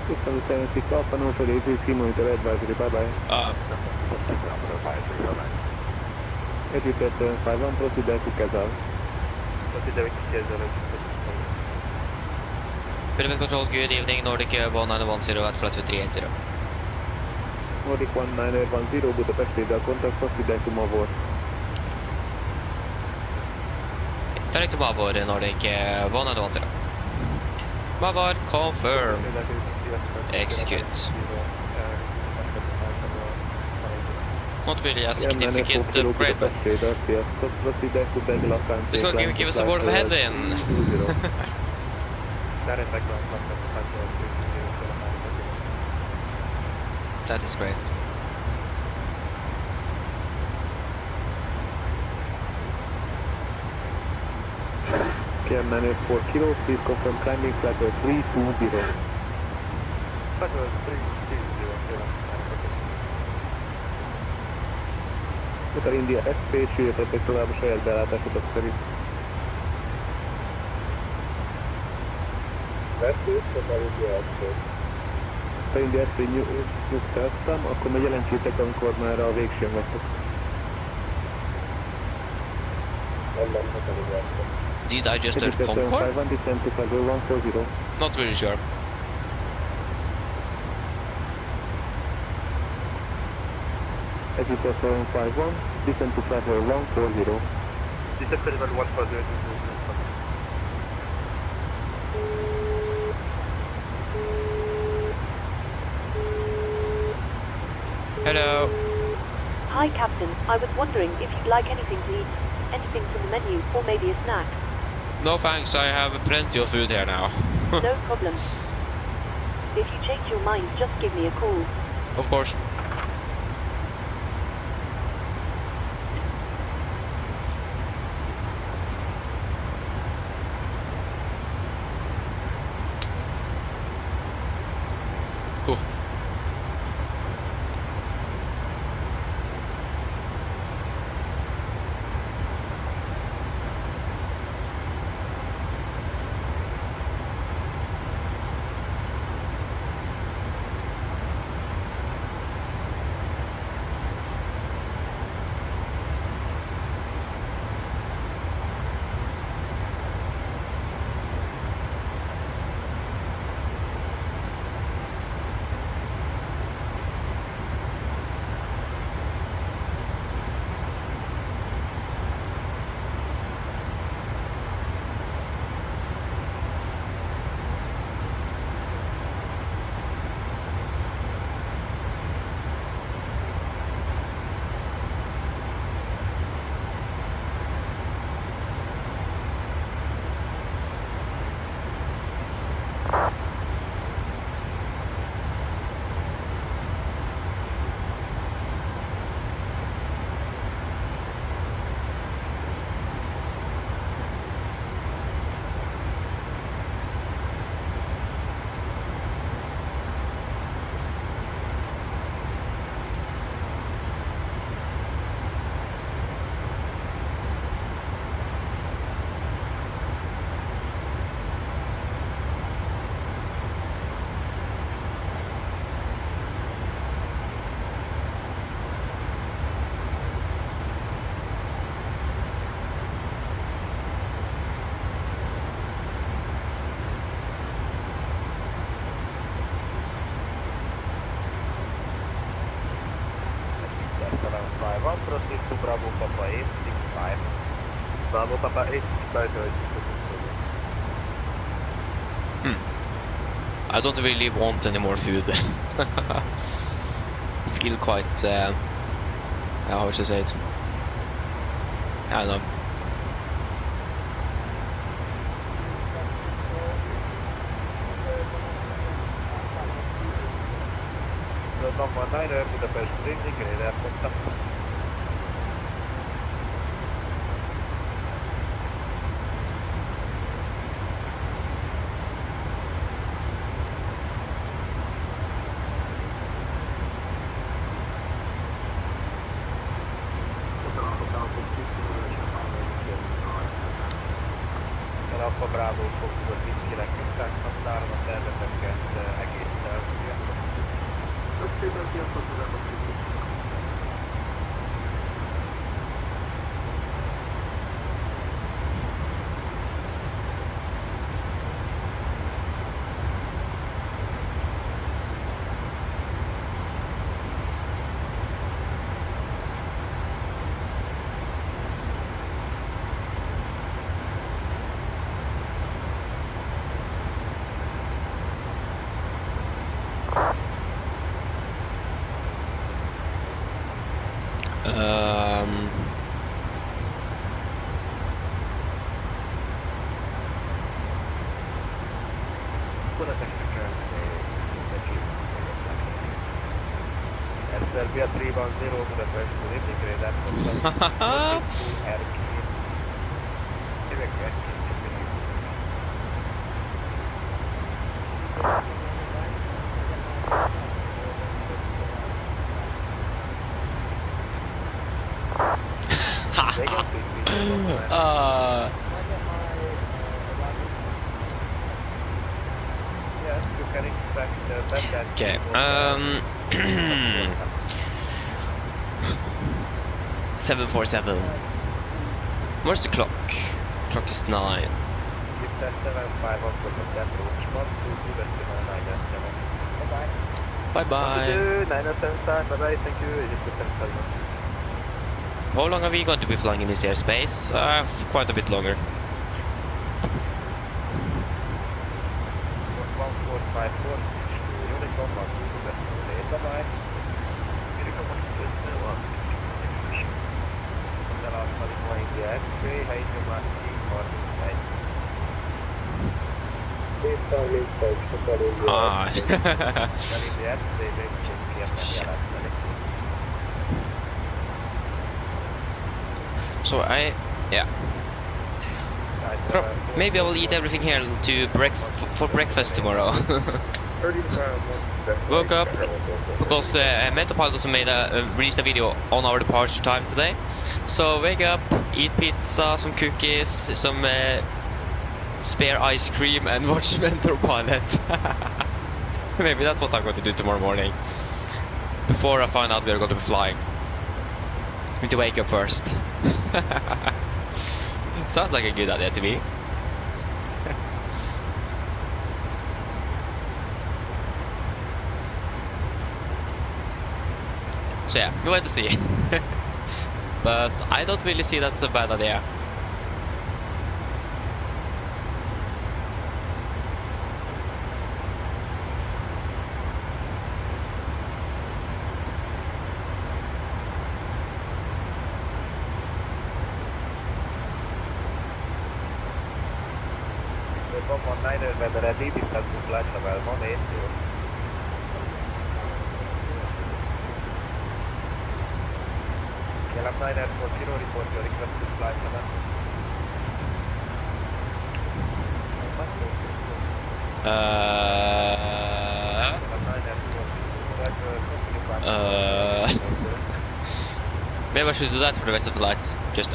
System 76 Alpha, no for 83 monitor advisory, bye bye. Educate 51, proceed to Kazal. Budapest Control, good evening. Nordic 1910 at flight 380. Nordic 1910, Budapest radar contact, proceed to Mavor. Direct to Mavor, Nordic 1910. Mavor, confirm. Execute. Not really a significant upgrade, but just gonna give us a word of head then. That is great. KM 984 kilo, please confirm climbing flight 320. Utal India SP, süllyedettek tovább a saját belátásotok szerint. Utal India SP nyugtáztam, akkor meg jelentsétek, amikor már a végsőn vagytok. Did I just heard Concord? Not really sure. Exit 751, descend to flight 140. Detected level 140. Hello. Hi, Captain. I was wondering if you'd like anything to eat. Anything from the menu, or maybe a snack. No thanks, I have plenty of food here now. No problem. If you change your mind, just give me a call. Of course. proceed to Bravo Papa 865. Bravo Papa 865. I don't really want any more food. Feel quite, how should I say it? I don't know. Number 9 Budapest, indicated airport. Alfa Bravo fogjuk Viszkinek megszállni a területeket egészen. Serbia 310 Budapest, indicated airport. Okay, 747. Where's the clock? Clock is 9. Bye bye. 907, bye bye, thank you. How long are we going to be flying in this airspace? Quite a bit longer. 1454, uniform, bye bye. Ah. So maybe I will eat everything here for breakfast tomorrow. Woke up because Metapilot also released a video on our departure time today. So wake up, eat pizza, some cookies, some spare ice cream, and watch Metapilot. Maybe that's what I'm going to do tomorrow morning. Before I find out we are going to be flying. I need to wake up first. Sounds like a good idea to me. So yeah, we went to see. But I don't really see that's a bad idea. Whether I leave it as a flight level 180. KLM 9 Airport 0 report your request to flight level. Maybe I should do that for the rest of the flight. Just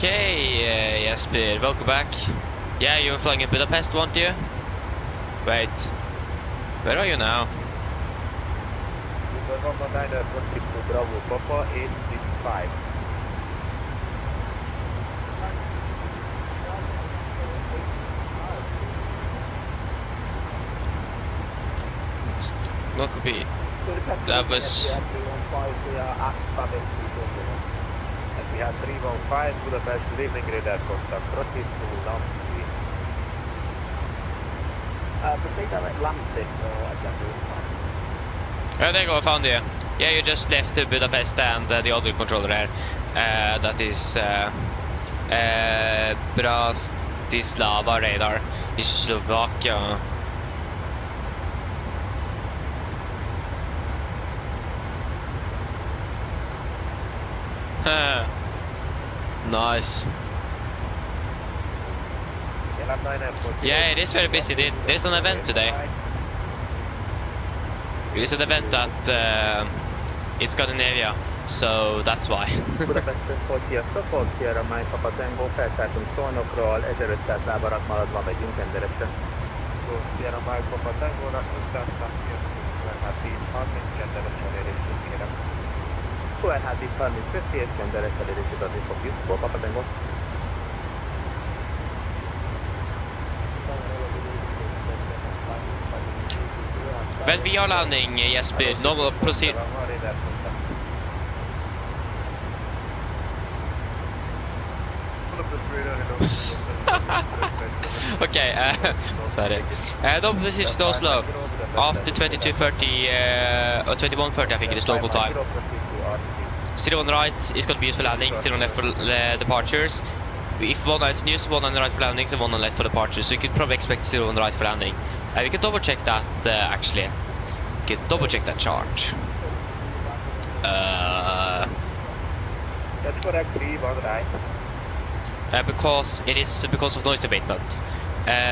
Okay, Jesper, welcome back. Yeah, you were flying in Budapest, weren't you? Wait, where are you now? Bravo, Papa 865. It's not could be. That was. We have 315 Budapest leaving radar contact. Proceed to Lamptey. Proceed direct Lamptey, so I can do it. Oh, there you go, I found you. Yeah, you just left Budapest and the other controller there. That is Bratislava radar in Slovakia. Nice. Yeah, it is very busy. There's an event today. There's an event at in Scandinavia, so that's why. Budapestre Sziasztok, Mike Papa Tango, felszálltunk Szolnokról, 1500 lábarat maradva megyünk Enderesre. Sierra Mike Papa Tango-nak 500 QRH 1030 rendeles elérését kérem. QRH 1035 és rendeles elérését adni fogjuk. Papa Tango. When we are landing, Jesper, normal proceed. Okay, sorry. Double position to Oslo after 22:30 or 21:30, I think it is local time. 01 right is going to be used for landing, 01 left for departures. If one is used, 1 on the right for landings and 1 on left for departures, so you could probably expect 0 on the right for landing. We can double check that actually. We can double check that chart. That's correct, 3 on right. Because it is because of noise abatement.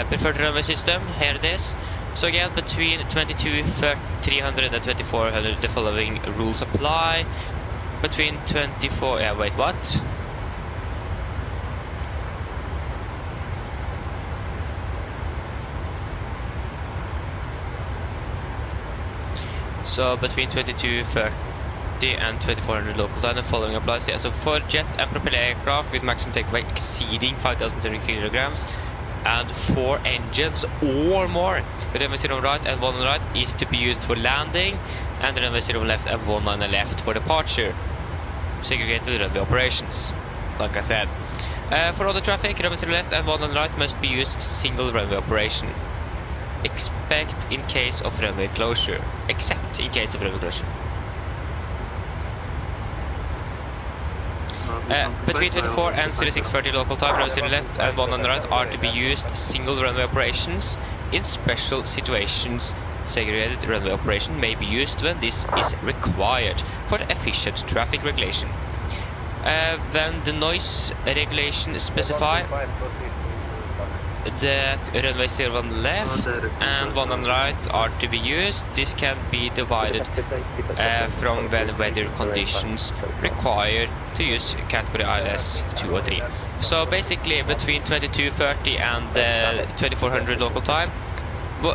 Preferred runway system, here it is. So again, between 300 and 2400 the following rules apply. Between 24, yeah, wait, what? So between 2230 and 2400 local time, the following applies. Yeah, so for jet and propeller aircraft with maximum takeaway exceeding 5,700 kilograms and 4 engines or more, the runway 0 on right and 1 on the right is to be used for landing, and the runway 0 on left and 1 on the left for departure. Segregated runway operations, like I said. For other traffic, runway 0 left and 1 on the right must be used single runway operation. Except in case of runway closure. Except in case of runway closure. Between 24 and 0630 local time, runway 0 left and 1 on the right are to be used single runway operations. In special situations, segregated runway operation may be used when this is required for efficient traffic regulation. When the noise regulation specify that runway 0 on the left and 1 on the right are to be used, this can be divided from when weather conditions require to use category ILS 2 or 3. So basically between 2230 and 2400 local time,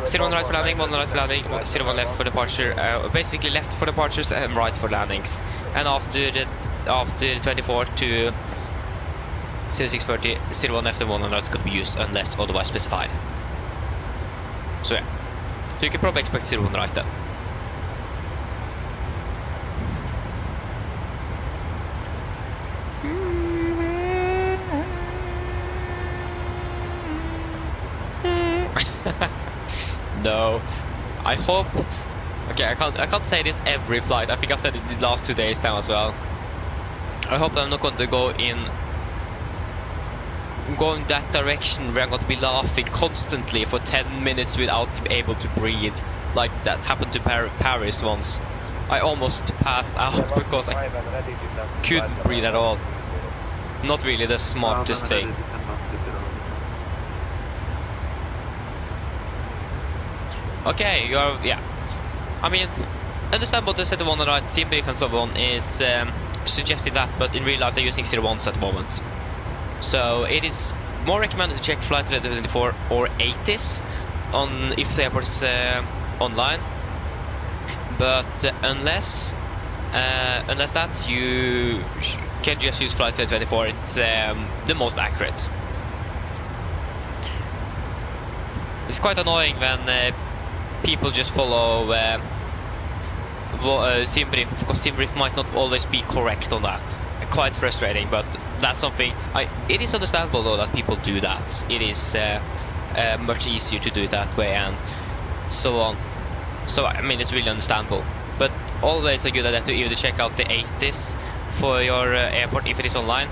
0 on the right for landing, 1 on the right for landing, 0 on left for departure, basically left for departures and right for landings. And after 24 to 0630, 01 left and 1 on the right could be used unless otherwise specified. So yeah, so you can probably expect 0 on the right then. No, I hope. Okay, I can't say this every flight. I think I've said it the last 2 days now as well. I hope I'm not going to go in that direction where I'm going to be laughing constantly for 10 minutes without being able to breathe, like that happened to Paris once. I almost passed out because I couldn't breathe at all. Not really the smartest thing. Okay, you are, yeah. I mean, understand what they said, the one on the right, team brief and so on is suggesting that, but in real life they're using 01s at the moment. So it is more recommended to check flight level 24 or 80s on if the airport is online. But unless that, you can just use flight level 24. It's the most accurate. It's quite annoying when people just follow SimBrief, because SimBrief might not always be correct on that. Quite frustrating, but that's something. It is understandable though that people do that. It is much easier to do it that way and so on. So I mean, it's really understandable. But always a good idea to either check out the 80s for your airport if it is online,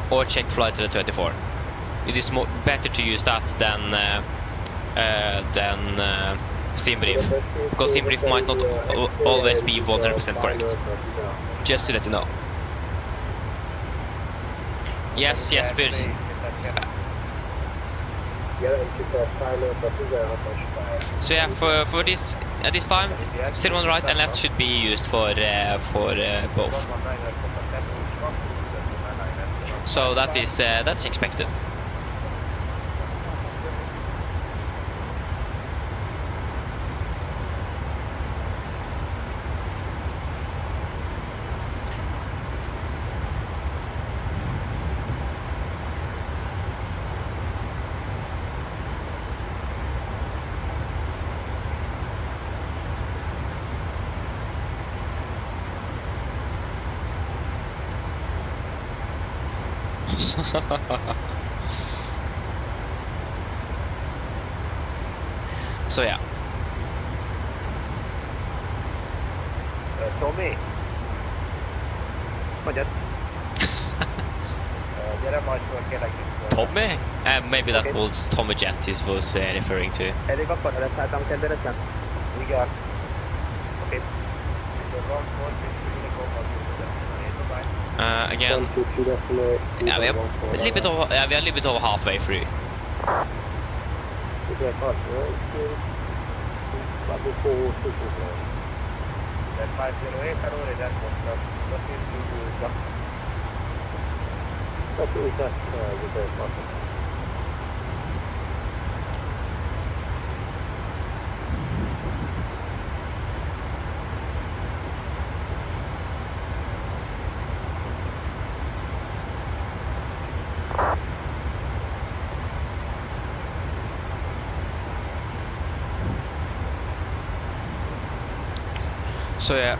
or check flight to the 24. It is better to use that than SimBrief, because SimBrief might not always be 100% correct. Just to let you know. Yes, but so yeah, for this at this time, still on right and left should be used for both. So that's expected. So yeah. Tommy. Mondjad. Gyere majd sor, kérlek itt. Tommy? Maybe that was Tommy Jet he was referring to. Elég akkor leszálltam kenderesen? Igen. Okay. Again, yeah, we are a little bit over halfway through. So yeah.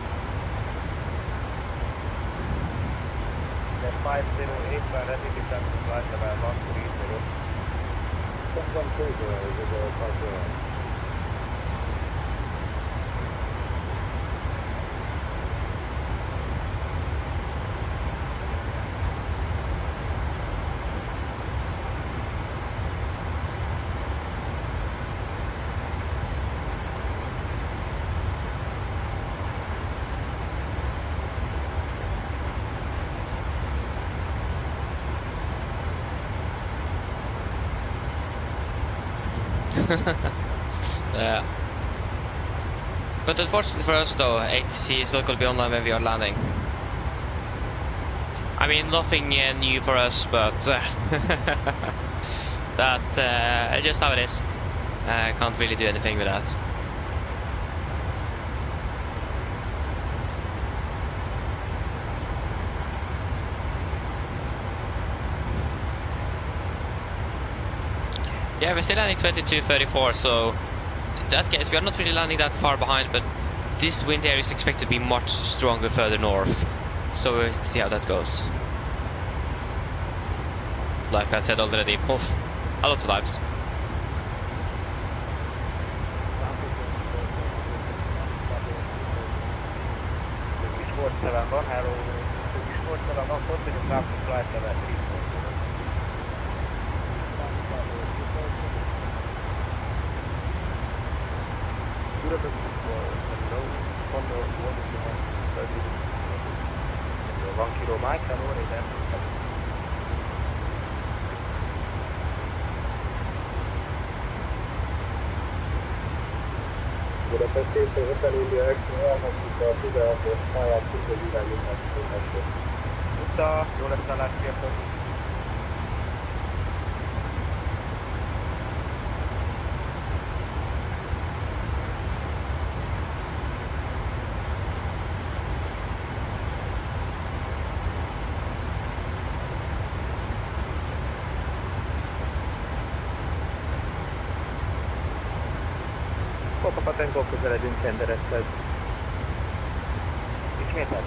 The 508 by ready to come to flight level 130. Someone please with the 508. Yeah. But unfortunately for us though, ATC is not going to be online when we are landing. I mean, nothing new for us, but that just how it is. Can't really do anything with that. Yeah, we're still landing 22:34, so in that case we are not really landing that far behind, but this wind area is expected to be much stronger further north. So we'll see how that goes. Like I said already, a lot of times. Budapestről Refueling elhagyjuk a 16-os pályát, küldő irányítás. Tudta, jó lesz a látszírtok. Papa Tango közeledünk Kendereshez. Ismétel.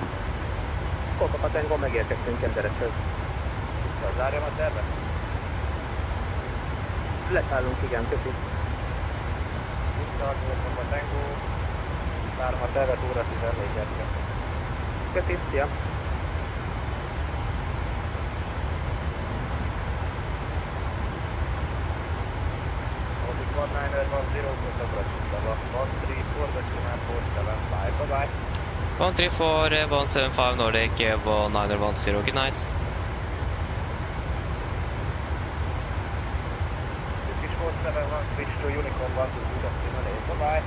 Papa Tango megérkeztünk Kendereshez. Zárjam a tervet? Leszállunk, igen, köszi. Visszaadjuk Papa Tango. Várom a tervet óra 14-re. Köszi, szia. One three four 175 Nordic 1910. Good night. Switch to Unicorn 122. Bye-bye.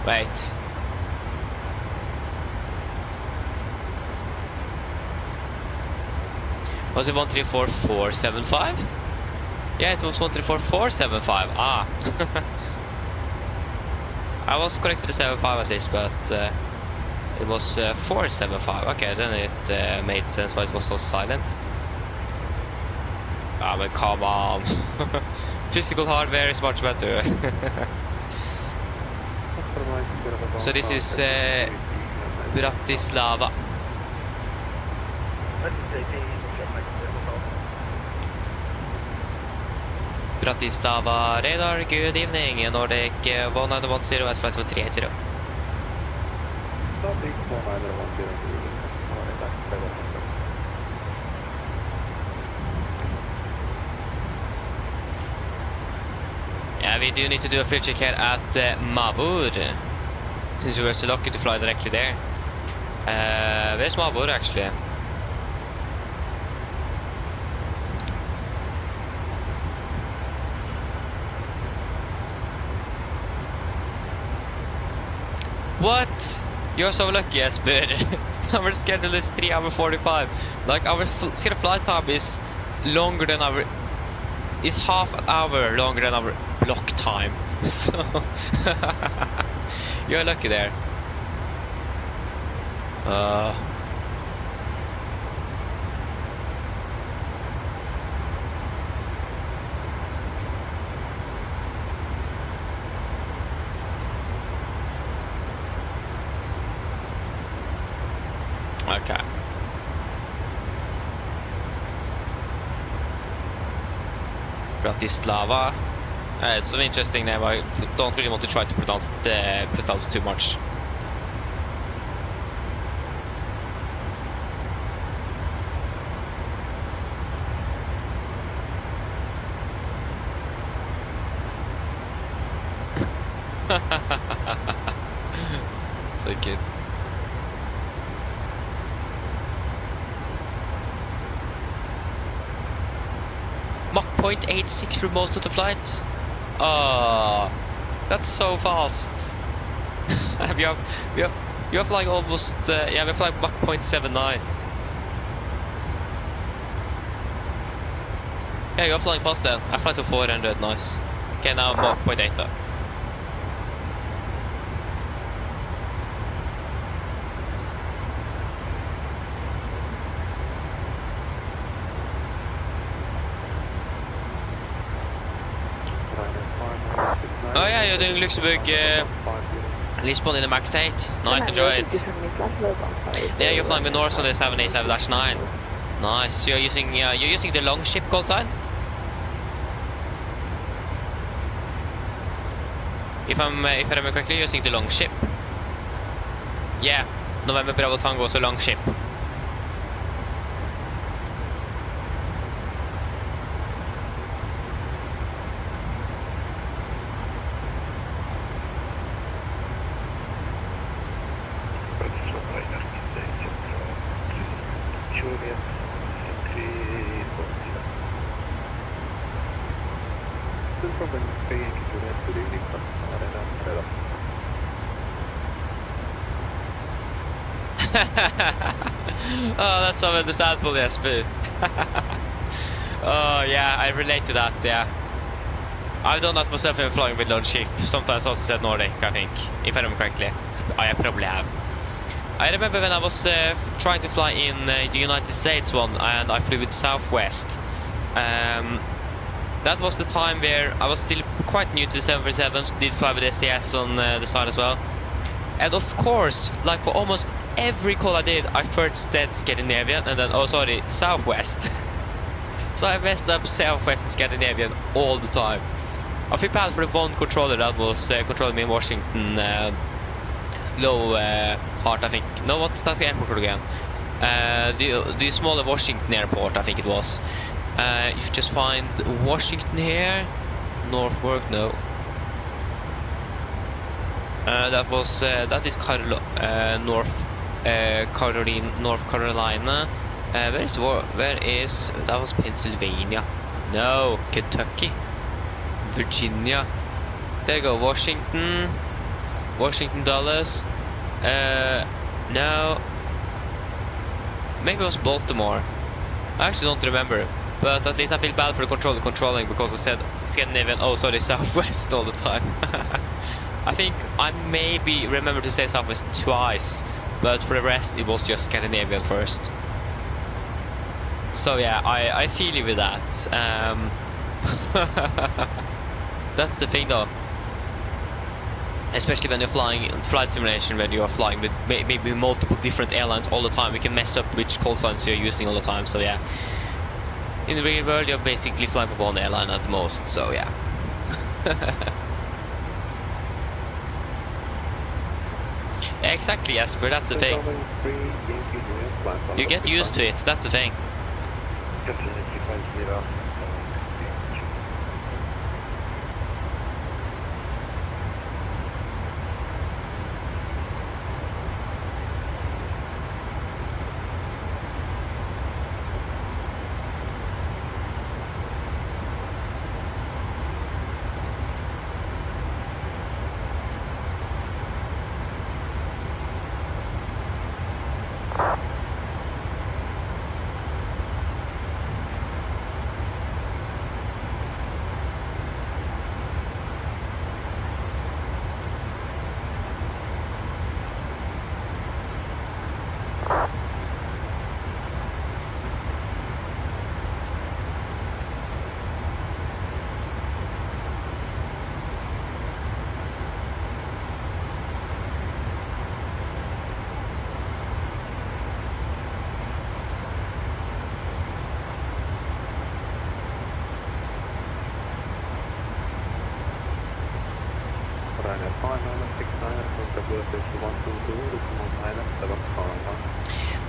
Wait. Was it 134475? Yeah, it was 134475. Ah. I was correct with the 75 at least, but it was 475. Okay, then it made sense why it was so silent. Ah, but come on. Physical hardware is much better. So this is Bratislava. Bratislava radar, good evening. Nordic 1910 at flight 380. Yeah, we do need to do a field check here at Mavur, since we were so lucky to fly directly there. Where's Mavur actually? What? You're so lucky, Esper. Our schedule is 3 hours 45. Like our scheduled flight time is longer than our... is half an hour longer than our block time. So... you're lucky there. Okay. Bratislava. It's an interesting name. I don't really want to try to pronounce too much. So good. Mach 0.86 for most of the flight. Oh, that's so fast. you have like almost yeah, we're flying Mach 0.79. Yeah, you're flying fast then. I fly to 400, nice. Okay, now Mach 0.8 though. Oh yeah, you're doing Luxembourg, Lisbon in the max 8. Nice, enjoy it. Yeah, you're flying with Norse on the 787-9. Nice. You're using the long ship call sign. If I remember correctly, you're using the long ship. Yeah, November Bravo Tango was a long ship. Oh, that's so understandable, Jesper. Oh yeah, I relate to that, yeah. I've done that myself in flying with long ship. Sometimes also said Nordic, I think, if I remember correctly. I probably have. I remember when I was trying to fly in the United States one, and I flew with Southwest. That was the time where I was still quite new to the 747, did fly with STS on the side as well. And of course, like for almost every call I did, I first said Scandinavian and then, oh sorry, Southwest. So I messed up Southwest and Scandinavian all the time. I feel bad for the one controller that was controlling me in Washington. Low Heart, I think. No, what's that airport again? The smaller Washington airport, I think it was. If you just find Washington here, Norfolk, no. That is North Carolina. Where is that was Pennsylvania? No, Kentucky, Virginia. There you go, Washington, Dallas. No, maybe it was Baltimore. I actually don't remember. But at least I feel bad for the controller controlling because I said Scandinavian, oh sorry, Southwest all the time. I think I maybe remember to say Southwest twice, but for the rest it was just Scandinavian first. So yeah, I feel you with that. That's the thing though. Especially when you're flying flight simulation, when you are flying with maybe multiple different airlines all the time, you can mess up which call signs you're using all the time, so yeah. In the real world, you're basically flying for one airline at the most, so yeah. Exactly, Jesper, that's the thing. You get used to it, that's the thing.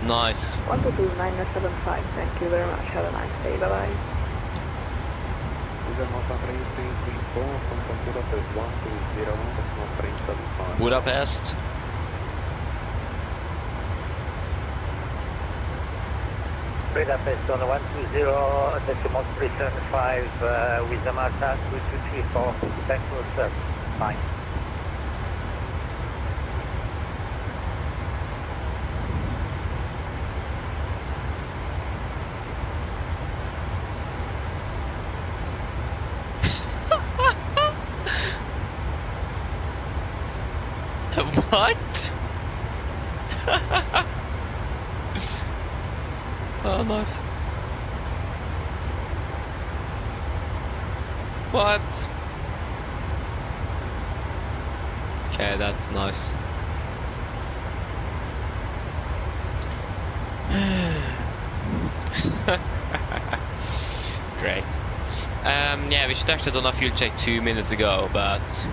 Nice. 122-975, thank you very much. Have a nice day, bye-bye. Budapest. Budapest on 120.375 with the Marta 2234. Thanks for the service. Fine. What? Oh, nice. What? Okay, that's nice. Great. Yeah, we should actually have done a fuel check 2 minutes ago, but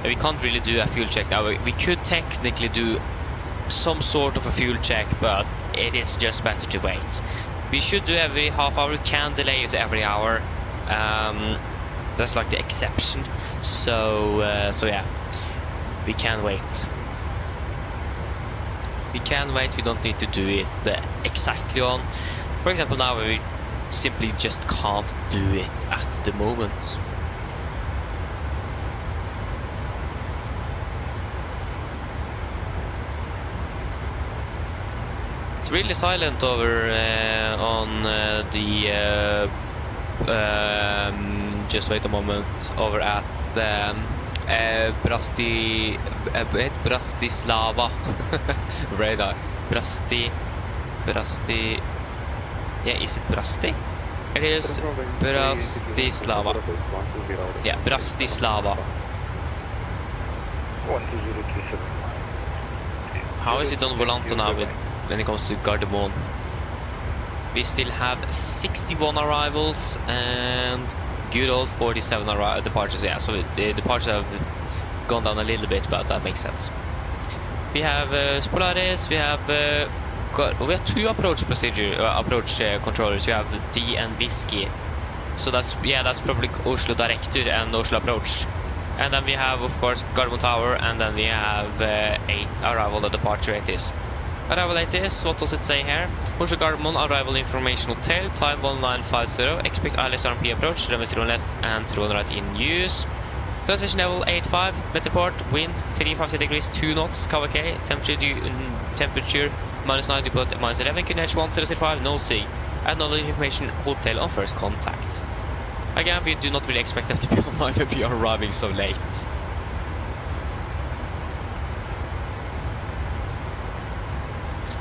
we can't really do a fuel check now. We could technically do some sort of a fuel check, but it is just better to wait. We should do every half hour, we can delay it every hour. That's like the exception. So yeah, we can wait. We can wait, we don't need to do it exactly on. For example, now we simply just can't do it at the moment. It's really silent over on the just wait a moment, over at Bratislava radar. Brasti. Yeah, is it Brasti? It is Bratislava. Yeah, Bratislava. How is it on Volante now when it comes to Gardermoen? We still have 61 arrivals and good old 47 departures. Yeah, so the departures have gone down a little bit, but that makes sense. We have Polaris. We have 2 approach controllers. We have D and Whiskey. So that's probably Oslo Director and Oslo Approach. And then we have, of course, Gardermoen Tower, and then we have 8 arrival and departure ATs. Arrival ATs, what does it say here? Oslo Gardermoen Arrival Information Hotel, time 1950, expect ILS RMP approach, runway 0 left and 0 right in use. Transition level 85, metaport, wind 350 degrees, 2 knots, cover K, temperature -9, depot -11, QNH 1005, no sea. And no information hotel on first contact. Again, we do not really expect them to be online when we are arriving so late.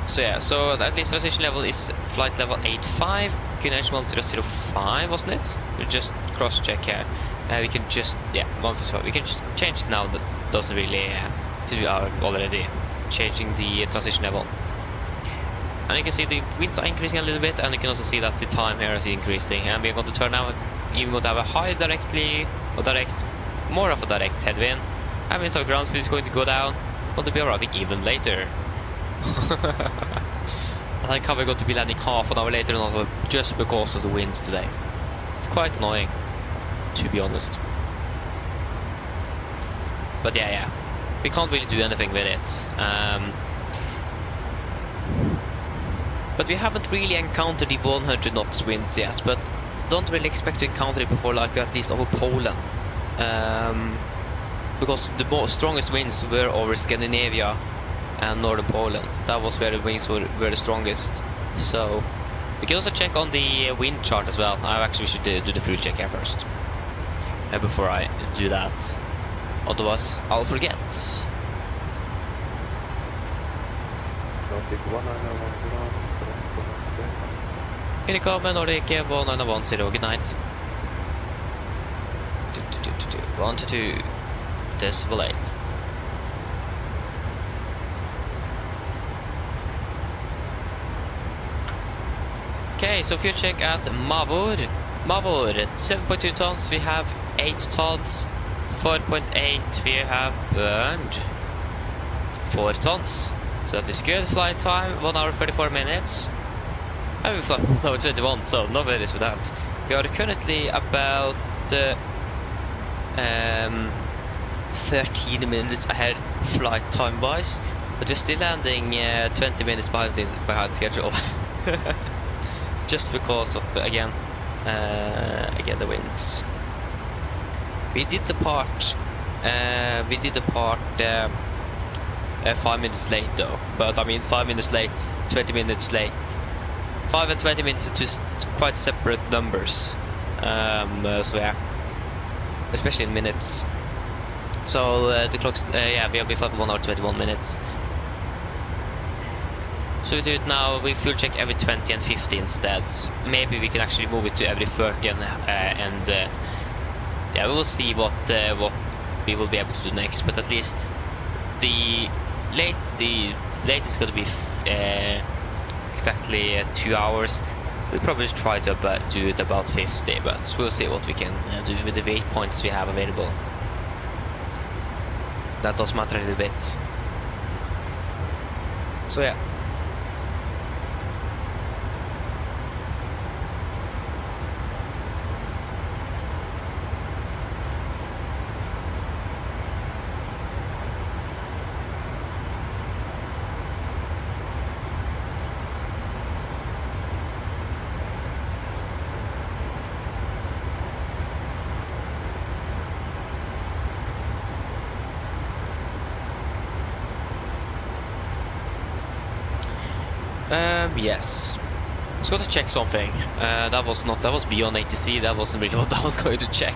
So yeah, so at least transition level is flight level 85, QNH 1005, wasn't it? We'll just cross check here. We can just, yeah, 1005. We can just change it now. That doesn't really, we are already changing the transition level. And you can see the winds are increasing a little bit, and you can also see that the time here is increasing. And we're going to turn now, even going to have a high more of a direct headwind. And we saw ground speed is going to go down, going to be arriving even later. I like how we're going to be landing half an hour later than another just because of the winds today. It's quite annoying, to be honest. But yeah, we can't really do anything with it. But we haven't really encountered the 100 knots winds yet, but don't really expect to encounter it before, like, at least over Poland. Because the strongest winds were over Scandinavia and northern Poland. That was where the winds were the strongest. So we can also check on the wind chart as well. I actually should do the fuel check here first, before I do that. Otherwise, I'll forget. Incoming Nordic 1910, good night. 122, decimal 8. Okay, so fuel check at Mavor. Mavor, 7.2 tons, we have 8 tons. 4.8, we have burned 4 tons. So that is good. Flight time, 1 hour 34 minutes. And we fly 1 hour 21, so no worries with that. We are currently about 13 minutes ahead flight time wise, but we're still landing 20 minutes behind schedule. Just because of again the winds. We did depart 5 minutes late though, but I mean 5 minutes late, 20 minutes late. 5 and 20 minutes is just quite separate numbers. So yeah, especially in minutes. So the clocks, yeah, we'll be flying for 1 hour 21 minutes. So we do it now. We fuel check every 20 and 50 instead. Maybe we can actually move it to every 30 and yeah, we will see what we will be able to do next. But at least the late is going to be exactly 2 hours. We'll probably just try to do it about 50, but we'll see what we can do with the 8 points we have available. That does matter a little bit. So yeah. Yes. I was going to check something. That was beyond ATC. That wasn't really what I was going to check.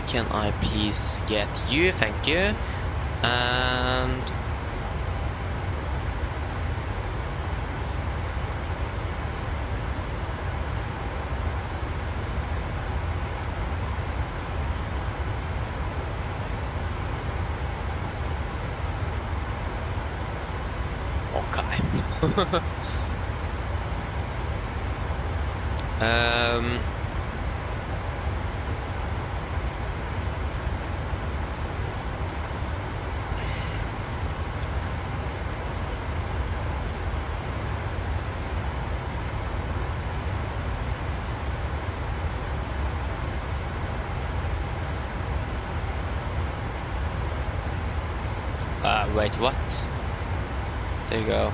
can I please get you? Thank you. And okay. Wait, what? There you go.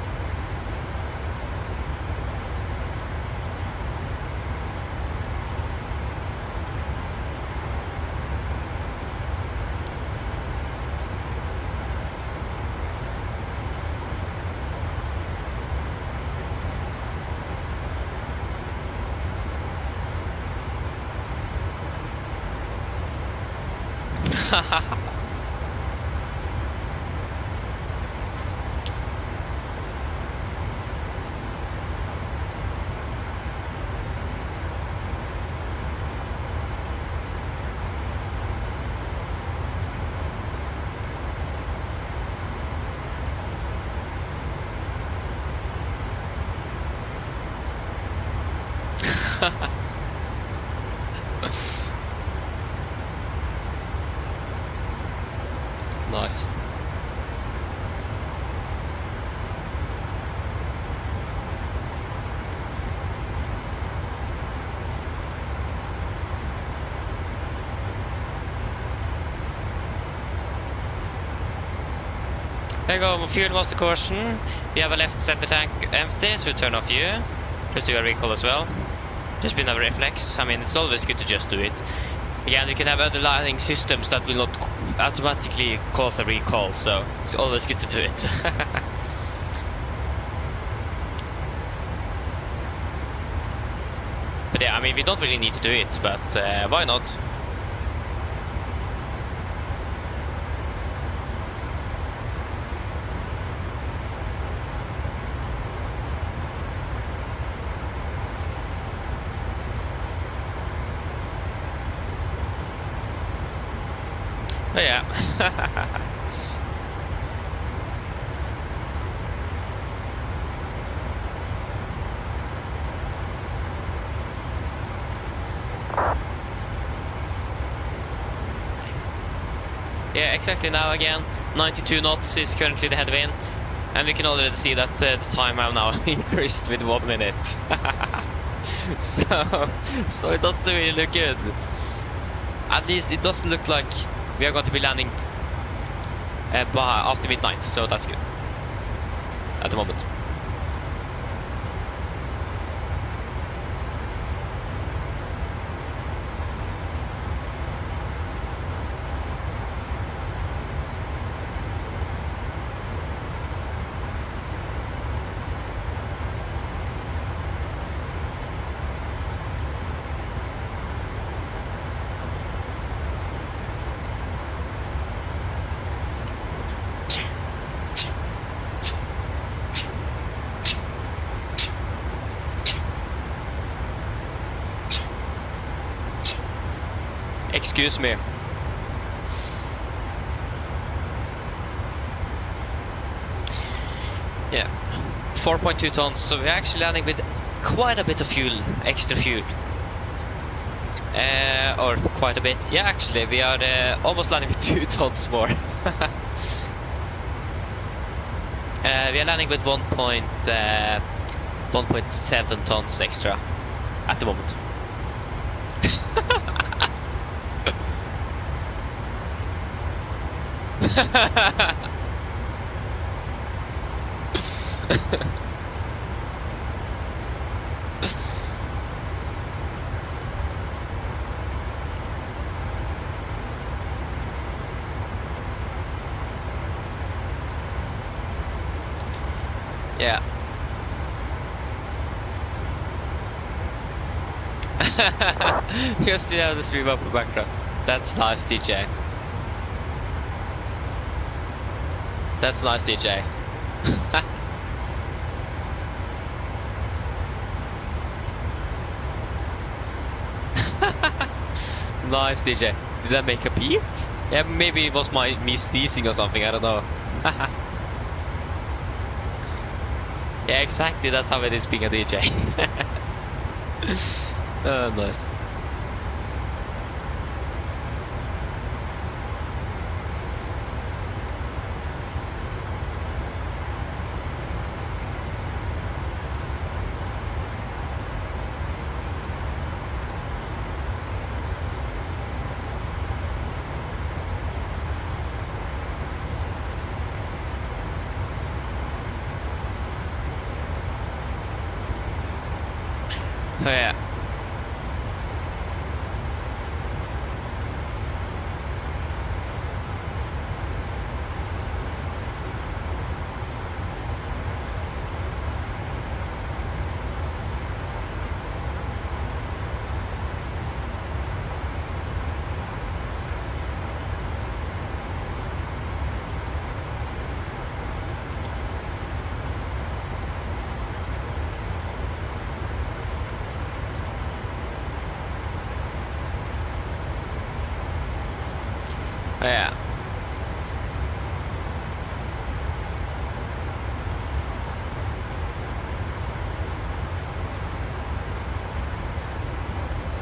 Nice. There you go, fuel was the caution. We have a left center tank empty, so we turn off fuel. Just do a recall as well. Just been a reflex. I mean, it's always good to just do it. Again, you can have underlying systems that will not automatically cause a recall, so it's always good to do it. But yeah, I mean, we don't really need to do it, but why not? But yeah. Yeah, exactly. Now again, 92 knots is currently the headwind, and we can already see that the time have now increased with 1 minute. so it doesn't really look good. At least it doesn't look like we are going to be landing after midnight, so that's good at the moment. Excuse me. Yeah, 4.2 tons, so we're actually landing with quite a bit of fuel, extra fuel. Or quite a bit. Yeah, actually, we are almost landing with 2 tons more. We are landing with 1.7 tons extra at the moment. Yeah. You see how the stream up in the background. That's nice, DJ. That's nice, DJ. Nice, DJ. Did I make a beat? Yeah, maybe it was me sneezing or something, I don't know. Yeah, exactly, that's how it is being a DJ. Oh, nice. Oh, yeah. Oh, yeah.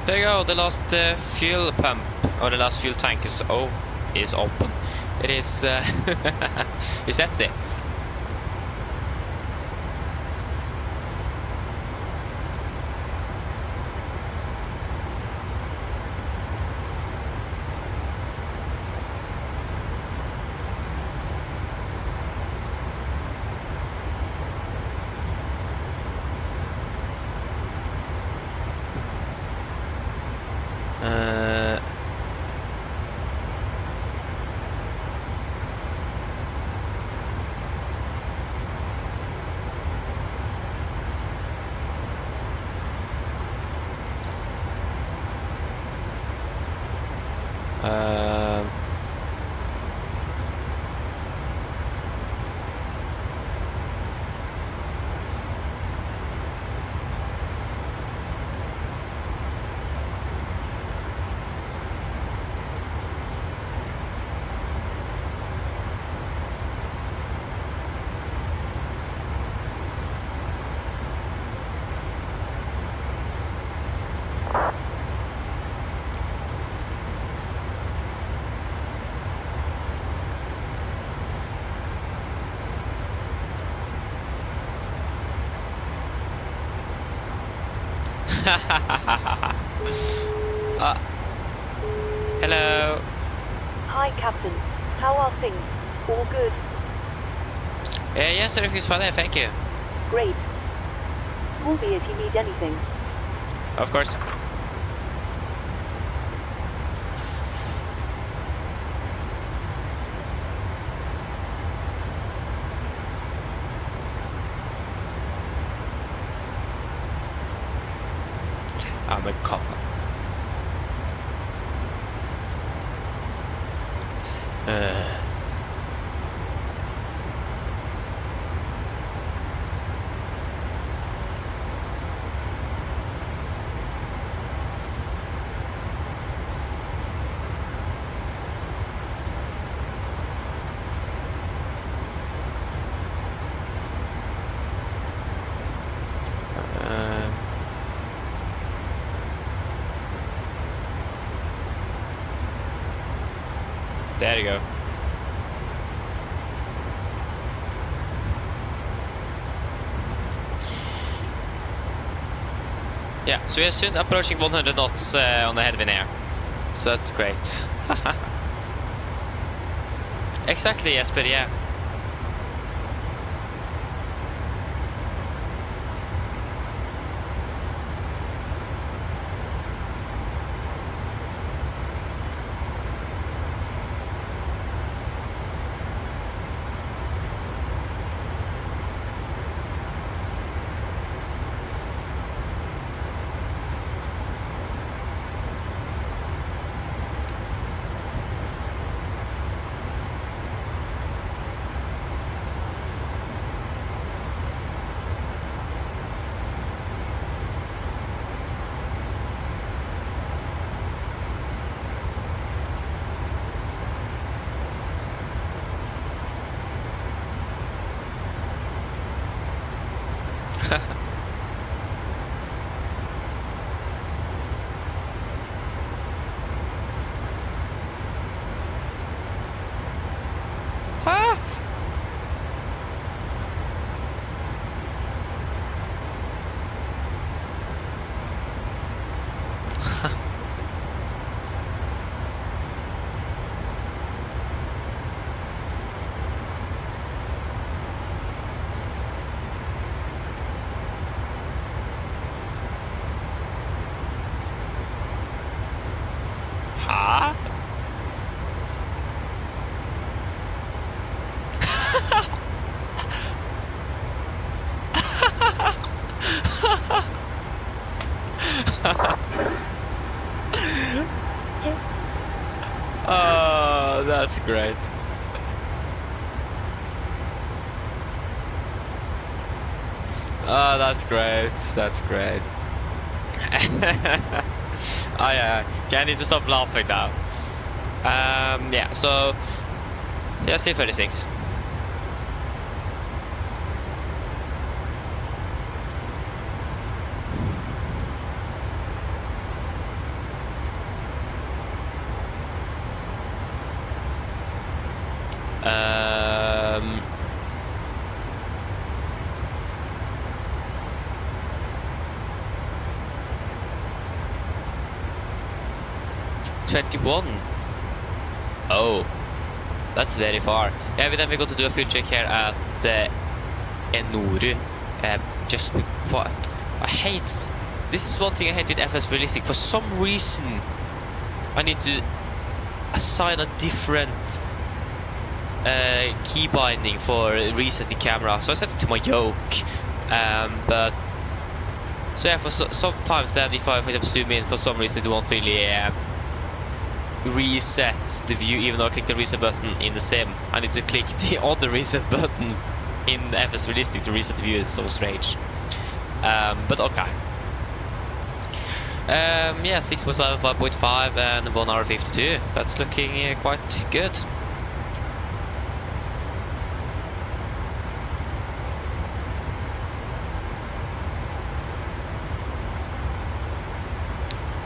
There you go, the last fuel pump, or the last fuel tank is open. It is it's empty. Hello. Hi, Captain. How are things? All good? Yes, everything's fine, thank you. Great. Call me if you need anything. Of course. I'm a cop. There you go. Yeah, so we are soon approaching 100 knots on the headwind air. So that's great. Exactly, Jesper, yeah. Oh, that's great. Oh, that's great. That's great. Oh yeah, okay, I need to stop laughing now. Yeah, so yeah, C36. Um, 21. Oh, that's very far. Yeah, but then we got to do a fuel check here at Enoru. Just what I hate. This is one thing I hate with FS Realistic. For some reason, I need to assign a different key binding for resetting camera. So I set it to my yoke. But so yeah, for sometimes then if I zoom in, for some reason it won't really reset the view, even though I click the reset button in the sim. I need to click the other reset button in FS Realistic to reset the view. Is so strange. But okay. Yeah, 6.5, 5.5 and 1 hour 52. That's looking quite good.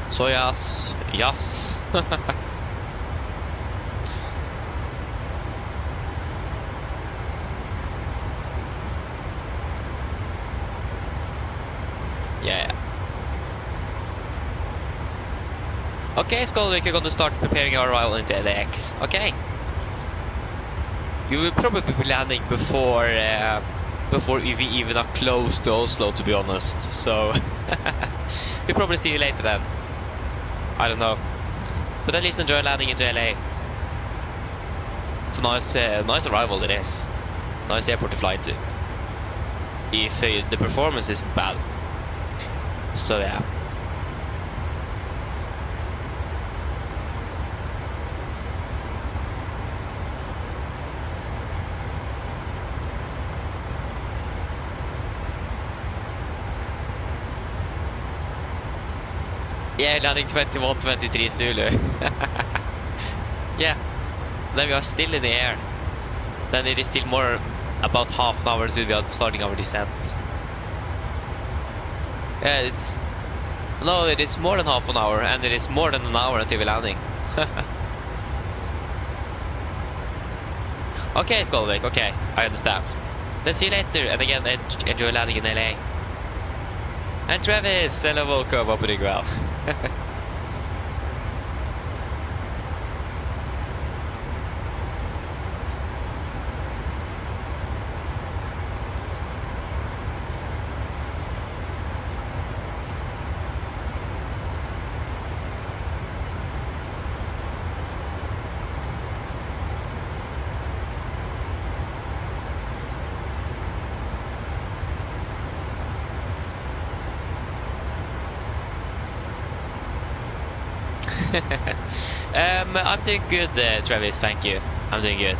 So yes. Yeah. Okay, Skullwick, you're going to start preparing your arrival into LAX. Okay. You will probably be landing before we even are close to Oslo, to be honest. So we'll probably see you later then. I don't know, but at least enjoy landing into LA. It's a nice arrival. It is nice airport to fly into. If the performance isn't bad. So yeah. Yeah, landing 21-23 Zulu. Yeah, then we are still in the air. Then it is still more about half an hour until we are starting our descent. Yeah, it is more than half an hour, and it is more than an hour until we're landing. Okay, Skullwick, okay, I understand. Then see you later, and again, enjoy landing in LA. And Travis, hello, welcome, hope you're doing well. I'm doing good, Travis, thank you. I'm doing good.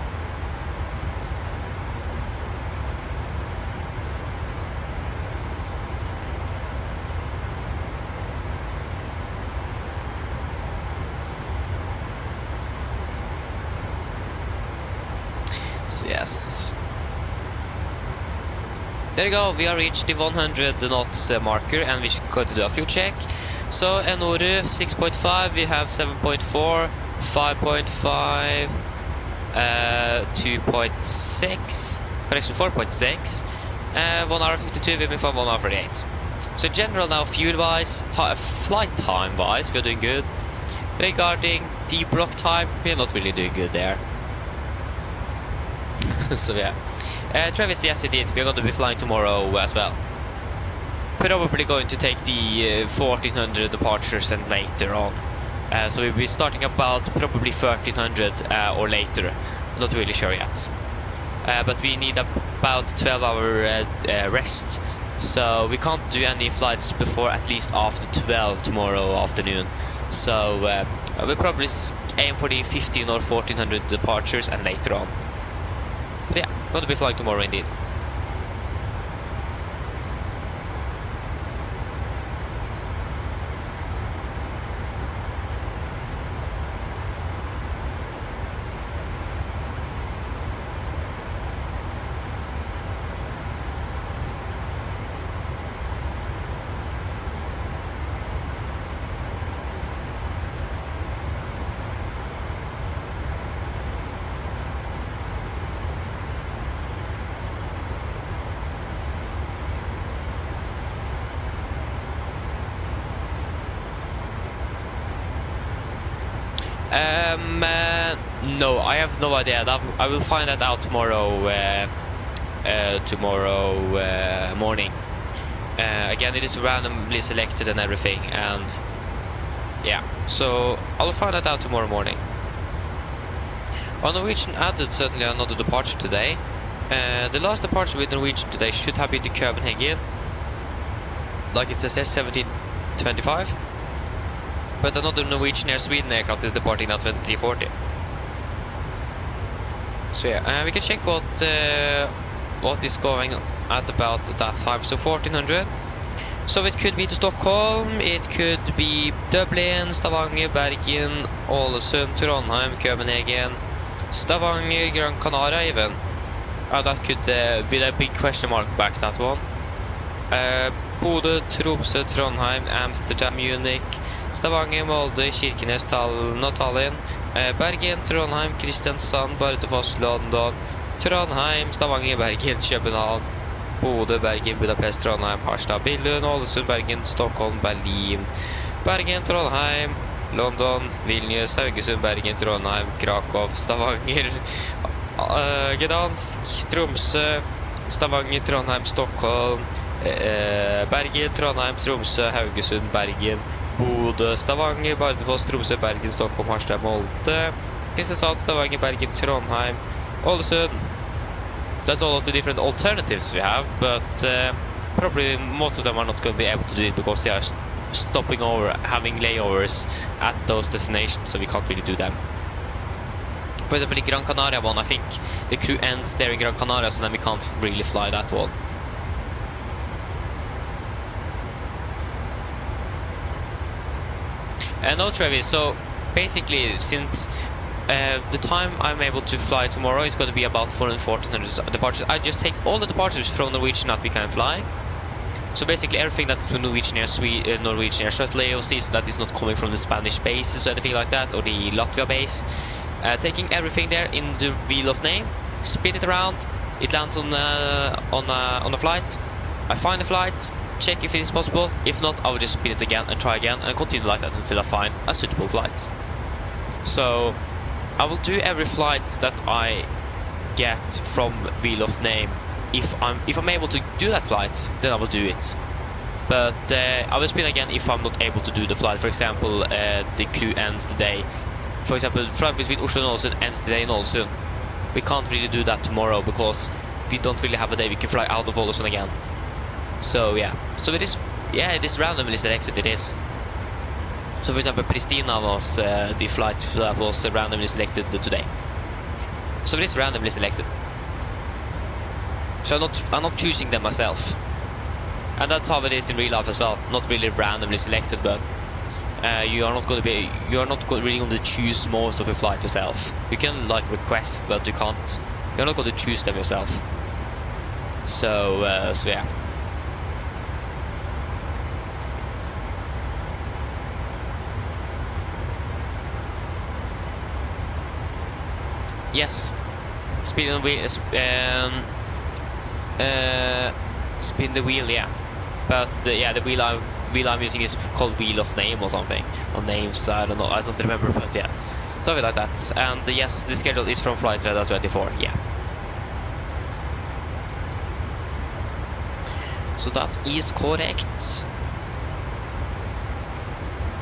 So yes. There you go, we have reached the 100 knots marker, and we should go to do a fuel check. So Enoru 6.5, we have 7.4, 5.5, 2.6, correction 4.6, 1 hour 52, we move from 1 hour 48. So in general now, fuel-wise, flight time-wise, we're doing good. Regarding D-block time, we're not really doing good there. So yeah. Travis, yes indeed, we're going to be flying tomorrow as well. Probably going to take the 1400 departures and later on. So we'll be starting about probably 1300 or later. Not really sure yet. But we need about 12-hour rest. So we can't do any flights before at least after 12 tomorrow afternoon. So We'll probably aim for the 15 or 1400 departures and later on. But yeah, going to be flying tomorrow indeed. No, I have no idea. I will find that out tomorrow. Morning. Again, it is randomly selected and everything, and yeah. So I'll find that out tomorrow morning. Norwegian added certainly another departure today. The last departure with Norwegian today should have been to Copenhagen, like it says here, 1725. But another Norwegian Air Sweden aircraft is departing now 2340. So yeah, we can check what is going at about that time. So 1400. So it could be to Stockholm, it could be Dublin, Stavanger, Bergen, Ålesund, Trondheim, Copenhagen, Stavanger, Gran Canaria even. That could be a big question mark back, that one. Bodø, Tromsø, Trondheim, Amsterdam, Munich, Stavanger, Molde, Kirkenes, Tallinn, Bergen, Trondheim, Kristiansand, Bardufoss, London, Trondheim, Stavanger, Bergen, København, Bodø, Bergen, Budapest, Trondheim, Harstad, Billund, Ålesund, Bergen, Stockholm, Berlin, Bergen, Trondheim, London, Vilnius, Haugesund, Bergen, Trondheim, Krakow, Stavanger, Gdansk, Tromsø, Stavanger, Trondheim, Stockholm, Bergen, Trondheim, Tromsø, Haugesund, Bergen, Bodø, Stavanger, Bardufoss, Tromsø, Bergen, Stockholm, Harstad, Molde, Kristiansand, Stavanger, Bergen, Trondheim, Ålesund. That's all of the different alternatives we have, but probably most of them are not going to be able to do it because they are stopping over, having layovers at those destinations, so we can't really do them. For example, the Gran Canaria one, I think the crew ends there in Gran Canaria, so then we can't really fly that one. No, Travis, so basically since the time I'm able to fly tomorrow is going to be about 1400 departures, I just take all the departures from Norwegian that we can fly. So basically everything that's Norwegian Air Norwegian Air Shuttle AOC, so that is not coming from the Spanish bases or anything like that, or the Latvia base. Taking everything there in the wheel of name, spin it around, it lands on a flight. I find a flight, check if it is possible. If not, I will just spin it again and try again and continue like that until I find a suitable flight. So I will do every flight that I get from wheel of name. If I'm able to do that flight, then I will do it. But I will spin again if I'm not able to do the flight. For example, the crew ends today. For example, flight between Oslo and Ålesund ends today in Ålesund. We can't really do that tomorrow because we don't really have a day we can fly out of Ålesund again. So yeah, so it is randomly selected, it is. So for example, Pristina was the flight that was randomly selected today. So it is randomly selected. So I'm not choosing them myself. And that's how it is in real life as well. Not really randomly selected, but you are not really going to choose most of your flight yourself. You can like request, but you can't. You're not going to choose them yourself. So yeah. Yes, spin the wheel. Spin the wheel, yeah. But yeah, the wheel I'm using is called Wheel of Name or something. Or names, I don't know, I don't remember, but yeah, something like that. And yes, the schedule is from flight radar 24. Yeah. So that is correct.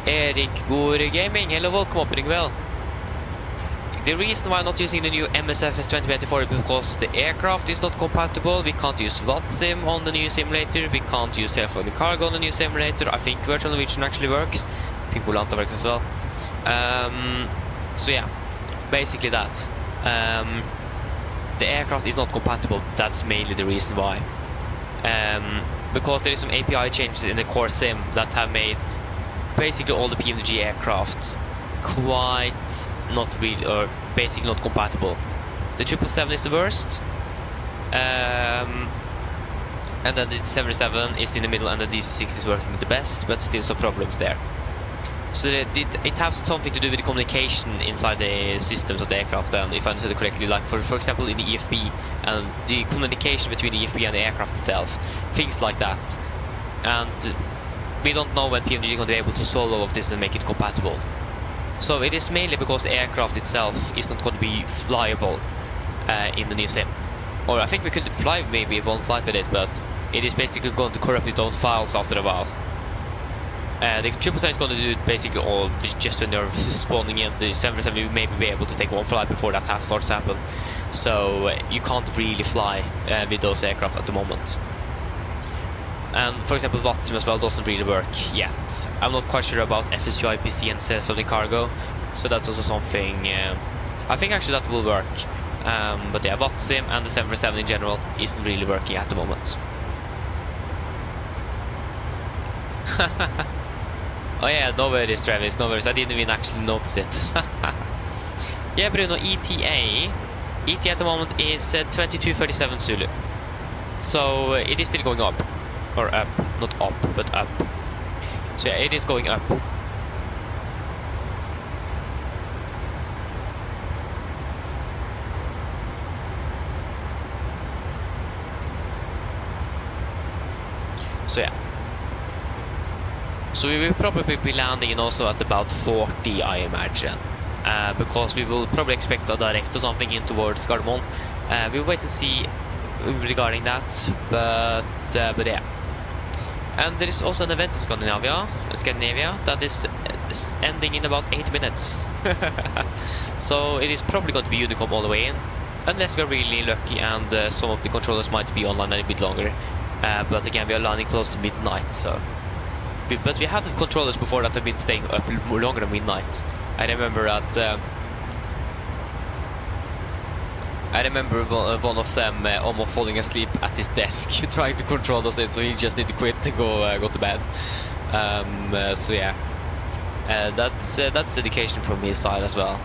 Eric Gore Gaming, hello, welcome up, well. The reason why I'm not using the new MSFS2020 is because the aircraft is not compatible. We can't use VATSIM on the new simulator. We can't use self-loading cargo on the new simulator. I think Virtual Norwegian actually works. I think Volanta works as well. So yeah, basically that. The aircraft is not compatible. That's mainly the reason why. Because there is some API changes in the core sim that have made basically all the PMDG aircraft quite not really, or basically not compatible. The 777 is the worst, and then the 77 is in the middle, and the DC-6 is working the best, but still some problems there. So it has something to do with the communication inside the systems of the aircraft, and if I understood it correctly, like for example in the EFB, and the communication between the EFB and the aircraft itself, things like that. And we don't know when PMDG is going to be able to solve all of this and make it compatible. So it is mainly because the aircraft itself is not going to be flyable in the new sim. Or I think we could fly maybe one flight with it, but it is basically going to corrupt its own files after a while. The 777 is going to do it basically all just when they're spawning in. The 777 will maybe be able to take one flight before that starts to happen. So you can't really fly with those aircraft at the moment. And for example, VATSIM as well doesn't really work yet. I'm not quite sure about FSU IPC and self-loading cargo, so that's also something. I think actually that will work. But yeah, VATSIM and the 747 in general isn't really working at the moment. Oh yeah, no worries, Travis, no worries. I didn't even actually notice it. Yeah, Bruno, ETA at the moment is 2237 Zulu. So it is still going up. Or up, not up, but up. So yeah, it is going up. So yeah. So we will probably be landing in Oslo at about 40, I imagine. Because we will probably expect a direct or something in towards Gardermoen. We'll wait and see regarding that, but yeah. And there is also an event in Scandinavia that is ending in about 8 minutes. So it is probably going to be Unicom all the way in, unless we're really lucky and some of the controllers might be online a bit longer. But again, we are landing close to midnight, so. But we had the controllers before that have been staying up longer than midnight. I remember that. I remember one of them almost falling asleep at his desk trying to control us in, so he just need to quit and go to bed. So yeah, that's dedication from his side as well.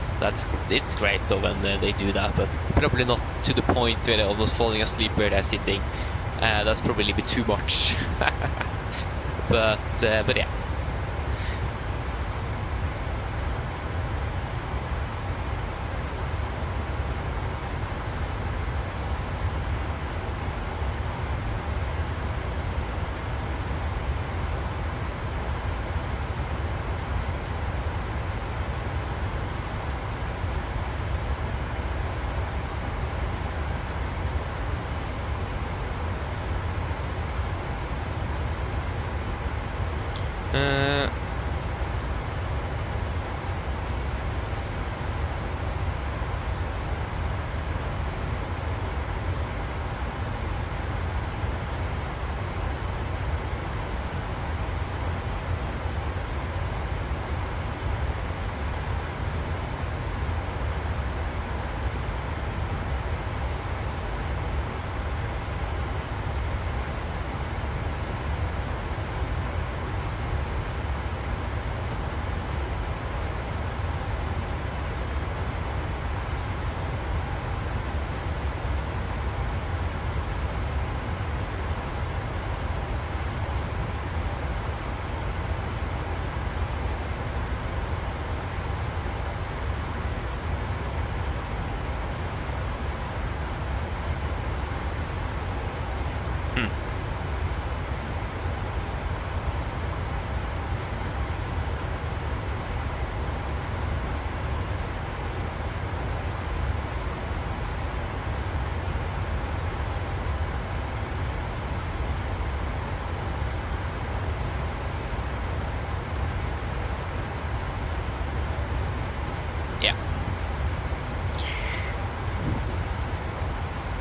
It's great though when they do that, but probably not to the point where they're almost falling asleep where they're sitting. That's probably a bit too much. but yeah.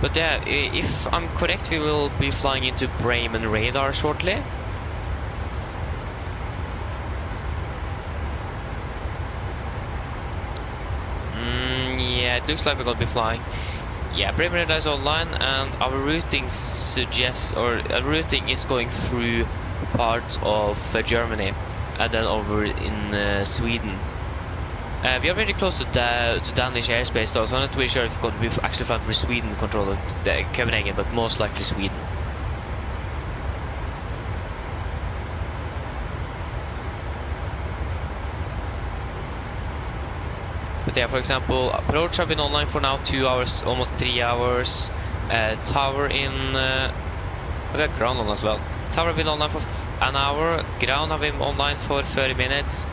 But yeah, if I'm correct, we will be flying into Bremen radar shortly. Yeah, it looks like we're gonna be flying. Yeah, Bremen is online, and our routing suggests, or routing is going through parts of Germany and then over in Sweden. We are very close to Danish airspace though, so I'm not really sure if we're going to be actually flying for Sweden controlled Copenhagen, but most likely Sweden. But yeah, for example, approach have been online for now 2 hours, almost 3 hours. Tower in... we have ground on as well. Tower have been online for an hour. Ground have been online for 30 minutes.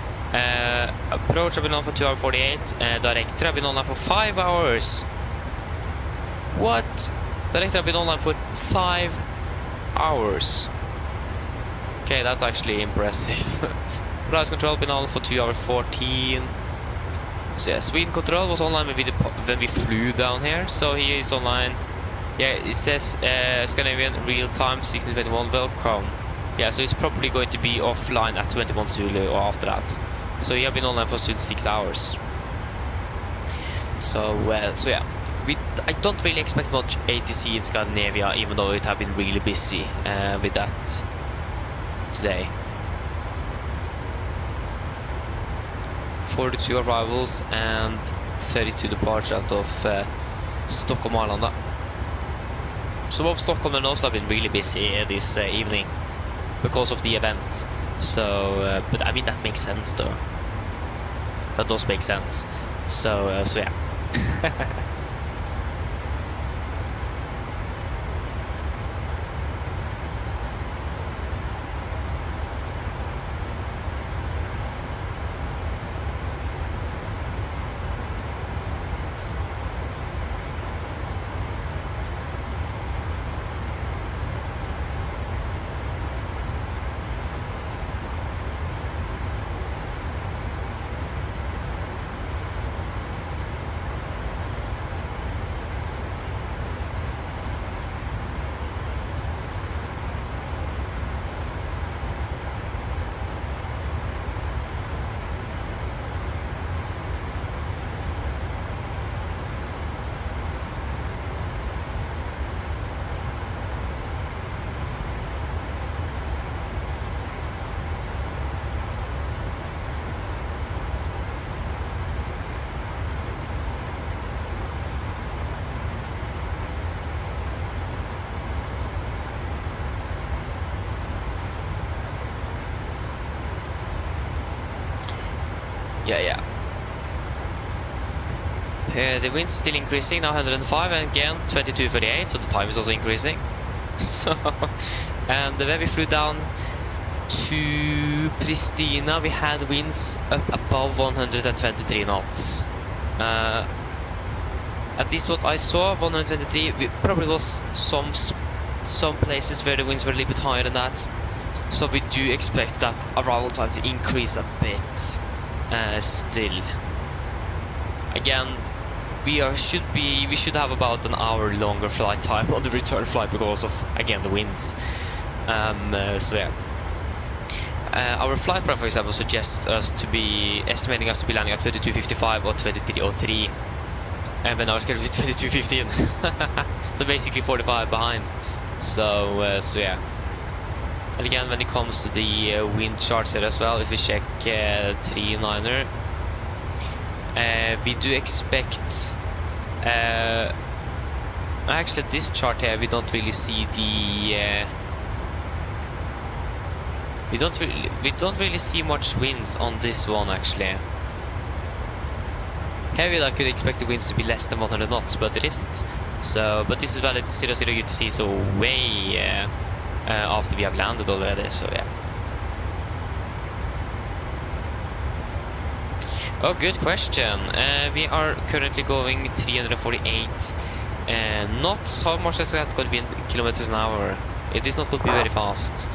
Approach have been on for 2 hours 48. Director have been online for 5 hours. What? Director have been online for 5 hours. Okay, that's actually impressive. Rise control been on for 2 hours 14. So yeah, Sweden control was online when we flew down here, so he is online. Yeah, it says Scandinavian real time 1621 welcome. Yeah, so it's probably going to be offline at 21 Zulu or after that. So he have been online for 6 hours. So yeah, I don't really expect much ATC in Scandinavia, even though it have been really busy with that today. 42 arrivals and 32 departures out of Stockholm Arlanda. So both Stockholm and Oslo have been really busy this evening because of the event. So, but I mean that makes sense though. That does make sense. So yeah. Yeah. The winds is still increasing, now 105 and again 22:38, so the time is also increasing. So, and when we flew down to Pristina, we had winds up above 123 knots. At least what I saw, 123, probably was some places where the winds were a little bit higher than that. So we do expect that arrival time to increase a bit. Still, again, we should have about an hour longer flight time on the return flight because of, again, the winds. So yeah, our flight plan, for example, suggests us to be estimating us to be landing at 22:55 or 23:03, and when our schedule is 22:15. So basically 45 behind. So yeah. And again, when it comes to the wind charts here as well, if we check 39er, we do expect. Actually, this chart here, we don't really see the. We don't really see much winds on this one actually. Here I could expect the winds to be less than 100 knots, but it isn't. So, but this is valid 00 UTC, so way. After we have landed already, so yeah. Oh, good question. We are currently going 348 knots. How much is that going to be in kilometers an hour? It is not going to be very fast.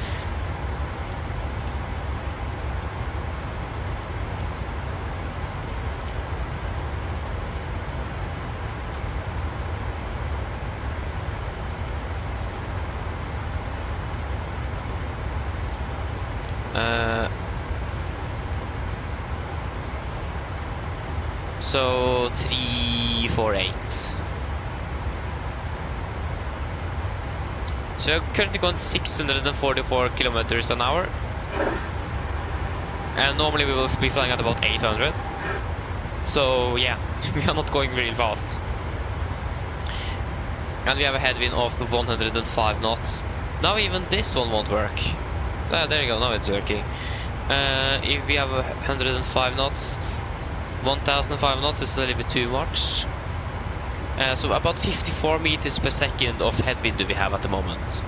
So 3 E48. So we're currently going 644 kilometers an hour. And normally we will be flying at about 800. So yeah, we are not going really fast. And we have a headwind of 105 knots. Now even this one won't work. There you go, now it's working. If we have 105 knots, 1005 knots is a little bit too much. So about 54 meters per second of headwind do we have at the moment.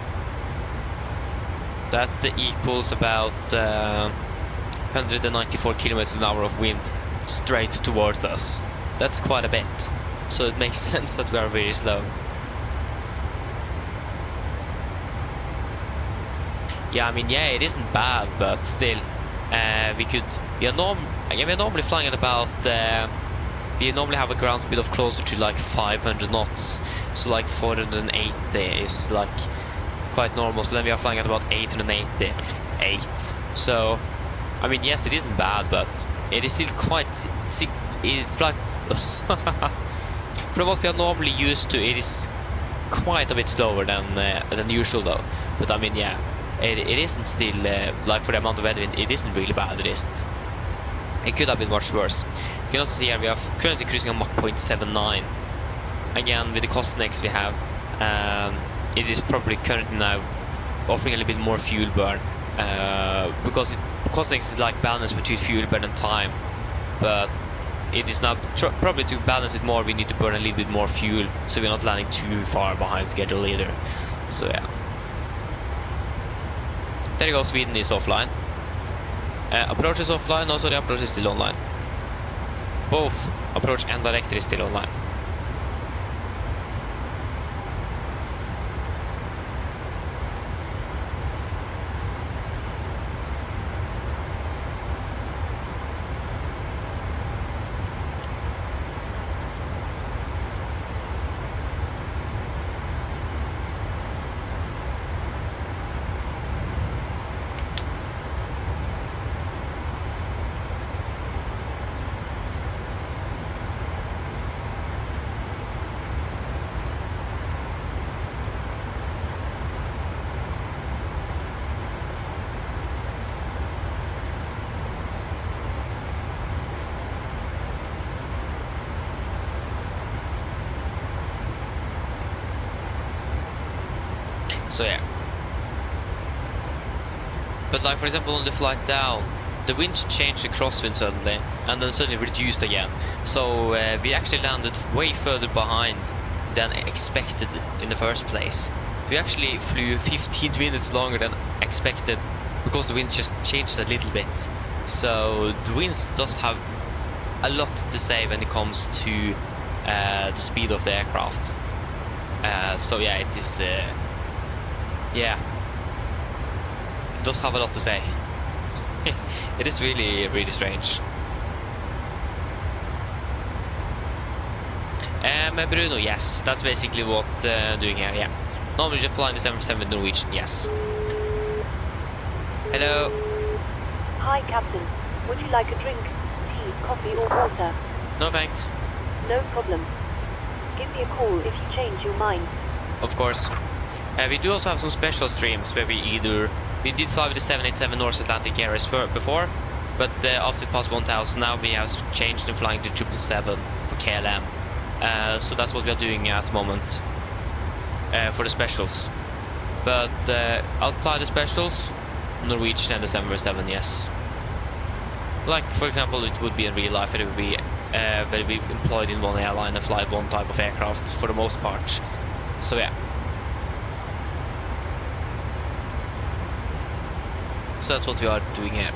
That equals about 194 kilometers an hour of wind straight towards us. That's quite a bit. So it makes sense that we are very slow. Yeah, I mean, yeah, it isn't bad, but still, we are normally flying at about, we normally have a ground speed of closer to like 500 knots, so like 480 is like quite normal, so then we are flying at about 888, so, I mean, yes, it isn't bad, but it is still quite, it's like, from what we are normally used to, it is quite a bit slower than usual though, but I mean, yeah. It isn't still, like for the amount of headwind, it isn't really bad, it isn't. It could have been much worse. You can also see here we are currently cruising on Mach 0.79. Again, with the cost next we have, it is probably currently now offering a little bit more fuel burn. Because cost next is like balance between fuel burn and time. But it is now probably to balance it more, we need to burn a little bit more fuel, so we're not landing too far behind schedule either. So yeah. There you go, Sweden is offline. Approach is offline, also the approach is still online. Both approach and director is still online. So yeah. But like for example on the flight down, the wind changed to crosswind suddenly and then suddenly reduced again. So we actually landed way further behind than expected in the first place. We actually flew 15 minutes longer than expected because the wind just changed a little bit. So the winds does have a lot to say when it comes to the speed of the aircraft. So yeah, it is yeah, it does have a lot to say. It is really, really strange. Bruno, yes, that's basically what doing here, yeah. Normally just flying the 747 with Norwegian, yes. Hello. Hi, Captain. Would you like a drink, tea, coffee or water? No thanks. No problem. Give me a call if you change your mind. Of course. We do also have some special streams where we did fly with the 787 North Atlantic Airways before, but after we passed 1000 now we have changed and flying to 777 for KLM. So that's what we are doing at the moment for the specials. But outside the specials, Norwegian and the 747, yes. Like for example, it would be in real life, it would be where we employed in one airline and fly one type of aircraft for the most part. So yeah. So that's what we are doing here.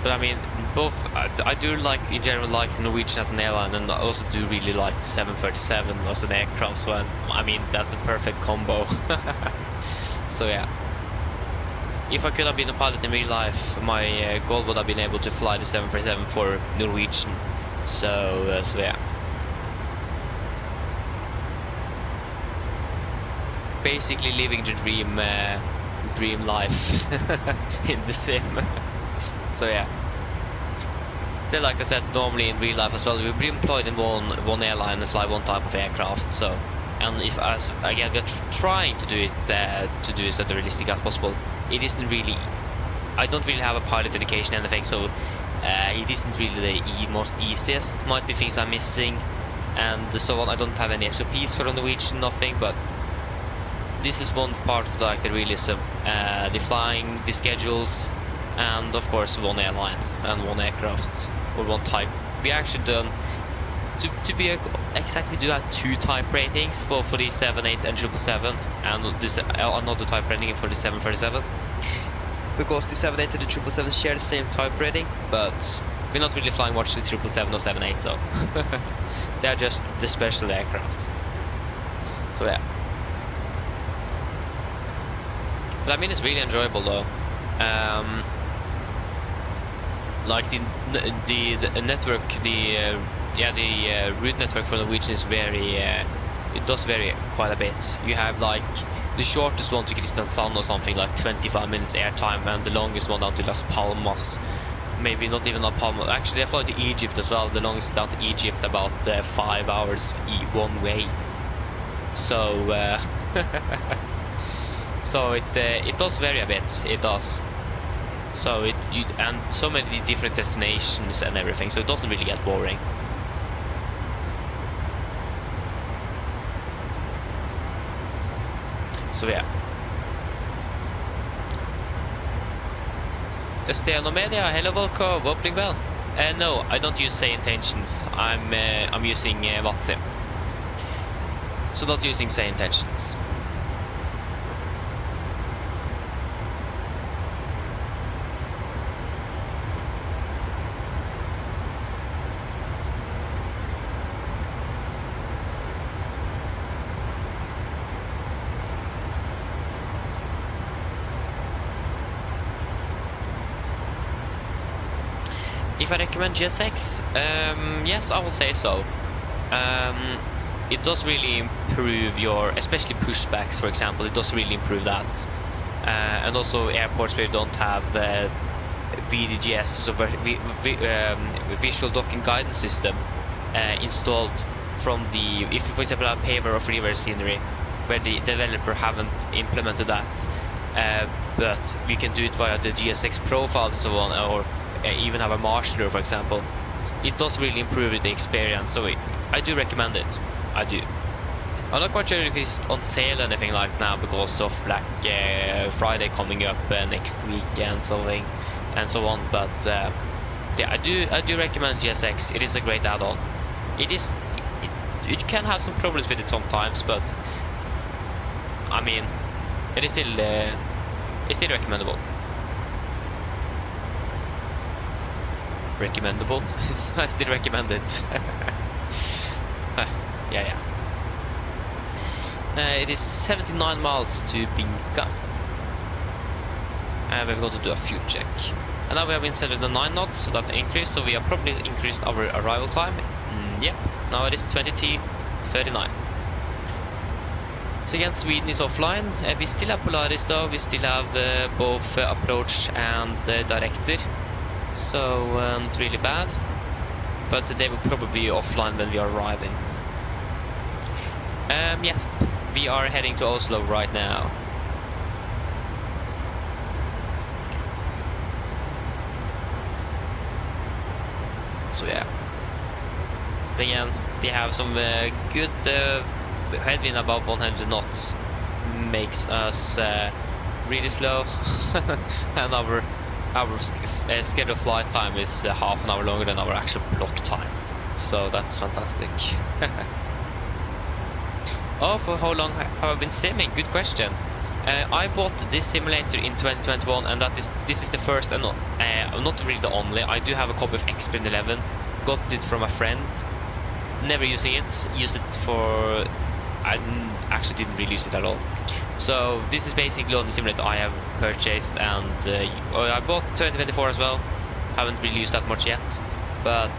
But I mean, both, I do like, in general, like Norwegian as an airline, and I also do really like the 737 as an aircraft, so I mean, that's a perfect combo. So yeah. If I could have been a pilot in real life, my goal would have been able to fly the 747 for Norwegian. So yeah. basically living the dream life in the sim. So yeah. Then, like I said, normally in real life as well, we'll be employed in one airline and fly one type of aircraft. So, and if as again we're trying to do it as realistic as possible, it isn't really. I don't really have a pilot education or anything, so it isn't really the most easiest. Might be things I'm missing, and so on. I don't have any SOPs for Norwegian, nothing. But this is one part of like the realism, the flying, the schedules, and of course one airline and one aircraft or one type. We actually done to be exact. We do have 2 type ratings, both for the 78 and 777, and this another type rating for the 737. Because the 78 and the 777 share the same type rating, but we're not really flying much the 777 or 78, so they are just the special aircraft. So yeah. But I mean, it's really enjoyable though. Like the network, the route network for Norwegian is very. It does vary quite a bit. You have like the shortest one to Kristiansand or something like 25 minutes airtime, and the longest one down to Las Palmas. Maybe not even Las Palmas. Actually, they fly to Egypt as well. The longest down to Egypt about 5 hours one way. So so it does vary a bit. It does. So and so many different destinations and everything. So it doesn't really get boring. Så ja. Esteno Media, hello, welcome, opening bell. No, I don't use say intentions. I'm using WhatsApp. So not using say intentions. If I recommend GSX, yes, I will say so. It does really improve your, especially pushbacks, for example. It does really improve that, and also airports where you don't have VDGS, so visual docking guidance system, installed from the. If you, for example, have paver or freeware scenery, where the developer haven't implemented that, but we can do it via the GSX profiles and so on, or even have a marshaller, for example. It does really improve the experience, so I do recommend it. I do. I'm not quite sure if it's on sale or anything like now because of Black Friday coming up next week and something and so on. But yeah, I do recommend GSX. It is a great add-on. It can have some problems with it sometimes, but I mean, it's still recommendable. Recommendable? I still recommend it. Yeah. It is 79 miles to Binka. And we're going to do a fuel check. And now we have been set at the 9 knots, so that's increased. So we have probably increased our arrival time. Yep. Now it is 20:39. So again, Sweden is offline. We still have Polaris though. We still have both approach and director. So not really bad, but they will probably be offline when we are arriving. Yes, we are heading to Oslo right now. So yeah, again we have some good headwind above 100 knots, makes us really slow, and our scheduled flight time is half an hour longer than our actual block time, so that's fantastic. Oh, for how long have I been simming? Good question. I bought this simulator in 2021, and this is the first and not really the only. I do have a copy of X-Plane 11, got it from a friend, never using it, used it for, I actually didn't really use it at all. So this is basically all the simulator I have purchased, and I bought 2024 as well. Haven't really used that much yet, but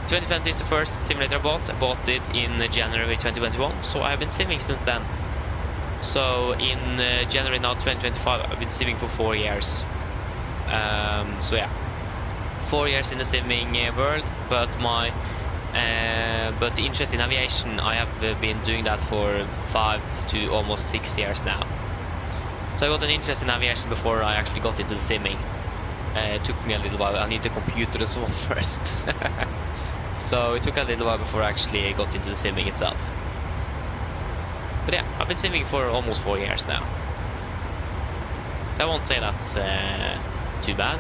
2020 is the first simulator I bought. I bought it in January 2021, so I have been simming since then. So in January now 2025, I've been simming for 4 years. So yeah, 4 years in the simming world, but the interest in aviation, I have been doing that for 5 to almost 6 years now. So I got an interest in aviation before I actually got into the simming. It took me a little while. I need the computer and so on first. So it took a little while before I actually got into the simming itself. But yeah, I've been simming for almost 4 years now. I won't say that's too bad.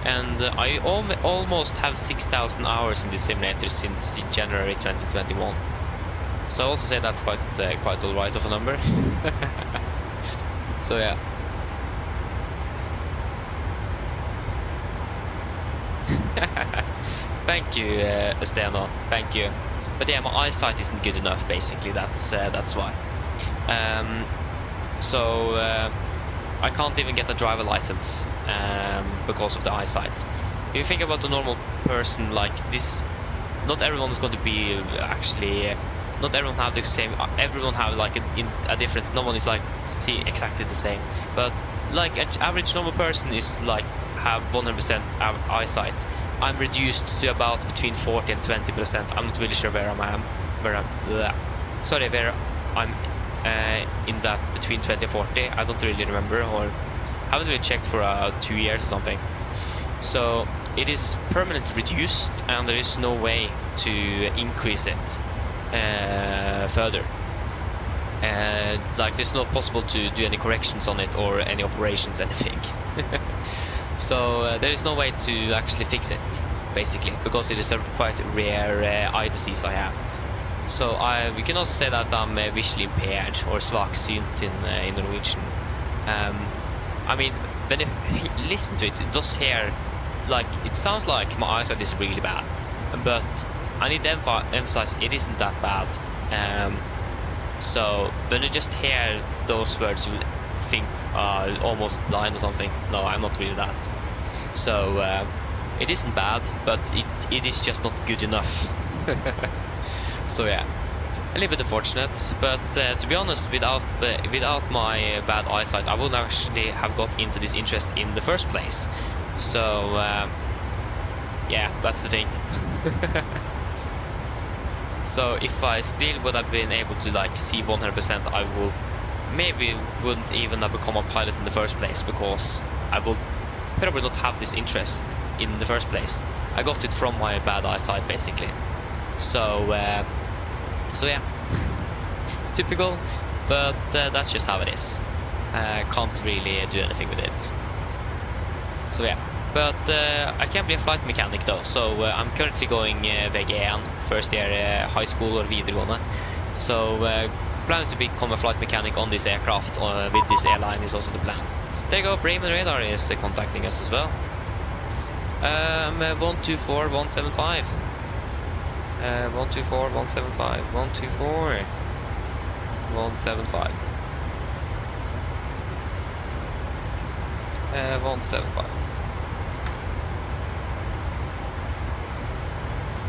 And I almost have 6,000 hours in this simulator since January 2021. So I also say that's quite alright of a number. So yeah. Thank you, Steno. Thank you. But yeah, my eyesight isn't good enough. Basically, that's why. So I can't even get a driver license because of the eyesight. If you think about a normal person like this, not everyone is going to be actually. Not everyone have the same. Everyone have like a difference. No one is like exactly the same. But like an average normal person is like have 100% eyesight. I'm reduced to about between 40 and 20%. I'm not really sure where I'm where I'm in that between 20 and 40. I don't really remember, or haven't really checked for 2 years or something. So it is permanently reduced, and there is no way to increase it further. Like there's not possible to do any corrections on it or any operations, anything. So there is no way to actually fix it, basically, because it is a quite rare eye disease I have. So we can also say that I'm visually impaired, or svaksynt in Norwegian. I mean, when you listen to it, it does hear, like, it sounds like my eyesight is really bad, but I need to emphasize it isn't that bad. So when you just hear those words, you think almost blind or something. No, I'm not really that. So it isn't bad, but it is just not good enough. So yeah, a little bit unfortunate, but to be honest, without my bad eyesight, I wouldn't actually have got into this interest in the first place. So yeah, that's the thing. So if I still would have been able to like see 100%, I wouldn't even have become a pilot in the first place, because I would probably not have this interest in the first place. I got it from my bad eyesight, basically. So yeah, typical, but that's just how it is. Can't really do anything with it. So yeah, but I can be a flight mechanic though. So I'm currently going VG1, first year high school or videregående. So plan is to become a flight mechanic on this aircraft with this airline is also the plan. Takeoff, AMD Radar is contacting us as well. 124 175. 124 175. 124 175. 175.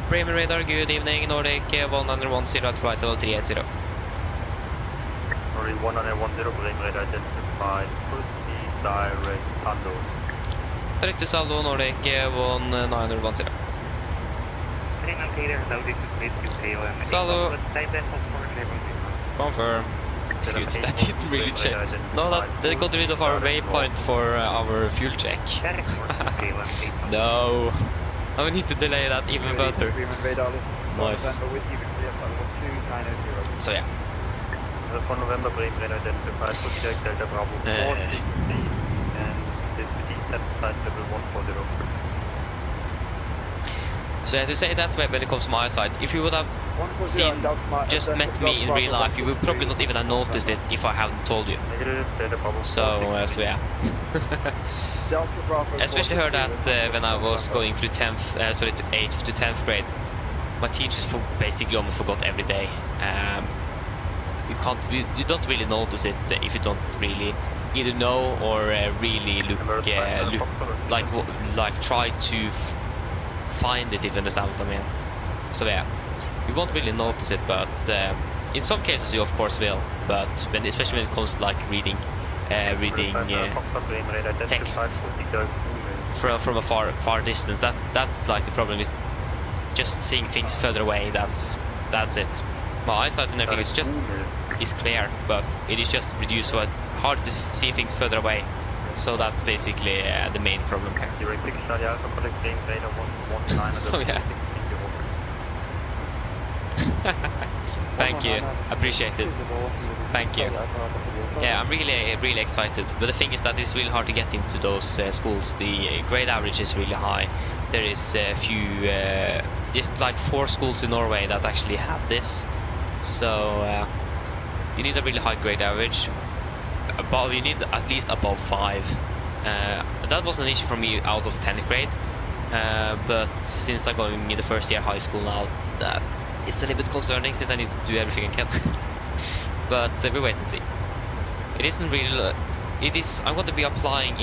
AMD Radar, good evening. Nordic 110 at flight level 380. Nordic 110, AMD Radar identified. Proceed direct saldo. Direct saldo, Nordic 1910. Saldo. Confirm. Excuse, that didn't really check. No, that got rid of our waypoint for our fuel check. No. I will need to delay that even further. Nice. So yeah. For November, Bremen Radar identified. Pushback Delta Bravo 460 and this at flight level 140. So yeah, to say that way when it comes to my eyesight, if you would have just met me in real life, you would probably not even have noticed it if I hadn't told you. So yeah. I especially heard that when I was going through 8th to 10th grade, my teachers basically almost forgot every day. You don't really notice it if you don't really either know or really look like try to find it, if you understand what I mean. So yeah, you won't really notice it, but in some cases you of course will. But especially when it comes to like reading text from a far distance, that's like the problem with just seeing things further away. That's it. My eyesight and everything is clear, but it is just reduced, so it's hard to see things further away. So that's basically the main problem here. So yeah. Thank you, appreciate it. Thank you. Yeah, I'm really excited. But the thing is that it's really hard to get into those schools. The grade average is really high. There is a few, just like 4 schools in Norway that actually have this. So you need a really high grade average. You need at least above 5. That was an issue for me out of 10th grade. But since I'm going in the first year high school now, that is a little bit concerning since I need to do everything I can. But we wait and see. It isn't really. It is. I'm going to be applying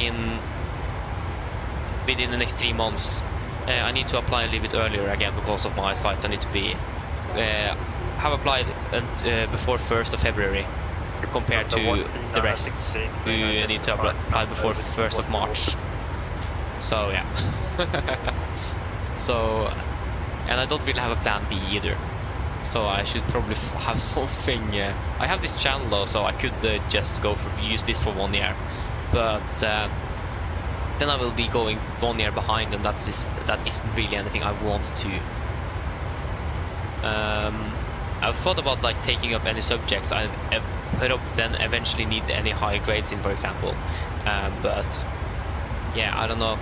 within the next 3 months. I need to apply a little bit earlier again because of my eyesight. I need to be have applied before 1st of February compared to the rest who need to apply before 1st of March. So yeah. So, and I don't really have a plan B either. So I should probably have something. I have this channel though, so I could just use this for 1 year. But then I will be going 1 year behind, and that isn't really anything I want to. I've thought about like taking up any subjects I then eventually need any high grades in, for example. But yeah, I don't know.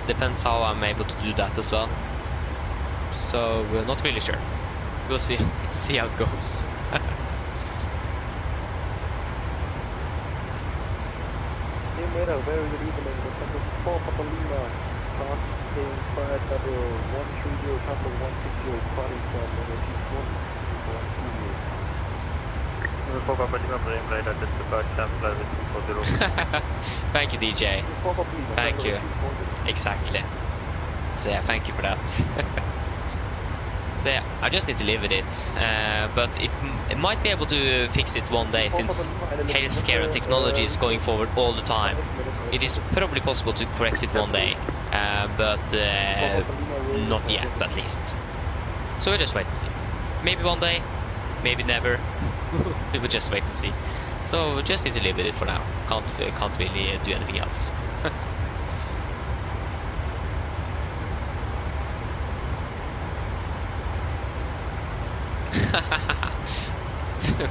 Depends how I'm able to do that as well. So we're not really sure. We'll see. See how it goes. Thank you, DJ. Thank you. Exactly. So yeah, thank you for that. So yeah, I just need to live with it. But it might be able to fix it one day, since healthcare and technology is going forward all the time. It is probably possible to correct it one day, but not yet, at least. So we'll just wait and see. Maybe one day, maybe never. We will just wait and see. So we just need to live with it for now. Can't really do anything else.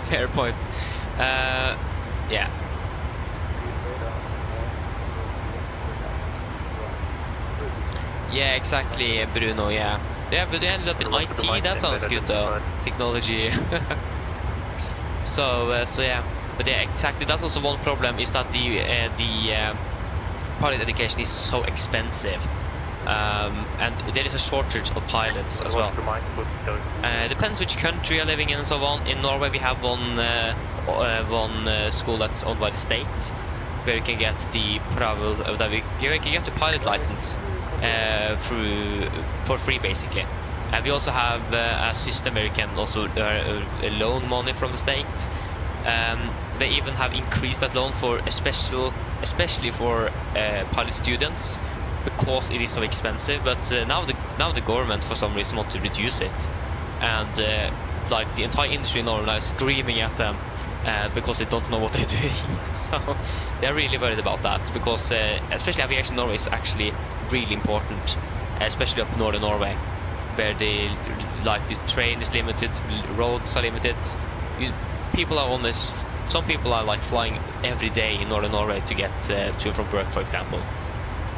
Fair point. Yeah. Yeah, exactly, Bruno. Yeah. Yeah, but they ended up in IT. That sounds good, though. Technology. So yeah. But yeah, exactly. That's also one problem, is that the pilot education is so expensive. And there is a shortage of pilots as well. Depends which country you're living in and so on. In Norway we have one school that's owned by the state, where you can get the pilot license for free, basically. And we also have a system where you can also loan money from the state. They even have increased that loan for especially for pilot students, because it is so expensive. But now the government for some reason want to reduce it, and like the entire industry in Norway is screaming at them because they don't know what they're doing. So they're really worried about that, because especially aviation in Norway is actually really important, especially up northern Norway, where the train is limited, roads are limited. Some people are like flying every day in northern Norway to get to and from work, for example.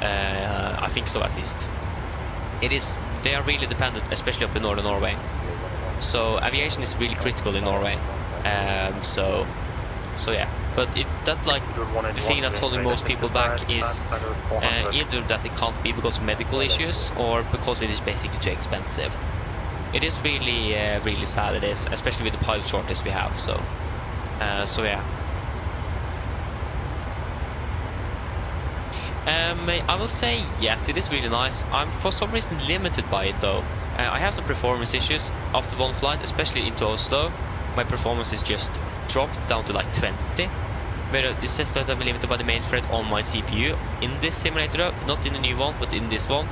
I think so, at least. They are really dependent, especially up in northern Norway. So aviation is really critical in Norway. So yeah. But that's like the thing that's holding most people back is either that it can't be because of medical issues, or because it is basically too expensive. It is really really sad, it is, especially with the pilot shortage we have. So yeah. I will say yes, it is really nice. I'm for some reason limited by it though. I have some performance issues after one flight, especially into Oslo. My performance is just dropped down to like 20. But it says that I'm limited by the main thread on my CPU in this simulator, not in the new one, but in this one.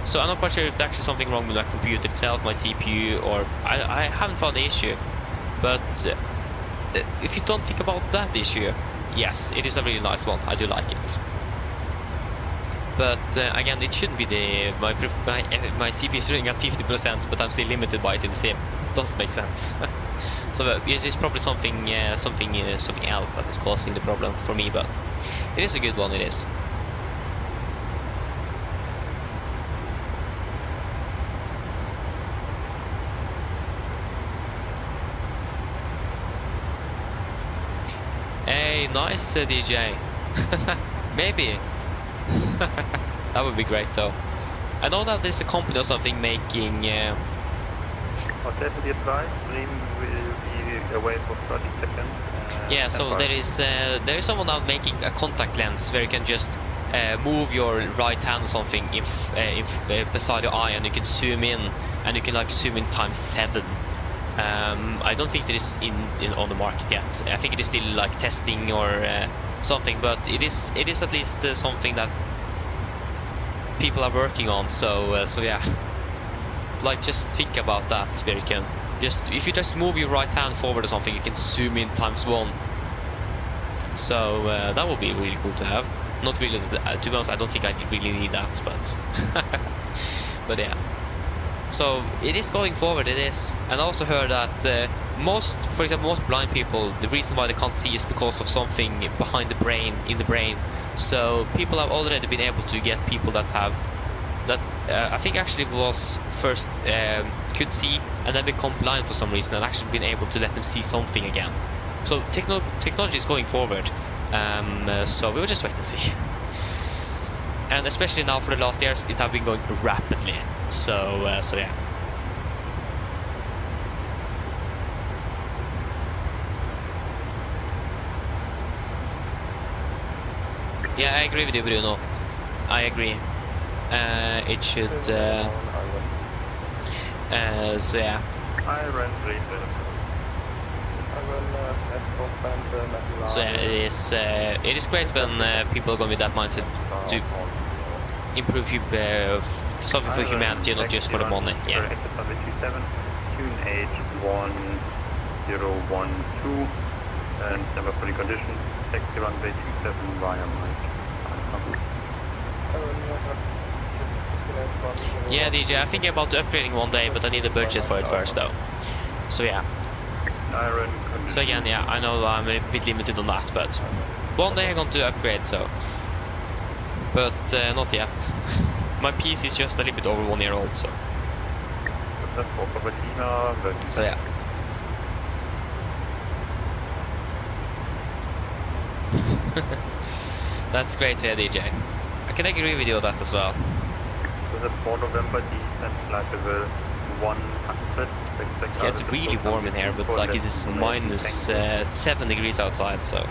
So I'm not quite sure if there's actually something wrong with my computer itself, my CPU, or I haven't found the issue. But if you don't think about that issue, yes, it is a really nice one. I do like it. But again, it shouldn't be my CPU is running at 50%, but I'm still limited by it in the sim. Doesn't make sense. So it's probably something else that is causing the problem for me. But it is a good one. It is. Hey, nice DJ. Maybe. That would be great though. I know that there's a company or something making... Okay, to the advice, stream will be away for 30 seconds. Yeah, so there is someone now making a contact lens where you can just move your right hand or something if beside your eye, and you can zoom in, and you can like zoom in times 7. I don't think it is on the market yet. I think it is still like testing or something, but it is at least something that people are working on. So yeah, like just think about that, where you can if you just move your right hand forward or something, you can zoom in times 1. So that would be really cool to have. Not really, to be honest, I don't think I really need that, but but yeah. So it is going forward, it is. And I also heard that for example, most blind people, the reason why they can't see is because of something behind the brain, in the brain. So people have already been able to get people that have, I think actually was first could see and then become blind for some reason, and actually been able to let them see something again. So technology is going forward. So we will just wait and see. And especially now for the last years, it has been going rapidly. So yeah. Yeah, I agree with you, Bruno. I agree. It should. So yeah. So yeah, it is great when people are going with that mindset to improve something for humanity and not just for the money. Yeah. Tune 81012 and number for the condition. Taxi runway 27 via Mike. Yeah, DJ, I'm thinking about upgrading one day, but I need a budget for it first though. So yeah. So again, yeah, I know I'm a bit limited on that, but one day I'm going to upgrade, so. But not yet. My PC is just a little bit over 1 year old, so. So yeah. That's great to hear, DJ. I can agree with you on that as well. So the 4 November descent flight level 100. Yeah, it's really warm in here, but like it is minus 7 degrees outside, so you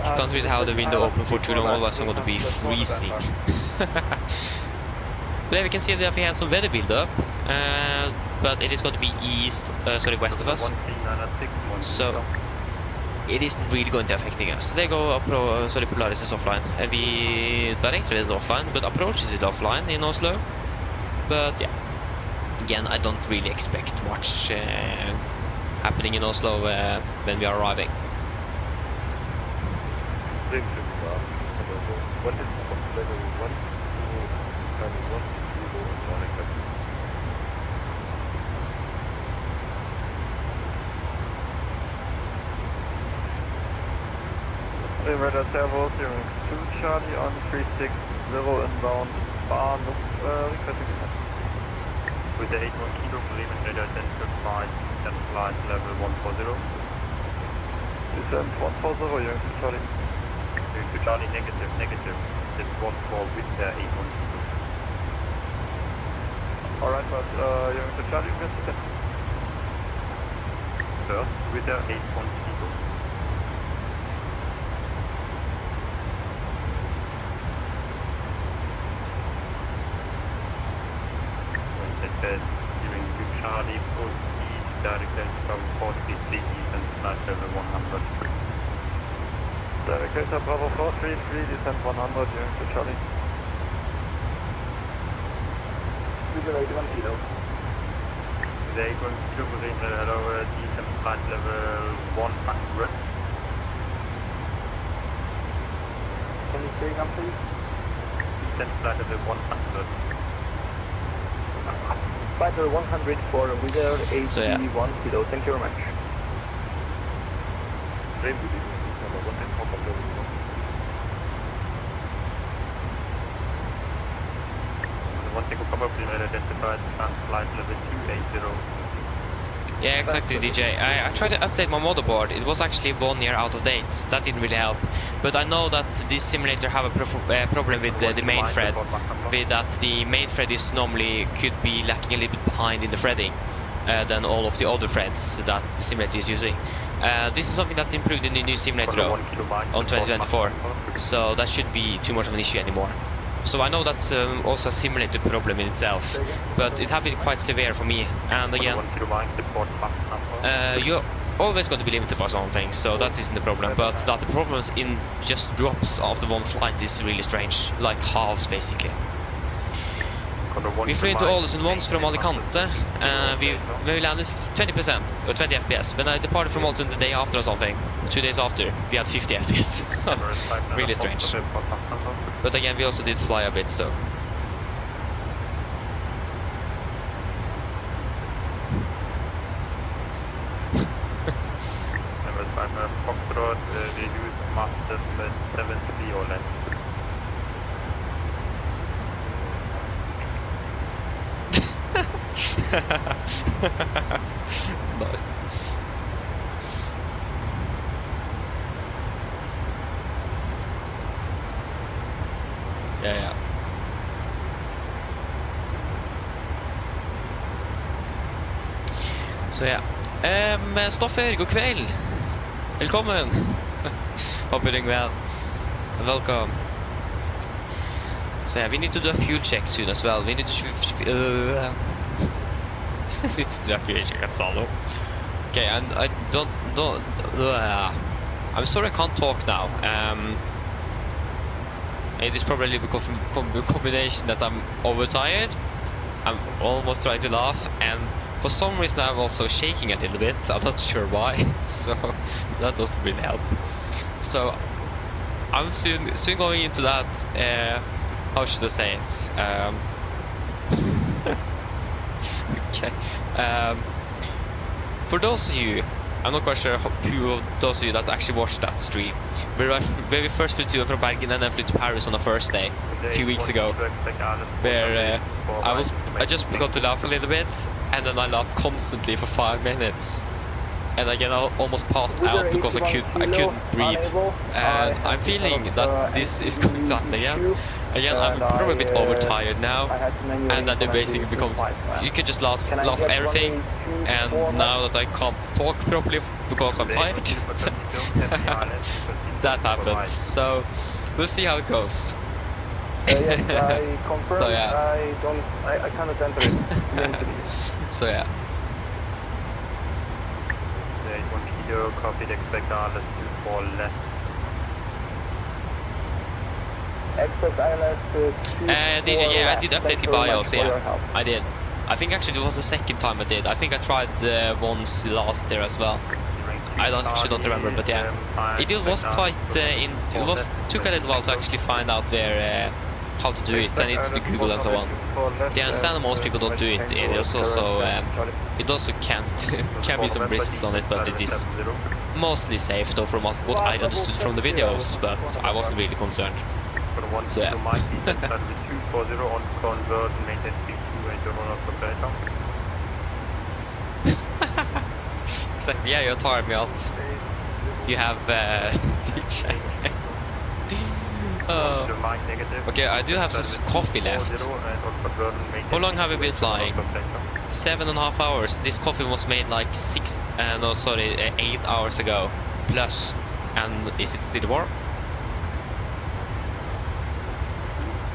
can't really have the window open for too long, otherwise I'm going to be freezing. But yeah, we can see that we have some weather build up, but it is going to be west of us, so it isn't really going to affecting us. There go Polaris is offline, and the director is offline, but approach is offline in Oslo. But yeah, again, I don't really expect much happening in Oslo when we are arriving. Radar servo 02 Charlie on 360 inbound bar requesting with the 81 kilo Bremen radar 1055 and flight level 140. Descent 140 Jungs to Charlie. Jungs to Charlie negative. This 14 with the 81 kilo. Alright, but Jungs to Charlie, you can first with the 81 kilo. from 433 descent flight level 100. Navigator Bravo 433, descent 100, during to Charlie. Today going to hello, descent flight level 100. Can you say again, please? Descent flight level 100. Flight level 100 for Wizard 81 So, yeah. kilo, thank you very much. One thing will come up, you may identify flight level 280. Yeah, exactly, DJ. I tried to update my motherboard. It was actually 1 year out of date. That didn't really help. But I know that this simulator have a problem with the main thread. With that the main thread is normally could be lacking a little bit behind in the threading than all of the other threads that the simulator is using. This is something that's improved in the new simulator though, on 2024. So that shouldn't be too much of an issue anymore. So I know that's also a simulator problem in itself, but it has been quite severe for me. And again, you're always going to be limited by something, so that isn't the problem. But that the problems in just drops after one flight is really strange, like halves basically. We flew into Ålesund once from Alicante. We landed 20% or 20 FPS. When I departed from Ålesund the day after or something, 2 days after, we had 50 FPS. So really strange. But again, we also did fly a bit, so. Foxtrot, we use Master 73 or less. Nice. Ja. Så ja. Stoffer, god kveld. Velkommen. Hope you're doing well. Welcome. So yeah, we need to do a fuel check soon as well. We need to need to do a fuel check at Salo. Okay, and I don't I'm sorry I can't talk now. It is probably because of combination that I'm overtired. I'm almost trying to laugh, and for some reason I'm also shaking a little bit. So I'm not sure why. So that doesn't really help. So I'm soon going into that. How should I say it? Okay. For those of you, I'm not quite sure who of those of you that actually watched that stream, where we first flew to from Bergen and then flew to Paris on the first day, a few weeks ago, where I just got to laugh a little bit, and then I laughed constantly for 5 minutes. And again, I almost passed out because I couldn't breathe. And I'm feeling that this is going to happen again. Again, I'm probably a bit overtired now, and then you basically become, you can just laugh at everything, and now that I can't talk properly because I'm tired, that happens. So we'll see how it goes. Yes, I confirm. So, yeah. I cannot enter it. So yeah. Copied, expect ILS 24 left. Expect ILS 24 DJ, yeah, I did update the BIOS, yeah. help. I did. I think actually it was the second time I did. I think I tried once last year as well. I actually don't remember, but yeah. It was quite, took a little while to actually find out where, how to do it. I needed to Google and so on. But I understand that most people don't do it. It also can be some risks on it, but it is mostly safe though from what I understood from the videos, but I wasn't really concerned. So yeah. Exactly, yeah, you're tired me out. You have DJ. Okay, I do have some coffee left. How long have we been flying? 7.5 hours. This coffee was made like 8 hours ago. Plus. And is it still warm?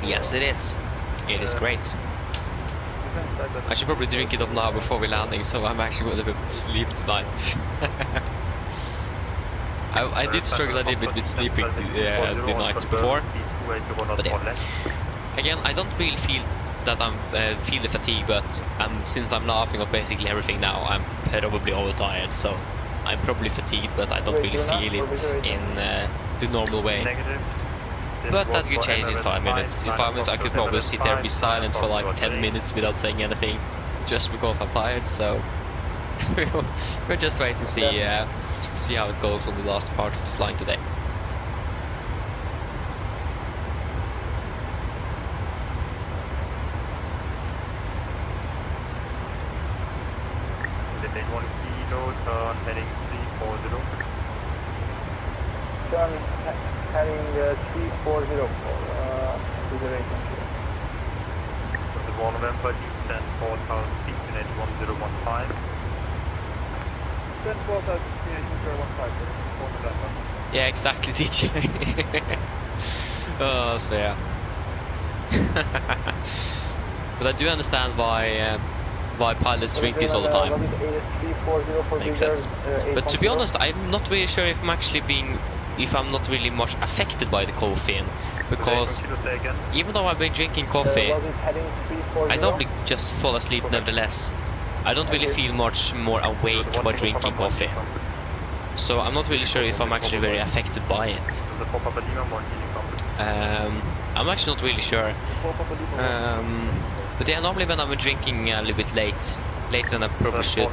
Yes, it is. It is great. I should probably drink it up now before we're landing, so I'm actually going to be able to sleep tonight. I did struggle a little bit with sleeping the night before, but yeah. Again, I don't really feel that I'm feel the fatigue, but since I'm laughing at basically everything now, I'm probably overtired, so I'm probably fatigued, but I don't really feel it in the normal way. But that could change in 5 minutes. In 5 minutes I could probably sit there and be silent for like 10 minutes without saying anything, just because I'm tired, so we'll just wait and see how it goes on the last part of the flying today. Heading 340. Turn heading 340 for reservation here. The November descent 4000 feet in 1015. Descent 4000 feet in 1015. Yeah, exactly, DJ. Oh, so yeah. But I do understand why pilots drink this all the time. Makes sense. But to be honest, I'm not really sure if I'm not really much affected by the caffeine, because even though I've been drinking coffee, I normally just fall asleep nevertheless. I don't really feel much more awake by drinking coffee. So I'm not really sure if I'm actually very affected by it. I'm actually not really sure. But yeah, normally when I'm drinking a little bit later than I probably should.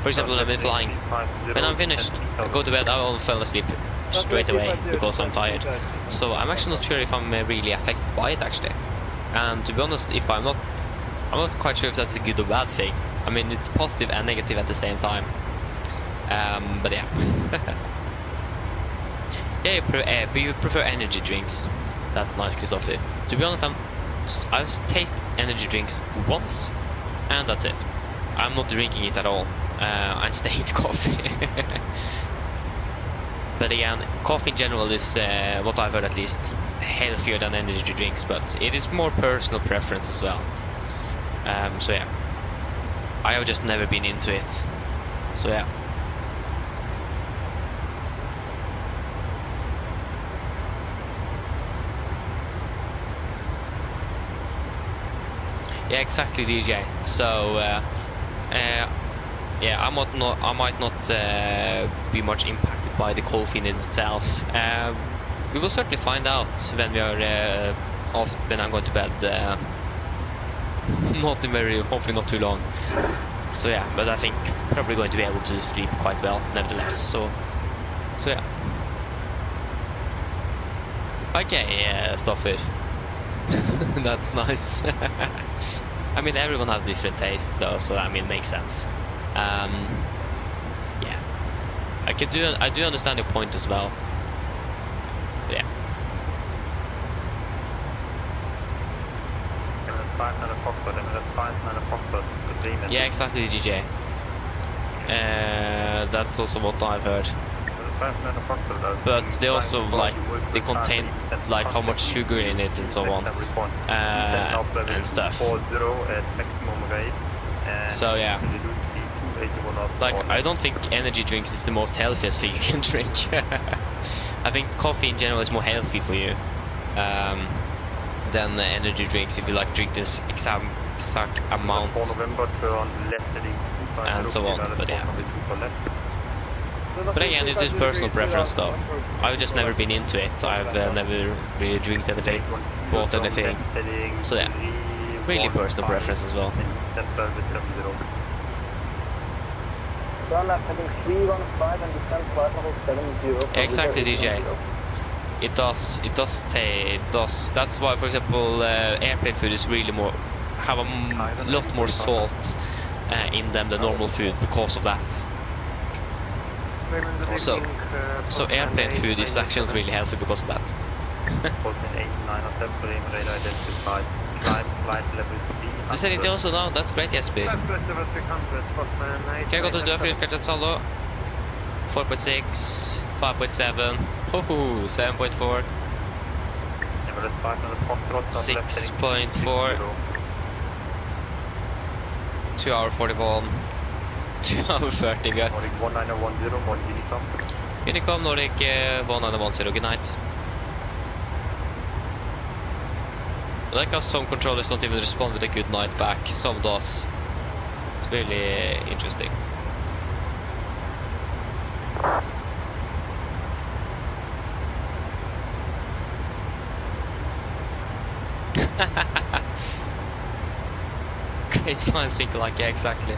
For example, when I've been flying, when I'm finished, I go to bed, I will fall asleep straight away because I'm tired. So I'm actually not sure if I'm really affected by it actually. And to be honest, I'm not quite sure if that's a good or bad thing. I mean, it's positive and negative at the same time. But yeah. Yeah, you prefer energy drinks. That's nice, Christopher. To be honest, I've tasted energy drinks once, and that's it. I'm not drinking it at all. I stay with coffee. But again, coffee in general is, what I've heard at least, healthier than energy drinks, but it is more personal preference as well. So yeah, I have just never been into it. So yeah. Yeah, exactly, DJ. So yeah, I might not be much impacted by the caffeine in itself. We will certainly find out when we are when I'm going to bed. Hopefully not too long. So yeah, but I think probably going to be able to sleep quite well nevertheless. So yeah. Okay, Stoffer. That's nice. I mean, everyone has different tastes though, so I mean, it makes sense. Yeah, I do understand your point as well. Yeah. Yeah, exactly, DJ. That's also what I've heard. But they also they contain how much sugar in it and so on, and stuff. So yeah, I don't think energy drinks is the most healthiest thing you can drink. I think coffee in general is more healthy for you than energy drinks if you drink this exact amount and so on. But yeah. But again, it's just personal preference though. I've just never been into it. I've never really drank anything, bought anything. So yeah, really personal preference as well. Exactly, DJ. It does. That's why, for example, airplane food is really have a lot more salt in them than normal food because of that. So airplane food is actually not really healthy because of that. They said it also now, that's great, yes, babe. Okay, I got to do a fuel catch saldo. 4.6, 5.7, 7.4, 6.4, 2 hour 41. 2 hour 30. We are Nordic 1910, one Unicom. Unicom Nordic 1910. Good night. I like how some controllers don't even respond with a good night back. Some does. It's really interesting. Great minds think alike, yeah, exactly.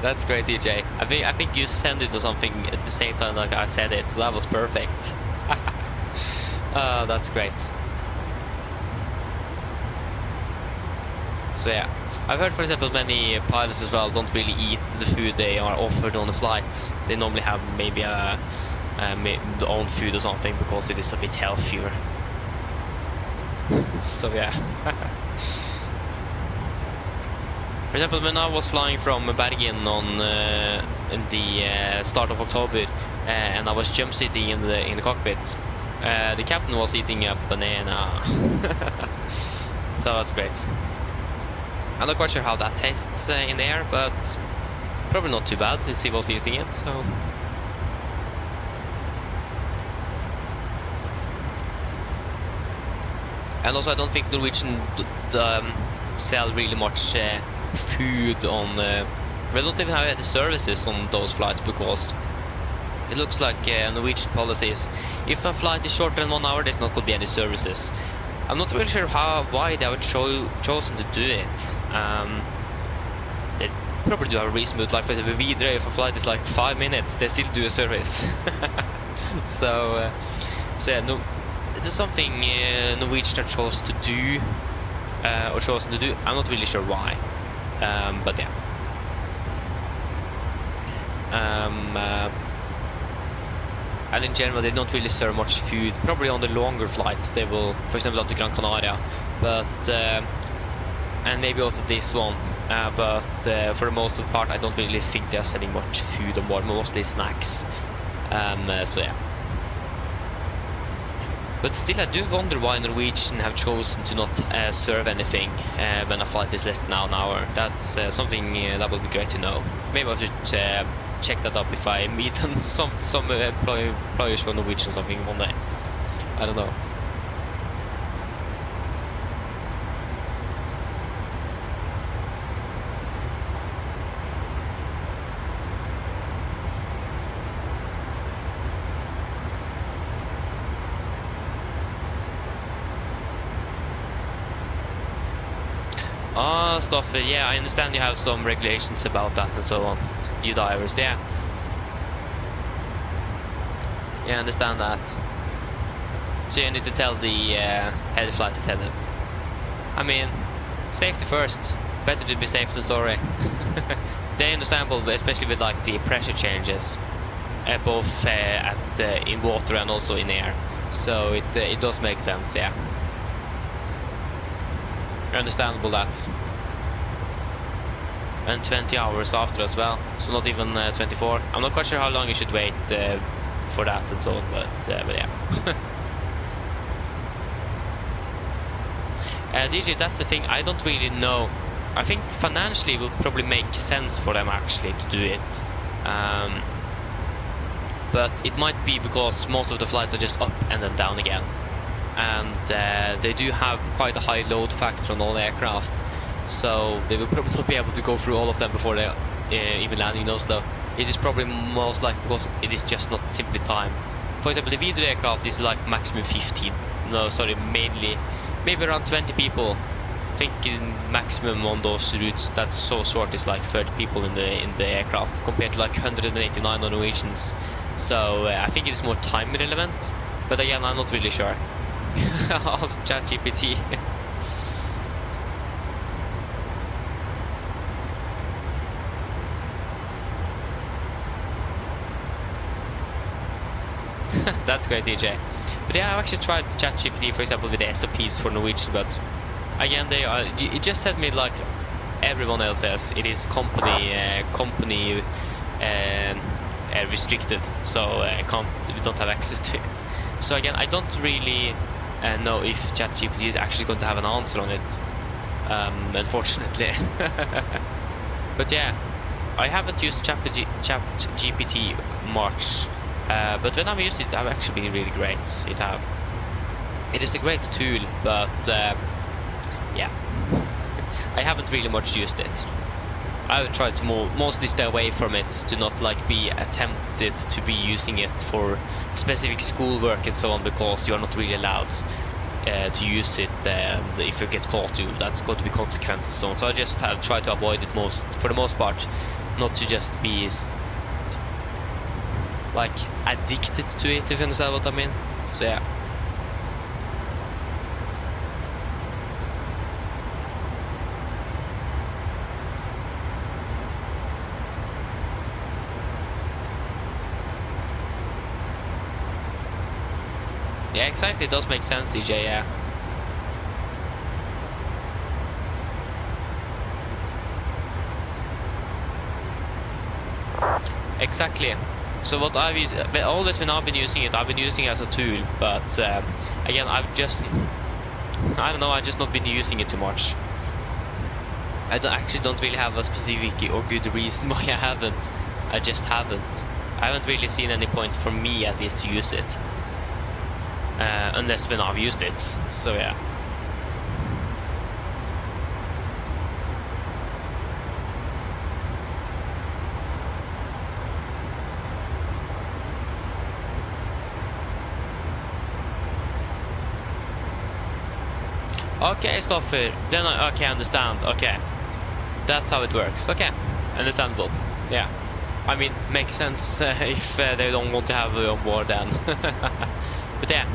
That's great, DJ. I think you sent it or something at the same time like I said it, so that was perfect. That's great. So yeah, I've heard, for example, many pilots as well don't really eat the food they are offered on the flight. They normally have maybe their own food or something because it is a bit healthier. So yeah. For example, when I was flying from Bergen on in the start of October, and I was jump sitting in the cockpit, the captain was eating a banana. So that's great. I'm not quite sure how that tastes in the air, but probably not too bad since he was eating it. So. And also, I don't think Norwegian sell really much food on. We don't even have any services on those flights because it looks like Norwegian policy is if a flight is shorter than 1 hour, there's not going to be any services. I'm not really sure why they have chosen to do it. They probably do have a reason, but like for example, Videre, if a flight is like 5 minutes, they still do a service. So yeah, no. There's something Norwegian chose to do, or chosen to do. I'm not really sure why, but yeah. And in general, they don't really serve much food. Probably on the longer flights, they will, for example, up to Gran Canaria, but and maybe also this one. But for the most part, I don't really think they are selling much food on board, mostly snacks. So yeah. But still, I do wonder why Norwegian have chosen to not serve anything when a flight is less than an hour. That's something that would be great to know. Maybe I should check that up if I meet some employers for Norwegian or something one day. I don't know. Stuff, yeah, I understand you have some regulations about that and so on. You divers, yeah. Yeah, I understand that. So you need to tell the head flight attendant. I mean, safety first. Better to be safe than sorry. They're understandable, especially with like the pressure changes, both in water and also in air. So it does make sense, yeah. Understandable that. And 20 hours after as well, so not even 24. I'm not quite sure how long you should wait for that and so on, but yeah. DJ, that's the thing, I don't really know. I think financially it will probably make sense for them actually to do it. But it might be because most of the flights are just up and then down again. And they do have quite a high load factor on all the aircraft. So they will probably not be able to go through all of them before they even land in Oslo. It is probably most likely because it is just not simply time. For example, the Videre aircraft is like maximum 15. No, sorry, maybe around 20 people. I think maximum on those routes that's so short is like 30 people in the aircraft compared to like 189 on Norwegians. So I think it is more time relevant. But again, I'm not really sure. Ask ChatGPT. That's great, DJ. But yeah, I've actually tried ChatGPT, for example, with the SOPs for Norwegian, but again, they are. It just said me like everyone else says. It is company restricted, so we don't have access to it. So again, I don't really know if ChatGPT is actually going to have an answer on it. unfortunately. But yeah, I haven't used ChatGPT much, but when I've used it, I've actually been really great. It is a great tool, but yeah, I haven't really much used it. I would try to mostly stay away from it, to not like be attempted to be using it for specific schoolwork and so on, because you are not really allowed to use it, and if you get caught, that's going to be consequences. So I just have tried to avoid it for the most part, not to just be like addicted to it, if you understand what I mean. So yeah. Yeah, exactly, it does make sense, DJ, yeah. Exactly. So what I've used, always when I've been using it, I've been using it as a tool, but again, I don't know, I've just not been using it too much. I actually don't really have a specific or good reason why I haven't. I just haven't. I haven't really seen any point for me, at least, to use it. Unless when I've used it, so yeah. Okay, Stoffer, then I understand, okay. That's how it works, okay. Understandable, yeah. I mean, makes sense if they don't want to have you on board then. But yeah.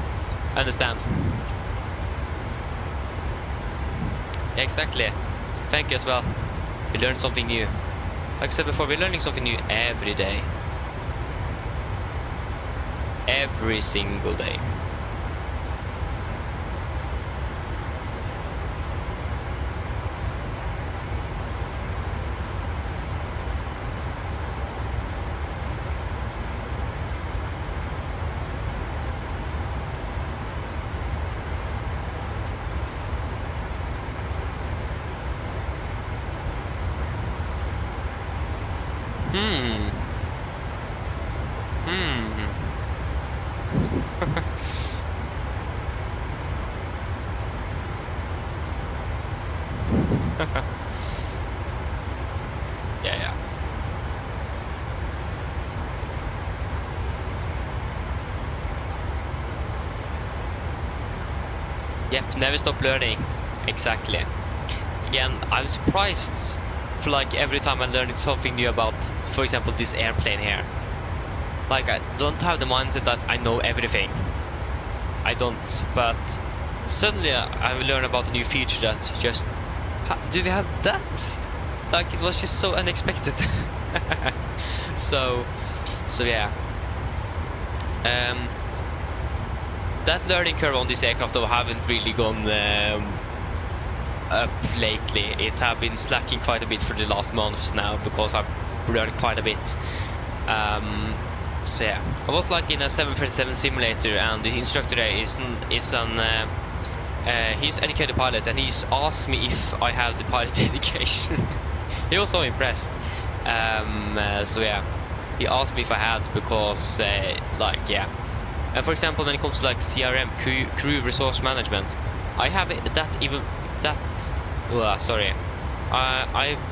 Understand. Exactly. Thank you as well. We learned something new. Like I said before, we're learning something new every day. Every single day. Yeah. Yep, never stop learning. Exactly. Again, I'm surprised for like every time I learn something new about, for example, this airplane here. Like, I don't have the mindset that I know everything. I don't, but suddenly I will learn about a new feature that just, do we have that? Like, it was just so unexpected. so yeah. That learning curve on this aircraft though haven't really gone up lately. It have been slacking quite a bit for the last months now, because I've learned quite a bit. So yeah, I was like in a 737 simulator, and the instructor there he's educated pilot, and he's asked me if I have the pilot education. He was so impressed. So yeah, he asked me if I had, because like, yeah. And for example, when it comes to like CRM, crew resource management, I have it, I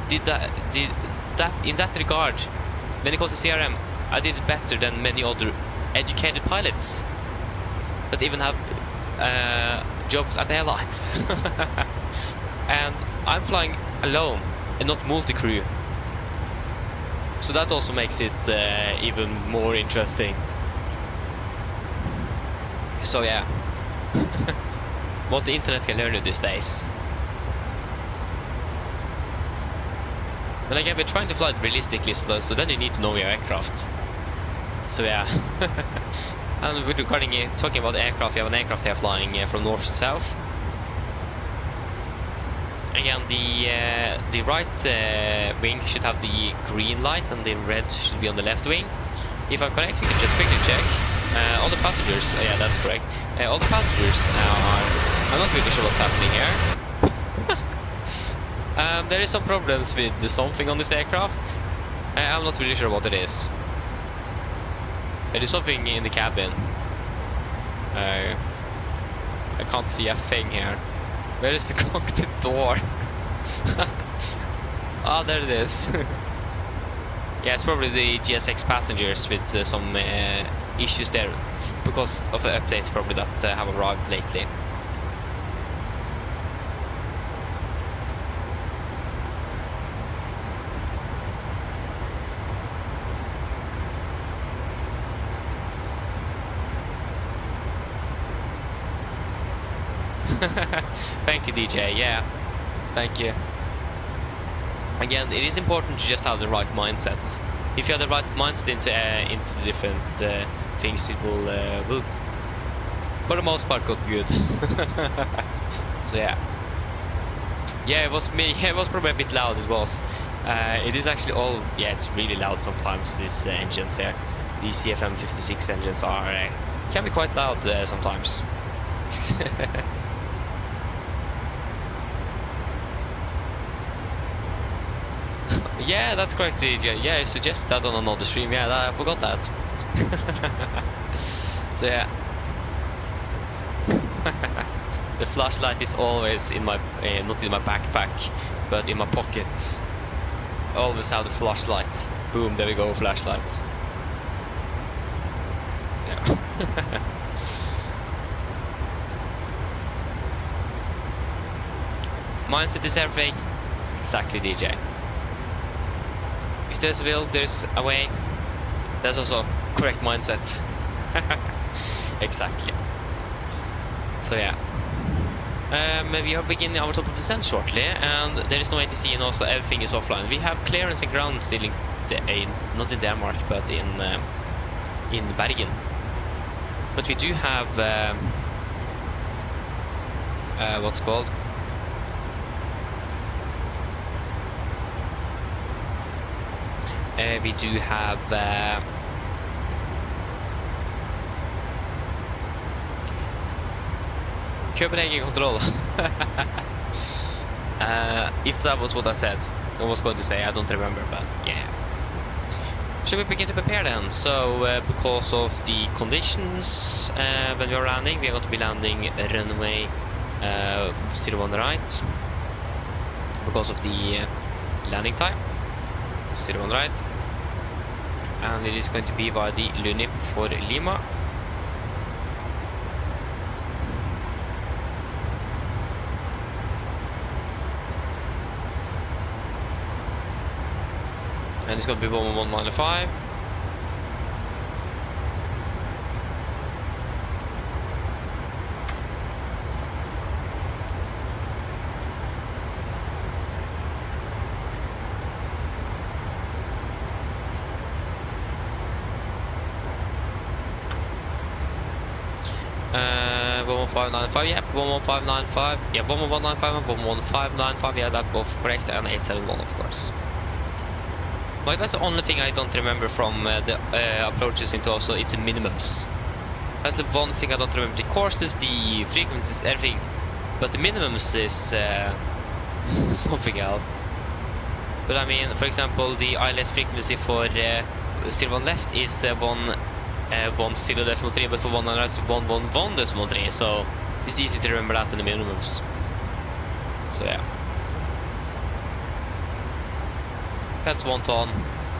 did that in that regard. When it comes to CRM, I did it better than many other educated pilots that even have jobs at airlines. And I'm flying alone and not multi-crew, so that also makes it even more interesting. So yeah. What the internet can learn you these days. But again, we're trying to fly it realistically, so then you need to know your aircraft. So yeah. And regarding talking about aircraft, you have an aircraft here flying from north to south. Again, the right wing should have the green light, and the red should be on the left wing. If I'm correct, you can just quickly check. All the passengers, yeah, that's correct. All the passengers I'm not really sure what's happening here. There is some problems with something on this aircraft. I'm not really sure what it is. There is something in the cabin. I can't see a thing here. Where is the cockpit door? Ah, there it is. Yeah, it's probably the GSX passengers with some issues there because of the update probably that have arrived lately. Thank you, DJ. Yeah, thank you. Again, it is important to just have the right mindset. If you have the right mindset into the different things, it will for the most part go good. So yeah, it was me. It was probably a bit loud. It was. It is actually all. Yeah, it's really loud sometimes. These engines here, these CFM56 engines are can be quite loud sometimes. Yeah, that's correct, DJ. Yeah, I suggested that on another stream. Yeah, I forgot that. So yeah. The flashlight is always in my, not in my backpack, but in my pocket. I always have the flashlight. Boom, there we go, flashlight. Yeah. Mindset is everything. Exactly, DJ. If there's a will, there's a way. That's also correct mindset. Exactly. So yeah. We are beginning our top of descent shortly, and there is no ATC, and also everything is offline. We have clearance and ground still in not in Denmark, but in Bergen. But we do have what's it called? We do have Copenhagen control. If that was what I said, I was going to say, I don't remember, but yeah. Should we begin to prepare then? So, because of the conditions when we are landing, we are going to be landing runway 01 right. Because of the landing time. 01 right, and it is going to be via the Lunip for Lima. And it's going to be 11195. Yeah, 11595, yeah, 11195 and 11595, yeah, that's both correct, and 871 of course. Like, that's the only thing I don't remember from the approaches into Oslo, is the minimums. That's the one thing I don't remember. The courses, the frequencies, everything, but the minimums is something else. But I mean, for example, the ILS frequency for still one left is 10.3, but for one right it's 111.3, so it's easy to remember that in the minimums. So yeah. That's 1 ton,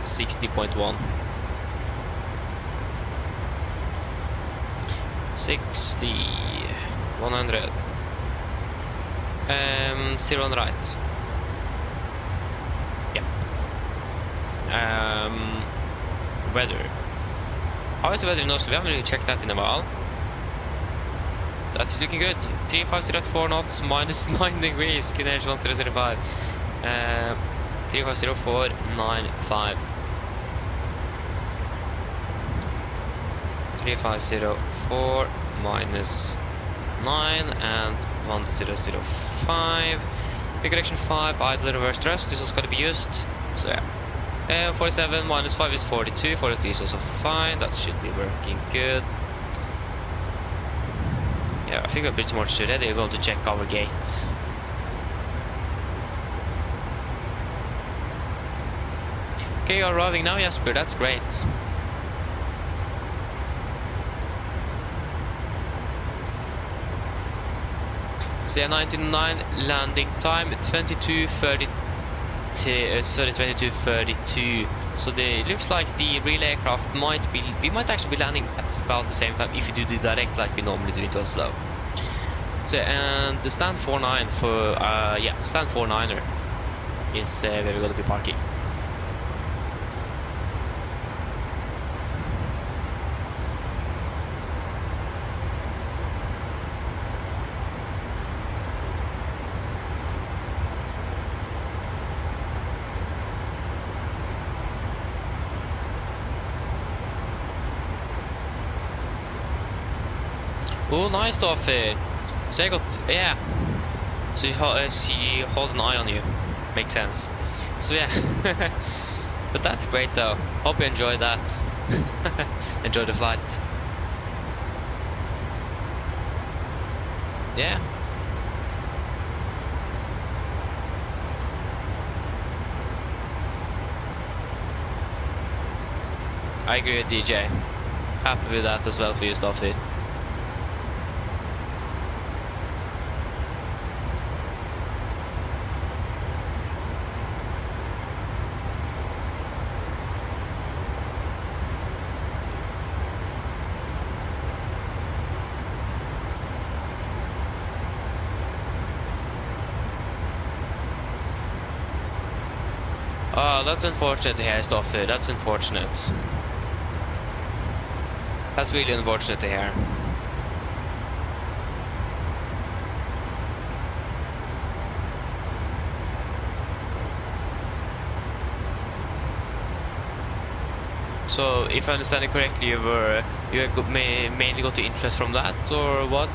60.1. 60, 100. Still on right. Yeah. Weather. How is the weather in Oslo? We haven't really checked that in a while. That's looking good. 350 at 4 knots, minus 9 degrees. QNH 1005. 350-495. 350-4 minus 9 and 1005. Big correction 5, idle reverse thrust. This is going to be used. So yeah. 47 minus 5 is 42. 43 is also fine. That should be working good. Yeah, I think we're pretty much ready. We're going to check our gate. Okay, you're arriving now, Jesper. That's great. So yeah, 1909 landing time 22:30. 22:32. So it looks like the real aircraft we might actually be landing at about the same time if you do the direct like we normally do in Oslo. So and the stand 49 for stand 49er is where we're gonna be parking. Oh, nice stuff. So I got, yeah. So she hold an eye on you. Makes sense. So yeah. But that's great though. Hope you enjoyed that. Enjoy the flight. Yeah. I agree with DJ. Happy with that as well for you, Staffy. Oh, that's unfortunate to hear, Staffy. That's unfortunate. That's really unfortunate to hear. So, if I understand it correctly, you mainly got the interest from that, or what?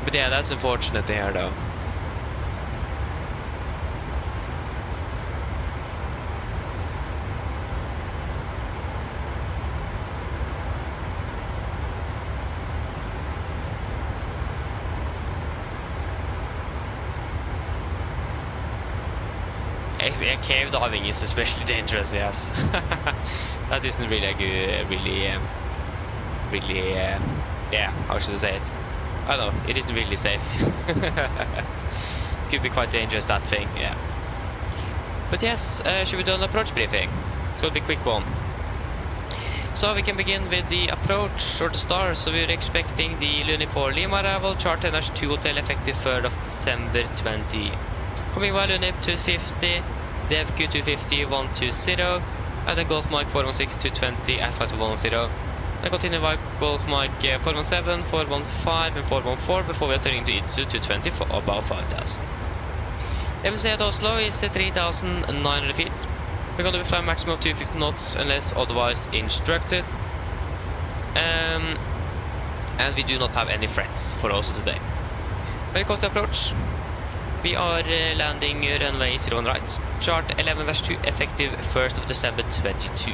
But yeah, that's unfortunate to hear though. A cave diving is especially dangerous, yes. That isn't really a good, yeah, how should I say it? I don't know, it isn't really safe. Could be quite dangerous, that thing, yeah. But yes, should we do an approach briefing? It's gonna be a quick one. So we can begin with the approach or the start. So we're expecting the Luni4 Lima arrival, chart NH 2 hotel effective 3rd of December 20. Coming by Lunip 250, DevQ 250 120, and then Golf Mike 416 220 at flight 110. Then continue by Golf Mike 417, 415 and 414 before we are turning to Itsu 220 for about 5,000. MSFS at Oslo is 3,900 feet. We're going to be flying maximum of 250 knots unless otherwise instructed. And we do not have any threats for Oslo today. When it comes to approach, we are landing runway 01 right, chart 11-2, effective 1st of December 22.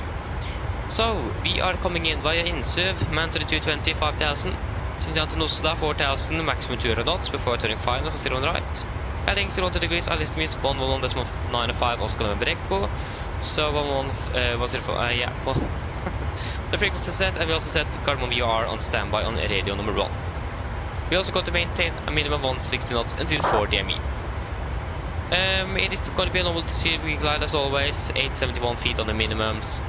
So, we are coming in via Insuv, man to the 220, 5,000, turning down to Nosla, 4,000, maximum 200 knots before turning final for 01 right. Heading 0 degrees, our list means 111.95 Oslo November Echo, so 114, yeah, well, the frequency set, and we also set Carbon VR on standby on radio number 1. We also got to maintain a minimum 160 knots until 4 DME. It is going to be a normal glide as always, 871 feet on the minimums.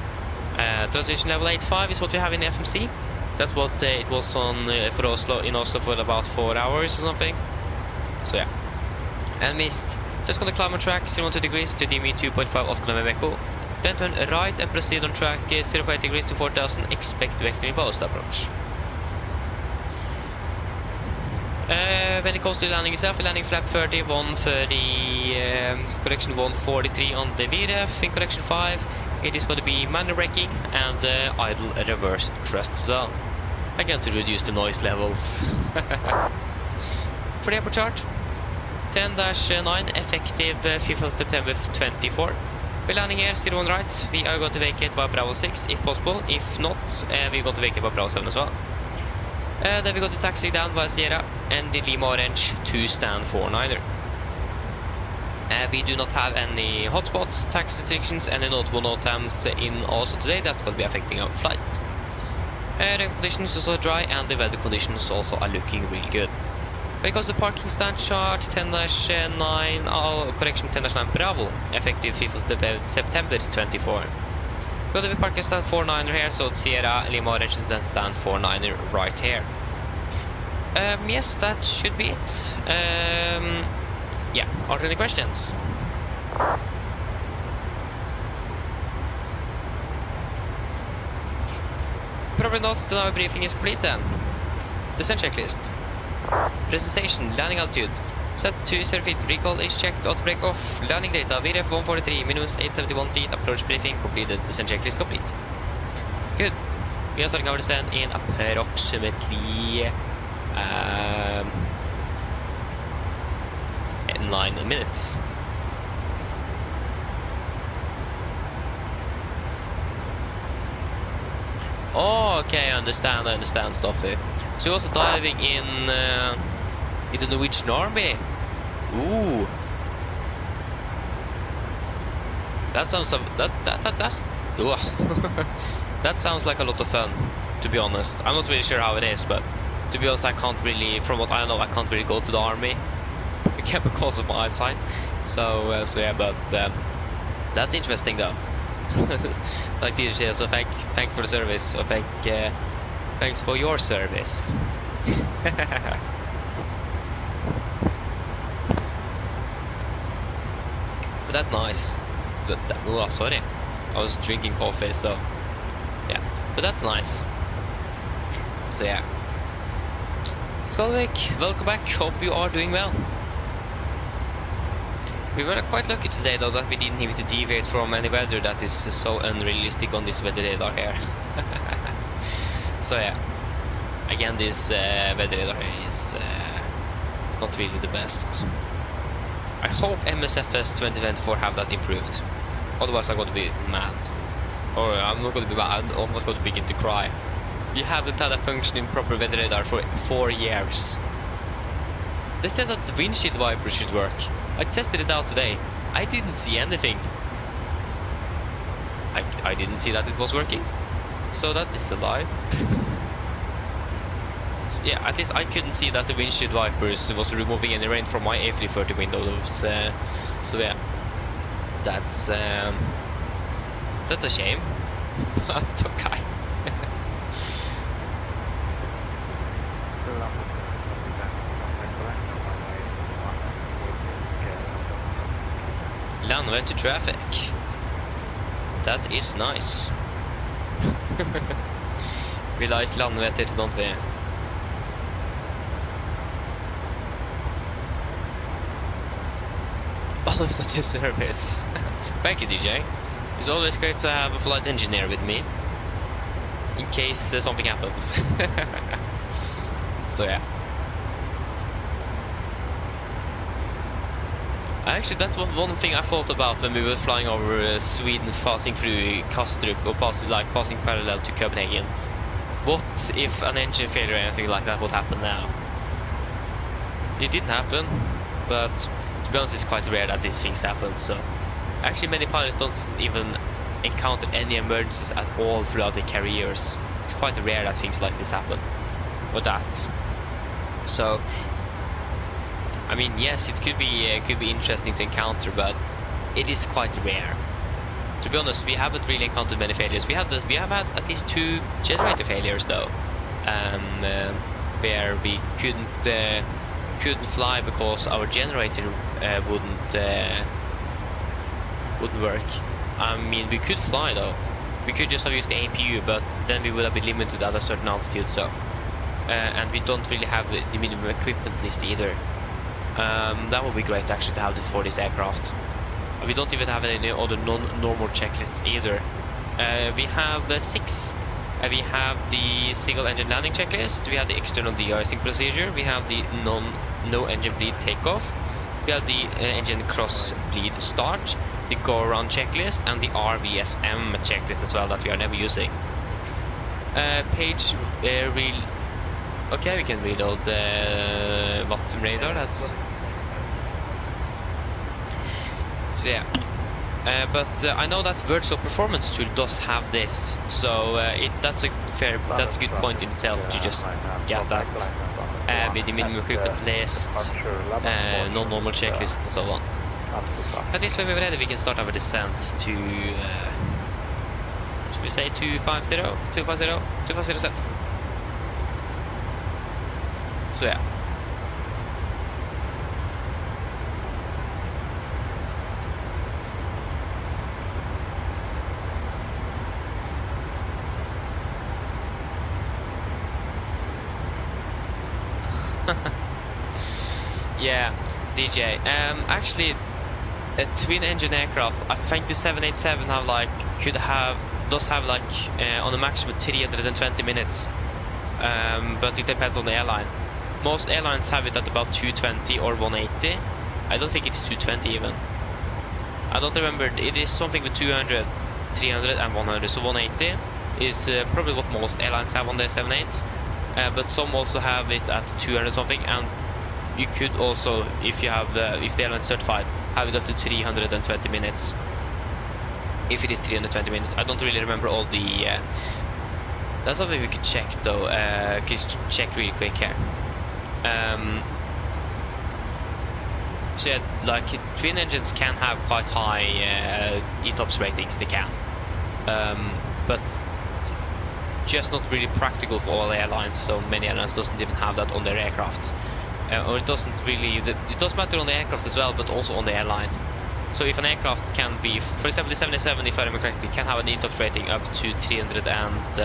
Transition level 85 is what we have in the FMC. That's what it was on for Oslo, in Oslo for about 4 hours or something. So yeah. And missed. Just going to climb on track 0 degrees to DME 2.5 Oslo November Echo. Then turn right and proceed on track 0.8 degrees to 4,000. Expect vectoring by Oslo approach. When it comes to the landing itself, we're landing flap 30, 130, correction 143 on the VREF. In correction 5, it is going to be manual braking and idle reverse thrust as well. Again, to reduce the noise levels. For the airport chart, 10-9, effective 5th of September 24. We're landing here, still on right. We are going to vacate via Bravo 6 if possible. If not, we're going to vacate via Bravo 7 as well. Then we're going to taxi down via Sierra and the Lima Orange to stand 49er. We do not have any hotspots, tax restrictions, any notable NOTAMs in Oslo today. That's going to be affecting our flight. The conditions are also dry and the weather conditions also are looking really good. Because the parking stand charge 10-9, correction 10-9 Bravo, effective 5th of September 24. We're going to be parking stand 49er here, so Sierra, Lima Orange is then stand 49er right here. Yes, that should be it. Yeah, are there any questions? Probably not, then our briefing is complete then. Descent checklist. Presentation, landing altitude. Set to 0 feet, recall is checked, auto brake off. Landing data, VRF 143, minimum 871 feet, approach briefing completed, descent checklist complete. Good. We are starting our descent in approximately 9 minutes. Oh, okay, I understand Stoffer. So you're also diving in the Norwegian Army. Ooh. That sounds that's that sounds like a lot of fun, to be honest. I'm not really sure how it is, but to be honest, I can't really, from what I know, I can't really go to the army again because of my eyesight. So yeah, but that's interesting though. Like DJ says, so thanks for the service. So thanks for your service. But that's nice. Oh, sorry, I was drinking coffee, so yeah. But that's nice. So yeah. Skolvik, welcome back. Hope you are doing well. We were quite lucky today though that we didn't need to deviate from any weather that is so unrealistic on this weather radar here. So yeah, again this weather radar is not really the best. I hope MSFS2020 have that improved, otherwise I'm going to be mad. Or I'm not going to be mad, I'm almost going to begin to cry. We haven't had a functioning proper weather radar for 4 years. They said that the windshield wiper should work. I tested it out today. I didn't see anything. I didn't see that it was working. So that is a lie. So yeah, at least I couldn't see that the windshield wipers was removing any rain from my A330 windows. So yeah, that's a shame. But okay. Runway to traffic. That is nice. We like Landvetter, don't we? Always at your service. Thank you, DJ. It's always great to have a flight engineer with me in case something happens. So yeah. Actually, that's one thing I thought about when we were flying over Sweden, passing through Kastrup, or passing parallel to Copenhagen. What if an engine failure or anything like that would happen now? It didn't happen, but to be honest, it's quite rare that these things happen. So, actually, many pilots don't even encounter any emergencies at all throughout their careers. It's quite rare that things like this happen, or that. So. I mean, yes, it could be interesting to encounter, but it is quite rare. To be honest, we haven't really encountered many failures. We have had at least 2 generator failures though, where we couldn't fly because our generator wouldn't work. I mean, we could fly though. We could just have used the APU, but then we would have been limited at a certain altitude. So, and we don't really have the minimum equipment list either. That would be great actually to have for this aircraft. We don't even have any other non-normal checklists either. We have 6. We have the single engine landing checklist. We have the external de-icing procedure. We have the no engine bleed takeoff. We have the engine cross bleed start. the go around checklist and the RVSM checklist as well that we are never using. Page real. Okay, we can reload the Watson radar. That's so yeah. But I know that Virtual Performance Tool does have this, so that's a good point in itself to just get that with the minimum equipment list, non-normal checklist, and so on. At least when we're ready, we can start our descent to should we say 250 set. So yeah. Yeah, DJ. Actually, a twin-engine aircraft. I think the 787 does have like on a maximum 320 minutes. But it depends on the airline. Most airlines have it at about 220 or 180. I don't think it's 220 even. I don't remember. It is something with 200, 300, and 100. So 180 is probably what most airlines have on their 78s. But some also have it at 200 something, and you could also, if the airline is certified, have it up to 320 minutes. If it is 320 minutes, I don't really remember all the. That's something we could check though. Could check really quick here. So yeah, like twin engines can have quite high ETOPS ratings. They can, but just not really practical for all airlines. So many airlines doesn't even have that on their aircraft. Or it doesn't really, it does matter on the aircraft as well, but also on the airline. So if an aircraft can be, for example the 787, if I remember correctly, can have an ETOPS rating up to 300 and...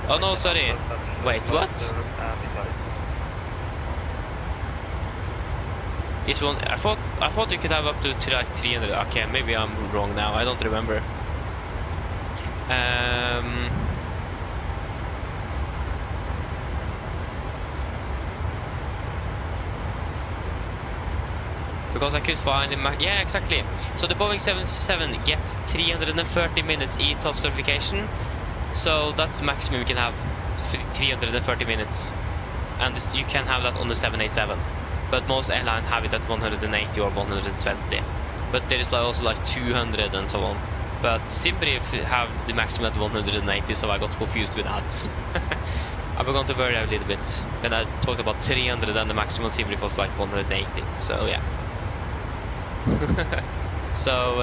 oh no, sorry. Wait, what? It's one. I thought you could have up to like 300. Okay, maybe I'm wrong now. I don't remember. Because I could find the yeah, exactly. So the Boeing 777 gets 330 minutes ETOPS certification. So that's the maximum you can have, 330 minutes. And this, you can have that on the 787. But most airlines have it at 180 or 120. But there is also like 200 and so on. But Simbrief have the maximum at 180, so I got confused with that. I'm going to vary a little bit. When I talked about 300 and the maximum Simbrief was like 180. So yeah. so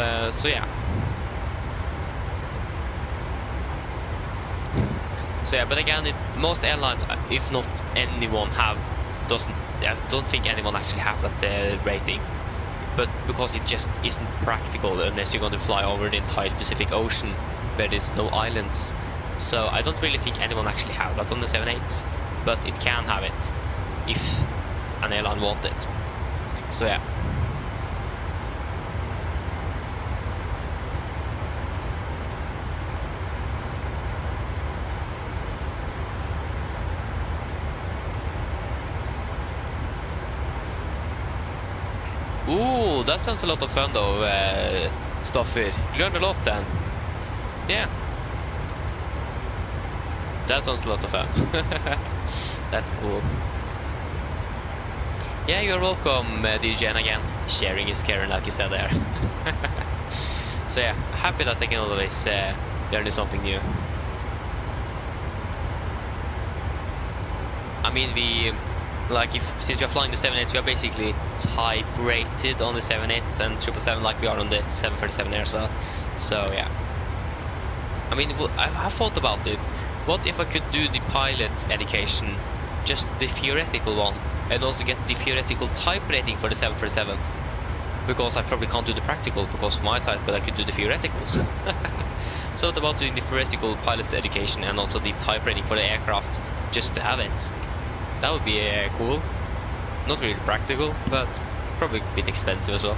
yeah. So yeah, but again, most airlines, if not anyone, I don't think anyone actually have that rating. But because it just isn't practical unless you're going to fly over the entire Pacific Ocean where there's no islands. So I don't really think anyone actually have that on the 78s, but it can have it if an airline wants it. So yeah. Ooh, that sounds a lot of fun though, Stoffer. Learned a lot then. Yeah. That sounds a lot of fun. That's cool. Yeah, you're welcome, DJ, and again, sharing is caring, like you said there. So yeah, happy that I can always learn something new. I mean, since we are flying the 78s, we are basically type rated on the 78s and 777 like we are on the 737 Air as well. So yeah. I mean, I thought about it. What if I could do the pilot education, just the theoretical one, and also get the theoretical type rating for the 737? Because I probably can't do the practical because of my type, but I could do the theoretical. So it's about doing the theoretical pilot education and also the type rating for the aircraft, just to have it. That would be cool. Not really practical, but probably a bit expensive as well.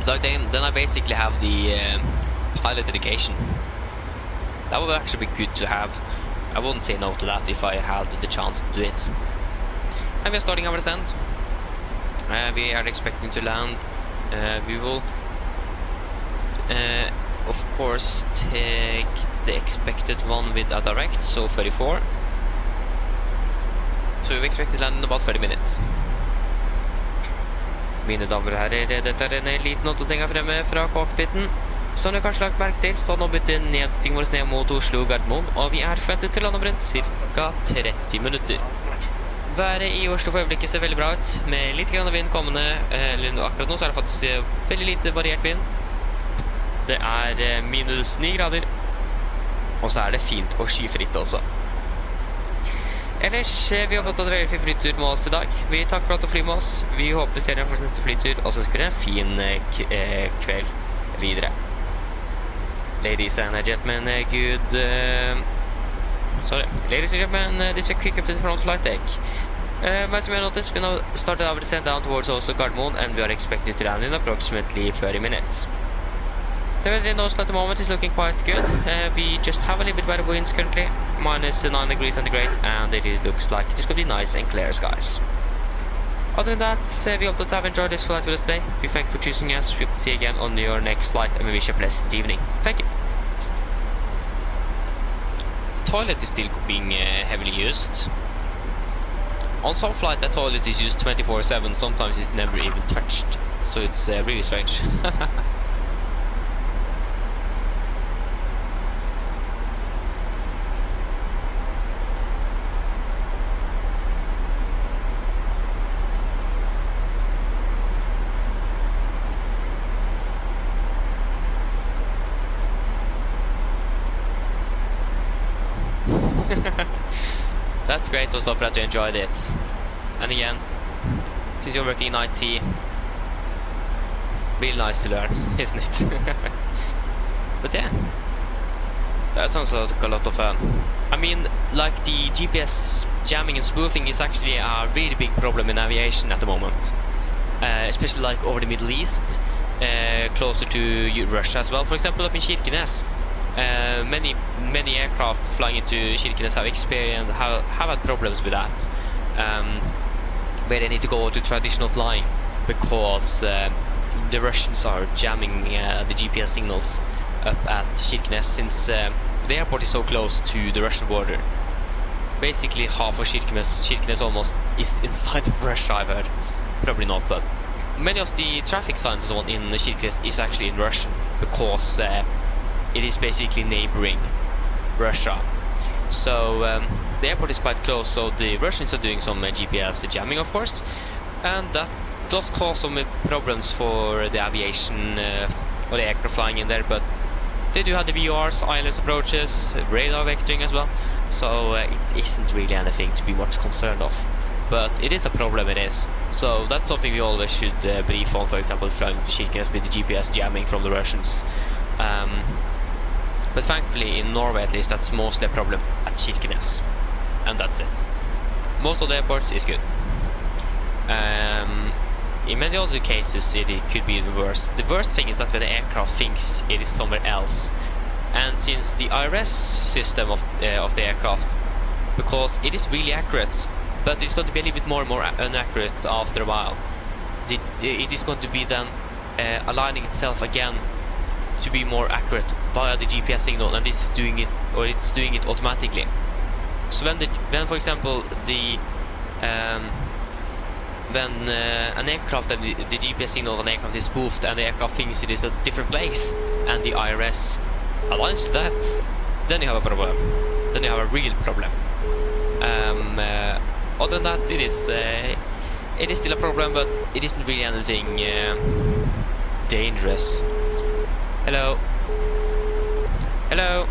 Like then I basically have the pilot education. That would actually be good to have. I wouldn't say no to that if I had the chance to do it. And we are starting our descent. We are expecting to land. We will, of course, take the expected one with a direct, so 34. Så vi expected to land in about 30 minutes. Mine damer og herrer, dette er en liten oppdatering her fremme fra cockpiten. Som dere kanskje lagt merke til, så har nå byttet nedstigning vår ned mot Oslo Gardermoen, og vi er forventet til å lande om ca. 30 minutter. Været i Oslo for øyeblikket ser veldig bra ut, med litt grann vind kommende, eller akkurat nå så er det faktisk veldig lite variert vind. Det er minus 9 grader, og så er det fint og skyfritt også. Ellers, vi håper at det er veldig fin flytur med oss i dag. Vi takker for at du flyr med oss. Vi håper vi ser deg for neste flytur, og så skal det en fin kveld videre. Ladies and gentlemen, Ladies and gentlemen, this is a quick update from flight deck. As you may notice, we now started our descent down towards Oslo Gardermoen, and we are expected to land in approximately 30 minutes. The weather in Oslo at the moment is looking quite good. We just have a little bit better winds currently, minus 9 degrees centigrade, and it looks like it's going to be nice and clear skies. Other than that, we hope that you have enjoyed this flight with us today. We thank you for choosing us. We'll see you again on your next flight, and we wish you a pleasant evening. Thank you. The toilet is still being heavily used. On some flight, the toilet is used 24/7. Sometimes it's never even touched, so it's really strange. That's great, Oslo, that you enjoyed it. And again, since you're working in IT, really nice to learn, isn't it? But yeah, that sounds like a lot of fun. I mean, like the GPS jamming and spoofing is actually a really big problem in aviation at the moment. Especially like over the Middle East, closer to Russia as well. For example, up in Kirkenes. Many aircraft flying into Kirkenes have had problems with that, where they need to go to traditional flying because the Russians are jamming the GPS signals up at Kirkenes, since the airport is so close to the Russian border. Basically half of Kirkenes almost is inside of Russia, I've heard. Probably not, but many of the traffic signs and so on in Kirkenes is actually in Russian, because it is basically neighboring Russia. So the airport is quite close, so the Russians are doing some GPS jamming, of course, and that does cause some problems for the aviation or the aircraft flying in there, but they do have the VRs, ILS approaches, radar vectoring as well, so it isn't really anything to be much concerned of. But it is a problem, it is. So that's something we always should brief on, for example, flying to Kirkenes with the GPS jamming from the Russians. But thankfully in Norway at least that's mostly a problem at Kirkenes, and that's it. Most of the airports is good. In many other cases it could be the worst. The worst thing is that when the aircraft thinks it is somewhere else, and since the IRS system of the aircraft, because it is really accurate, but it's going to be a little bit more and more inaccurate after a while. It is going to be then aligning itself again to be more accurate via the GPS signal, and this is doing it, or it's doing it automatically. So when for example when an aircraft and the GPS signal of an aircraft is spoofed and the aircraft thinks it is a different place and the IRS aligns to that, then you have a problem. Then you have a real problem. Other than that, it is still a problem, but it isn't really anything dangerous. Hello. Hello.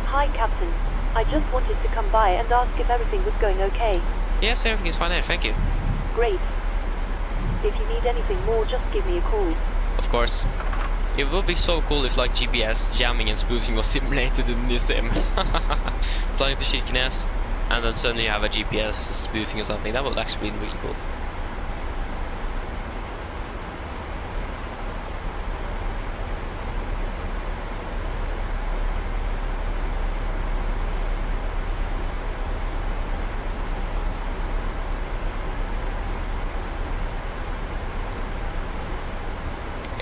Hi, Captain. I just wanted to come by and ask if everything was going okay. Yes, everything is fine here, thank you. Great. If you need anything more, just give me a call. Of course. It would be so cool if like GPS jamming and spoofing was simulated in the museum. Flying to Kirkenes, and then suddenly you have a GPS spoofing or something. That would actually be really cool.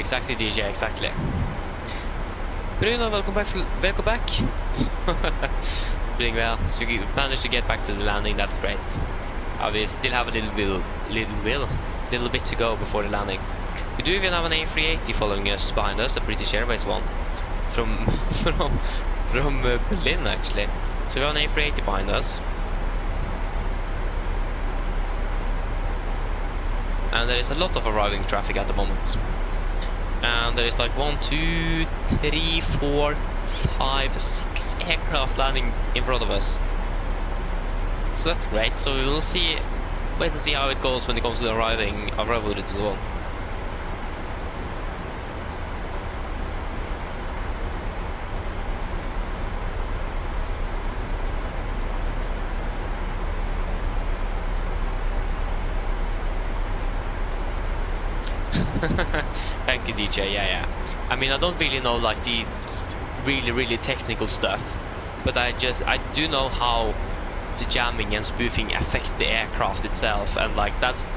exactly, DJ, exactly. Bruno, welcome back. Welcome back. Doing well. So you managed to get back to the landing. That's great. We still have a little bit to go before the landing. We do even have an A380 following us behind us, a British Airways one from Berlin actually. So we have an A380 behind us. And there is a lot of arriving traffic at the moment. And there is like 1, 2, 3, 4, 5, 6 aircraft landing in front of us. So that's great. So we will wait and see how it goes when it comes to the arrival route as well. Thank you, DJ. Yeah. I mean, I don't really know like the really technical stuff, but I do know how the jamming and spoofing affect the aircraft itself, and like that's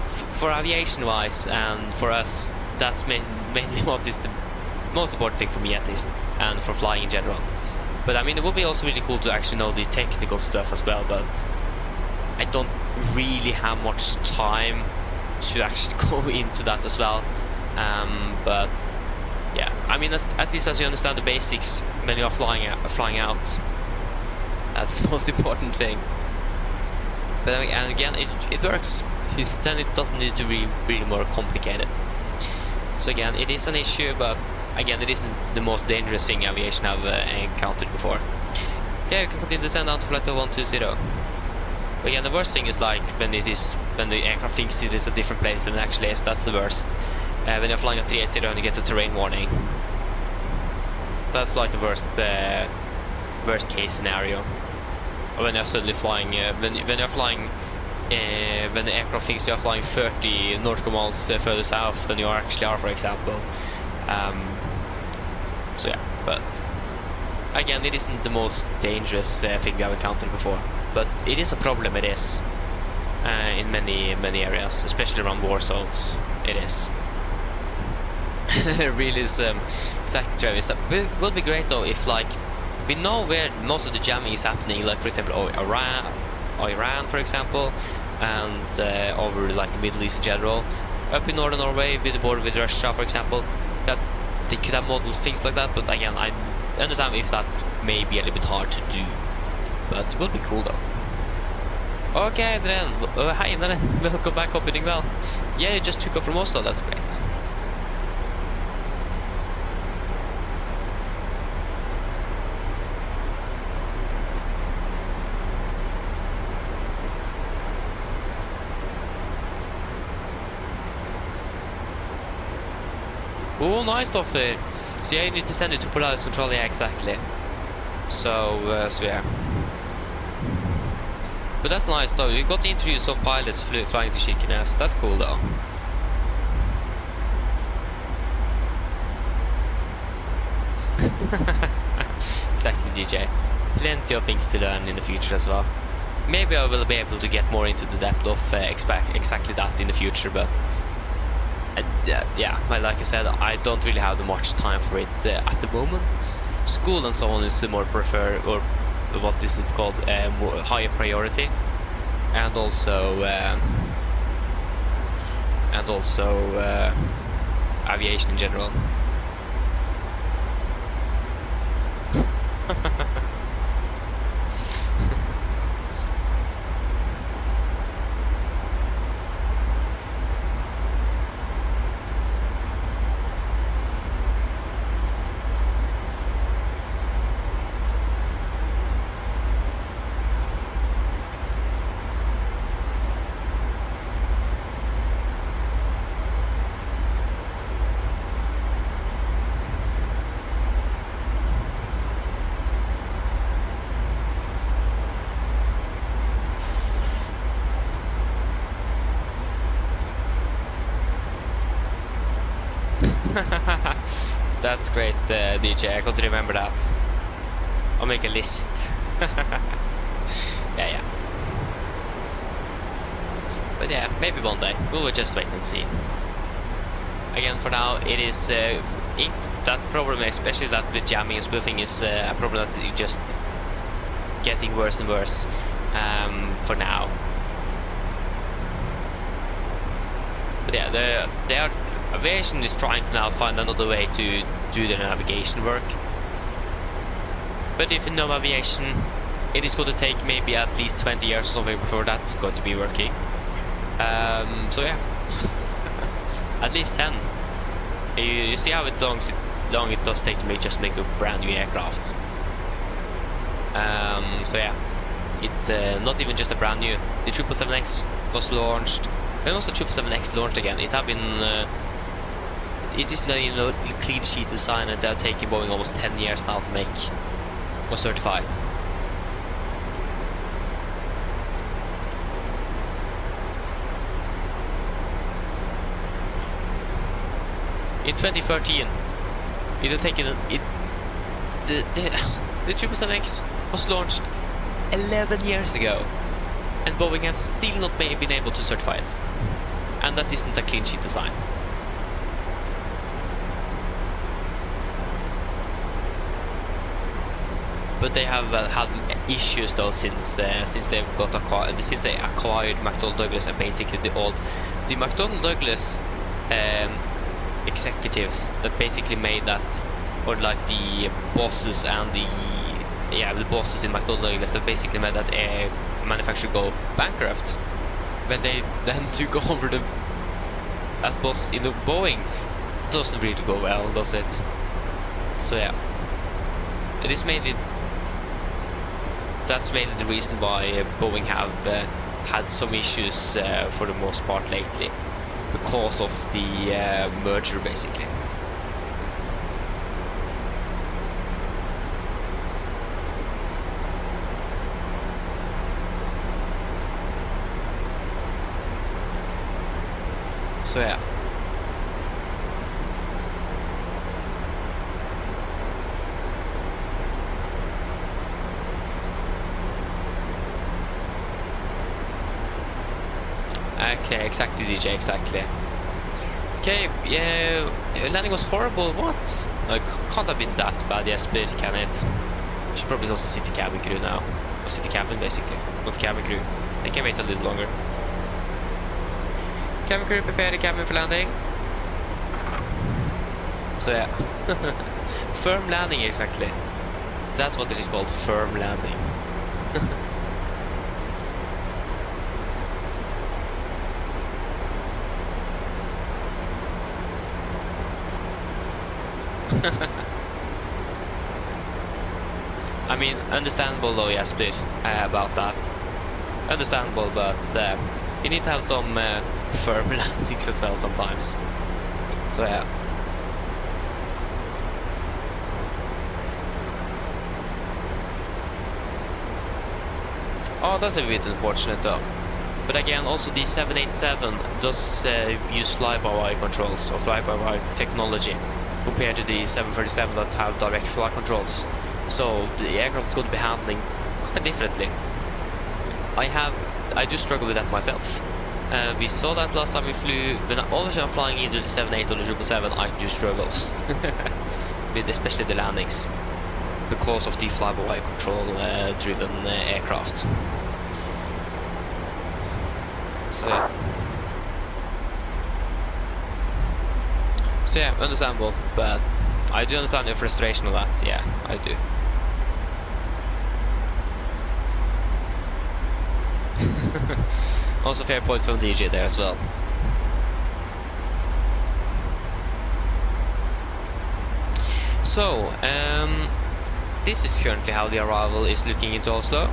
for aviation wise, and for us that's mainly what is the most important thing for me at least, and for flying in general. But I mean, it would be also really cool to actually know the technical stuff as well, but I don't really have much time to actually go into that as well. But yeah, I mean, at least as you understand the basics when you are flying out, that's the most important thing. But and again, it works. Then it doesn't need to be really more complicated. So again, it is an issue, but again, it isn't the most dangerous thing aviation have encountered before. Okay, we can continue to descend down to flight 120. But again, the worst thing is like when the aircraft thinks it is a different place than it actually is. That's the worst. When you're flying a 380 and you get the terrain warning, that's like the worst case scenario. Or when you're suddenly flying, when you're flying, when the aircraft thinks you're flying 30 nautical miles further south than you actually are, for example. So yeah, but again, it isn't the most dangerous thing we have encountered before, but it is a problem. It is in many areas, especially around war zones. It is. It really is exactly, Travis. That would be great though if like we know where most of the jamming is happening, like for example Iran for example, and over like the Middle East in general, up in northern Norway with the border with Russia for example, that they could have modeled things like that. But again, I understand if that may be a little bit hard to do, but it would be cool though. Okay, then hi then, welcome back, hope you're doing well. Yeah, you just took off from Oslo, that's great. Oh, nice stuff there. So yeah, you need to send it to Polaris Control, yeah, exactly. So yeah. But that's nice though, you got to interview some pilots flying to Kirkenes, that's cool though. Exactly, DJ. Plenty of things to learn in the future as well. Maybe I will be able to get more into the depth of exactly that in the future, but yeah, like I said, I don't really have much time for it at the moment. School and so on is the more preferred, or what is it called, more higher priority, and also aviation in general. That's great, DJ. I got to remember that. I'll make a list. Yeah. But yeah, maybe one day. We will just wait and see. again, for now, it is that problem, especially that with jamming and spoofing, is a problem that is just getting worse and worse for now. But yeah, the aviation is trying to now find another way to do the navigation work. But if no aviation, it is going to take maybe at least 20 years or something before that's going to be working. So yeah, at least 10. You see how long it does take to make a brand new aircraft. So yeah, not even just a brand new. The 777X was launched. When was the 777X launched again? It have been. It is not even a clean sheet design, and they're taking Boeing almost 10 years now to make or certify. In 2013, it had taken the 777X was launched 11 years ago, and Boeing has still not been able to certify it, and that isn't a clean sheet design. But they have had issues though since they acquired McDonnell Douglas, and basically the McDonnell Douglas executives that basically made that, or like the bosses and the bosses in McDonnell Douglas that basically made that manufacturer go bankrupt. When they then took over as bosses in the Boeing, doesn't really go well, does it? So yeah, that's mainly the reason why Boeing have had some issues for the most part lately, because of the merger basically. So yeah. Okay, exactly, DJ, exactly. Okay, yeah, landing was horrible. What? Like, can't have been that bad, yes, but can it? Should probably also sit the cabin crew now. Or sit the cabin, basically. Not cabin crew. They can wait a little longer. Cabin crew, prepare the cabin for landing. So yeah. Firm landing, exactly. That's what it is called, firm landing. I mean, understandable though, yes, but about that. Understandable, but you need to have some firm landings as well sometimes. So yeah. Oh, that's a bit unfortunate though. But again, also the 787 does use fly-by-wire controls or fly-by-wire technology, compared to the 737 that have direct flight controls. So the aircraft is going to be handling quite differently. I do struggle with that myself. We saw that last time we flew. When always I'm flying either the 78 or the 777, I do struggle with especially the landings, because of the fly-by-wire control driven aircraft. So yeah, understandable, but I do understand your frustration of that. Yeah, I do. Also fair point from DJ there as well. So, this is currently how the arrival is looking into Oslo.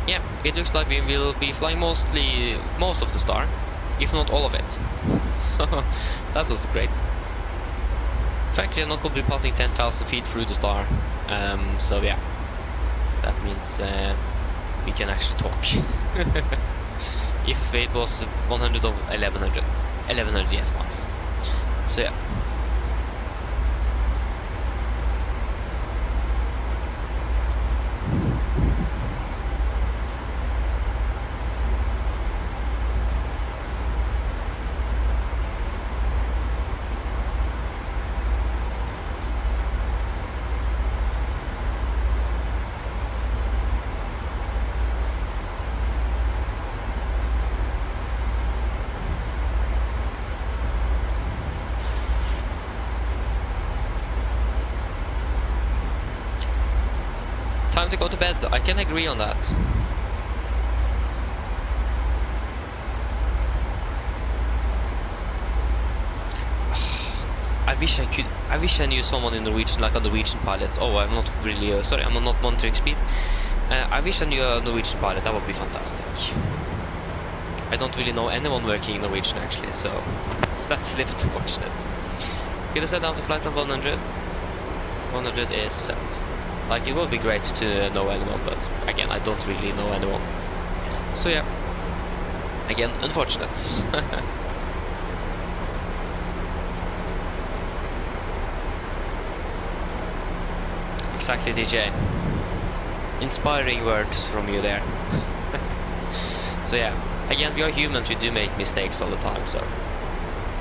Yeah, it looks like we will be flying most of the star, if not all of it. So that was great. Frankly, I'm not going to be passing 10,000 feet through the star. So yeah, that means we can actually talk. If it was 100 or 1100, 1100, yes, nice. So yeah. Time to go to bed. I can agree on that. I wish I knew someone in Norwegian, like a Norwegian pilot. Oh, I'm not really, sorry, I'm not monitoring speed. I wish I knew a Norwegian pilot, that would be fantastic. I don't really know anyone working in Norwegian actually, so that's a little bit unfortunate. Gonna set down to flight on 100. 100 is set. Like, it would be great to know anyone, but again, I don't really know anyone. So yeah, again, unfortunate. Exactly, DJ. Inspiring words from you there. So yeah, again, we are humans, we do make mistakes all the time, so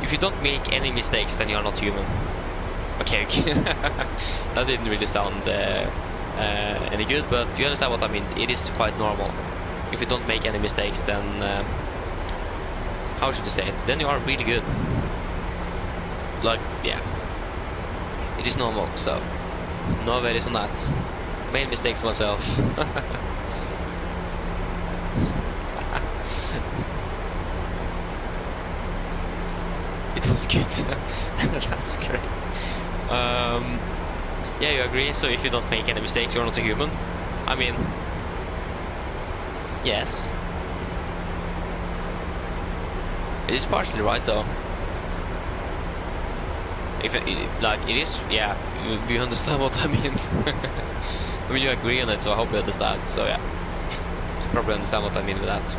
if you don't make any mistakes, then you are not human. Okay, that didn't really sound any good, but you understand what I mean. It is quite normal. If you don't make any mistakes, then how should you say it? Then you are really good. Like, yeah, it is normal, so no worries on that. Made mistakes myself. It was good. That's great. Yeah, you agree. So if you don't make any mistakes, you're not a human. I mean, yes. It is partially right though. If it, like it is, yeah, you understand what I mean. I mean, you agree on it, so I hope you understand. So yeah, you probably understand what I mean with that.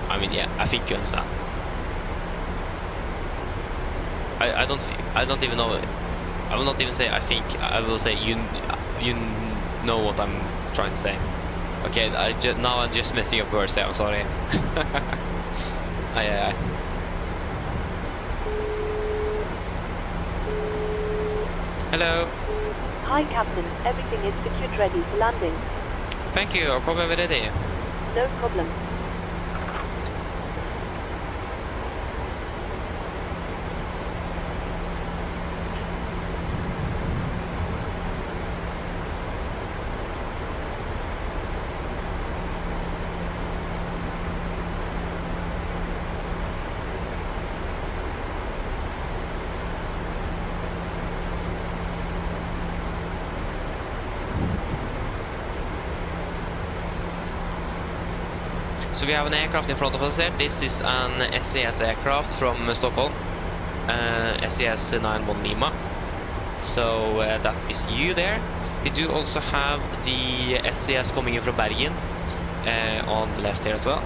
I mean, yeah, I think you understand. I don't even know. I will not even say I think. I will say you know what I'm trying to say. Okay, now I'm just messing up words there. I'm sorry. Aye. Hello. Hi, Captain. Everything is secured, ready for landing. Thank you. I'll come over ready. No problem. So we have an aircraft in front of us here. This is an SAS aircraft from Stockholm, SAS 91 Lima. So that is you there. We do also have the SAS coming in from Bergen on the left here as well.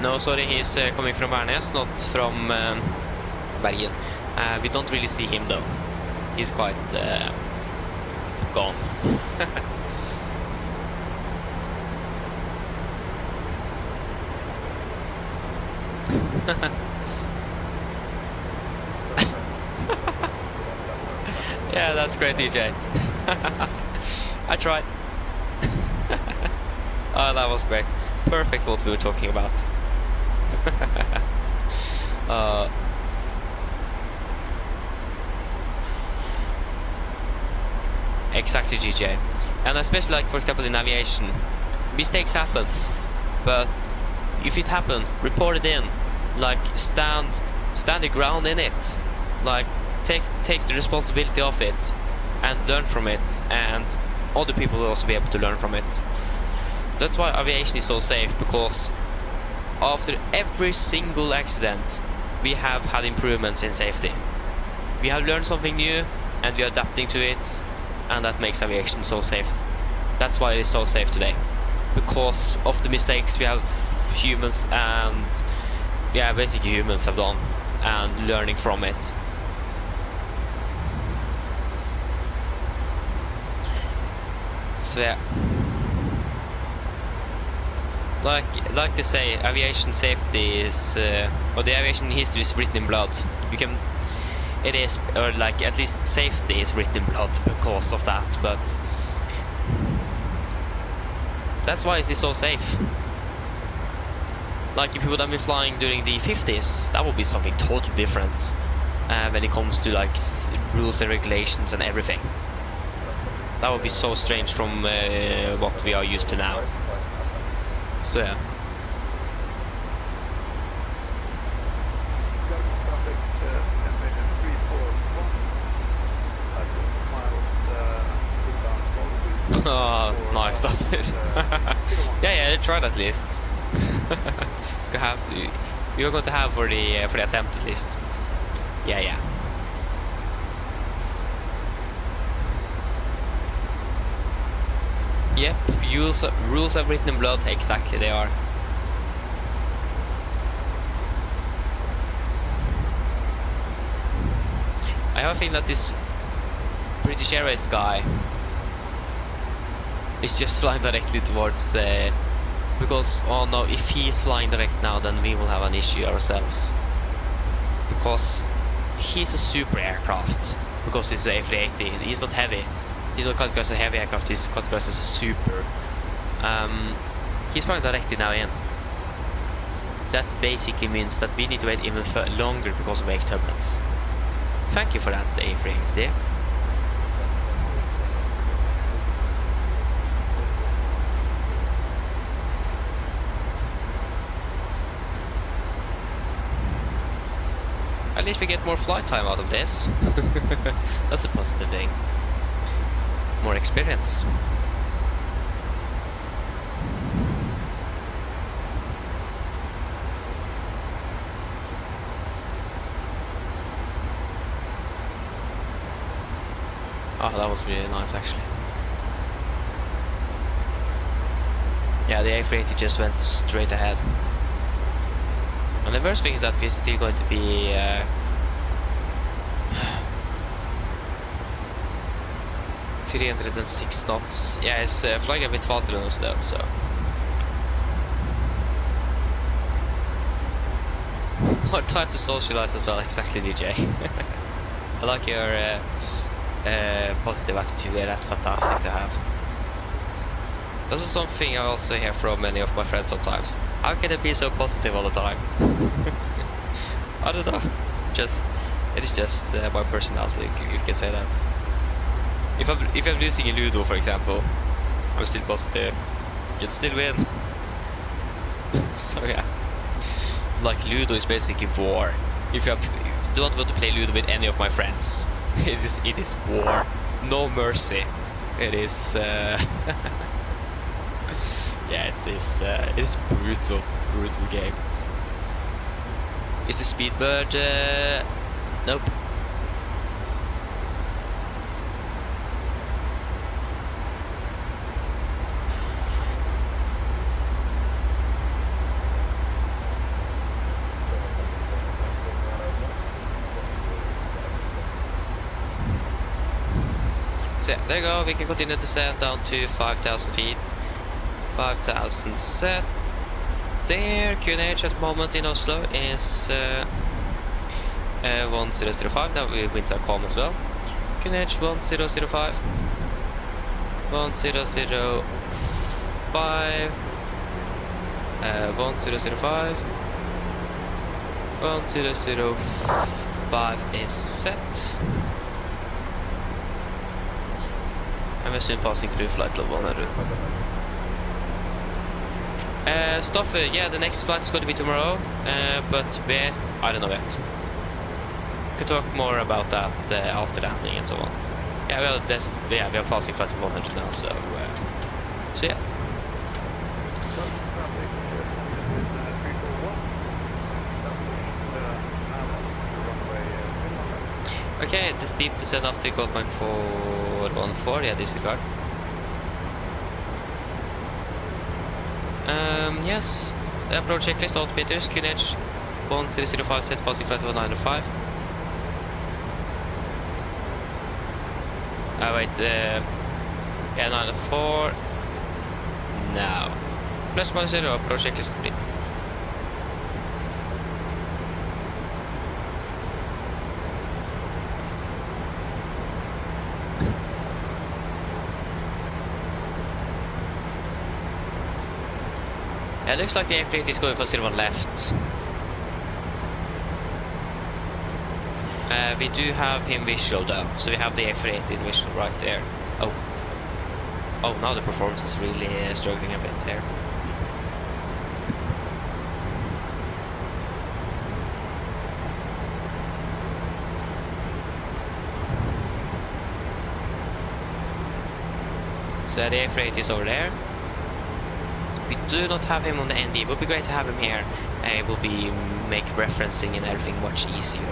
No, sorry, he's coming from Værnes, not from Bergen. We don't really see him though. He's quite gone. Yeah, that's great, DJ. I tried. Oh, that was great. Perfect what we were talking about. Exactly, GJ. And especially, like, for example, in aviation, mistakes happens, but if it happen, report it in. Like, stand your ground in it. Like, take the responsibility of it and learn from it, and other people will also be able to learn from it. That's why aviation is so safe, because after every single accident we have had improvements in safety. We have learned something new and we are adapting to it, and that makes aviation so safe. That's why it's so safe today, because of the mistakes we have humans and basically humans have done, and learning from it. So yeah, like they say, aviation safety is or the aviation history is written in blood. It is, or like at least safety is written in blood because of that, but that's why it is so safe. Like if you would have been flying during the 50s, that would be something totally different. when it comes to like rules and regulations and everything. That would be so strange from what we are used to now. So yeah. Oh, nice stuff. yeah, try that at least. You're going to have for the attempt at least. Yeah. Yep, rules are written in blood. Exactly, they are. I have a feeling that this British Airways guy is just flying directly towards because, oh no, if he is flying direct now, then we will have an issue ourselves, because he's a super aircraft, because he's a A380. He's not heavy, he's not categorized as a heavy aircraft, he's categorized as a super. He's flying directly now in. That basically means that we need to wait even longer because of wake turbulence. Thank you for that, A380. At least we get more flight time out of this. That's a positive thing. More experience. Oh, that was really nice actually. Yeah, the A380 just went straight ahead. And the worst thing is that we're still going to be 306 knots. Yeah, it's flying a bit faster than us though, so. More time to socialize as well, exactly, DJ. I like your positive attitude there, that's fantastic to have. This is something I also hear from many of my friends sometimes. How can it be so positive all the time? I don't know. It is just my personality, you can say that. If I'm losing in Ludo, for example, I'm still positive. You can still win. So yeah. Like Ludo is basically war. If you don't want to play Ludo with any of my friends, it is war. No mercy. It is yeah, it is brutal game. Is the Speedbird nope. So yeah, there you go, we can continue to descent down to 5,000 feet. 5,000 set. There, QNH at the moment in Oslo is 1005. Now winds are calm as well. QNH 1005. 1005. 1005. 1005 is set. And we're soon passing through flight level 100. Stuff, yeah, the next flight is going to be tomorrow, but where? I don't know yet. Could talk more about that after landing and so on. Yeah, well, we are passing flight level 100 now, so yeah. Okay, the steep descent after Golf 414, yeah, disregard. Yes, approach checklist, all meters, QNH 1005 set, passing flight level 905. Wait, yeah, 904. Now, plus minus 0, approach checklist complete. Yeah, it looks like the A380 is going for still one left. We do have him visual though, so we have the A380 visual right there. Oh, now the performance is really struggling a bit here. So the A380 is over there. We do not have him on the ND. It would be great to have him here. It will make referencing and everything much easier.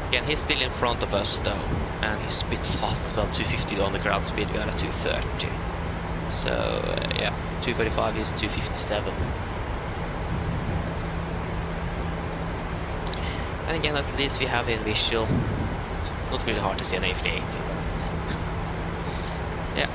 Again, he's still in front of us though, and he's a bit fast as well. 250 on the ground speed. We are at 230. So yeah, 245 is 257. And again, at least we have in visual. Not really hard to see an A380, but yeah.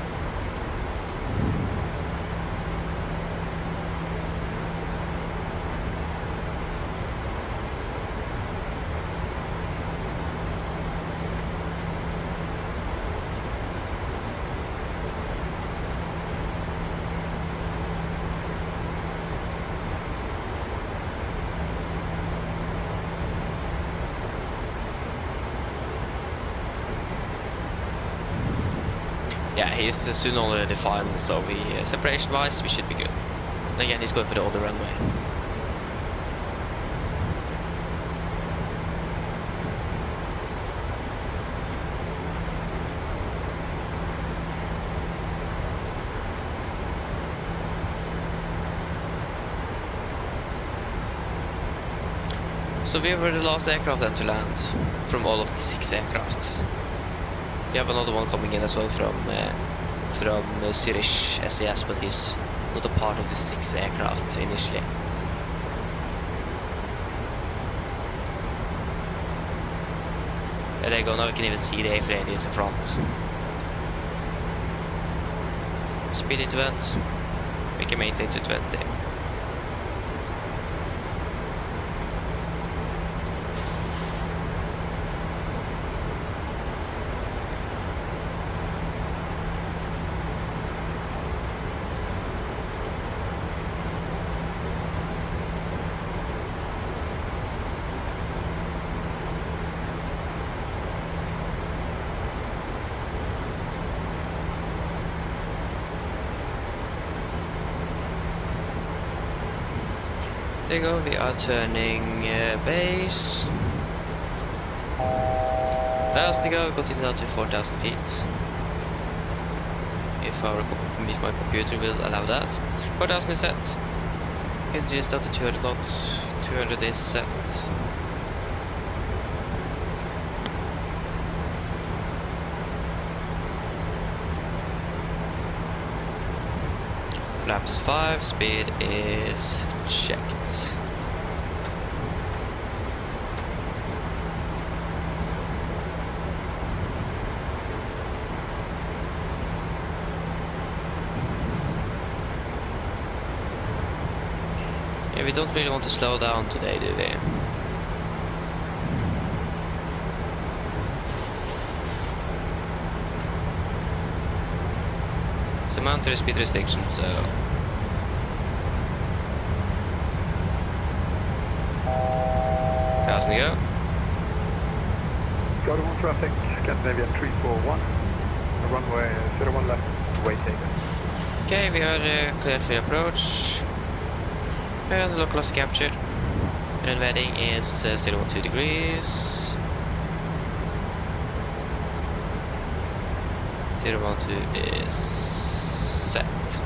Yeah, he's soon already final, so separation-wise, we should be good. And again, he's going for the older runway. So we were the last aircraft then to land from all of the 6 aircrafts. We have another one coming in as well from Zurich SAS, but he's not a part of the 6 aircraft initially. There you go, now we can even see the A380s in front. Speed into vent, we can maintain to 20. There you go, we are turning base. 1,000 to go, continue down to 4,000 feet. If my computer will allow that. 4,000 is set. Introduce down to 200 knots. 200 is set. Flaps 5, speed is checked. Yeah, we don't really want to slow down today, do we? So mount to the speed restriction, so 1,000 to go. Garden 1 traffic, Scandinavian 341, runway 01 left, way taken. Okay, we are cleared for approach. And the local loss captured. And heading is 012 degrees. 012 is set.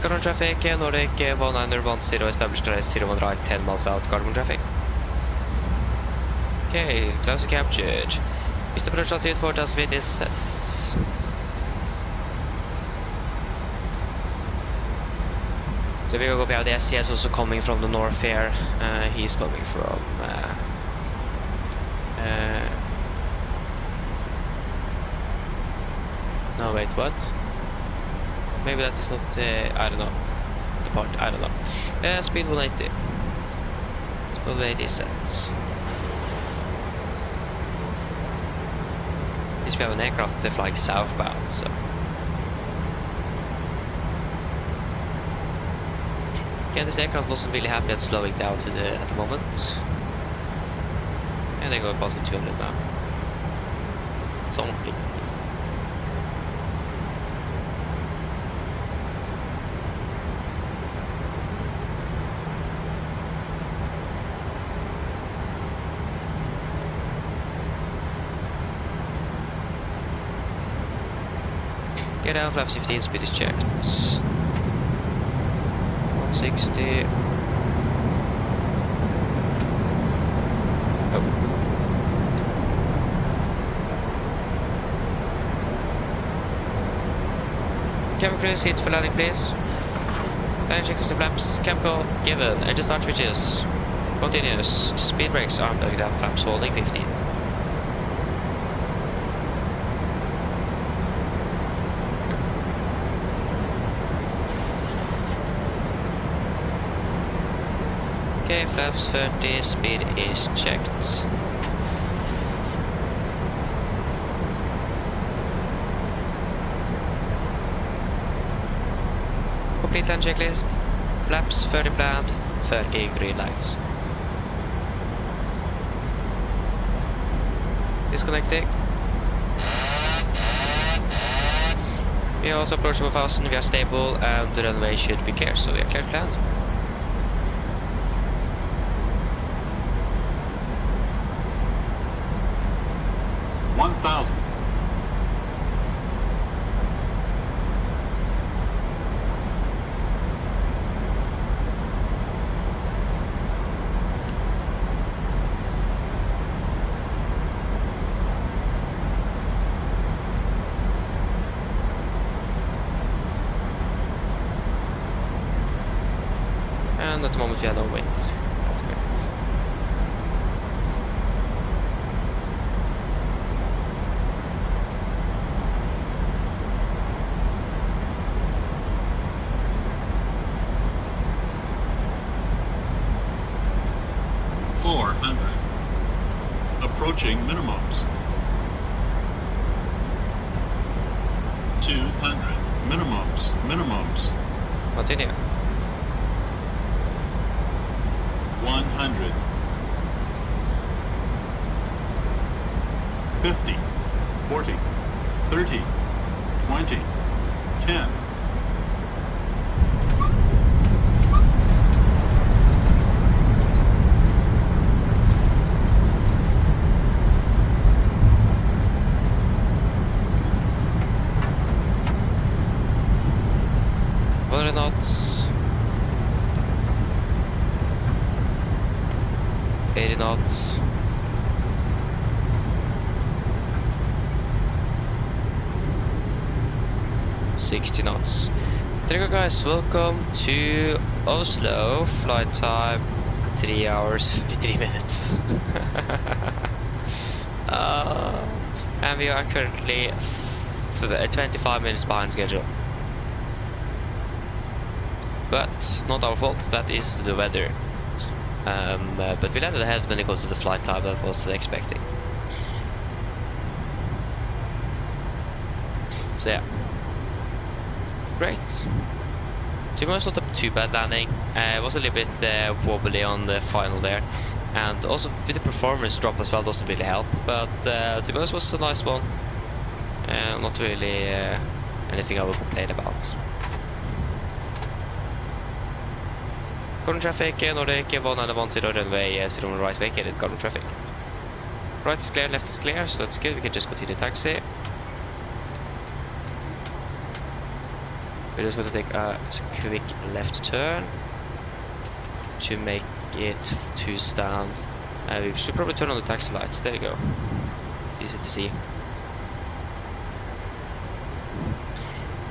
Garden traffic, Nordic 1910 established rise 01 right 10 miles out, Garden traffic. Okay, close captured. Mr. Approach altitude 4,000 feet is set. So we go have the SCS also coming from the north here. He's coming from no wait, what? Maybe that is not I don't know. The part, I don't know. Speed 180. Speed 180 set. At least we have an aircraft that flying southbound, so. Yeah, this aircraft wasn't really happy at slowing down at the moment. And they go passing 200 now. Something at least. Get out, flaps 15, speed is checked. 160. Oh. Chemical seats for landing, please. Landing checks the flaps. Chemical given. Engine start switches. Continuous. Speed brakes. Arm dug down. Flaps holding 15. Okay, flaps 30, speed is checked. Complete land checklist. Flaps 30 planned, 30 green lights. Disconnecting. We are also approaching 1000, we are stable and the runway should be clear, so we are clear to land. And at the moment we have no winds. That's great. Approaching minimums. 200. Minimums. Continue. 100. 50. 40. 30. 20. 10. Knots. 80 knots. $60 knots. There you go, guys. Welcome to Oslo. Flight time 3 hours 53 minutes. And we are currently 25 minutes behind schedule. But not our fault, that is the weather. But we landed ahead when it comes to the flight time that was expecting. So yeah. Great. To be honest, not a too bad landing. It was a little bit wobbly on the final there. And also with the performance drop as well doesn't really help. But to be honest, it was a nice one. Not really anything I would complain about. Current traffic, Nordic 1910 runway 0 right vacated, current traffic. Right is clear, left is clear, so that's good, we can just continue taxi. We're just going to take a quick left turn to make it to stand. We should probably turn on the taxi lights, there you go. It's easy to see.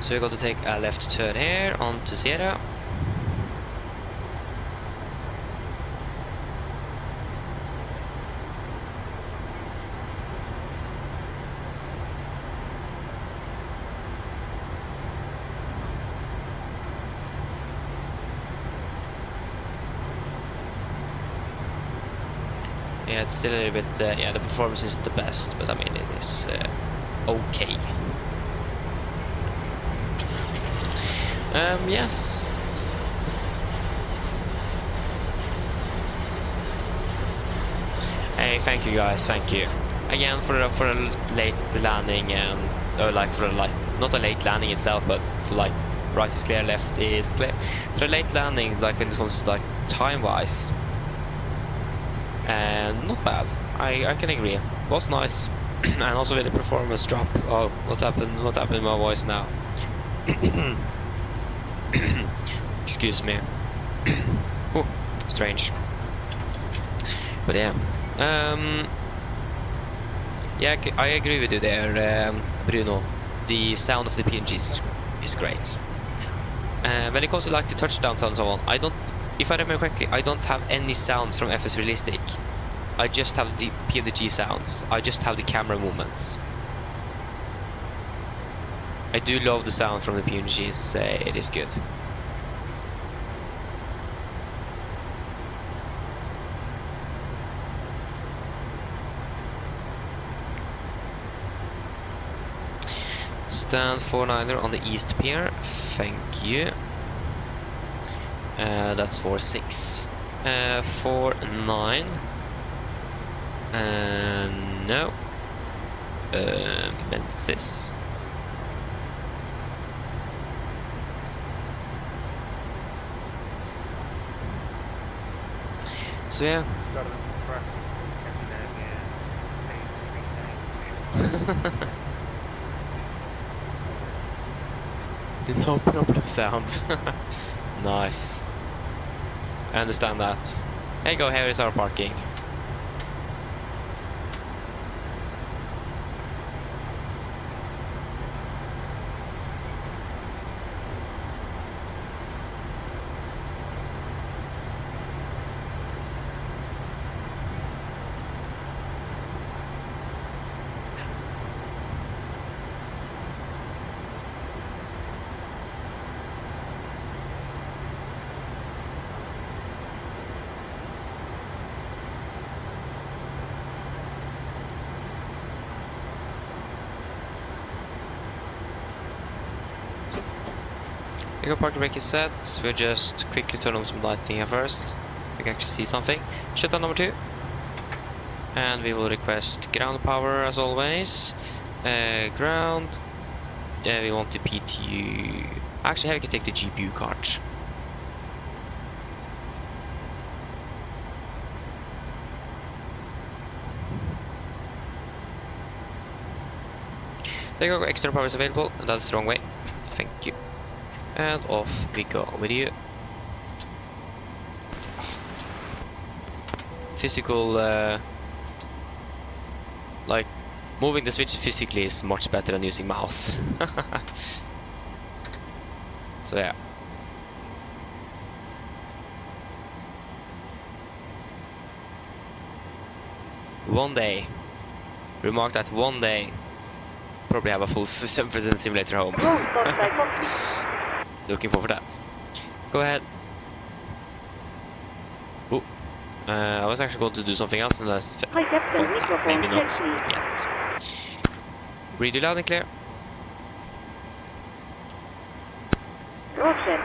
So we're going to take a left turn here onto Sierra. Yeah, it's still a little bit, yeah, the performance isn't the best, but I mean, it is okay. Yes. Hey, thank you guys, thank you. Again, for a late landing, and like for a, like, not a late landing itself, but for like right is clear, left is clear. For a late landing, like when it comes to like time-wise, and not bad. I can agree. It was nice, and also with the performance drop. Oh, what happened? What happened to my voice now? Excuse me. Oh, strange. But yeah. Yeah, I agree with you there, Bruno. The sound of the PMGs is great. When it comes to like the touchdowns and so on, I don't, if I remember correctly, I don't have any sounds from FS Realistic. I just have the PMDG sounds. I just have the camera movements. I do love the sound from the PMDGs. It is good. Stand 49er on the east pier. Thank you. That's 46. 49. No. Mensis. So yeah. The no problem sound. Nice. I understand that. Hey go, here is our parking. Your parking brake is set. We'll just quickly turn on some lighting here first. We can actually see something. Shutdown number 2. And we will request ground power as always. Ground. We want the PTU. Actually, we can take the GPU card. There you go, external power is available. That's the wrong way. Thank you. And off we go with you. Physical, like, moving the switch physically is much better than using mouse. So yeah. One day. Remark that one day. Probably have a full 7% simulator home. Looking forward to that. Go ahead. Ooh. I was actually going to do something else unless... Hi, Captain. Maybe not check, yet. Read you loud and clear. Roger.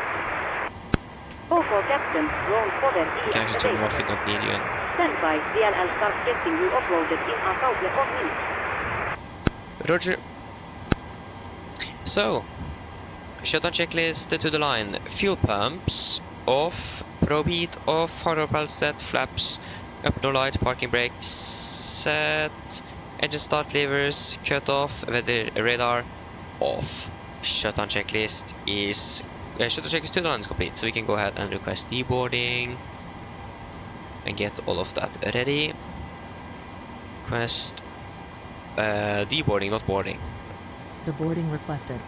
Go for Captain. Drone fodder You can actually turn them off, we don't need you. Stand by. DLL start getting you uploaded in a couple of minutes. Roger. So, shutdown checklist to the line. Fuel pumps off, probe heat off, hard pulse set, flaps up, no light, parking brakes set, engine start levers cut off, weather radar off. Shutdown checklist is to the line is complete, so we can go ahead and request deboarding and get all of that ready. Request deboarding, not boarding. The boarding requested.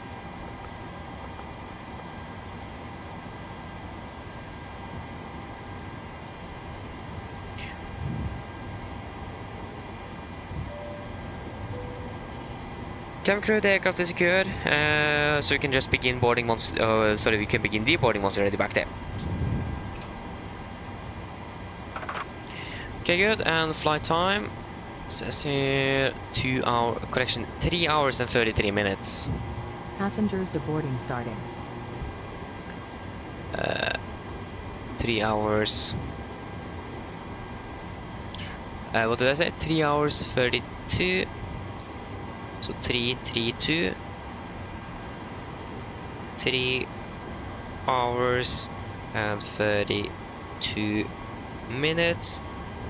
Cabin crew, the aircraft is secured, so we can just begin boarding once. Sorry, we can begin deboarding once we're ready back there. Okay, good. And flight time says here 3 hours and 33 minutes. Passengers deboarding starting. 3 hours. What did I say? 3 hours 32. So 332. 3 hours and 32 minutes.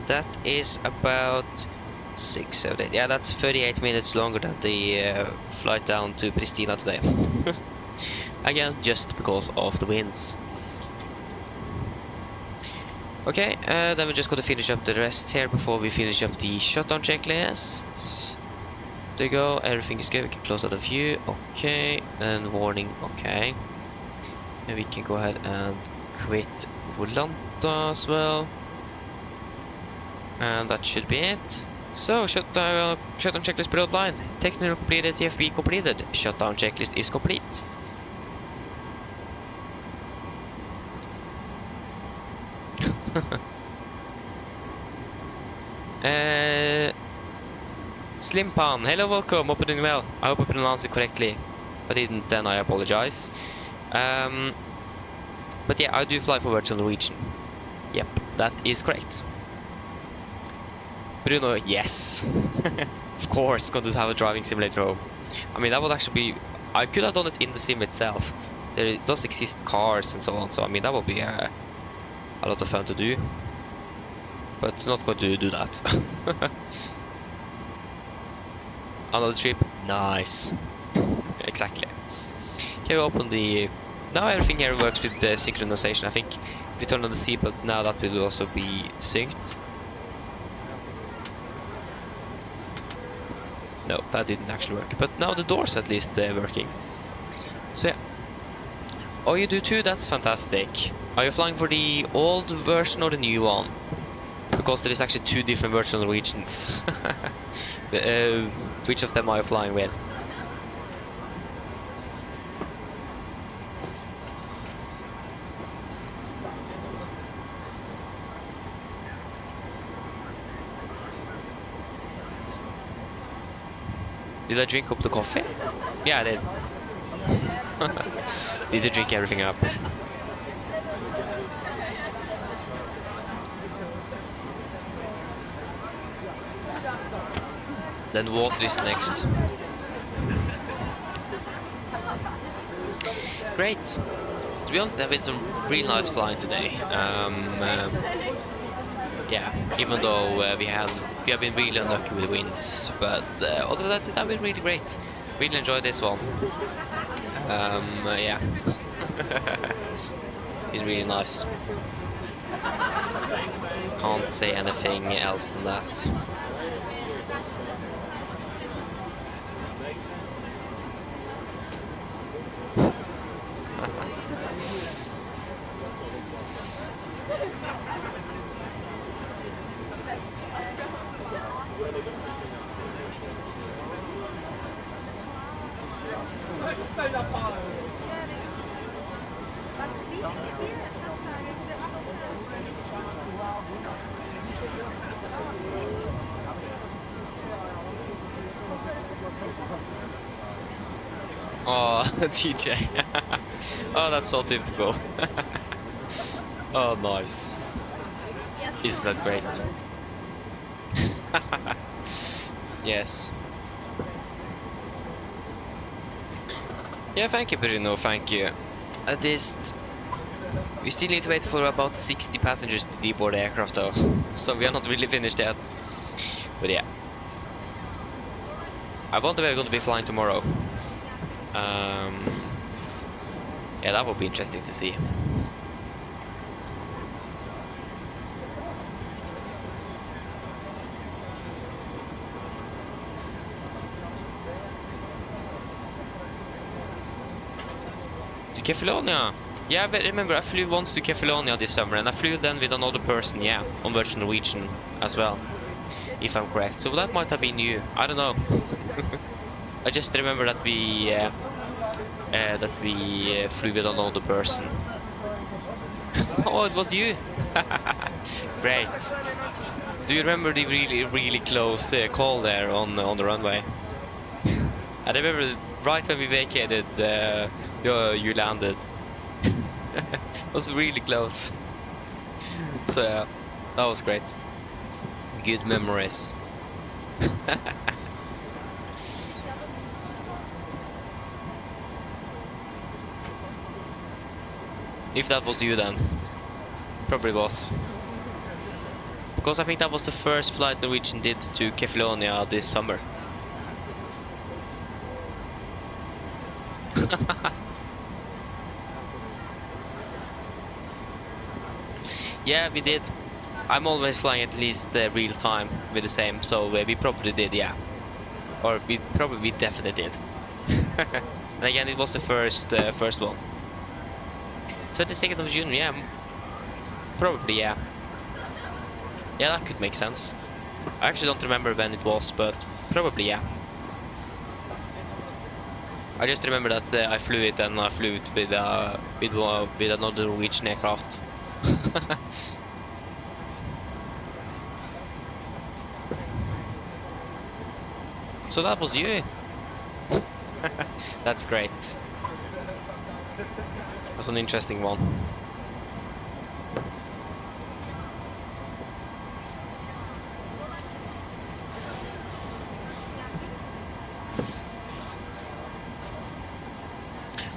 That is about 6, 7, 8. Yeah, that's 38 minutes longer than the flight down to Pristina today. Again, just because of the winds. Okay, then we're just going to finish up the rest here before we finish up the shutdown checklist. There you go, everything is good. We can close out the view. Okay, and warning. Okay, and we can go ahead and quit Volanta as well. And that should be it. So, shutdown checklist period line. Technical completed, TFB completed. Shutdown checklist is complete. Slimpan, hello, welcome, hope you're doing well. I hope I pronounced it correctly. If I didn't, then I apologize. But yeah, I do fly for Virtual Norwegian. Yep, that is correct. Bruno, yes. Of course, going to have a driving simulator home. I mean, that would actually be... I could have done it in the sim itself. There does exist cars and so on, so I mean, that would be a lot of fun to do. But not going to do that. Another trip, nice. Exactly. Okay, we open the... Now everything here works with the synchronization. I think if you turn on the seatbelt now, that will also be synced. No, that didn't actually work. But now the doors at least working. So yeah. Oh, you do too? That's fantastic. Are you flying for the old version or the new one? Because there is actually 2 different Virtual Norwegians. Which of them are you flying with? Did I drink up the coffee? Yeah, I did. Did you drink everything up? Then water is next. Great. To be honest, there have been some really nice flying today. Yeah, even though we have been really unlucky with the winds, but other than that, it has been really great. Really enjoyed this one. Yeah, been really nice. Can't say anything else than that. Oh, DJ. Oh, that's so typical. Oh, nice. Isn't that great? Yes. Yeah, thank you, Bruno, thank you. At least we still need to wait for about 60 passengers to deboard the aircraft though. So we are not really finished yet. But yeah. I wonder where we're going to be flying tomorrow. Yeah, that would be interesting to see. To Kefalonia. Yeah, but remember, I flew once to Kefalonia this summer, and I flew then with another person, yeah, on Virtual Norwegian as well, if I'm correct. So that might have been you. I don't know. I just remember that we flew with another person. Oh, it was you. Great. Do you remember the really close call there on the runway? I remember right when we vacated, you landed. It was really close. So yeah, that was great. Good memories. If that was you then. Probably was. Because I think that was the first flight Norwegian did to Kefalonia this summer. Yeah, we did. I'm always flying at least real time with the same, so we probably did, yeah. Or we definitely did. And again, it was the first one. 22nd of June, yeah. Probably, yeah. Yeah, that could make sense. I actually don't remember when it was, but probably, yeah. I just remember that I flew it, and I flew it with another Norwegian aircraft. So that was you. That's great. That's an interesting one.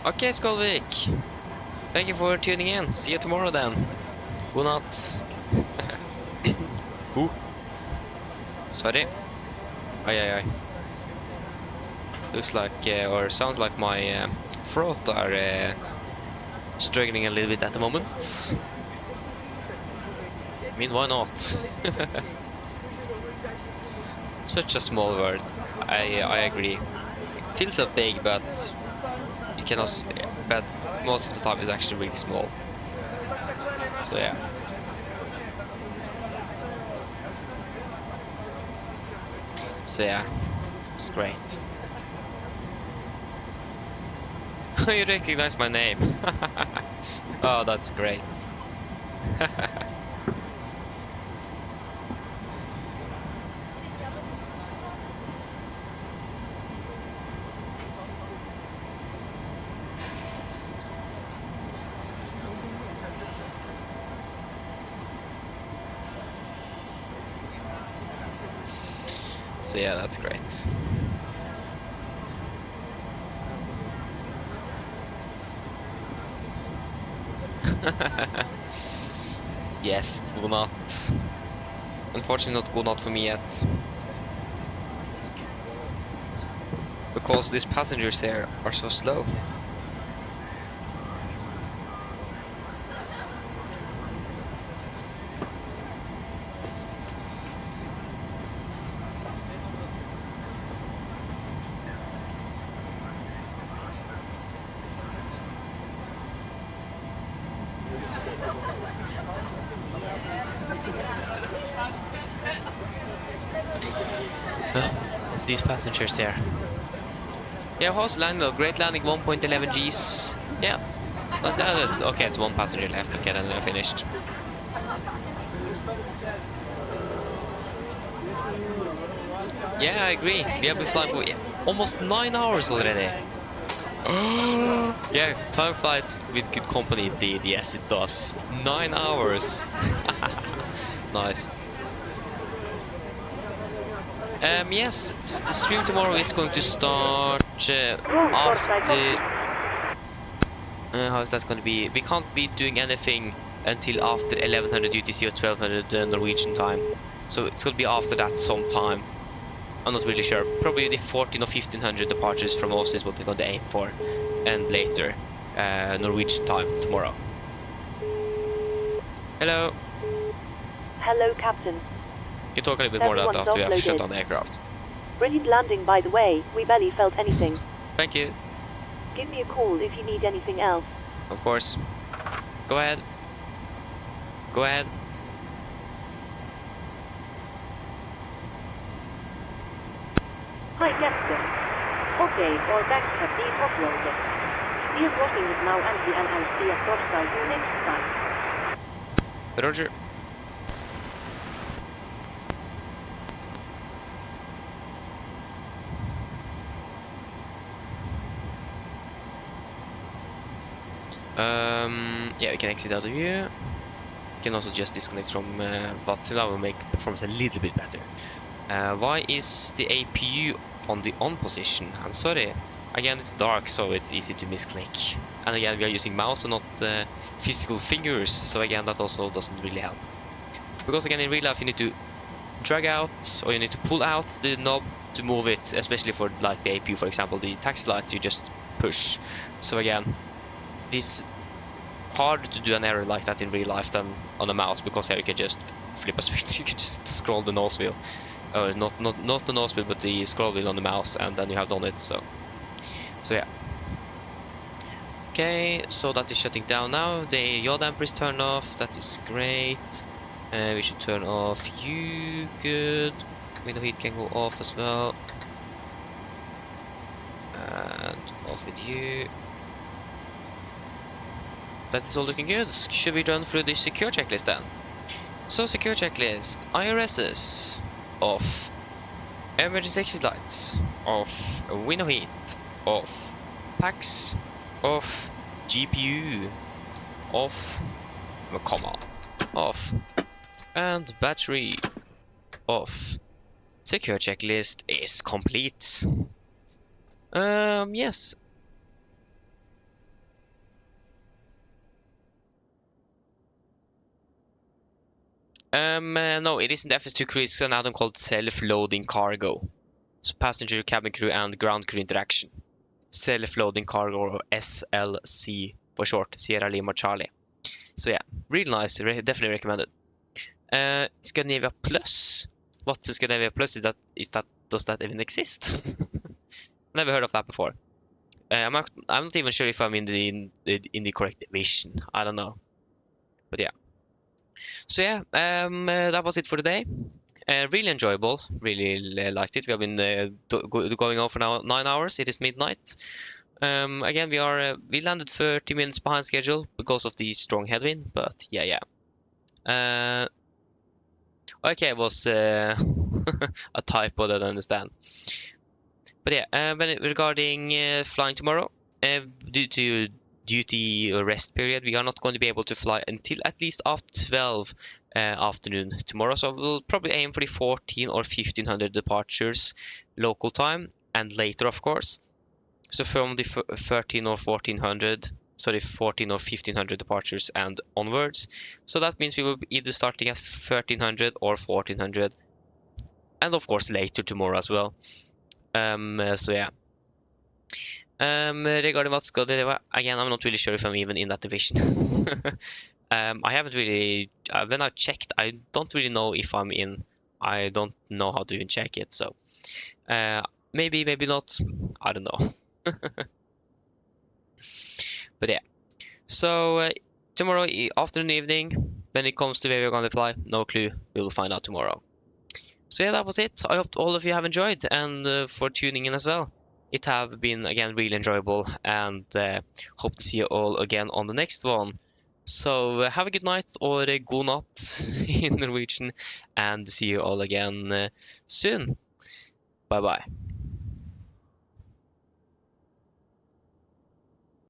Okay, Skolvik. Thank you for tuning in. See you tomorrow then. Good night. Ooh. Sorry. Aye. Looks like, or sounds like my throat are struggling a little bit at the moment. I mean, why not? Such a small word. I agree. Feels so big, but you can also, but most of the time it's actually really small. So yeah. So yeah, it's great. You recognize my name. Oh, that's great. So yeah, that's great. Yes, cool not. Unfortunately not cool not for me yet. Because these passengers here are so slow. These passengers there. Yeah, how's the landing though? Great landing, 1.11 Gs. Yeah. That's okay, it's one passenger left. Okay, then I finished. Yeah, I agree. We have been flying for almost 9 hours already. Yeah, time flies with good company indeed. Yes, it does. 9 hours. Nice. Yes, the stream tomorrow is going to start after... how is that going to be? We can't be doing anything until after 1100 UTC or 1200 Norwegian time. So it's going to be after that sometime. I'm not really sure. Probably the 14 or 1500 departures from Oslo is what they're going to aim for. And later, Norwegian time tomorrow. Hello. Hello, Captain. You talk a little bit more about that after we have shut down the aircraft. Brilliant landing, by the way. We barely felt anything. Thank you. Give me a call if you need anything else. Of course. Go ahead. Go ahead. Hi, Captain. Okay, all bags have been offloaded. We are crossing it now and we will see a cross you next time. Roger. Yeah, we can exit out of here. We can also just disconnect from, but that will make performance a little bit better. Why is the APU on the on position? I'm sorry. Again, it's dark, so it's easy to misclick. And again, we are using mouse and not physical fingers, so again, that also doesn't really help. Because again, in real life, you need to drag out, or you need to pull out the knob to move it, especially for like the APU, for example, the taxi light, you just push. So again, it's harder to do an error like that in real life than on a mouse, because here you can just flip a switch, you can just scroll the nose wheel. Not the nose wheel, but the scroll wheel on the mouse, and then you have done it. So yeah. Okay, so that is shutting down now. The yaw damper is turned off. That is great. We should turn off you. Good. Window heat can go off as well. And off with you. That is all looking good. Should we run through the secure checklist then? So secure checklist. IRSs off. Emergency exit lights off. Window heat off. Packs off. GPU off. Come on. Off. And battery off. Secure checklist is complete. Yes. No, it isn't FS2 crew, it's an add-on called self-loading cargo. So passenger, cabin crew, and ground crew interaction. Self-loading cargo, or SLC for short, Sierra Lima Charlie. So yeah, really nice, definitely recommended. Scandinavia Plus. What Scandinavia Plus is that? Does that even exist? Never heard of that before. I'm not even sure if I'm in the correct division. I don't know, but yeah. So yeah, that was it for today. Really enjoyable. Really liked it. We have been going on for now 9 hours. It is midnight. Again, we landed 30 minutes behind schedule because of the strong headwind. But yeah. Okay, it was a typo, I don't understand. But yeah, regarding flying tomorrow, due to duty or rest period, we are not going to be able to fly until at least after 12 afternoon tomorrow. So we'll probably aim for the 14 or 1500 departures local time, and later, of course. So from the 13 or 1400, sorry, 14 or 1500 departures and onwards. So that means we will be either starting at 1300 or 1400, and of course later tomorrow as well. So yeah. Regarding what's good, again, I'm not really sure if I'm even in that division. I haven't really, when I checked, I don't really know if I'm in. I don't know how to even check it, so maybe not, I don't know. But yeah, so tomorrow afternoon, evening, when it comes to where we're gonna fly, no clue. We will find out tomorrow. So yeah, that was it. I hope all of you have enjoyed, and for tuning in as well. It have been, again, really enjoyable, and hope to see you all again on the next one. So have a good night, or a god natt in Norwegian, and see you all again soon. Bye bye.